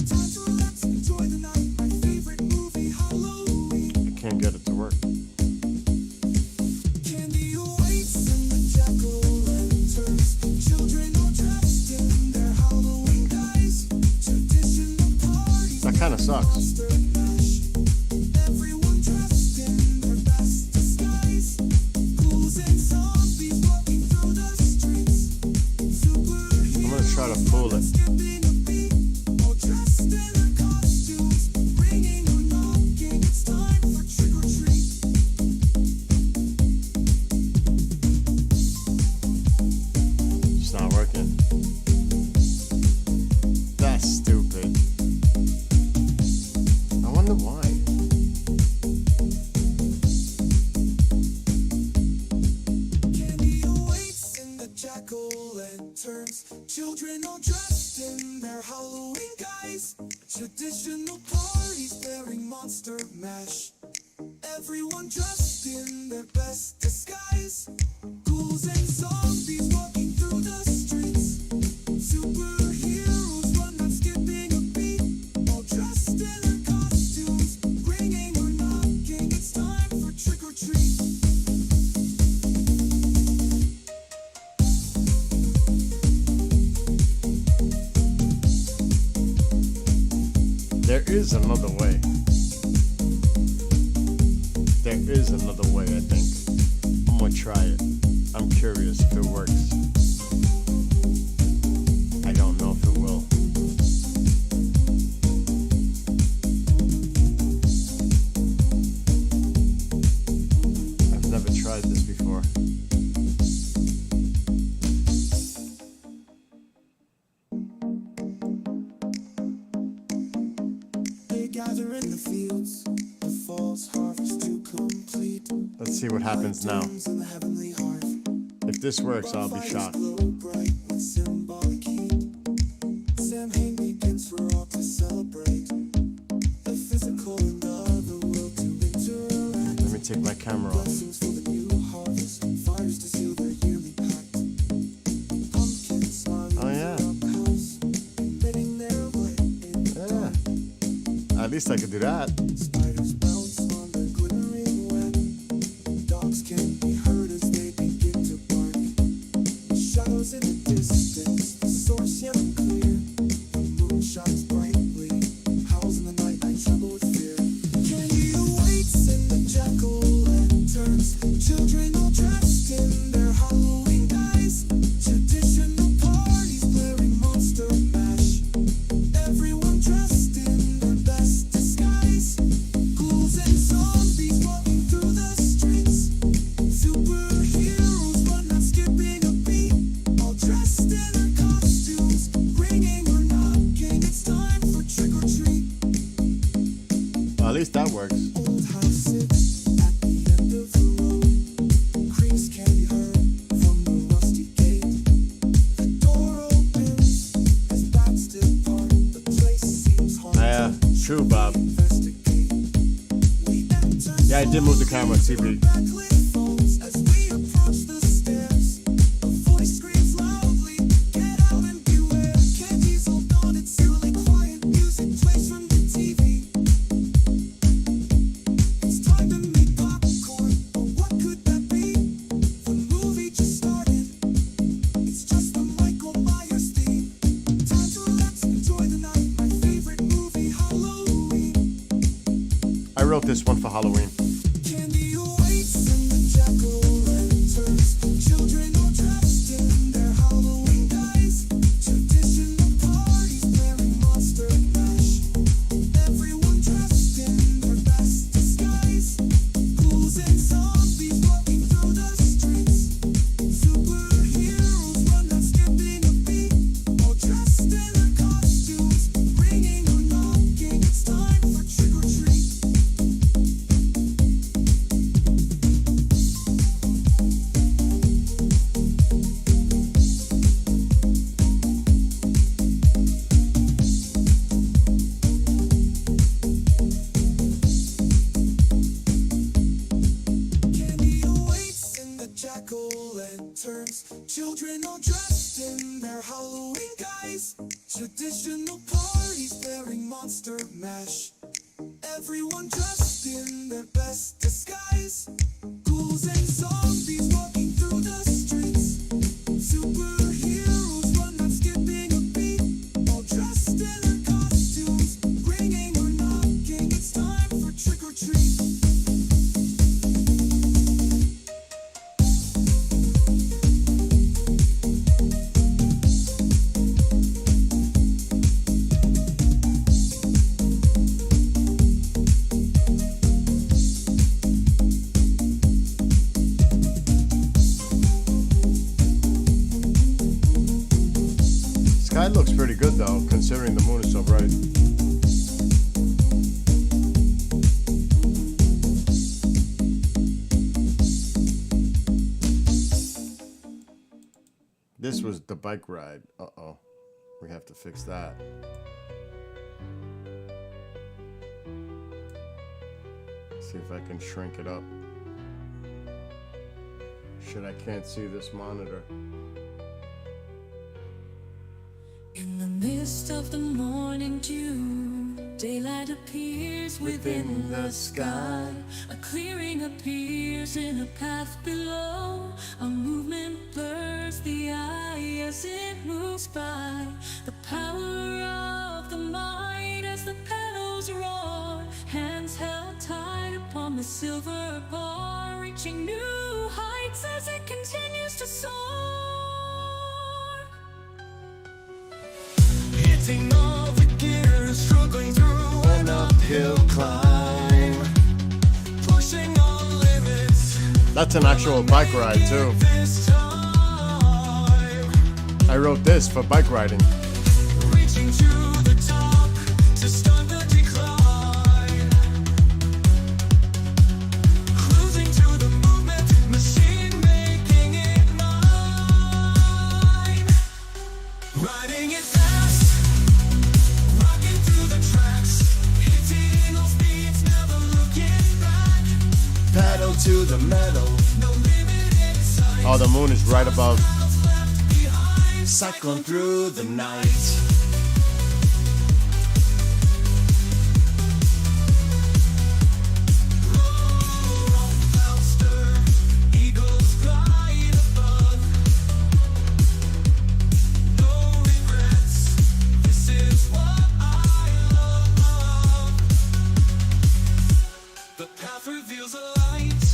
Time to relax, enjoy the night. My favorite movie, Halloween. I can't get it to work. Candy awaits in the jack-o'-lanterns. Children all dressed in their Halloween guise. Traditional parties. That kind of sucks. Monster mash. Everyone dressed in their best disguise. Ghouls and zombies walking through the streets. Superheroes. I'm gonna try to pull it. Skipping a beat, all dressed in their costumes, ringing or knocking. It's time for trick or treat. It's not working. That's stupid. Children all dressed in their Halloween guise. Traditional parties bearing monster mash. Everyone dressed in their best disguise. Ghouls and zombies walking through the streets. Superheroes run not skipping a beat. All dressed in their costumes, ringing or knocking. It's time for trick or treat. There is another way. There is another way, I think. I'm gonna try it. I'm curious if it works. I don't know if it will. I've never tried this before. They gather in the fields, the fall's harvest to complete. Let's see what happens now. Items in the heavenly hearth. If this works, I'll be Bonfires shocked. glow bright with symbolic heat. Samhain begins for all to celebrate. The physical and the other world to interact. Let me take my camera off. Blessings for the new harvest. Fires to seal their yearly pact. Pumpkins smiling Oh, yeah. around the house, bidding their way in the dark. Yeah. At least I could do that. Spiders bounce on the glittering web. Dogs can be heard as they begin to bark. Shadows in the distance, the source yet unclear. The moon shines brightly, howls in the night, I tremble with fear. Candy awaits in the jack-o'-lanterns. Children all dressed in their Halloween guise. Traditional parties blaring monster mash. Everyone dressed in their best disguise. Ghouls and zombies walking through the streets. Superheroes run not skipping a beat. All dressed in their costumes, ringing or knocking. It's time for trick or treat. Well, at least that works. Old house sits at the end of the road. Creaks can be heard from the rusty gate. The door opens as bats depart. The place seems haunted. Yeah, true, Bob. Investigate. We enter Yeah, I did move the camera, CB. backlit phones as we approach the stairs. A voice screams loudly, "Get out and beware!" Candy's all gone, it's eerily quiet. Music plays from the TV. It's time to make popcorn, but what could that be? The movie just started. It's just the Michael Myers theme. Time to relax, enjoy the night. My favorite movie, Halloween. I wrote this one for Halloween. Candy awaits in the jack-o'-lanterns. Children all dressed in their Halloween guise. Traditional parties bearing monster mash. Everyone dressed in their best disguise. Ghouls and zombies walking through the streets. Superheroes run not skipping a beat. All dressed in their costumes, ringing or knocking. It's time for trick or treat. Candy awaits in the jack-o'-lanterns. Children all dressed in their Halloween guise. Traditional parties bearing monster mash. Everyone dressed in their best disguise. Ghouls and zombies walking through the streets. Superheroes run not skipping a beat. All dressed in their costumes, ringing or knocking. It's time for trick or treat. Sky looks pretty good though, considering the moon is so bright. This was the bike ride. Uh-oh. We have to fix that. See if I can shrink it up. Shit, I can't see this monitor. In the mist of the morning dew, daylight appears within the sky. A clearing appears in a path below. A movement blurs the eye as it moves by. The power of the mind as the pedals roar. Hands held tight upon the silver bar, reaching new heights as it continues to soar. Hitting all the gears, struggling through an uphill climb, pushing all limits. That's an actual bike ride too. This time, I wrote this for bike riding. reaching to the top to start the decline. Cruising to the movement, machine making it mine. Riding it fast, rocking through the tracks, hitting all speeds, never looking back. Pedal to the metal. No limit in sight. Oh, the moon is right above. Clouds left behind. Cycling through the night. Eagles glide above. No regrets. This is what I love. The path reveals a light.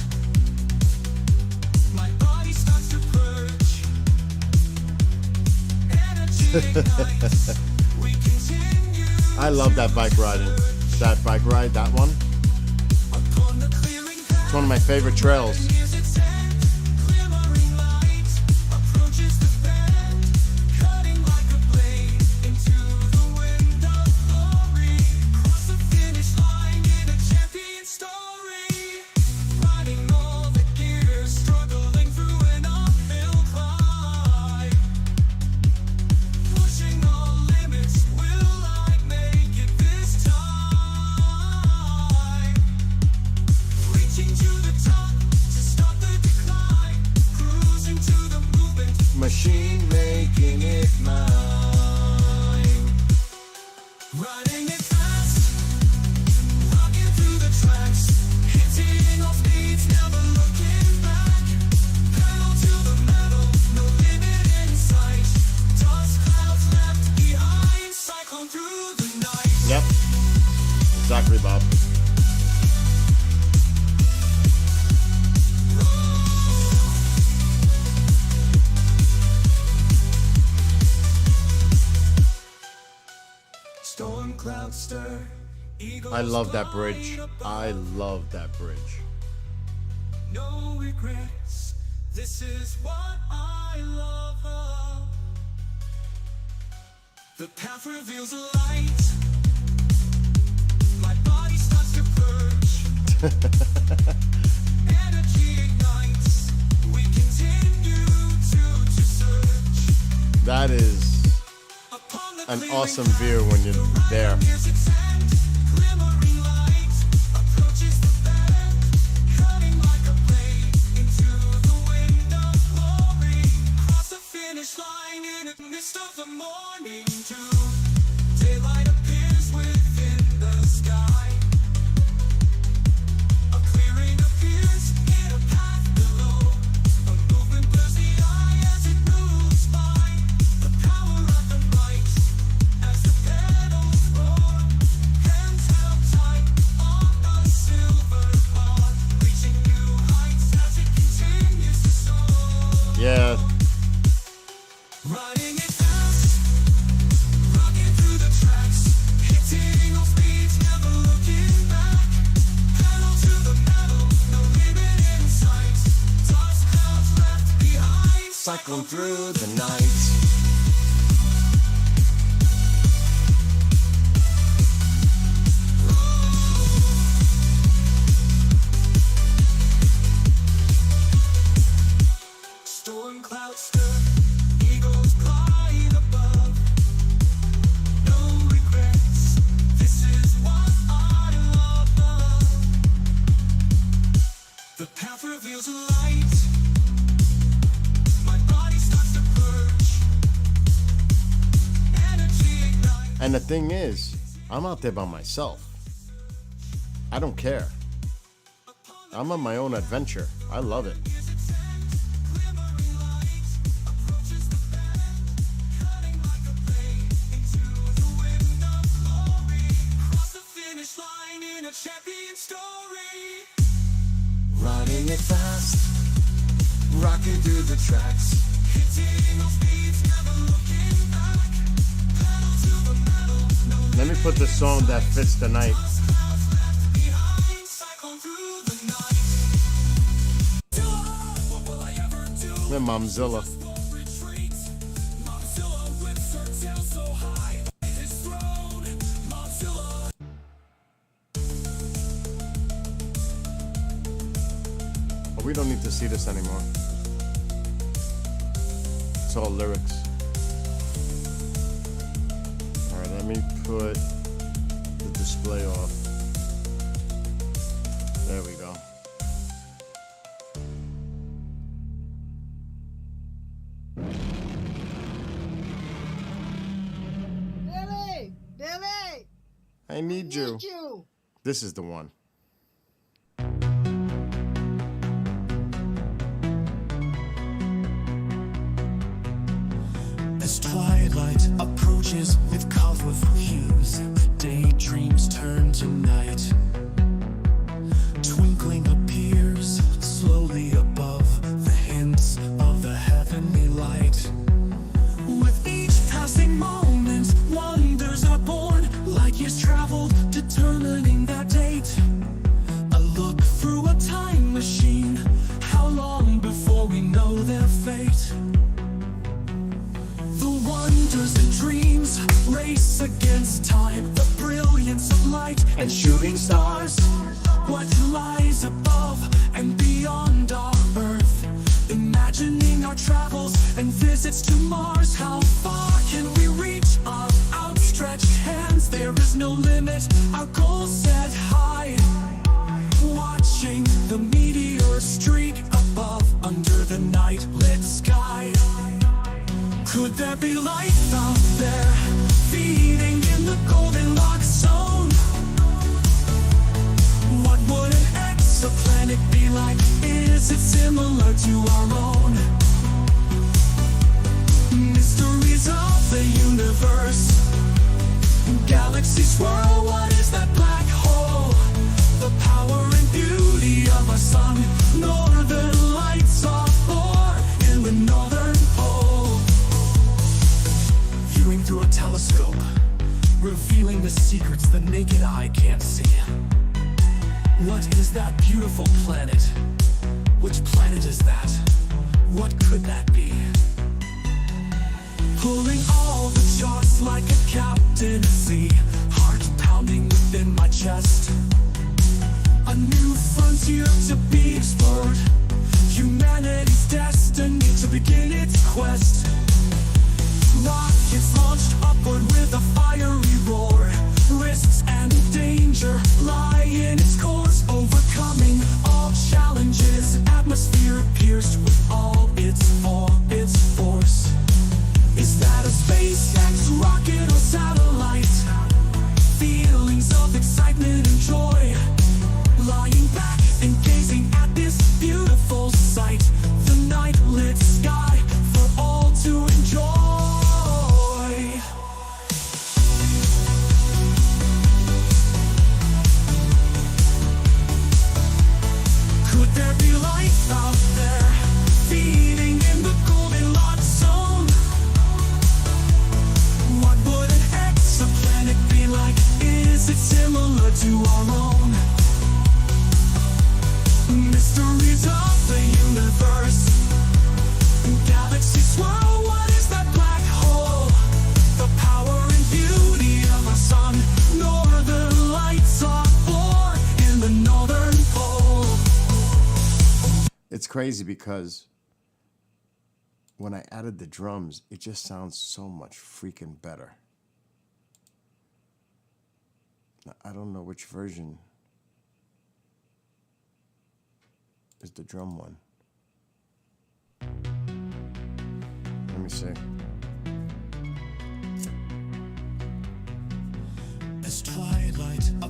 My body starts to purge. Energy ignites. We continue. I love that bike riding. That bike ride, that one. Upon the clearing path. It's one of my favorite trails. Nears its end, glimmering light approaches the bend, cutting like a blade into the wind of glory. Cross the finish line in a champion story, riding all the gears, struggling through an uphill climb, pushing all limits. Will I make it this time? Reaching to the top to stop the decline. Cruising to the movement, Machine making it mine. Riding it fast, rocking through the tracks, hitting all speeds, never looking back. Pedal to the metal, no limit in sight. Dust clouds left behind, cyclone through the night. Yep. Exactly, Bob. Storm clouds stir. Eagles I love that glide bridge. above. I love that bridge. No regrets. This is what I love. The path reveals a light. My body starts to purge. Energy ignites. We continue to search. That is Upon the an clearing awesome path, view when you're there. nears its end, glimmering light approaches the bend, cutting like a blade into the wind of glory. Cross the finish line in a mist of the morning dew. Daylight appears within the sky. A clearing appears in a path below. A movement blurs the eye as it moves by. The power of the night as the pedals roar. Hands held tight on the silver bar, reaching new heights as it continues to soar. Yeah. Riding it fast, rocking through the tracks, hitting all speeds, never looking back. Pedal to the metal, no limit in sight. Dust clouds left behind, Cycling through the night. storm clouds stir. And the thing is, I'm out there by myself. I don't care. I'm on my own adventure. I love it. Riding it fast, rocking through the tracks, hitting all speeds, never looking back. Pedal to the metal, no Let me put the song that fits the night. behind, cyclone through the night. What will I ever do? Man, Momzilla. Retreat. Mozilla whips her tail so high, his throne. Mozilla. But we don't need to see this anymore. It's all lyrics. Alright, let me put the display off. There we go. Billy, I need you. need you. This is the one. As twilight approaches with colorful hues, daydreams turn to night. Twinkling appears slowly above the hints of the heavenly light. With each passing moment, wonders are born, like years traveled, determining that date. A look through a time machine, how long before we know their fate? The wonders and dreams race against time, the brilliance of light and shooting stars. What lies above and beyond our earth? Imagining our travels and visits to Mars. How far can we reach our outstretched hands? There is no limit, our goals set high. Watching the meteor streak above under the night lit sky. Could there be life out there, feeding in the Goldilocks zone? What would an exoplanet be like? Is it similar to our own? Mysteries of the universe, galaxies swirl, what is that black hole? The power and beauty of our sun, northern lights are born in the northern pole. Viewing through a telescope, revealing the secrets the naked eye can't see. What is that beautiful planet? Which planet is that? What could that be? Pulling all the charts like a captain at sea, heart pounding within my chest. A new frontier to be explored, humanity's destiny to begin its quest. Rockets launched upward with a fiery roar, risks and danger lie in its course, overcoming all challenges, atmosphere pierced with all its force. Is that a SpaceX rocket or satellite? Feelings of excitement and joy, lying back and gazing at this beautiful sight, the night lit sky for all to enjoy. Could there be life out there, feeding in the Goldilocks zone? What would an exoplanet be like? Is it similar to our own? Mysteries of the universe, galaxies swirl, what is that black hole? The power and beauty of our sun, northern lights are born in the northern pole. It's crazy because when I added the drums, it just sounds so much freaking better. Now, I don't know which version is the drum one. Let me see.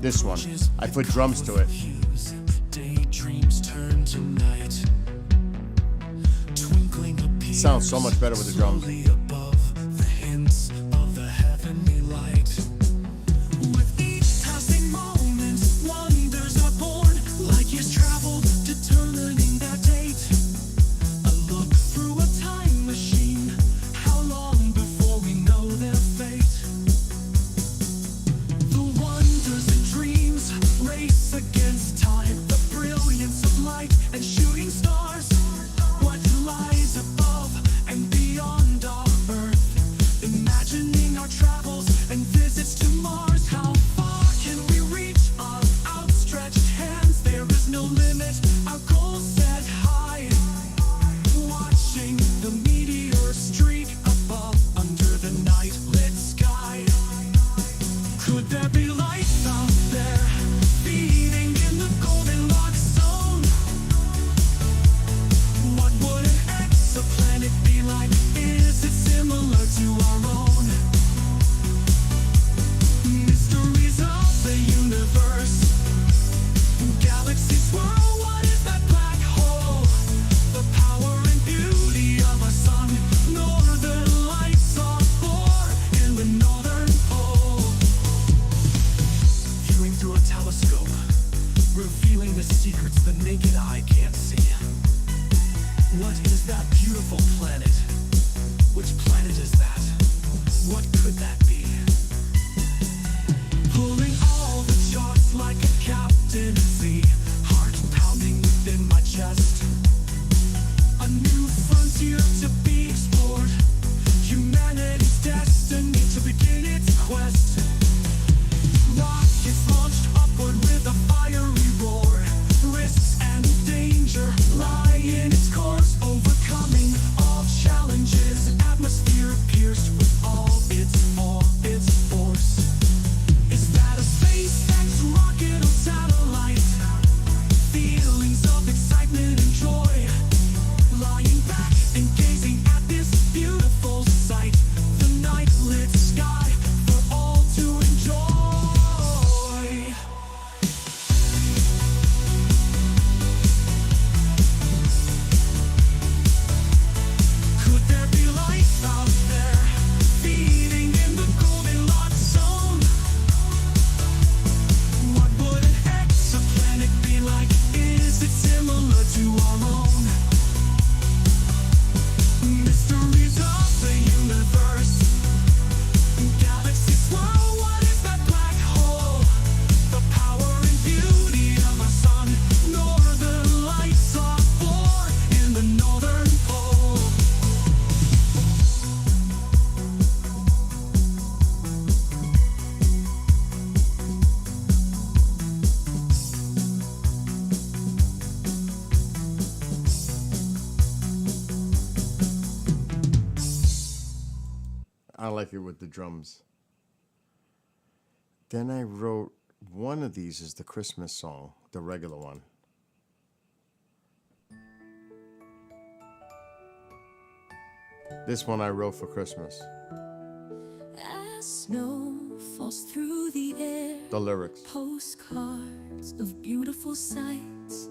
This one. I put drums to it. Daydreams turn to night. Twinkling appears Sounds so much better with the drums. slowly above the hints of the heavenly light. With each passing moment, wonders are born, like years traveled, determining their date. A look through a time machine, how long before we know their fate? The wonders and dreams race against time, the brilliance of light and shooting stars. What lies above and beyond our Earth? Imagining our travels and visits to Mars. How far can we reach our outstretched hands? There is no limit, our goals set high. Watching the meteor streak above under the night lit sky. Could there be life out there, feeding in the Goldilocks zone? What would an exoplanet be like? Is it similar to our own? Mysteries of the universe, galaxies swirl, what is that black hole? The power and beauty of our sun, northern lights are born in the northern pole. Viewing through a telescope, revealing the secrets the naked eye can't see. What is that beautiful planet? Which planet is that? What could that be? Pulling all the charts like a captain at sea, heart pounding within my chest. A new frontier to be explored, humanity's destiny to begin its quest. Rockets launched upward with a fiery roar, risks and danger lie in its course, overcoming all challenges, atmosphere pierced with all its force. Is that a SpaceX rocket or satellite? Feelings of excitement and joy, lying back and gazing at this beautiful sight, the night lit sky for all to enjoy. Could there be life out there, feeding in the Goldilocks zone? What would an exoplanet be like? Is it similar to our own? Mysteries of the universe, galaxies swirl, what is that black hole? The power and beauty of our sun, northern lights are born in the northern pole. I like it with the drums. Then I wrote one of these is the Christmas song, the regular one. This one I wrote for Christmas. As snow falls through the air, The lyrics. postcards of beautiful sights.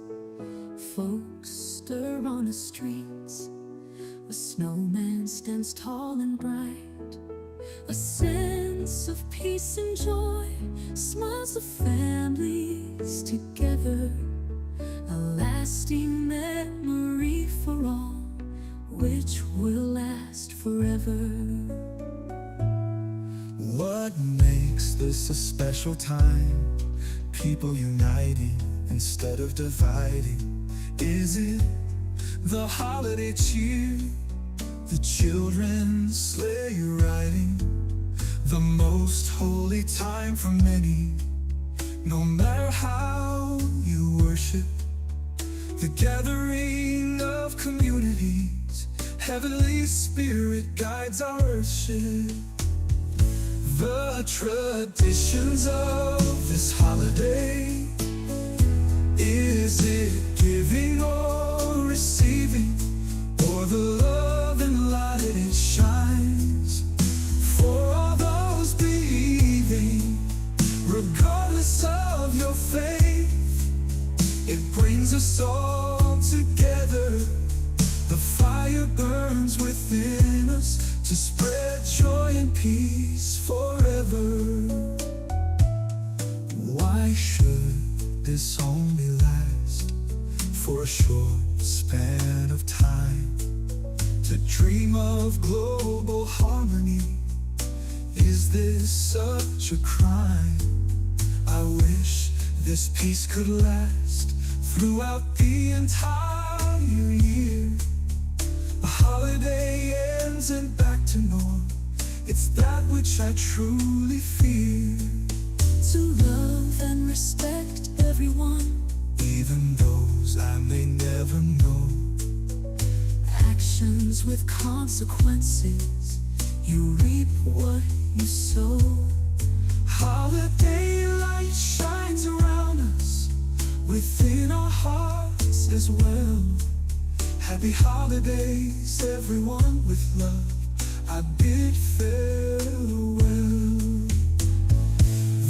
Folks stir on the streets. A snowman stands tall and bright. A sense of peace and joy. Smiles of families together. A lasting memory for all, which will last forever. What makes this a special time? People uniting instead of dividing. Is it the holiday cheer? The children's sleigh riding? The most holy time for many. No matter how you worship, the gathering of communities. Heavenly Spirit guides our worship. The traditions of this holiday, is it giving or receiving, or the love and light it shines for all those believing, regardless of brings us all together. The fire burns within us to spread joy and peace forever. Why should this only last for a short span of time? To dream of global harmony, is this such a crime? I wish this peace could last throughout the entire year. A holiday ends and back to norm, it's that which I truly fear. To love and respect everyone, Even those I may never know. actions with consequences, you reap what you sow. Holiday light shines around us, within our hearts as well. Happy holidays, everyone, with love I bid farewell.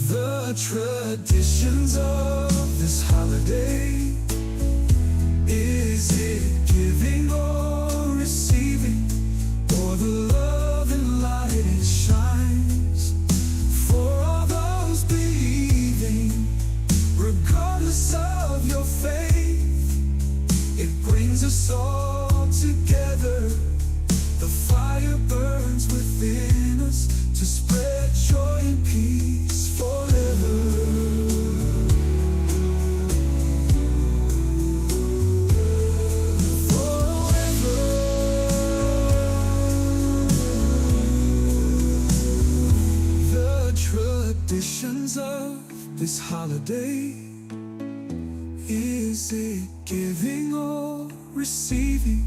The traditions of this holiday, is it giving or receiving, or the love and light it shines? For all those believing, regardless of your faith, it brings us all together. The fire burns within us to spread joy and peace forever. The traditions of this holiday, is it giving or receiving,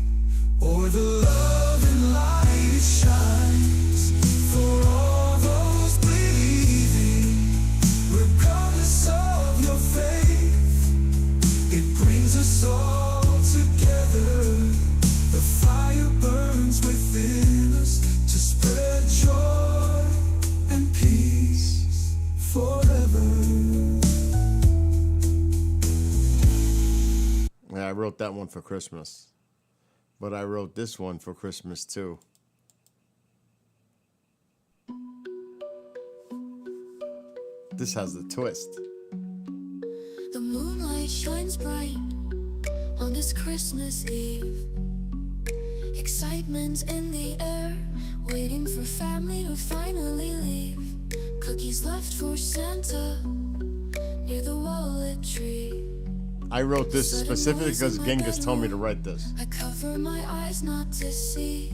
or the love and light it shines? For all those believing, regardless of your faith, it brings us all together. The fire burns within us to spread joy and peace forever. Yeah, I wrote that one for Christmas. But I wrote this one for Christmas too. This has the twist. The moonlight shines bright on this Christmas Eve. Excitement in the air, waiting for family to finally leave. Cookies left for Santa near the wallet tree. I wrote this specifically because Genghis told me to write this. I cover my eyes not to see.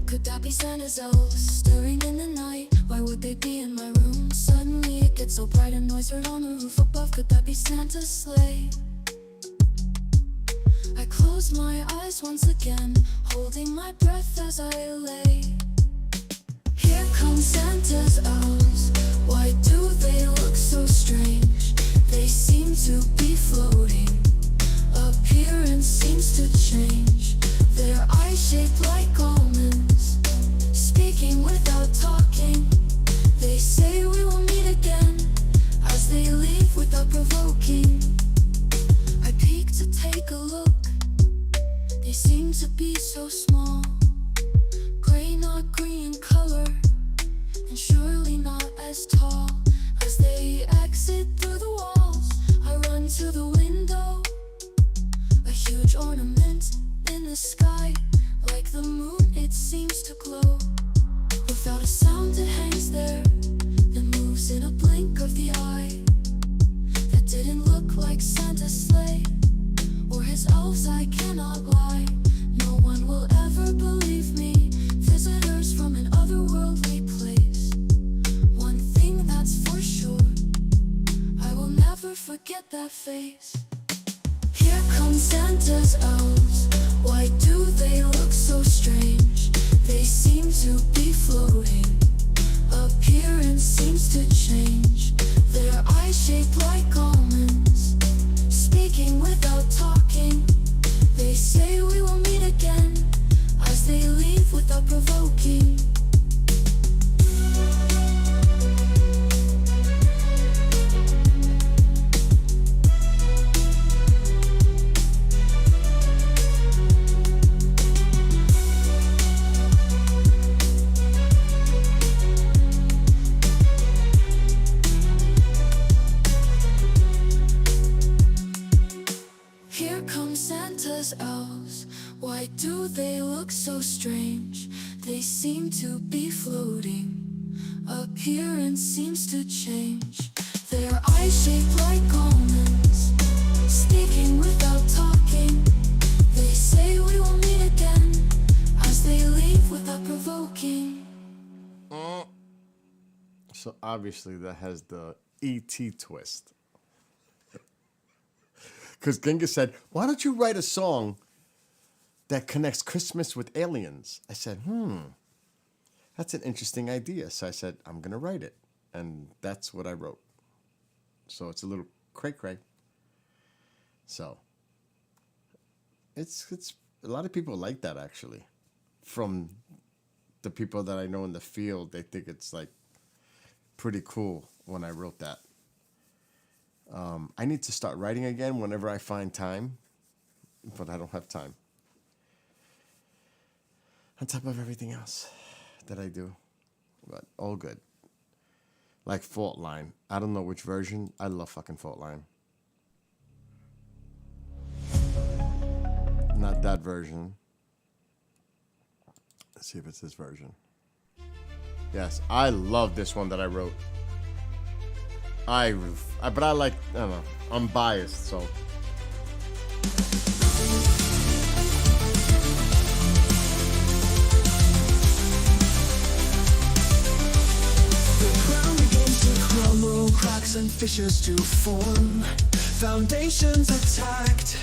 Could that be Santa's elves stirring in the night? Why would they be in my room? Suddenly it gets so bright, a noise heard on the roof above. Could that be Santa's sleigh? I close my eyes once again, holding my breath as I lay. Here come Santa's elves. Why do they look so strange? They seem to be floating. Appearance seems to change. Their eyes shaped like almonds, speaking without talking. They say we will meet again, as they leave without provoking. I peek to take a look. They seem to be so small, gray, not green in color, and surely not as tall. As they exit through the walls, I run to the window. A huge ornament in the sky, like the moon it seems to glow. Without a sound it hangs there, and moves in a blink of the eye. That didn't look like Santa's sleigh, or his elves, I cannot lie. No one will ever believe me, visitors from an otherworldly place. One thing that's for sure, I will never forget that face. Here come Santa's elves. Why do they look so strange? They seem to be floating. Appearance seems to change. Their eyes shaped like almonds, speaking without talking. They say clouds. Why do they look so strange? They seem to be floating. Appearance seems to change. Their eyes shaped like almonds, speaking without talking. They say we will meet again as they leave without provoking. So obviously that has the E.T. twist. Because Genghis said, why don't you write a song that connects Christmas with aliens? I said, that's an interesting idea. So I said, I'm going to write it. And that's what I wrote. So it's a little cray-cray. So it's a lot of people like that, actually. From the people that I know in the field, they think it's like pretty cool when I wrote that. I need to start writing again whenever I find time, but I don't have time. On top of everything else that I do, but all good. Like Fault Line. I don't know which version. I love fucking Fault Line. Not that version. Let's see if it's this version. Yes, I love this one that I wrote. But I like, I don't know, I'm biased, so. The ground begins to crumble, cracks and fissures to form. Foundations attacked.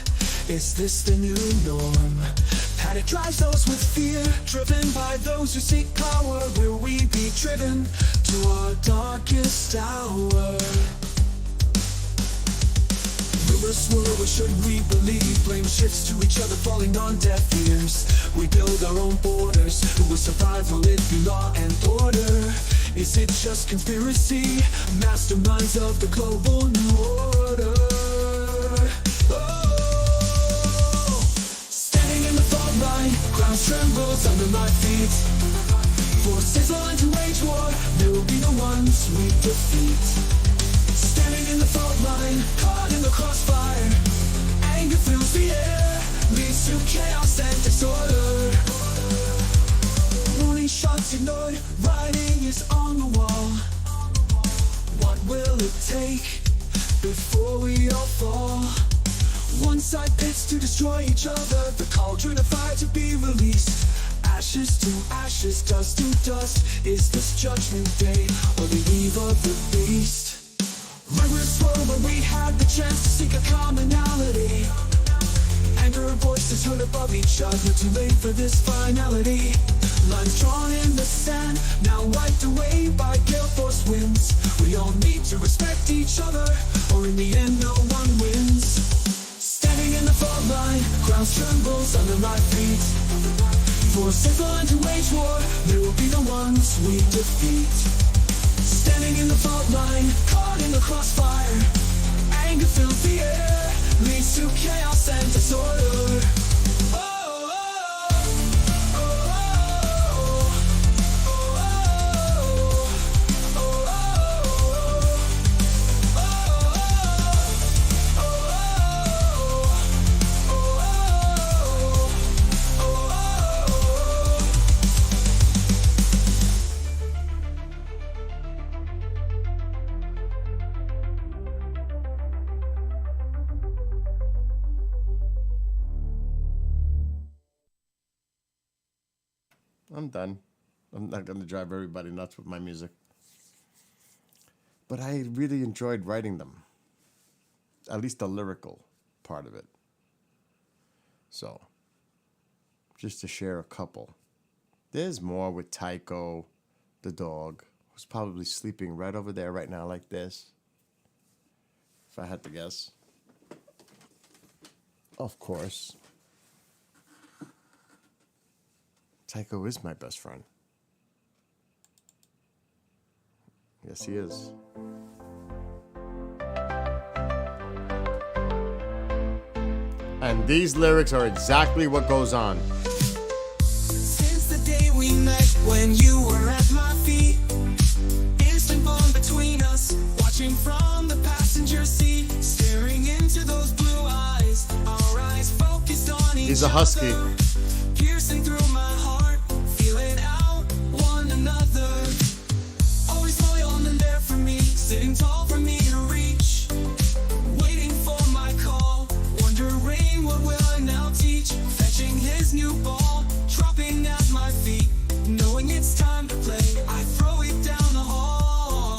Is this the new norm? Panic drives those with fear, driven by those who seek power. Will we be driven to our darkest hour? Rumors swirl, what should we believe? Blame shifts to each other, falling on deaf ears. We build our own borders. Who will survive? Will it be law and order? Is it just conspiracy? Masterminds of the global new order. Ground trembles under my feet. Forces line to wage war. There will be no ones we defeat. Standing in the fault line, caught in the crossfire. Anger fills the air, leads to chaos and disorder. Warning shots ignored, writing is on the wall. What will it take before we all fall? One side pits to destroy each other, the cauldron of fire to be released. Ashes to ashes, dust to dust. Is this judgment day or the eve of the beast? Rumors swirl when we had the chance to seek a commonality. Anger voices heard above each other, too late for this finality. Lines drawn in the sand, now wiped away by gale force winds. We all need to respect each other, or in the end no one wins. Standing in the fault line, ground trembles under my feet. Forces line to wage war, there will be no ones we defeat. Standing in the fault line, caught in the crossfire. Anger fills the air, leads to chaos and disorder. I'm done. I'm not going to drive everybody nuts with my music. But I really enjoyed writing them. At least the lyrical part of it. So, just to share a couple. There's more with Tycho, the dog, who's probably sleeping right over there right now like this. If I had to guess. Of course. Tycho is my best friend. Yes, he is. And these lyrics are exactly what goes on. Since the day we met, when you were at my feet, instant bond between us, watching from the passenger seat, staring into those blue eyes, our eyes focused on each He's a husky. Piercing through my heart, feeling out one another. Always loyal and there for me, sitting tall for me to reach. Waiting for my call, wondering what will I now teach. Fetching his new ball, dropping at my feet. Knowing it's time to play, I throw it down the hall.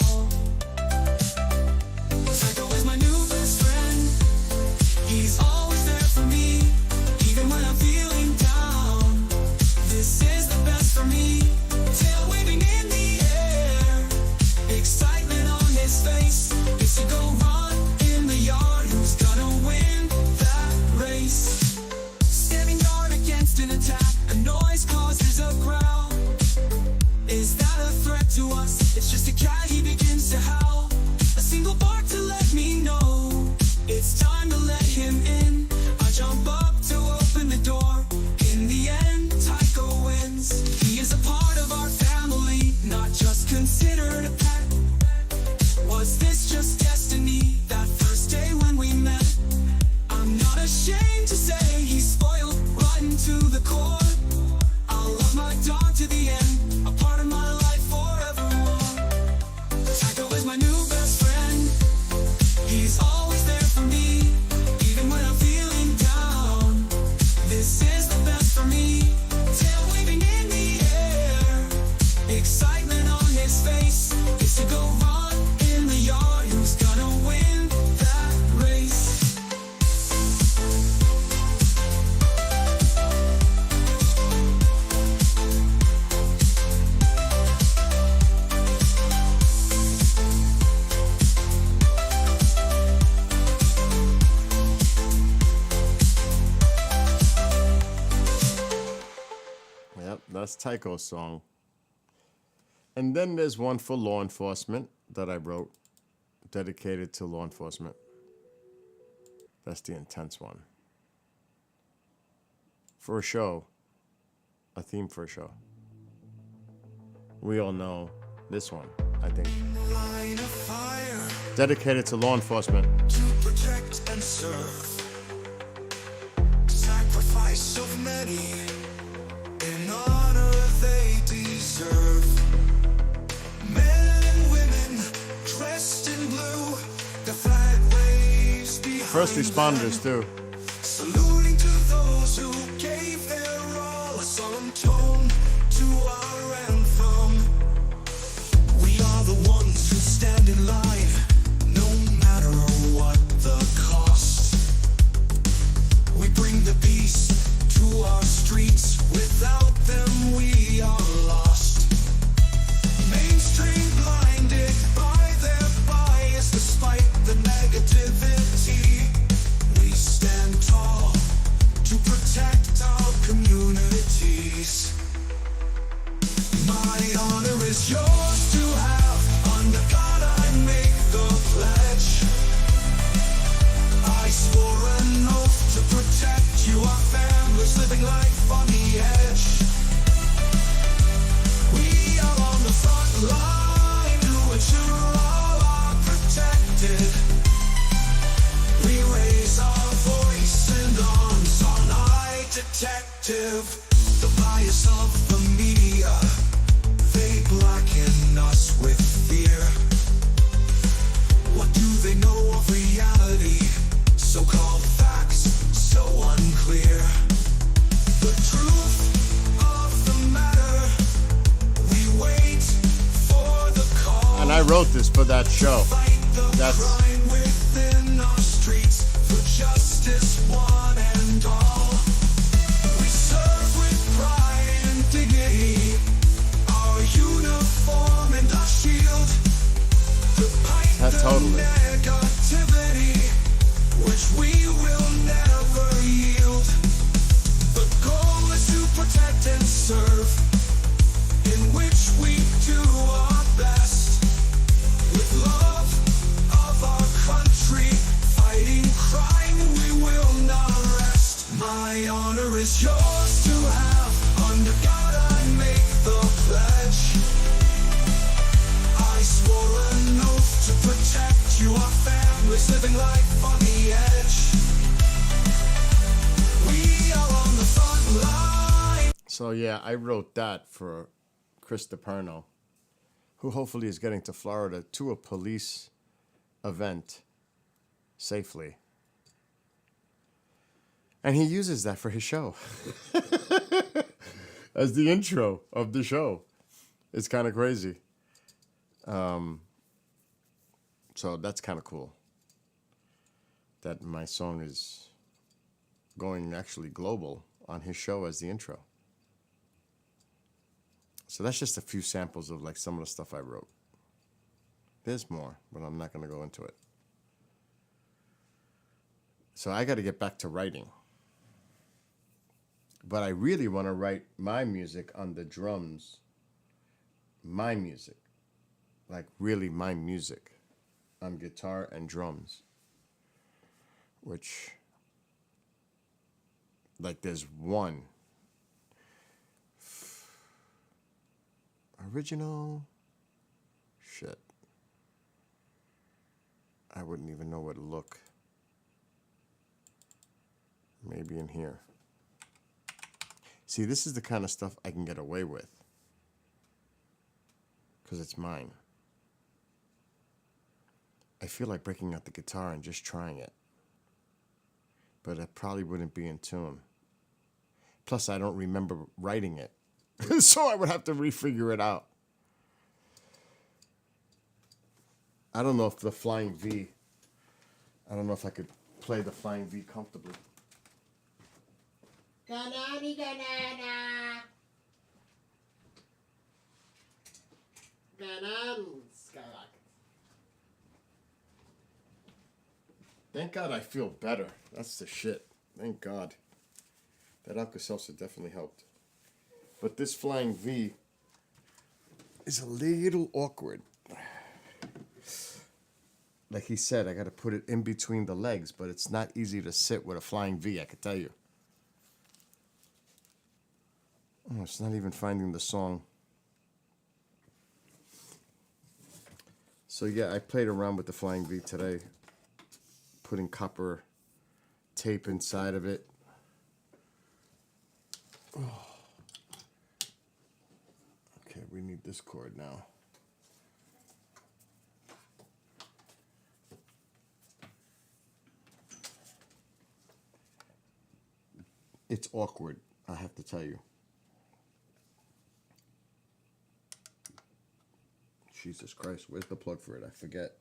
Psycho is my new best friend. He's always there for me, even when I'm feeling down. This is the best for me. Tail waving in the air, excitement on his face. Gets to go run in the yard. Who's gonna win that race? Standing guard against an attack, a noise causes a growl. Is that a threat to us? It's just a cat, he begins to howl. A single bark to let me know it's time to let him in. I jump up to open the door. In the end, Tycho wins. He is a part of our family, not just considered a pet. Was this just destiny? That first day when we met, I'm not ashamed to say he's spoiled rotten to the core. I'll love my dog to the end, a part of my life forevermore. Tycho is my new best friend. He's always there for me, even when I'm feeling down. This is the best for me. Tail waving in the air, excitement on his face. Gets to go run in the yard. Who's gonna win that race? Yep, that's Tycho's song. And then there's one for law enforcement that I wrote, dedicated to law enforcement. That's the intense one. For a show, a theme for a show. We all know this one, I think. Line of fire Dedicated to law enforcement. to protect and serve. Sacrifice of many in honor they deserve. Men and women dressed in blue, the flag waves behind First responders, too. saluting to those who gave their all, a solemn tone to our anthem. We are the ones who stand in line, no matter what the cost. We bring the peace to our streets, without them we are lost. Mainstream blinded by their bias, despite the negativity. We stand tall to protect our communities. My honor is yours to have. Under God I make the pledge. I swore an oath to protect you, our families living life on the edge. We are on the front line to ensure all are protected. We raise our voice and arms on eye detective. The bias of the media, they blacken us with fear. What do they know of reality? So-called facts, so unclear. The truth of the matter, we wait for the call. And I wrote this for that show. Fight the That's crime within our streets for justice, one and all. We serve with pride and dignity, our uniform and our shield. To fight totally. the negativity, which we will never yield. The goal is to protect and serve, in which we do our best. With love of our country, fighting crime, we will not rest. My honor is yours to have. Under God I make the pledge. I swore an oath to protect you, our families living life on the edge. We are on So yeah, I wrote that for Chris DePerno, who hopefully is getting to Florida to a police event safely. And he uses that for his show as the intro of the show. It's kind of crazy. So that's kind of cool that my song is going actually global on his show as the intro. So that's just a few samples of like some of the stuff I wrote. There's more, but I'm not going to go into it. So I got to get back to writing. But I really want to write my music on the drums. My music. Like really my music. On guitar and drums. Which, like there's one original shit. I wouldn't even know where to look. Maybe in here. See, this is the kind of stuff I can get away with. Because it's mine. I feel like breaking out the guitar and just trying it. But I probably wouldn't be in tune. Plus, I don't remember writing it. So I would have to refigure it out. I don't know if the Flying V, I don't know if I could play the Flying V comfortably. Ganani ganana. Ganan skyrocket. Thank God I feel better. That's the shit. Thank God. That Alka-Seltzer definitely helped. But this Flying V is a little awkward. Like he said, I got to put it in between the legs, but it's not easy to sit with a Flying V, I can tell you. Oh, it's not even finding the song. So yeah, I played around with the Flying V today. Putting copper tape inside of it. Oh. Okay, we need this cord now. It's awkward, I have to tell you. Jesus Christ, where's the plug for it? I forget.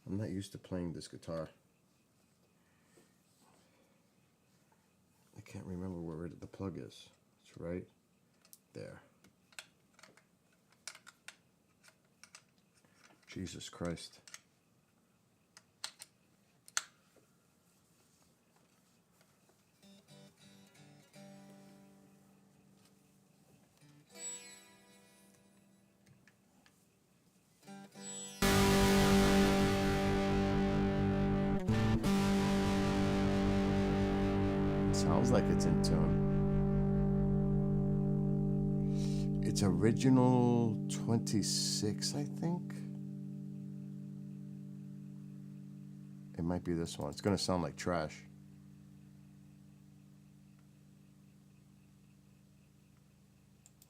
I'm not used to playing this guitar. I can't remember where the plug is. It's right there. Jesus Christ. Sounds like it's in tune. It's original 26, I think. It might be this one. It's gonna sound like trash.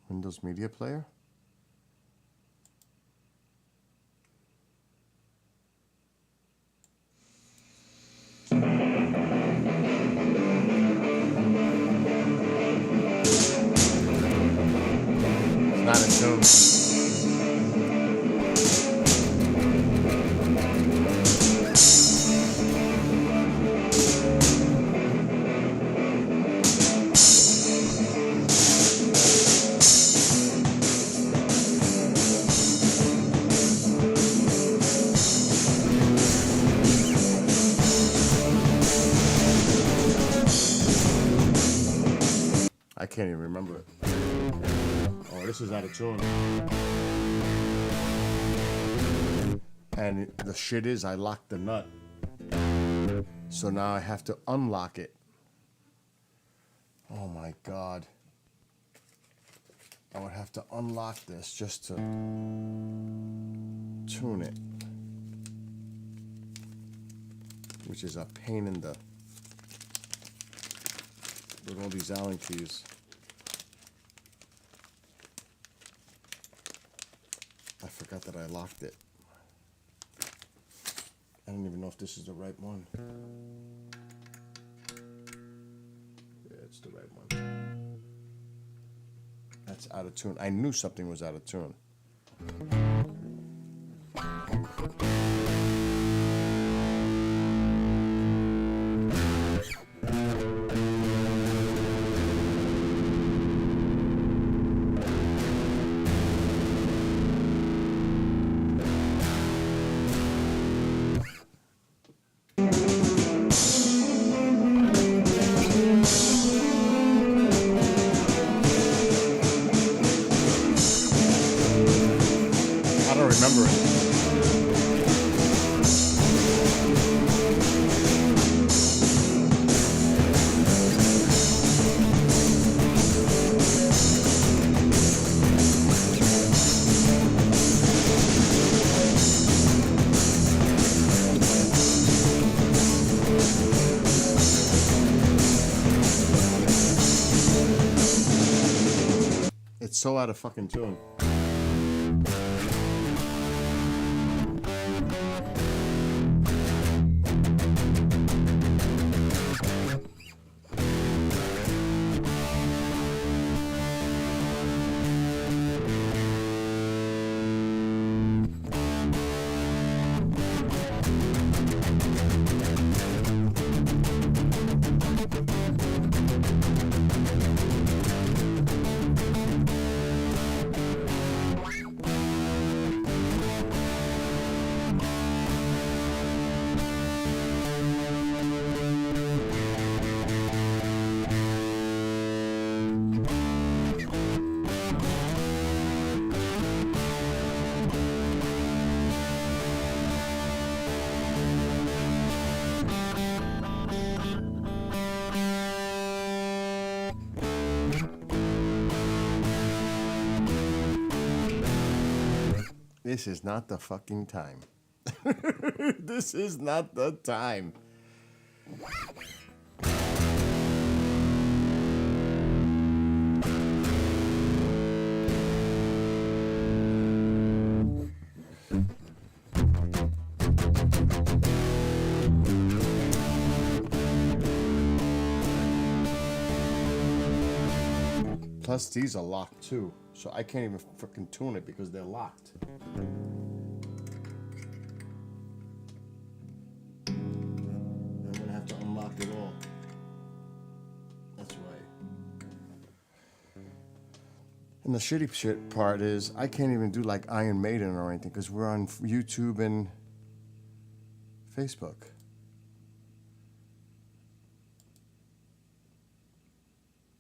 Windows Media Player? Not in tune. I can't even remember it. Oh, this is out of tune. And the shit is, I locked the nut. So now I have to unlock it. Oh my God. I would have to unlock this just to tune it. Which is a pain in the... with all these Allen keys. I forgot that I locked it. I don't even know if this is the right one. Yeah, it's the right one. That's out of tune. I knew something was out of tune. I don't remember it. It's so out of fucking tune. This is not the fucking time. This is not the time. Plus, these are locked too, so I can't even fucking tune it because they're locked. I'm gonna have to unlock it all. That's right. And the shitty shit part is I can't even do like Iron Maiden or anything because we're on YouTube and Facebook.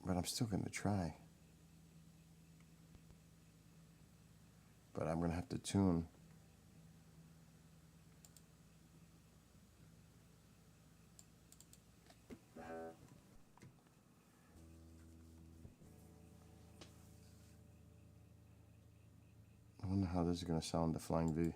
But I'm still gonna try. But I'm gonna have to tune. I wonder how this is gonna sound, the Flying V.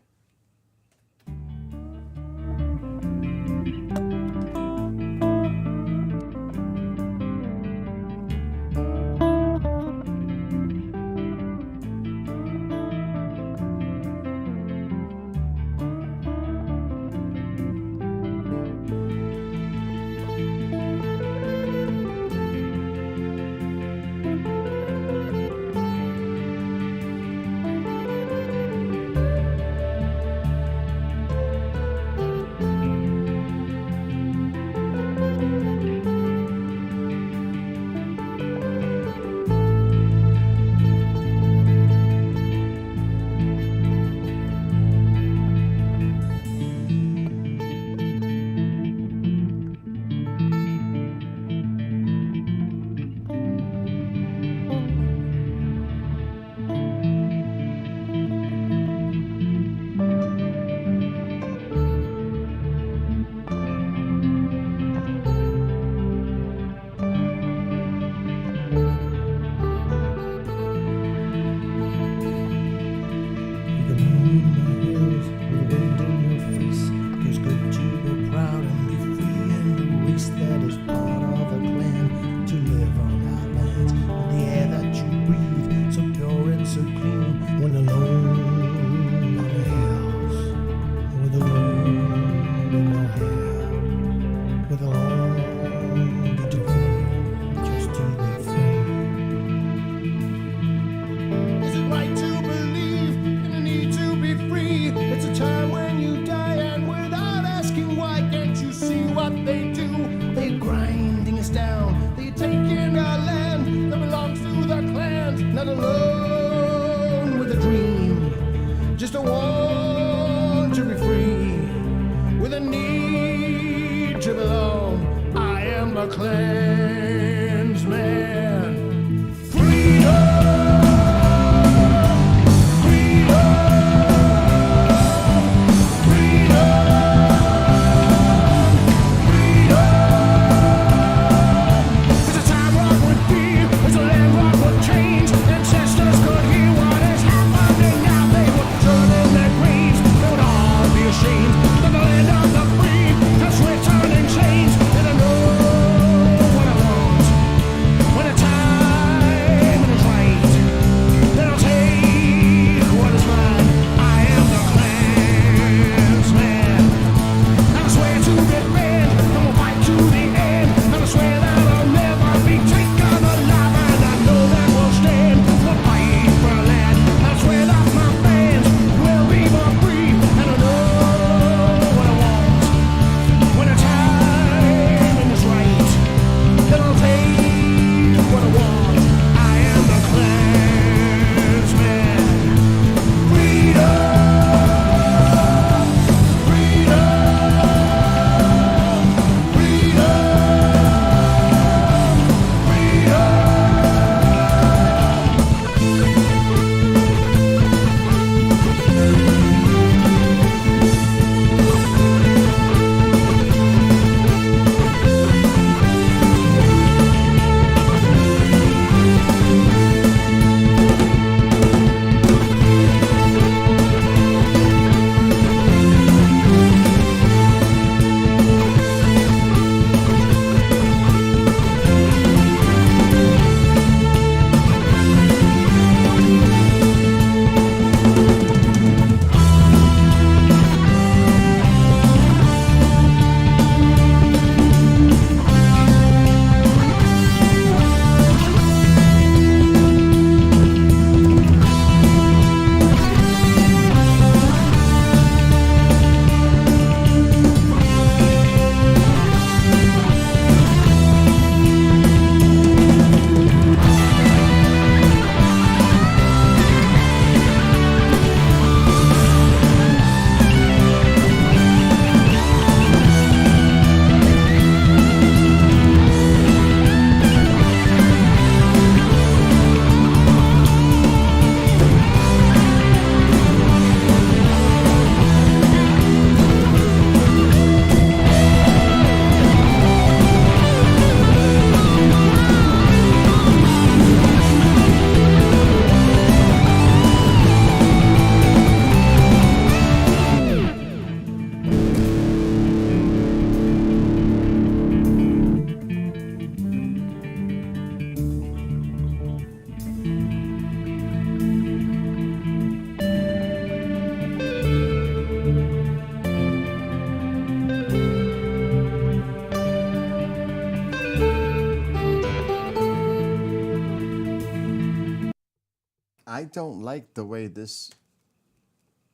I don't like the way this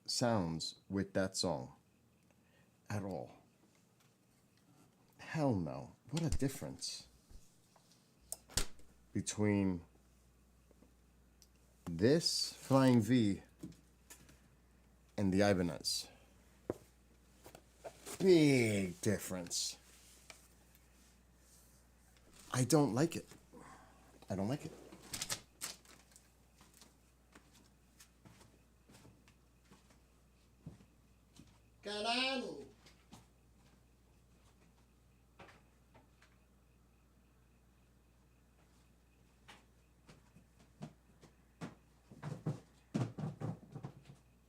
sounds with that song at all. Hell no. What a difference between this Flying V and the Ibanez. Big difference. I don't like it. I don't like it. Caralho!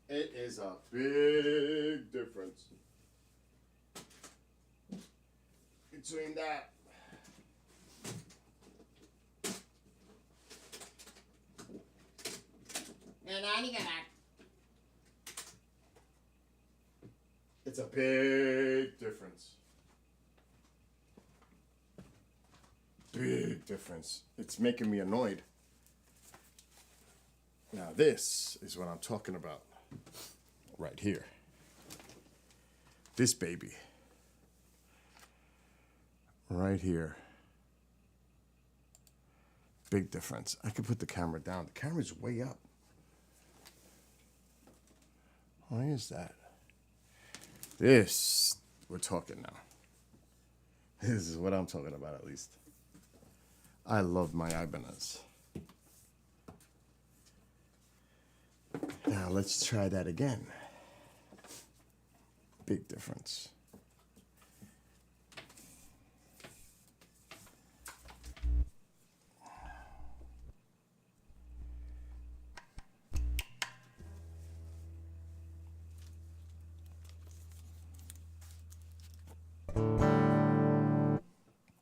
It is a big difference between that. It's a big difference. Big difference. It's making me annoyed. Now this is what I'm talking about. Right here. This baby. Right here. Big difference. I could put the camera down. The camera's way up. Why is that? This, we're talking now. This is what I'm talking about, at least. I love my Ibanez. Now let's try that again. Big difference.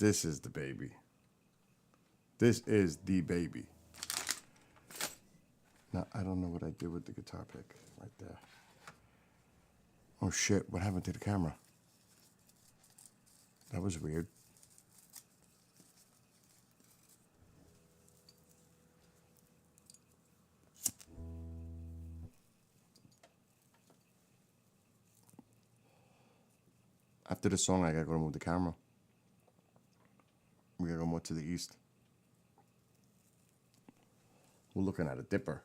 This is the baby. This is the baby. Now, I don't know what I did with the guitar pick right there. Oh shit, what happened to the camera? That was weird. After the song, I gotta go move the camera. We gotta go more to the east. We're looking at a dipper.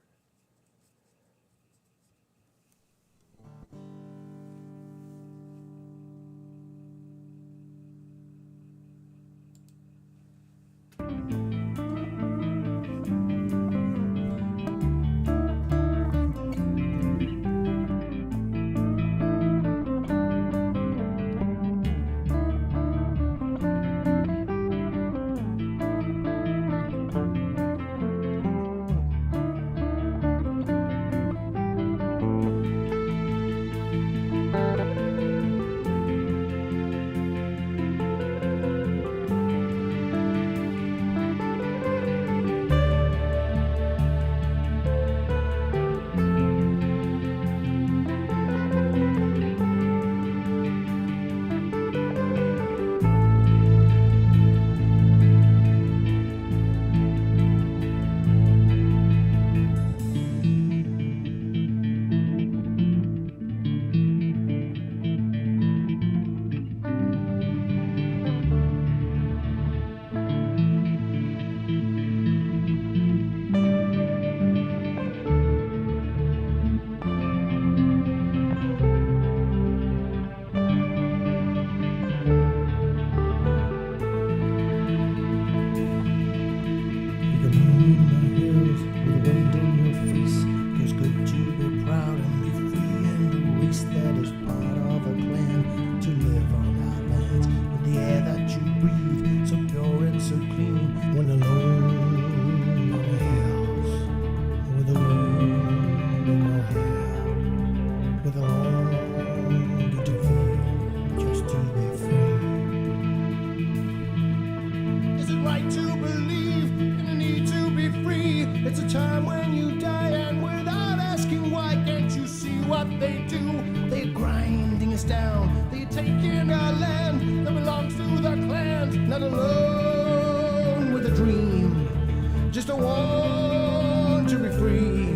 Just a want to be free.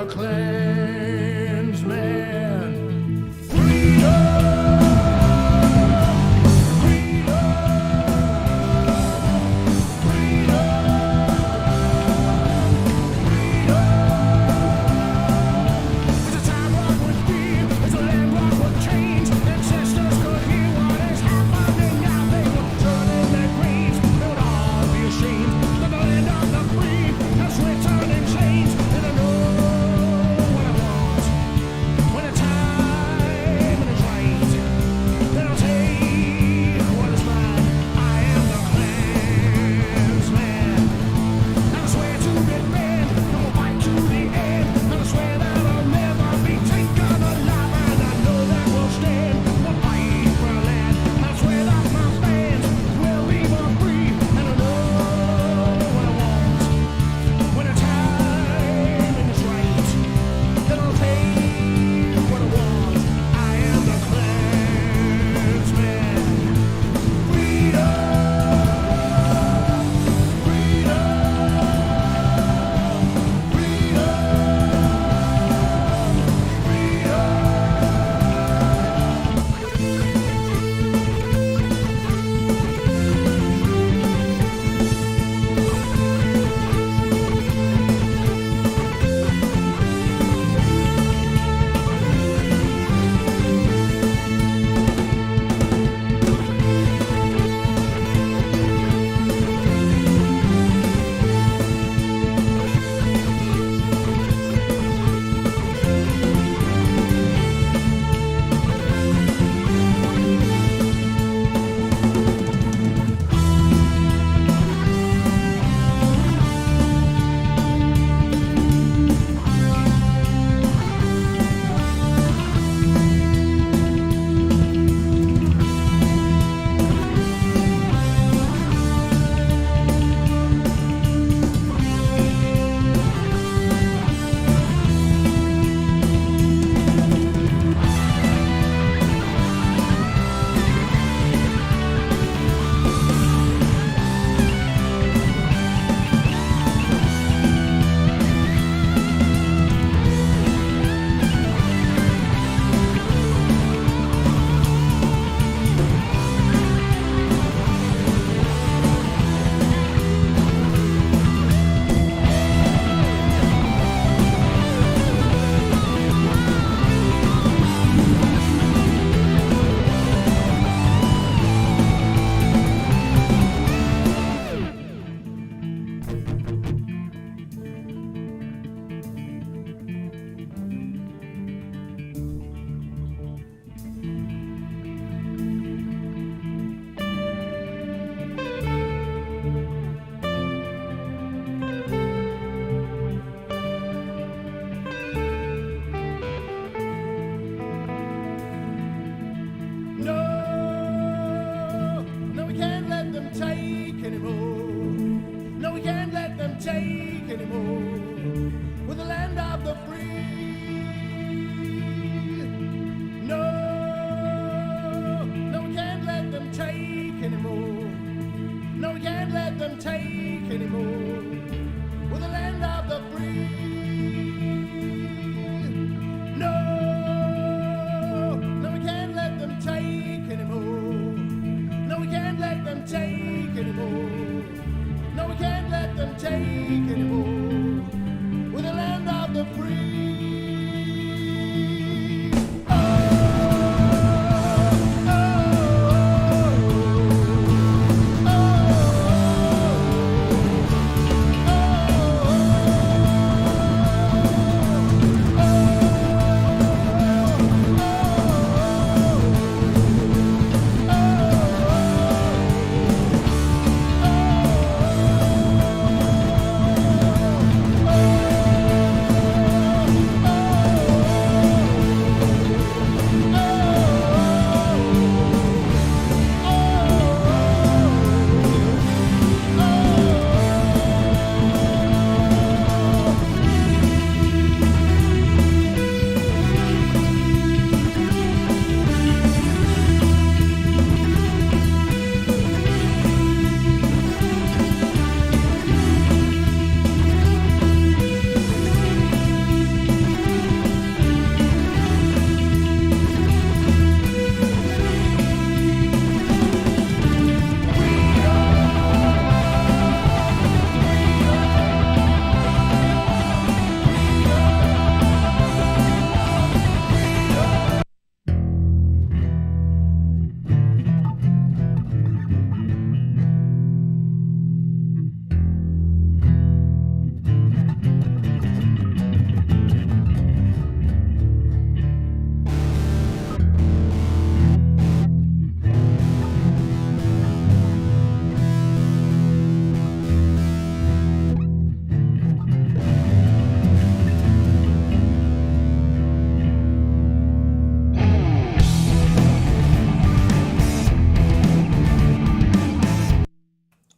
a Klansman.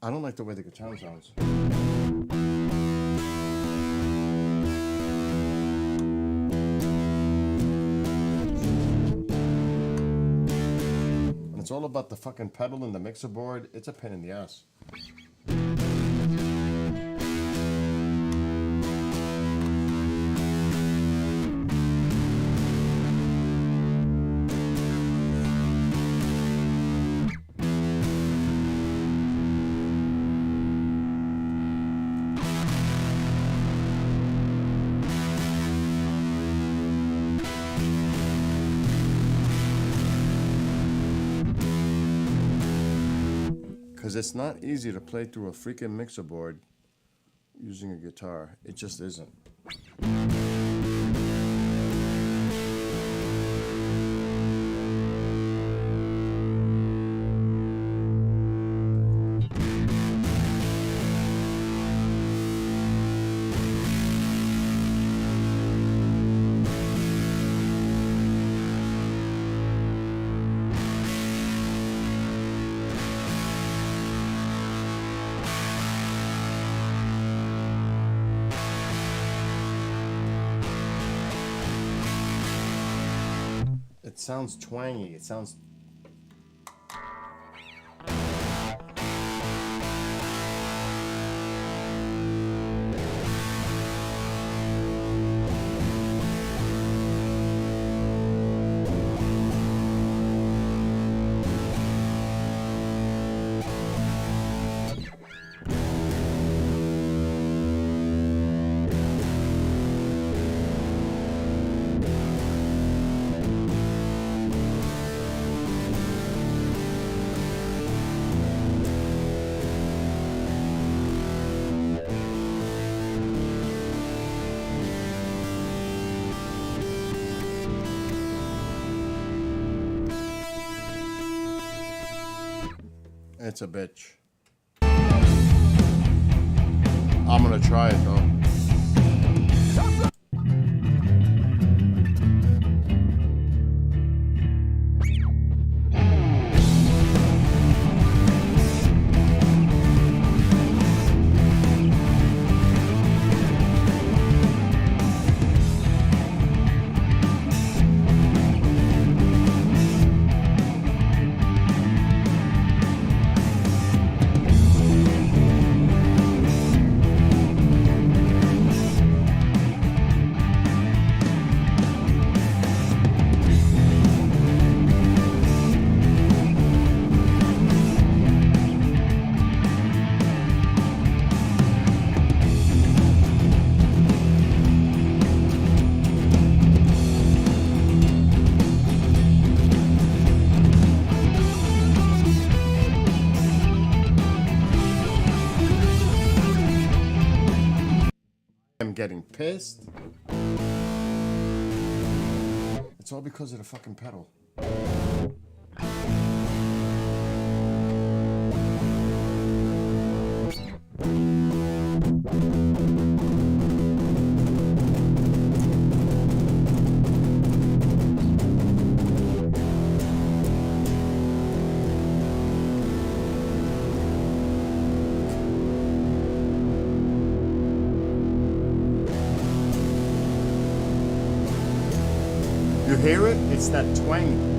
I don't like the way the guitar sounds. And it's all about the fucking pedal and the mixer board. It's a pain in the ass. Because it's not easy to play through a freaking mixer board using a guitar. It just isn't. It sounds twangy. It sounds. It's a bitch. I'm gonna try it though. I'm getting pissed. It's all because of the fucking pedal. You hear it? It's that twang.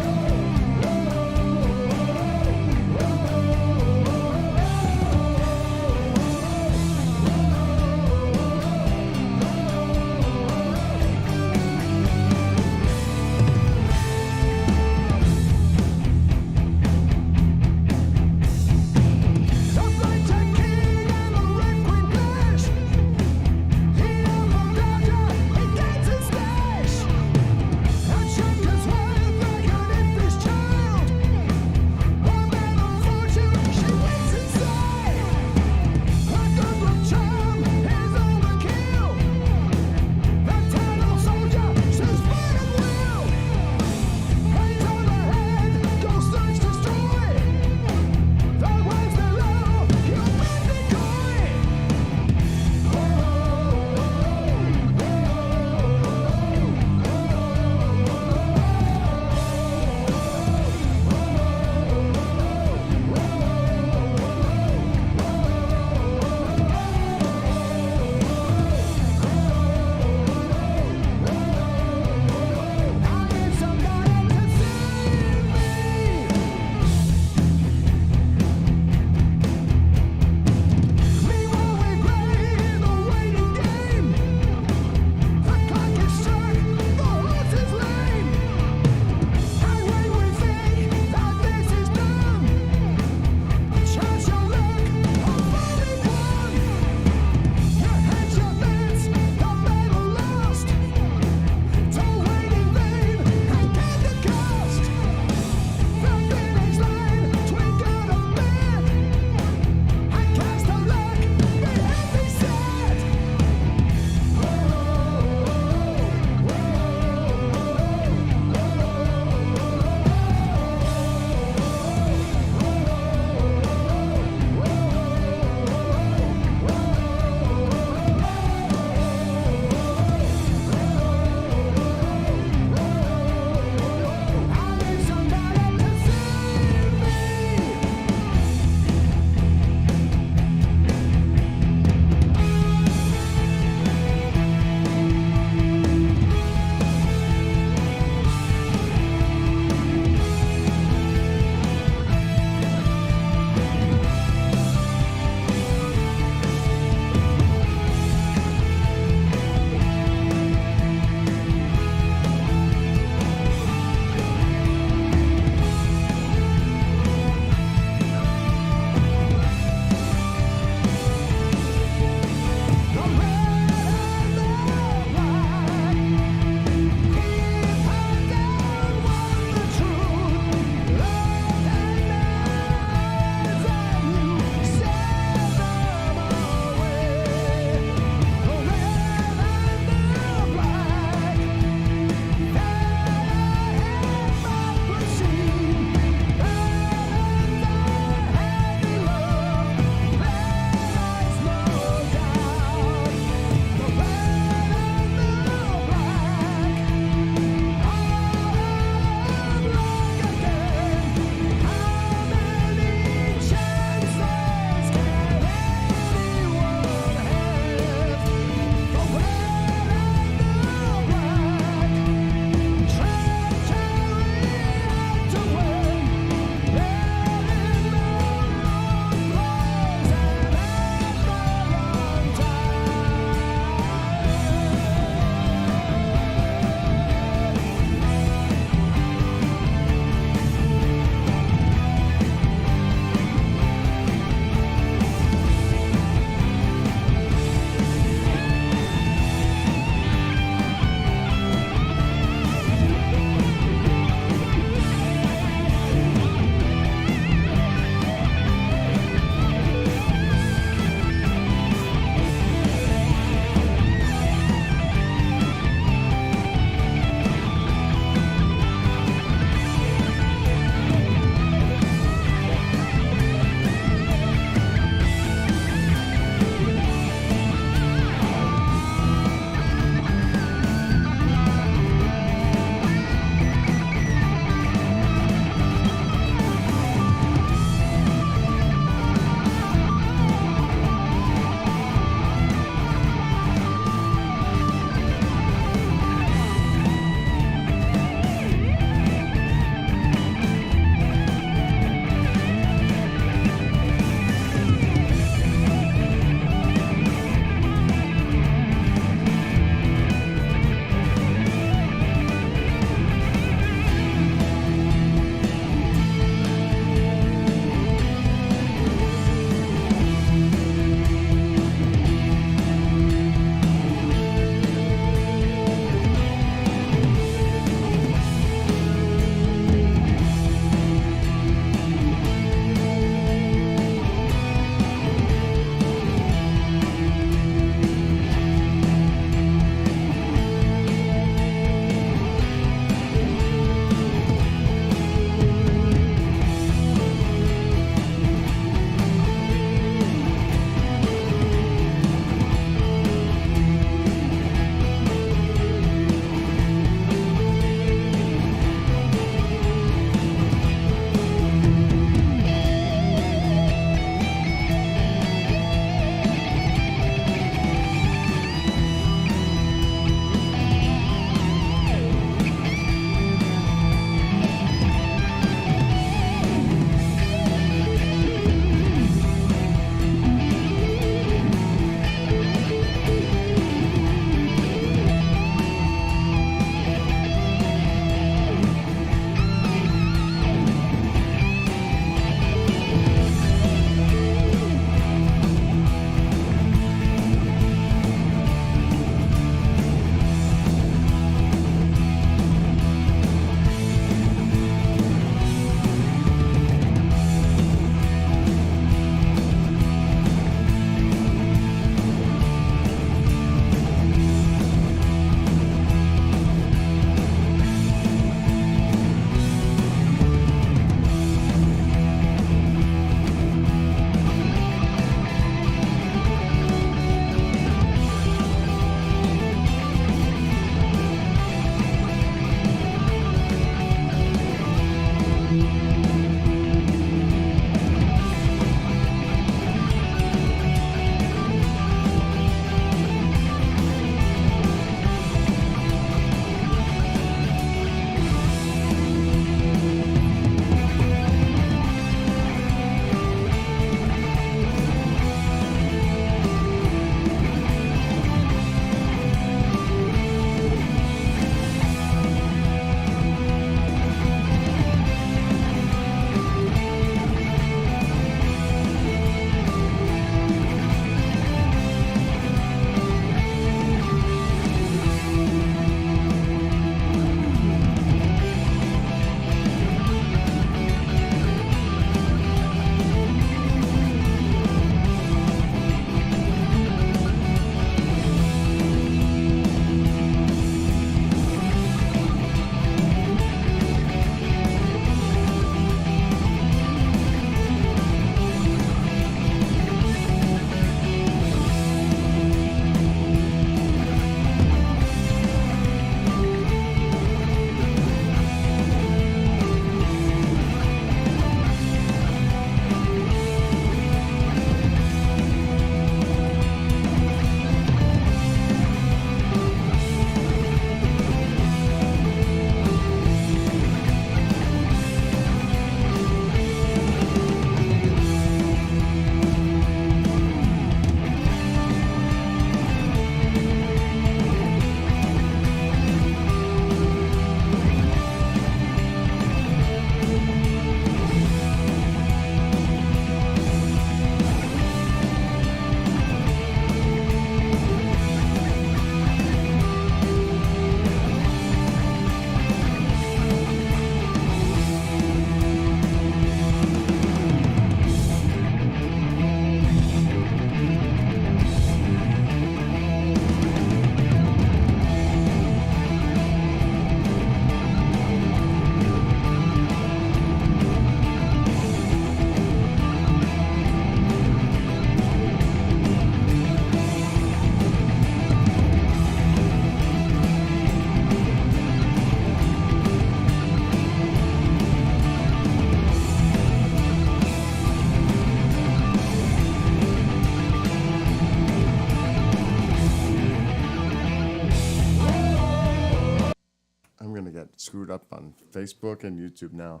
screwed up on Facebook and YouTube now.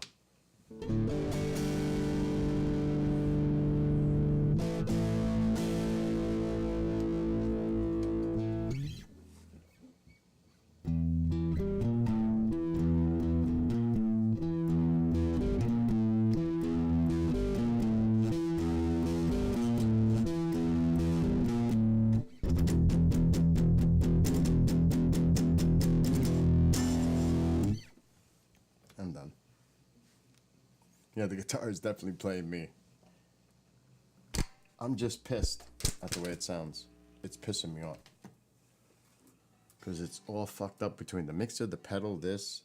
I'm done. Yeah, the guitar is definitely playing me. I'm just pissed at the way it sounds. It's pissing me off. Because it's all fucked up between the mixer, the pedal, this.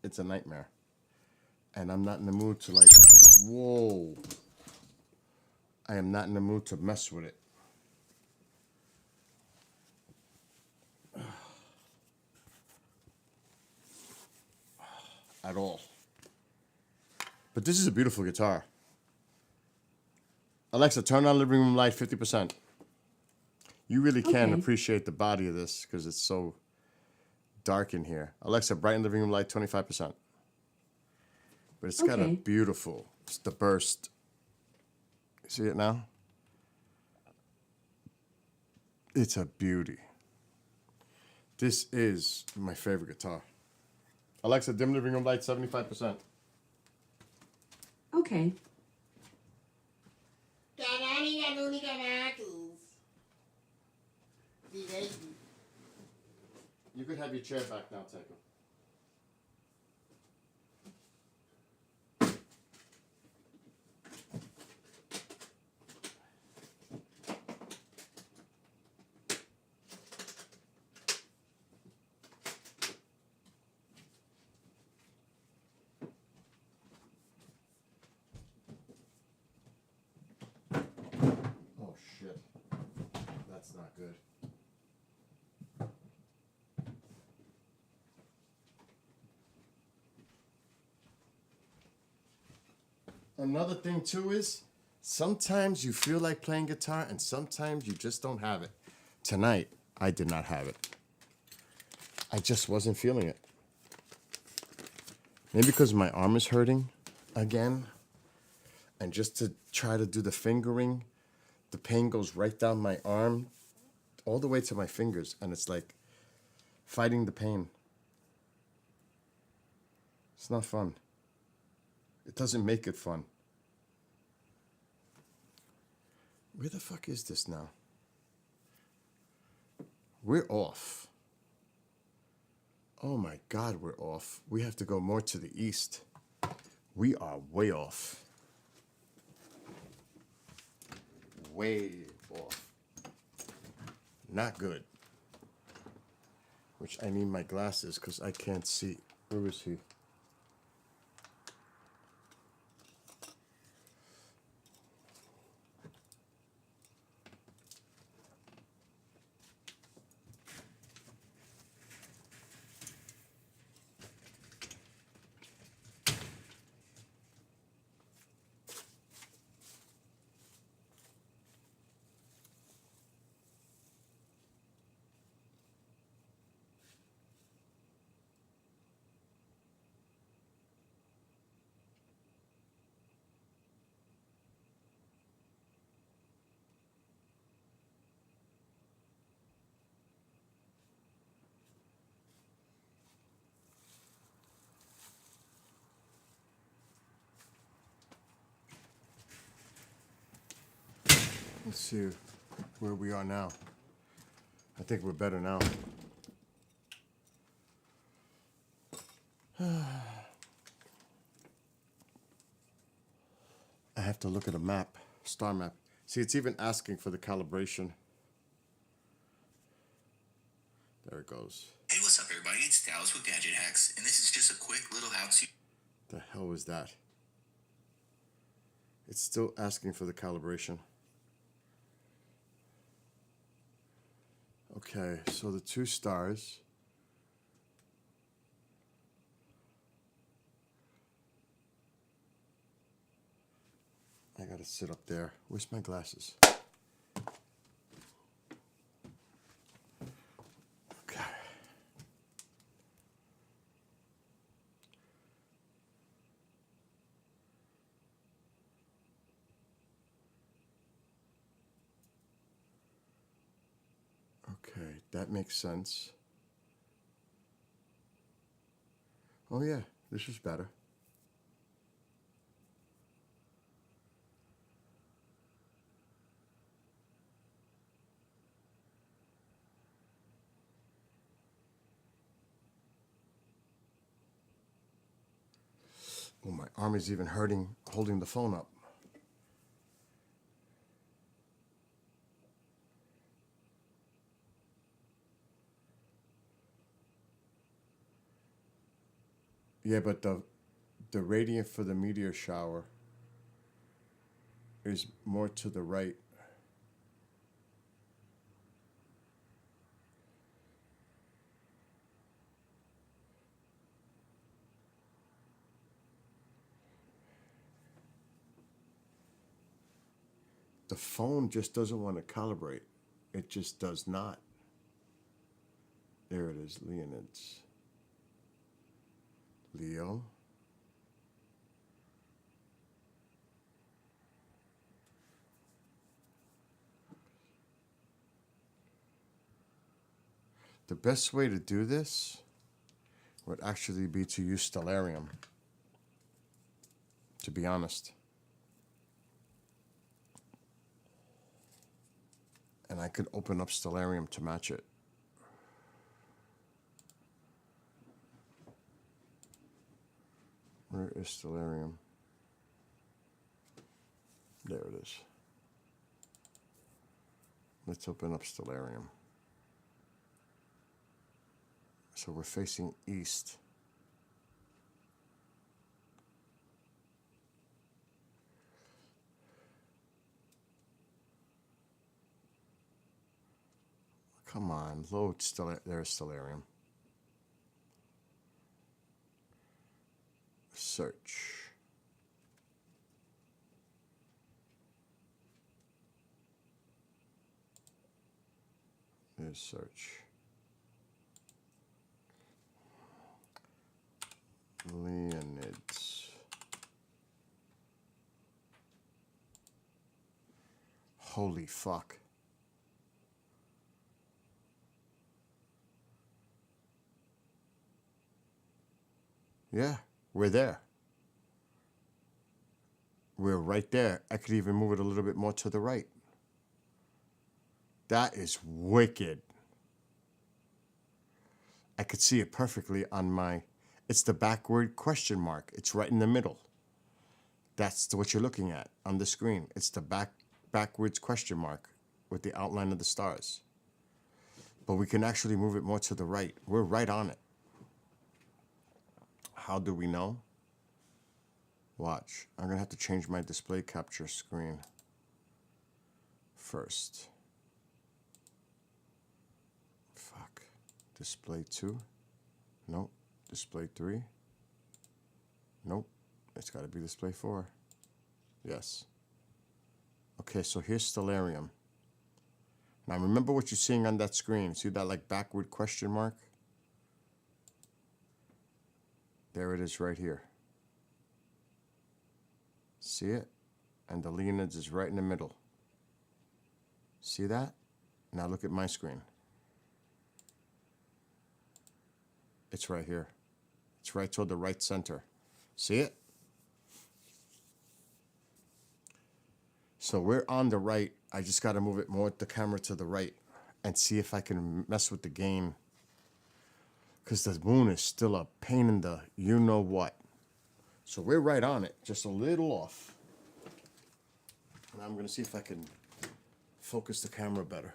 It's a nightmare. And I'm not in the mood to like, whoa. I am not in the mood to mess with it. At all. But this is a beautiful guitar. Alexa, turn on living room light 50%. You really can Okay. appreciate the body of this because it's so dark in here. Alexa, brighten living room light 25%. But it's got a Okay. beautiful, it's the burst. See it now? It's a beauty. This is my favorite guitar. Alexa, dim living room light 75%. Okay. You could have your chair back now, Taker. Oh shit. That's not good. Another thing too is sometimes you feel like playing guitar and sometimes you just don't have it. Tonight, I did not have it. I just wasn't feeling it. Maybe because my arm is hurting again. And just to try to do the fingering, the pain goes right down my arm, all the way to my fingers. And it's like fighting the pain. It's not fun. It doesn't make it fun. Where the fuck is this now? We're off. Oh my God, we're off. We have to go more to the east. We are way off. Way off. Not good. Which I need my glasses because I can't see. Where is he? Let's see where we are now. I think we're better now. I have to look at a map, star map. See, it's even asking for the calibration. There it goes. Hey, what's up, everybody? It's Dallas with Gadget Hacks, and this is just a quick little how-to. The hell was that? It's still asking for the calibration. Okay, so the 2 stars. I gotta sit up there. Where's my glasses? Okay. Okay, that makes sense. Oh yeah, this is better. Oh, my arm is even hurting holding the phone up. Yeah, but the radiant for the meteor shower is more to the right. The phone just doesn't want to calibrate. It just does not. There it is, Leonids. Leo. The best way to do this would actually be to use Stellarium, to be honest. And I could open up Stellarium to match it. Where is Stellarium? There it is. Let's open up Stellarium. So we're facing east. Come on, load there's Stellarium. Search. There's search. Leonids. Holy fuck. Yeah, we're there. We're right there. I could even move it a little bit more to the right. That is wicked. I could see it perfectly on my... It's the backward question mark. It's right in the middle. That's what you're looking at on the screen. It's the backwards question mark with the outline of the stars. But we can actually move it more to the right. We're right on it. How do we know? Watch. I'm going to have to change my display capture screen first. Fuck. Display 2. Nope. Display 3. Nope. It's got to be display 4. Yes. Okay, so here's Stellarium. Now remember what you're seeing on that screen. See that like backward question mark? There it is right here. See it? And the Leonids is right in the middle. See that? Now look at my screen. It's right here. It's right toward the right center. See it? So we're on the right. I just got to move it more, the camera to the right, and see if I can mess with the gain. Because the moon is still a pain in the you-know-what. So we're right on it, just a little off. And I'm going to see if I can focus the camera better.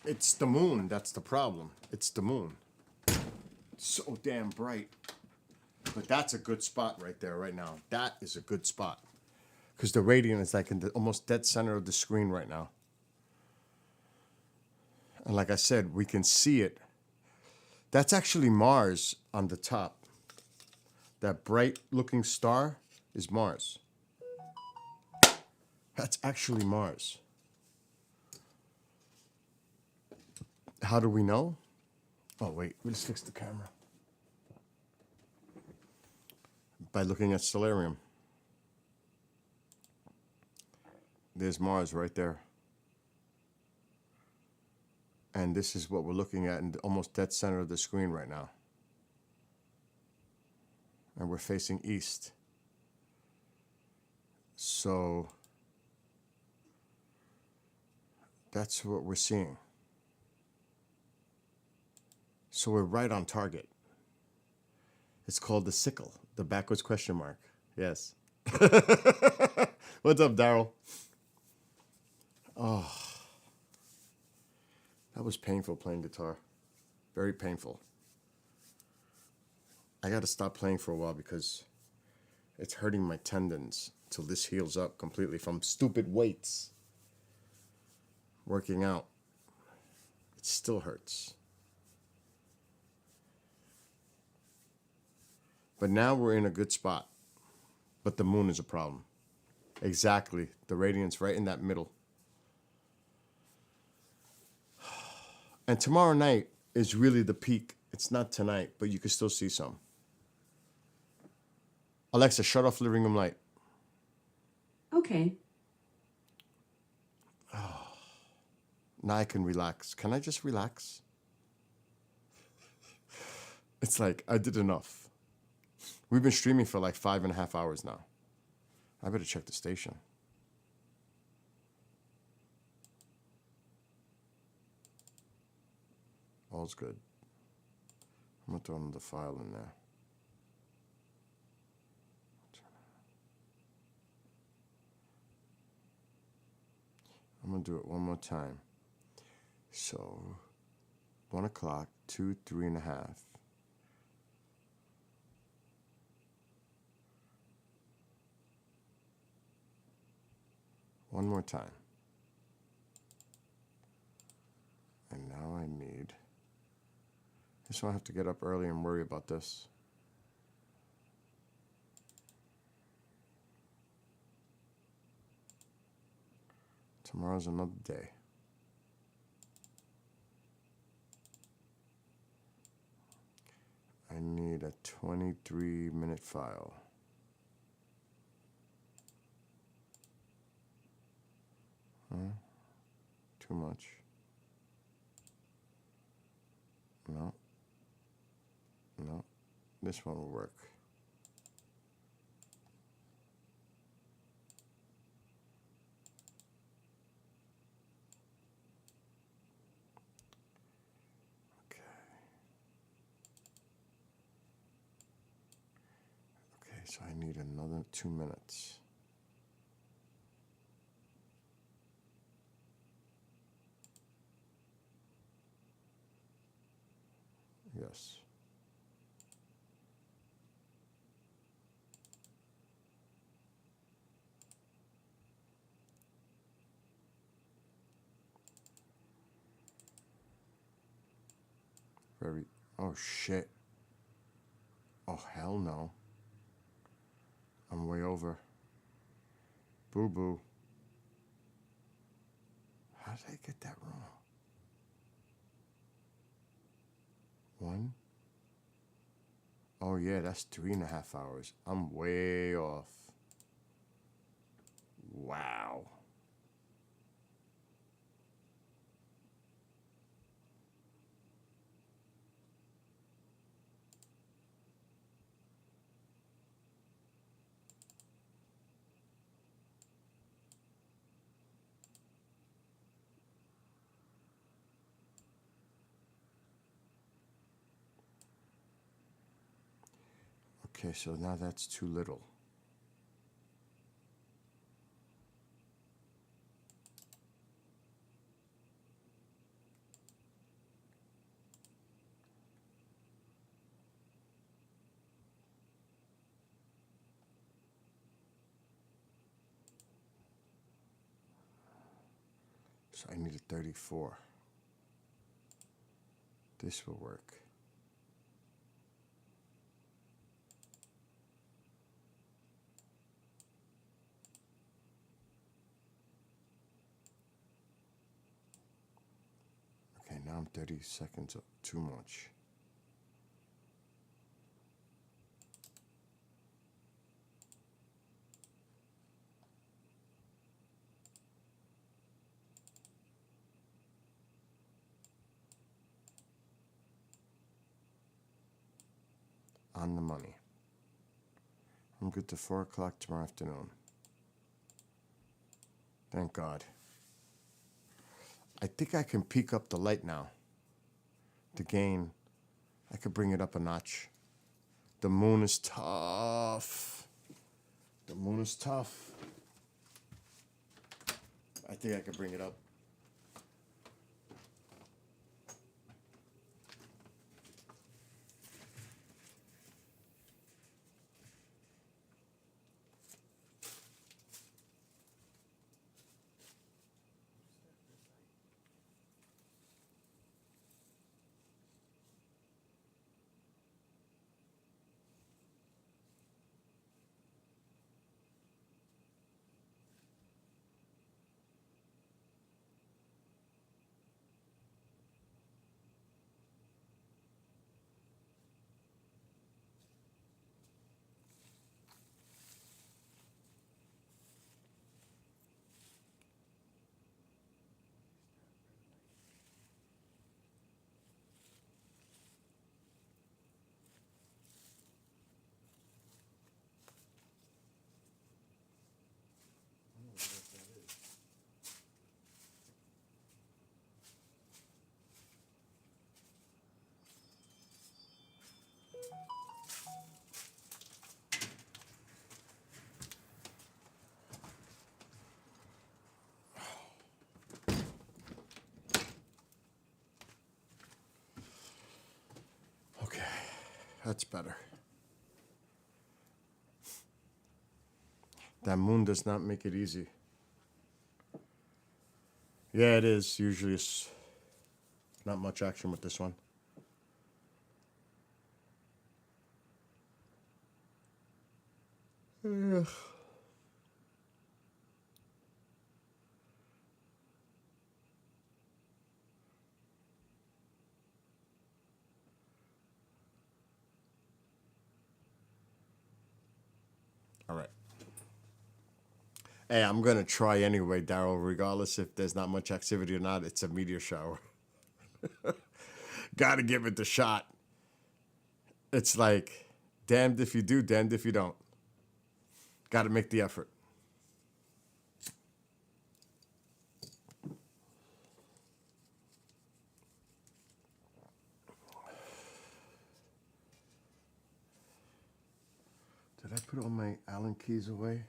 It's the moon. That's the problem. It's the moon. It's so damn bright. But that's a good spot right there, right now. That is a good spot. Because the radiant is like in the almost dead center of the screen right now. And like I said, we can see it. That's actually Mars on the top. That bright looking star is Mars. That's actually Mars. How do we know? Oh, wait, let's fix the camera. By looking at Stellarium. There's Mars right there. And this is what we're looking at in the almost dead center of the screen right now. And we're facing east. So that's what we're seeing. So we're right on target. It's called the sickle, the backwards question mark. Yes. What's up, Daryl? Oh, that was painful playing guitar. Very painful. I got to stop playing for a while because it's hurting my tendons till this heals up completely from stupid weights. Working out. It still hurts. But now we're in a good spot. But the moon is a problem. Exactly. The radiance right in that middle. And tomorrow night is really the peak. It's not tonight, but you can still see some. Alexa, shut off living room light. Okay. Now I can relax. Can I just relax? It's like, I did enough. We've been streaming for like 5.5 hours now. I better check the station. All's good. I'm gonna throw another file in there. I'm gonna do it one more time. So, 1 o'clock, 2, 3.5. One more time. And now I need... So I have to get up early and worry about this. Tomorrow's another day. I need a 23-minute file. Huh? Too much. No. No. This one will work. Okay. Okay, so I need another 2 minutes. Yes. Very, oh shit. Oh hell no. I'm way over. Boo boo. How did I get that wrong? 1? Oh yeah, that's 3.5 hours. I'm way off. Wow. Okay, so now that's too little. So I needed 34. This will work. Okay, now I'm 30 seconds up. Too much. On the money. I'm good to 4 o'clock tomorrow afternoon. Thank God. I think I can peak up the light now. The gain, I could bring it up a notch. The moon is tough. The moon is tough. I think I could bring it up. Okay, that's better. That moon does not make it easy. Yeah, it is. Usually it's not much action with this one. Ugh. All right. Hey, I'm going to try anyway, Daryl, regardless if there's not much activity or not. It's a meteor shower. Got to give it the shot. It's like, damned if you do, damned if you don't. Got to make the effort. Did I put all my Allen keys away?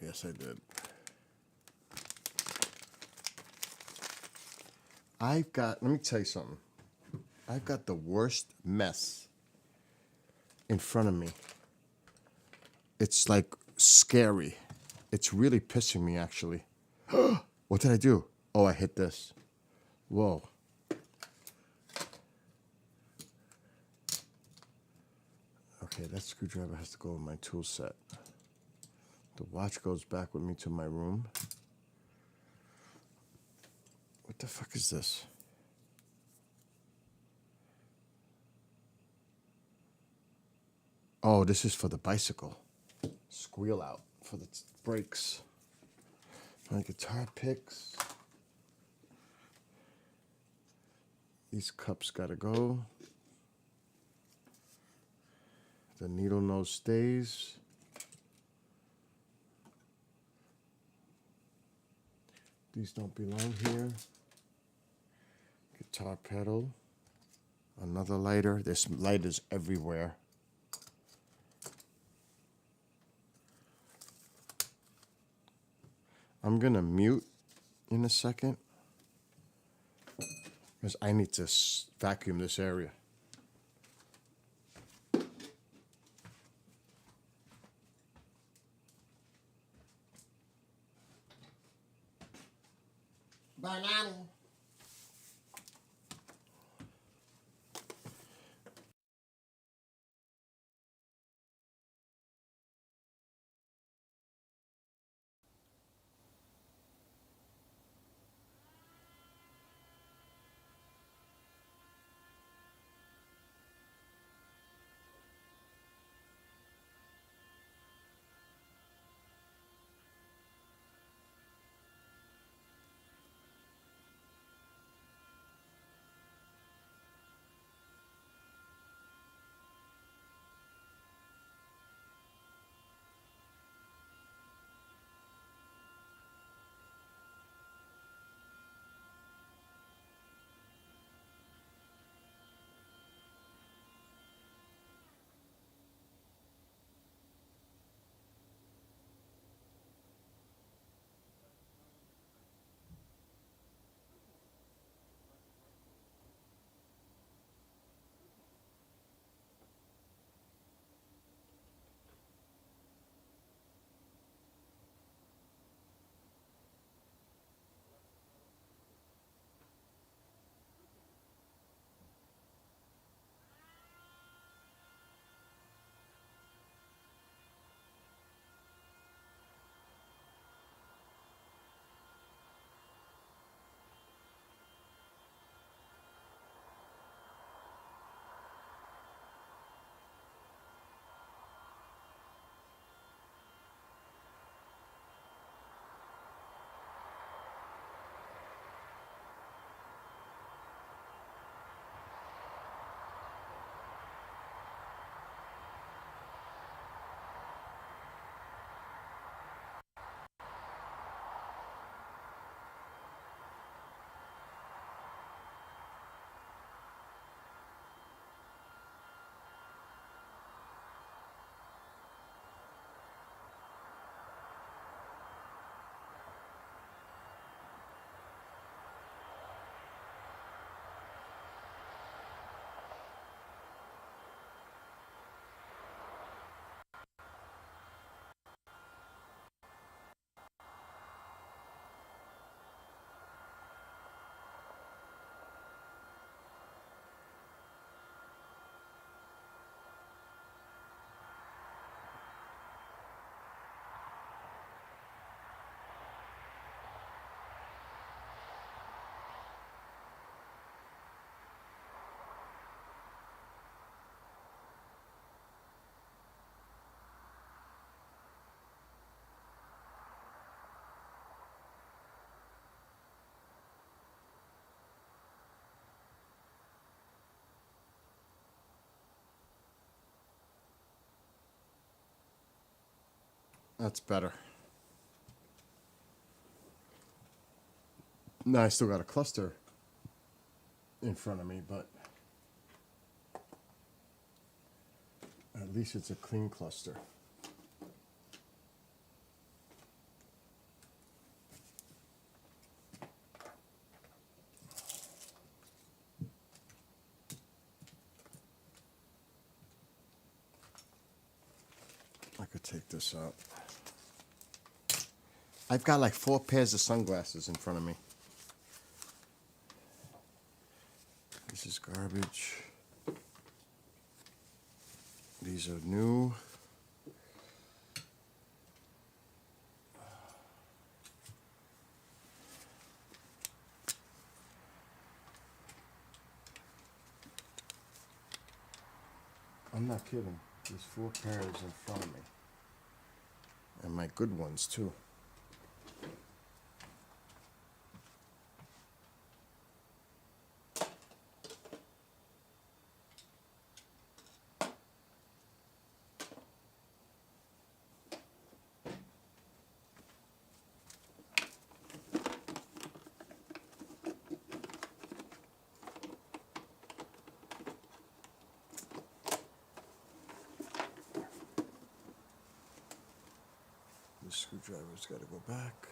Yes, I did. Let me tell you something. I've got the worst mess in front of me. It's like scary. It's really pissing me, actually. What did I do? Oh, I hit this. Whoa. Okay, that screwdriver has to go in my tool set. The watch goes back with me to my room. What the fuck is this? Oh, this is for the bicycle. Squeal out for the brakes. My guitar picks. These cups gotta go. The needle nose stays. These don't belong here. Guitar pedal. Another lighter. There's lighters everywhere. I'm gonna mute in a second because I need to vacuum this area. Banana. That's better. Now I still got a cluster in front of me, but at least it's a clean cluster. I could take this out. I've got like 4 pairs of sunglasses in front of me. This is garbage. These are new. I'm not kidding. There's 4 pairs in front of me. And my good ones too. The screwdriver's got to go back.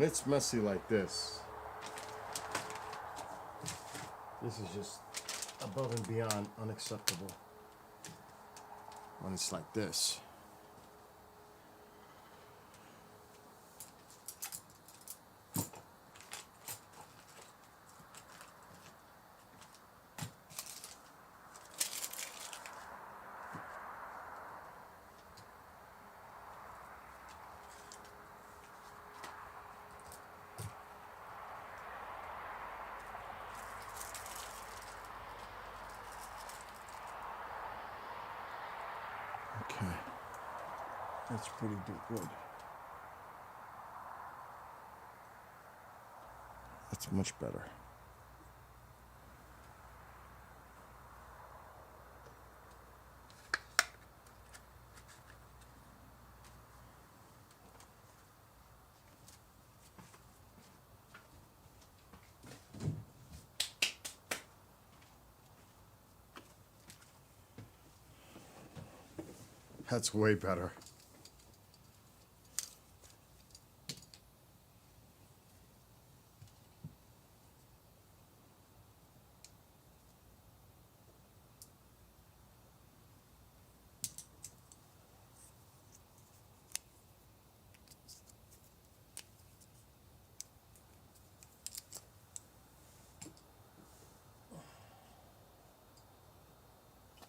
it's messy like this, this is just above and beyond unacceptable. When it's like this. Okay, that's pretty good. That's much better. That's way better.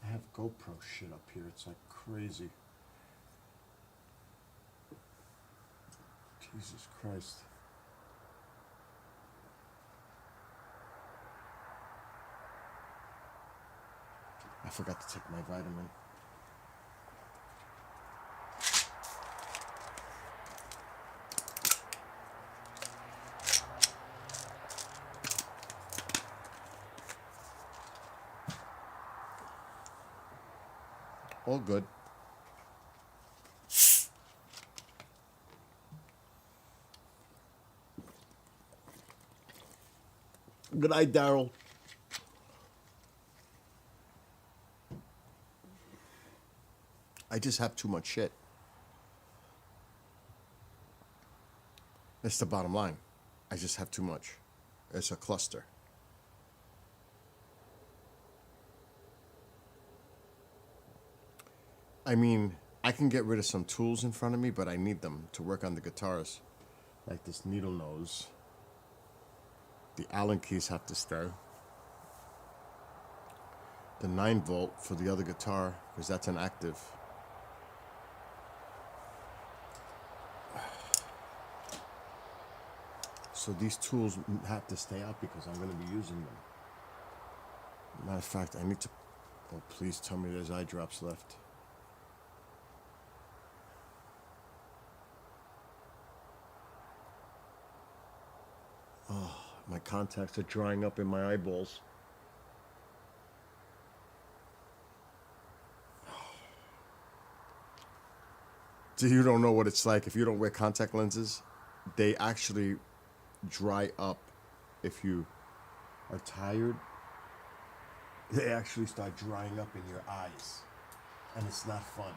I have GoPro shit up here. It's like crazy. Jesus Christ. I forgot to take my vitamin. All good. Good night, Daryl. I just have too much shit. That's the bottom line. I just have too much. It's a cluster. I mean, I can get rid of some tools in front of me, but I need them to work on the guitars. Like this needle nose. The Allen keys have to stay. The 9-volt for the other guitar, because that's an active. So these tools have to stay out because I'm going to be using them. Matter of fact, I need to... Oh, please tell me there's eye drops left. Oh, my contacts are drying up in my eyeballs. You don't know what it's like if you don't wear contact lenses. They actually dry up if you are tired. They actually start drying up in your eyes, and it's not fun,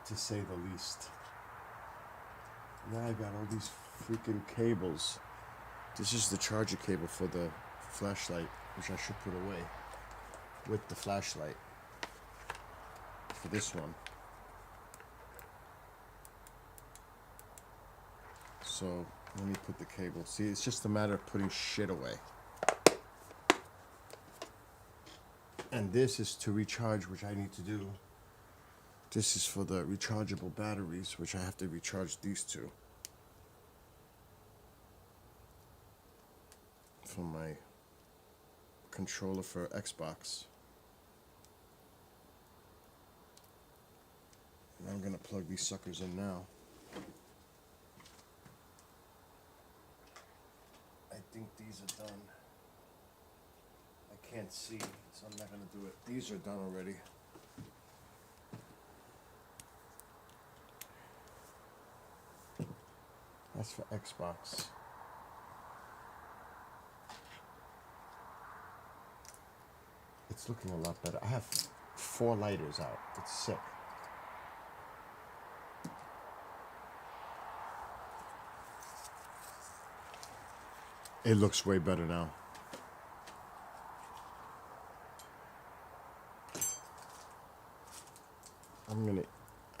to say the least. Now I got all these freaking cables. This is the charger cable for the flashlight, which I should put away with the flashlight for this one. So let me put the cable. See, it's just a matter of putting shit away. And this is to recharge, which I need to do. This is for the rechargeable batteries, which I have to recharge these two. For my controller for Xbox. And I'm gonna plug these suckers in now. I think these are done. I can't see, so I'm not gonna do it. These are done already. That's for Xbox. It's looking a lot better. I have 4 lighters out. It's sick. It looks way better now.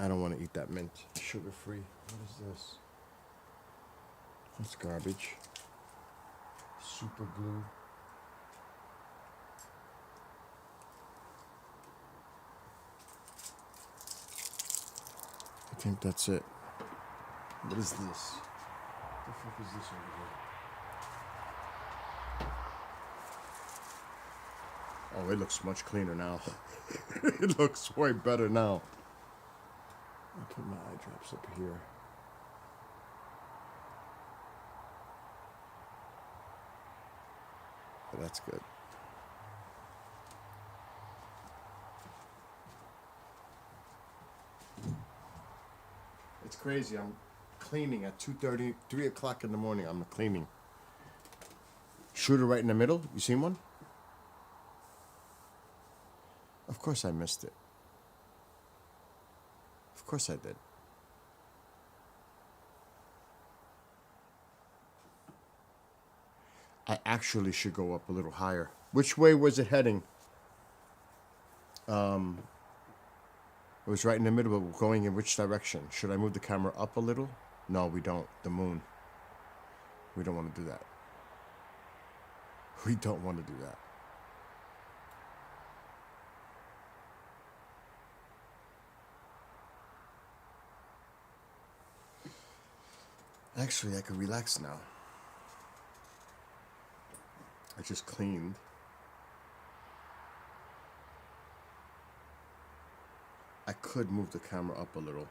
I don't want to eat that mint. Sugar free. What is this? That's garbage. Super glue. I think that's it. What is this? What the fuck is this over here? Oh, it looks much cleaner now. It looks way better now. I'll put my eye drops up here. But that's good. It's crazy. I'm cleaning at 2:30, 3 o'clock in the morning. I'm cleaning. Shooter right in the middle. You seen one? Of course I missed it. Of course I did. I actually should go up a little higher. Which way was it heading? It was right in the middle, but going in which direction? Should I move the camera up a little? No, we don't. The moon. We don't want to do that. We don't want to do that. Actually, I can relax now. I just cleaned. I could move the camera up a little.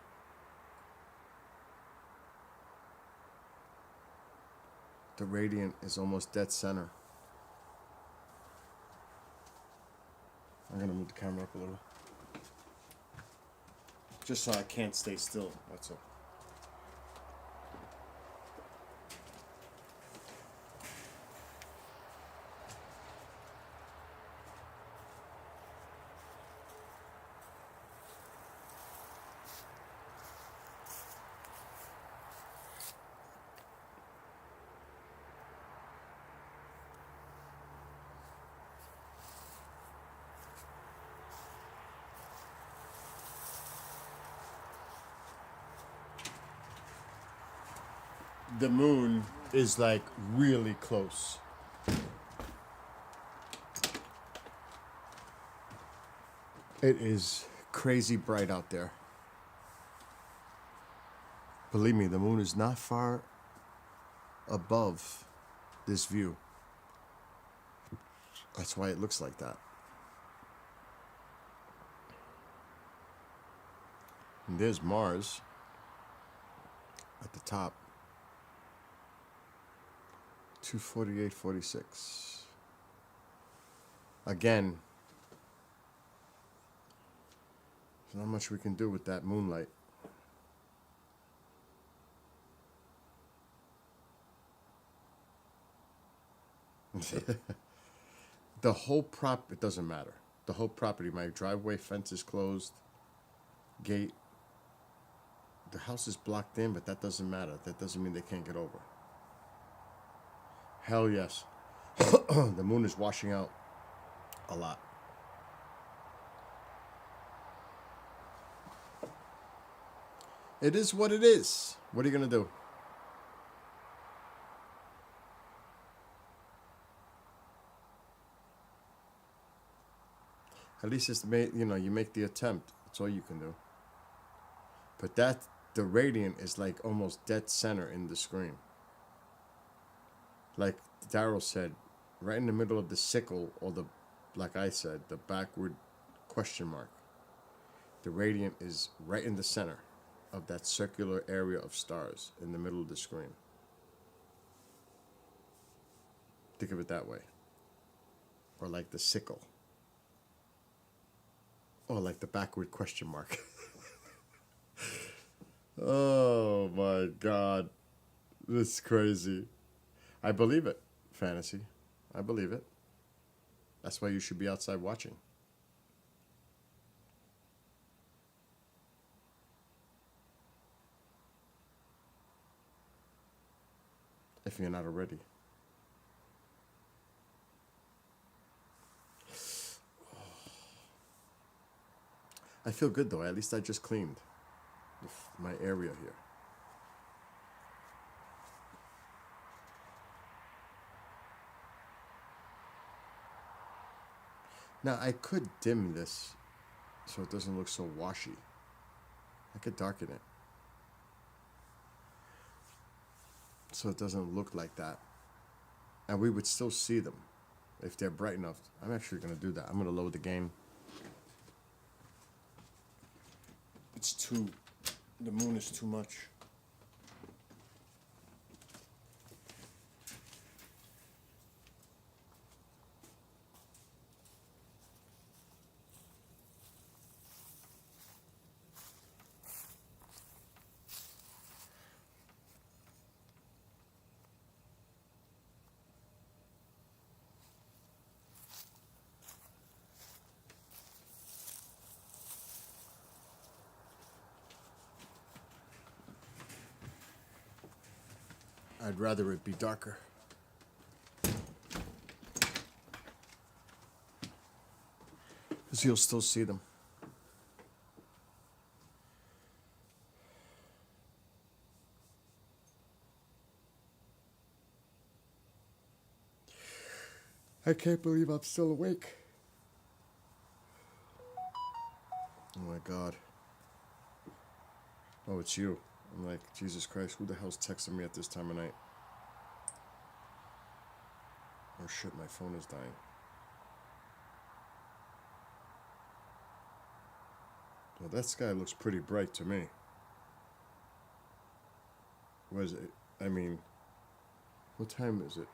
The radiant is almost dead center. I'm gonna move the camera up a little. Just so I can't stay still, that's all. The moon is like really close. It is crazy bright out there. Believe me, the moon is not far above this view. That's why it looks like that. And there's Mars at the top. 248.46. Again, there's not much we can do with that moonlight. The whole it doesn't matter. The whole property, my driveway fence is closed, gate. The house is blocked in, but that doesn't matter. That doesn't mean they can't get over. Hell yes. The moon is washing out a lot. It is what it is. What are you going to do? At least it's made, you make the attempt. That's all you can do. But the radiant is like almost dead center in the screen. Like Daryl said, right in the middle of the sickle, or like I said, the backward question mark. The radiant is right in the center of that circular area of stars in the middle of the screen. Think of it that way. Or like the sickle. Or like the backward question mark. Oh my God. This is crazy. I believe it, fantasy. I believe it. That's why you should be outside watching. If you're not already. I feel good though. At least I just cleaned my area here. Now I could dim this so it doesn't look so washy. I could darken it so it doesn't look like that. And we would still see them if they're bright enough. I'm actually going to do that. I'm going to load the game. It's too, the moon is too much. I'd rather it be darker. Because you'll still see them. I can't believe I'm still awake. Oh my God. Oh, it's you. I'm like, Jesus Christ, who the hell's texting me at this time of night? Oh shit, my phone is dying. Well, that sky looks pretty bright to me. What is it? I mean, what time is it?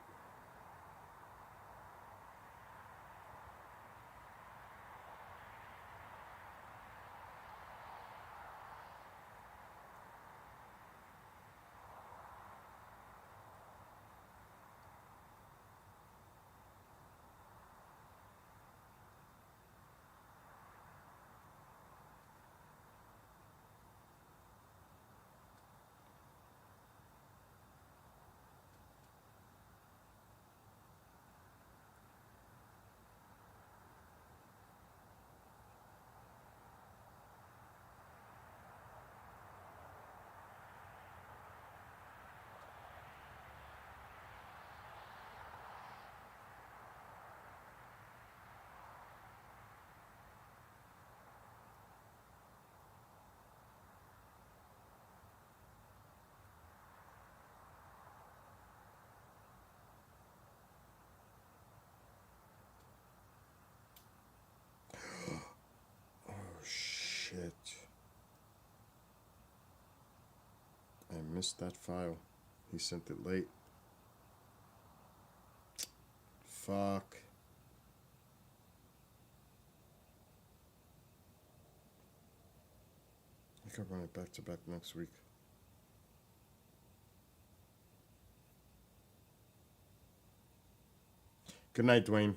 Shit. I missed that file. He sent it late. Fuck. I could run it back to back next week. Good night, Dwayne.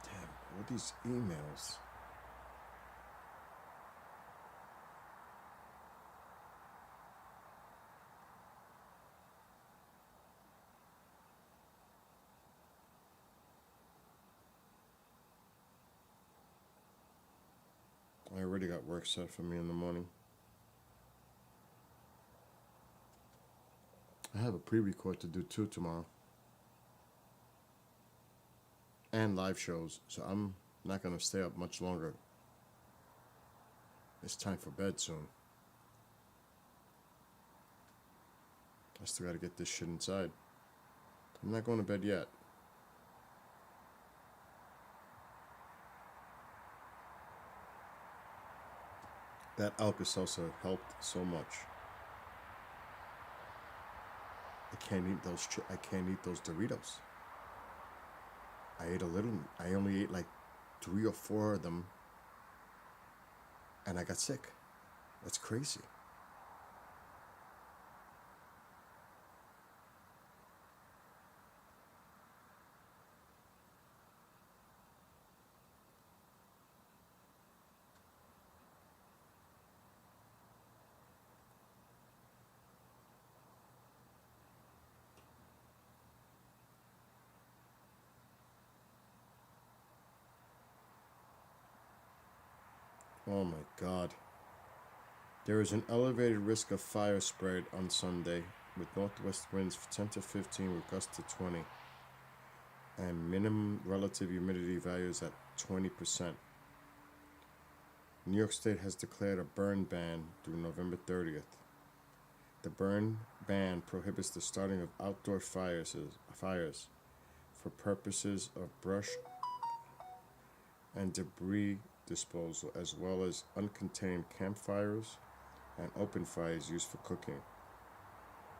Damn, what are these emails? I already got work set for me in the morning. I have a pre-record to do too tomorrow. And live shows, so I'm not gonna stay up much longer. It's time for bed soon. I still gotta get this shit inside. I'm not going to bed yet. That Alka-Seltzer helped so much. I can't eat those. I can't eat those Doritos. I ate a little. I only ate like 3 or 4 of them, and I got sick. That's crazy. Oh my God. There is an elevated risk of fire spread on Sunday with northwest winds 10 to 15 with gusts to 20 and minimum relative humidity values at 20%. New York State has declared a burn ban through November 30th. The burn ban prohibits the starting of outdoor fires for purposes of brush and debris disposal, as well as uncontained campfires and open fires used for cooking.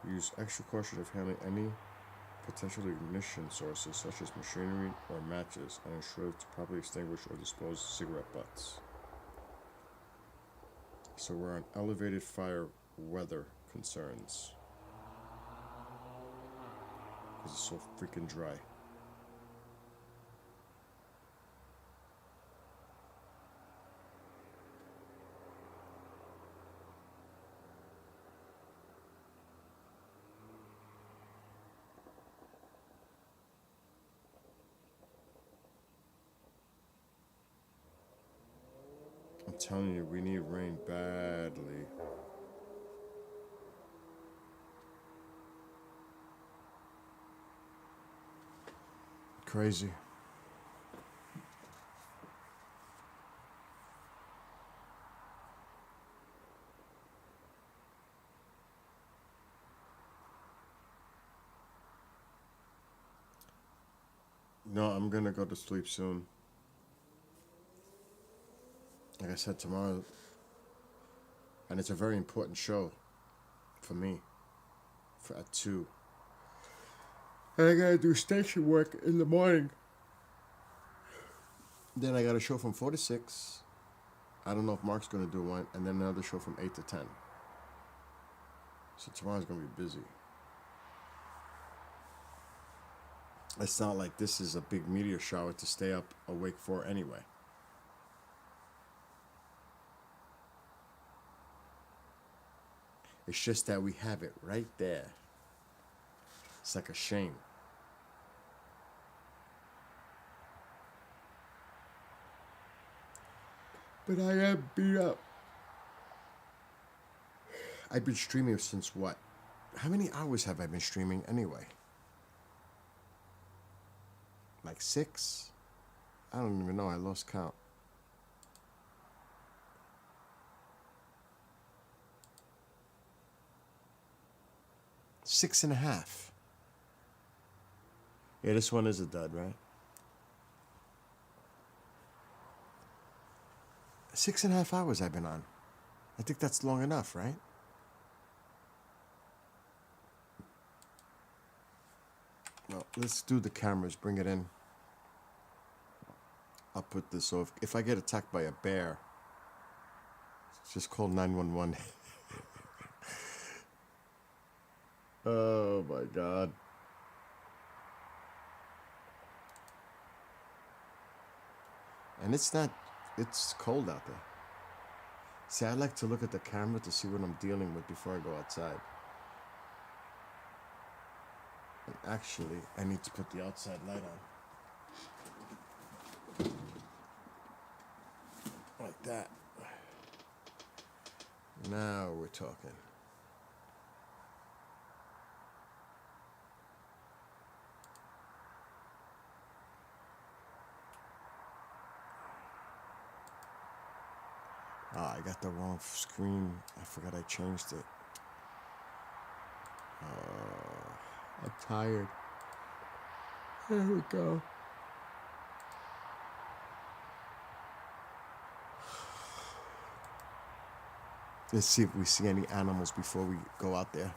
Use extra caution of handling any potential ignition sources such as machinery or matches, and ensure to properly extinguish or dispose of cigarette butts. So we're on elevated fire weather concerns because it's so freaking dry. I'm telling you, we need rain badly. Crazy. No, I'm gonna go to sleep soon. Like I said, tomorrow, and it's a very important show for me at 2. And I gotta do station work in the morning. Then I got a show from 4 to 6. I don't know if Mark's gonna do one, and then another show from 8 to 10. So tomorrow's gonna be busy. It's not like this is a big meteor shower to stay up awake for anyway. It's just that we have it right there. It's like a shame. But I am beat up. I've been streaming since what? How many hours have I been streaming anyway? Like 6? I don't even know. I lost count. Six and a half. Yeah, this one is a dud, right? 6.5 hours I've been on. I think that's long enough, right? Well, let's do the cameras. Bring it in. I'll put this off. If I get attacked by a bear, just call 911. Oh my God. And it's cold out there. See, I like to look at the camera to see what I'm dealing with before I go outside. And actually, I need to put the outside light on. Like that. Now we're talking. Oh, I got the wrong screen. I forgot I changed it. I'm tired. There we go. Let's see if we see any animals before we go out there.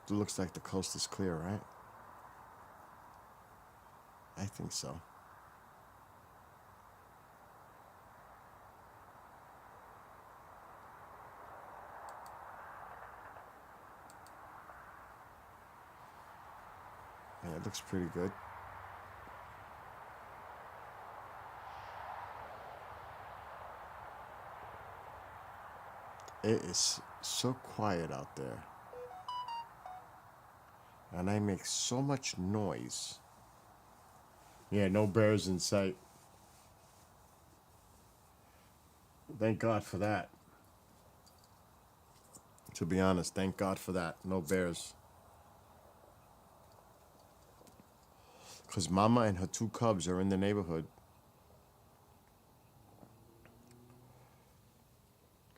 It looks like the coast is clear, right? I think so. Yeah, it looks pretty good. It is so quiet out there. And I make so much noise. Yeah, no bears in sight. Thank God for that. To be honest, thank God for that. No bears. Because Mama and her 2 cubs are in the neighborhood.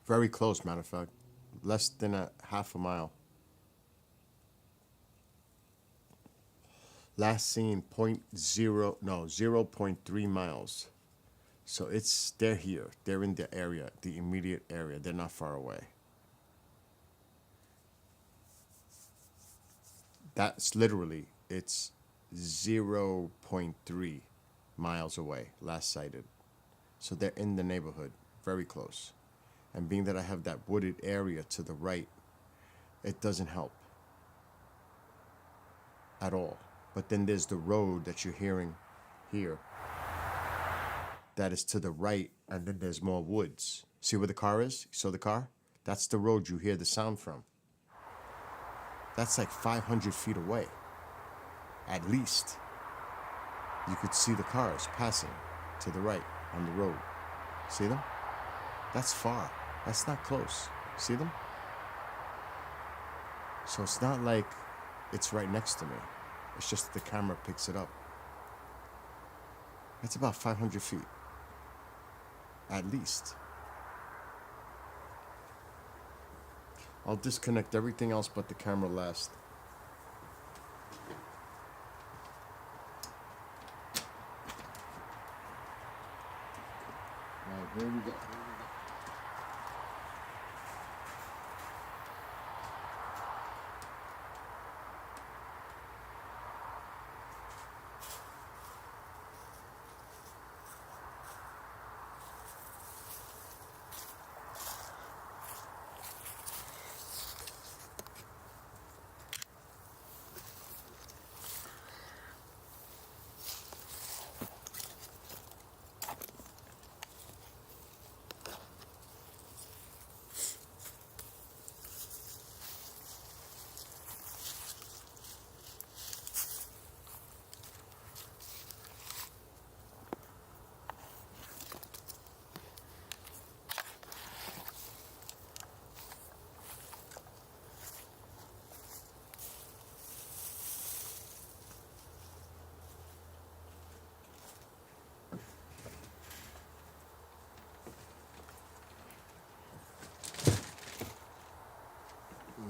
Very close, matter of fact. Less than a half a mile. Last seen 0.3 miles. So they're here. They're in the area, the immediate area. They're not far away. That's literally, it's 0.3 miles away, last sighted. So they're in the neighborhood, very close. And being that I have that wooded area to the right, it doesn't help at all. But then there's the road that you're hearing here that is to the right, and then there's more woods. See where the car is? You saw the car? That's the road you hear the sound from. That's like 500 feet away, at least. You could see the cars passing to the right on the road. See them? That's far. That's not close. See them? So it's not like it's right next to me. It's just the camera picks it up. That's about 500 feet. At least. I'll disconnect everything else but the camera last. Alright, here we go.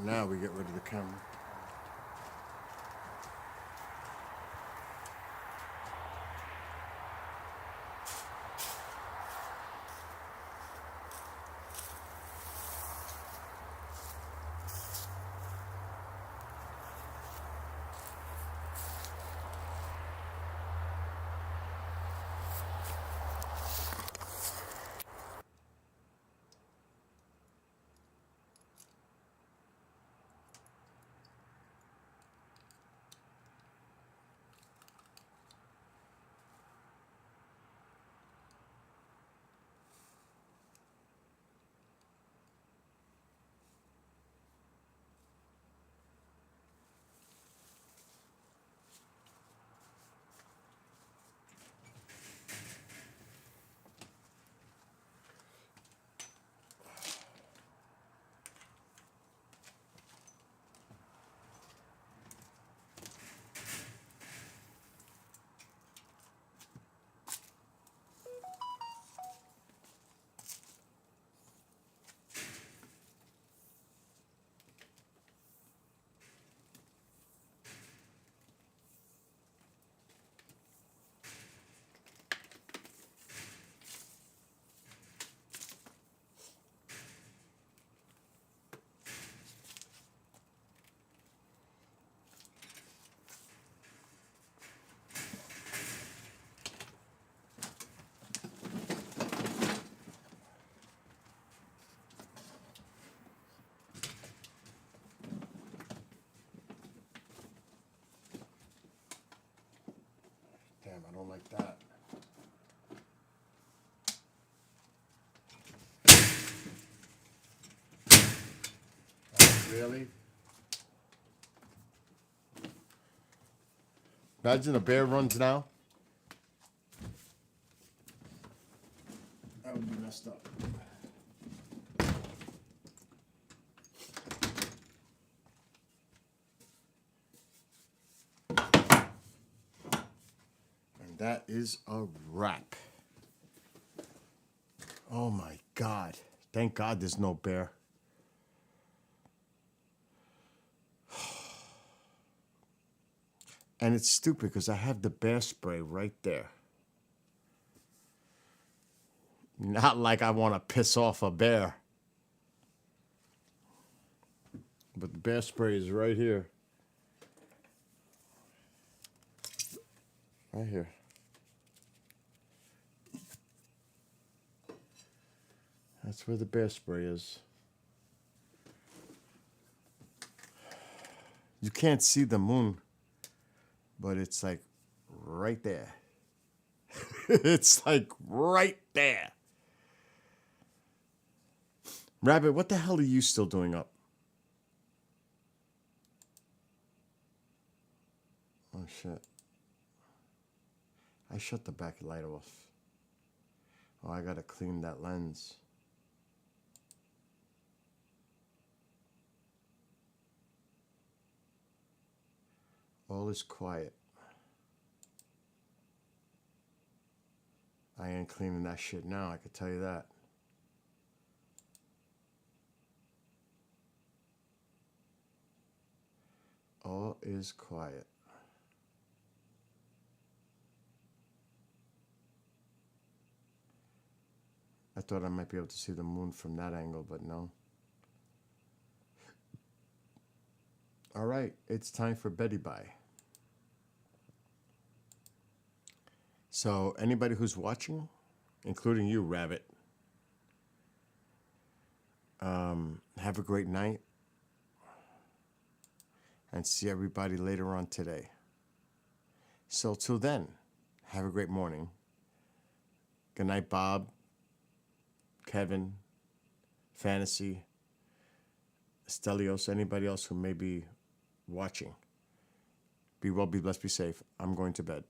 Now we get rid of the camera. don't like that. Really? Imagine a bear runs now. That would be messed up. And that is a wrap. Oh my God. Thank God there's no bear. And it's stupid because I have the bear spray right there. Not like I want to piss off a bear. But the bear spray is right here. Right here. That's where the bear spray is. You can't see the moon, but it's like right there. It's like right there. Rabbit, what the hell are you still doing up? Oh, shit. I shut the back light off. Oh, I gotta clean that lens. All is quiet. I ain't cleaning that shit now, I can tell you that. All is quiet. I thought I might be able to see the moon from that angle, but no. All right, it's time for Betty Bye. So anybody who's watching, including you, Rabbit, have a great night. And see everybody later on today. So till then, have a great morning. Good night, Bob, Kevin, Fantasy, Stelios, anybody else who may be watching. Be well, be blessed, be safe. I'm going to bed.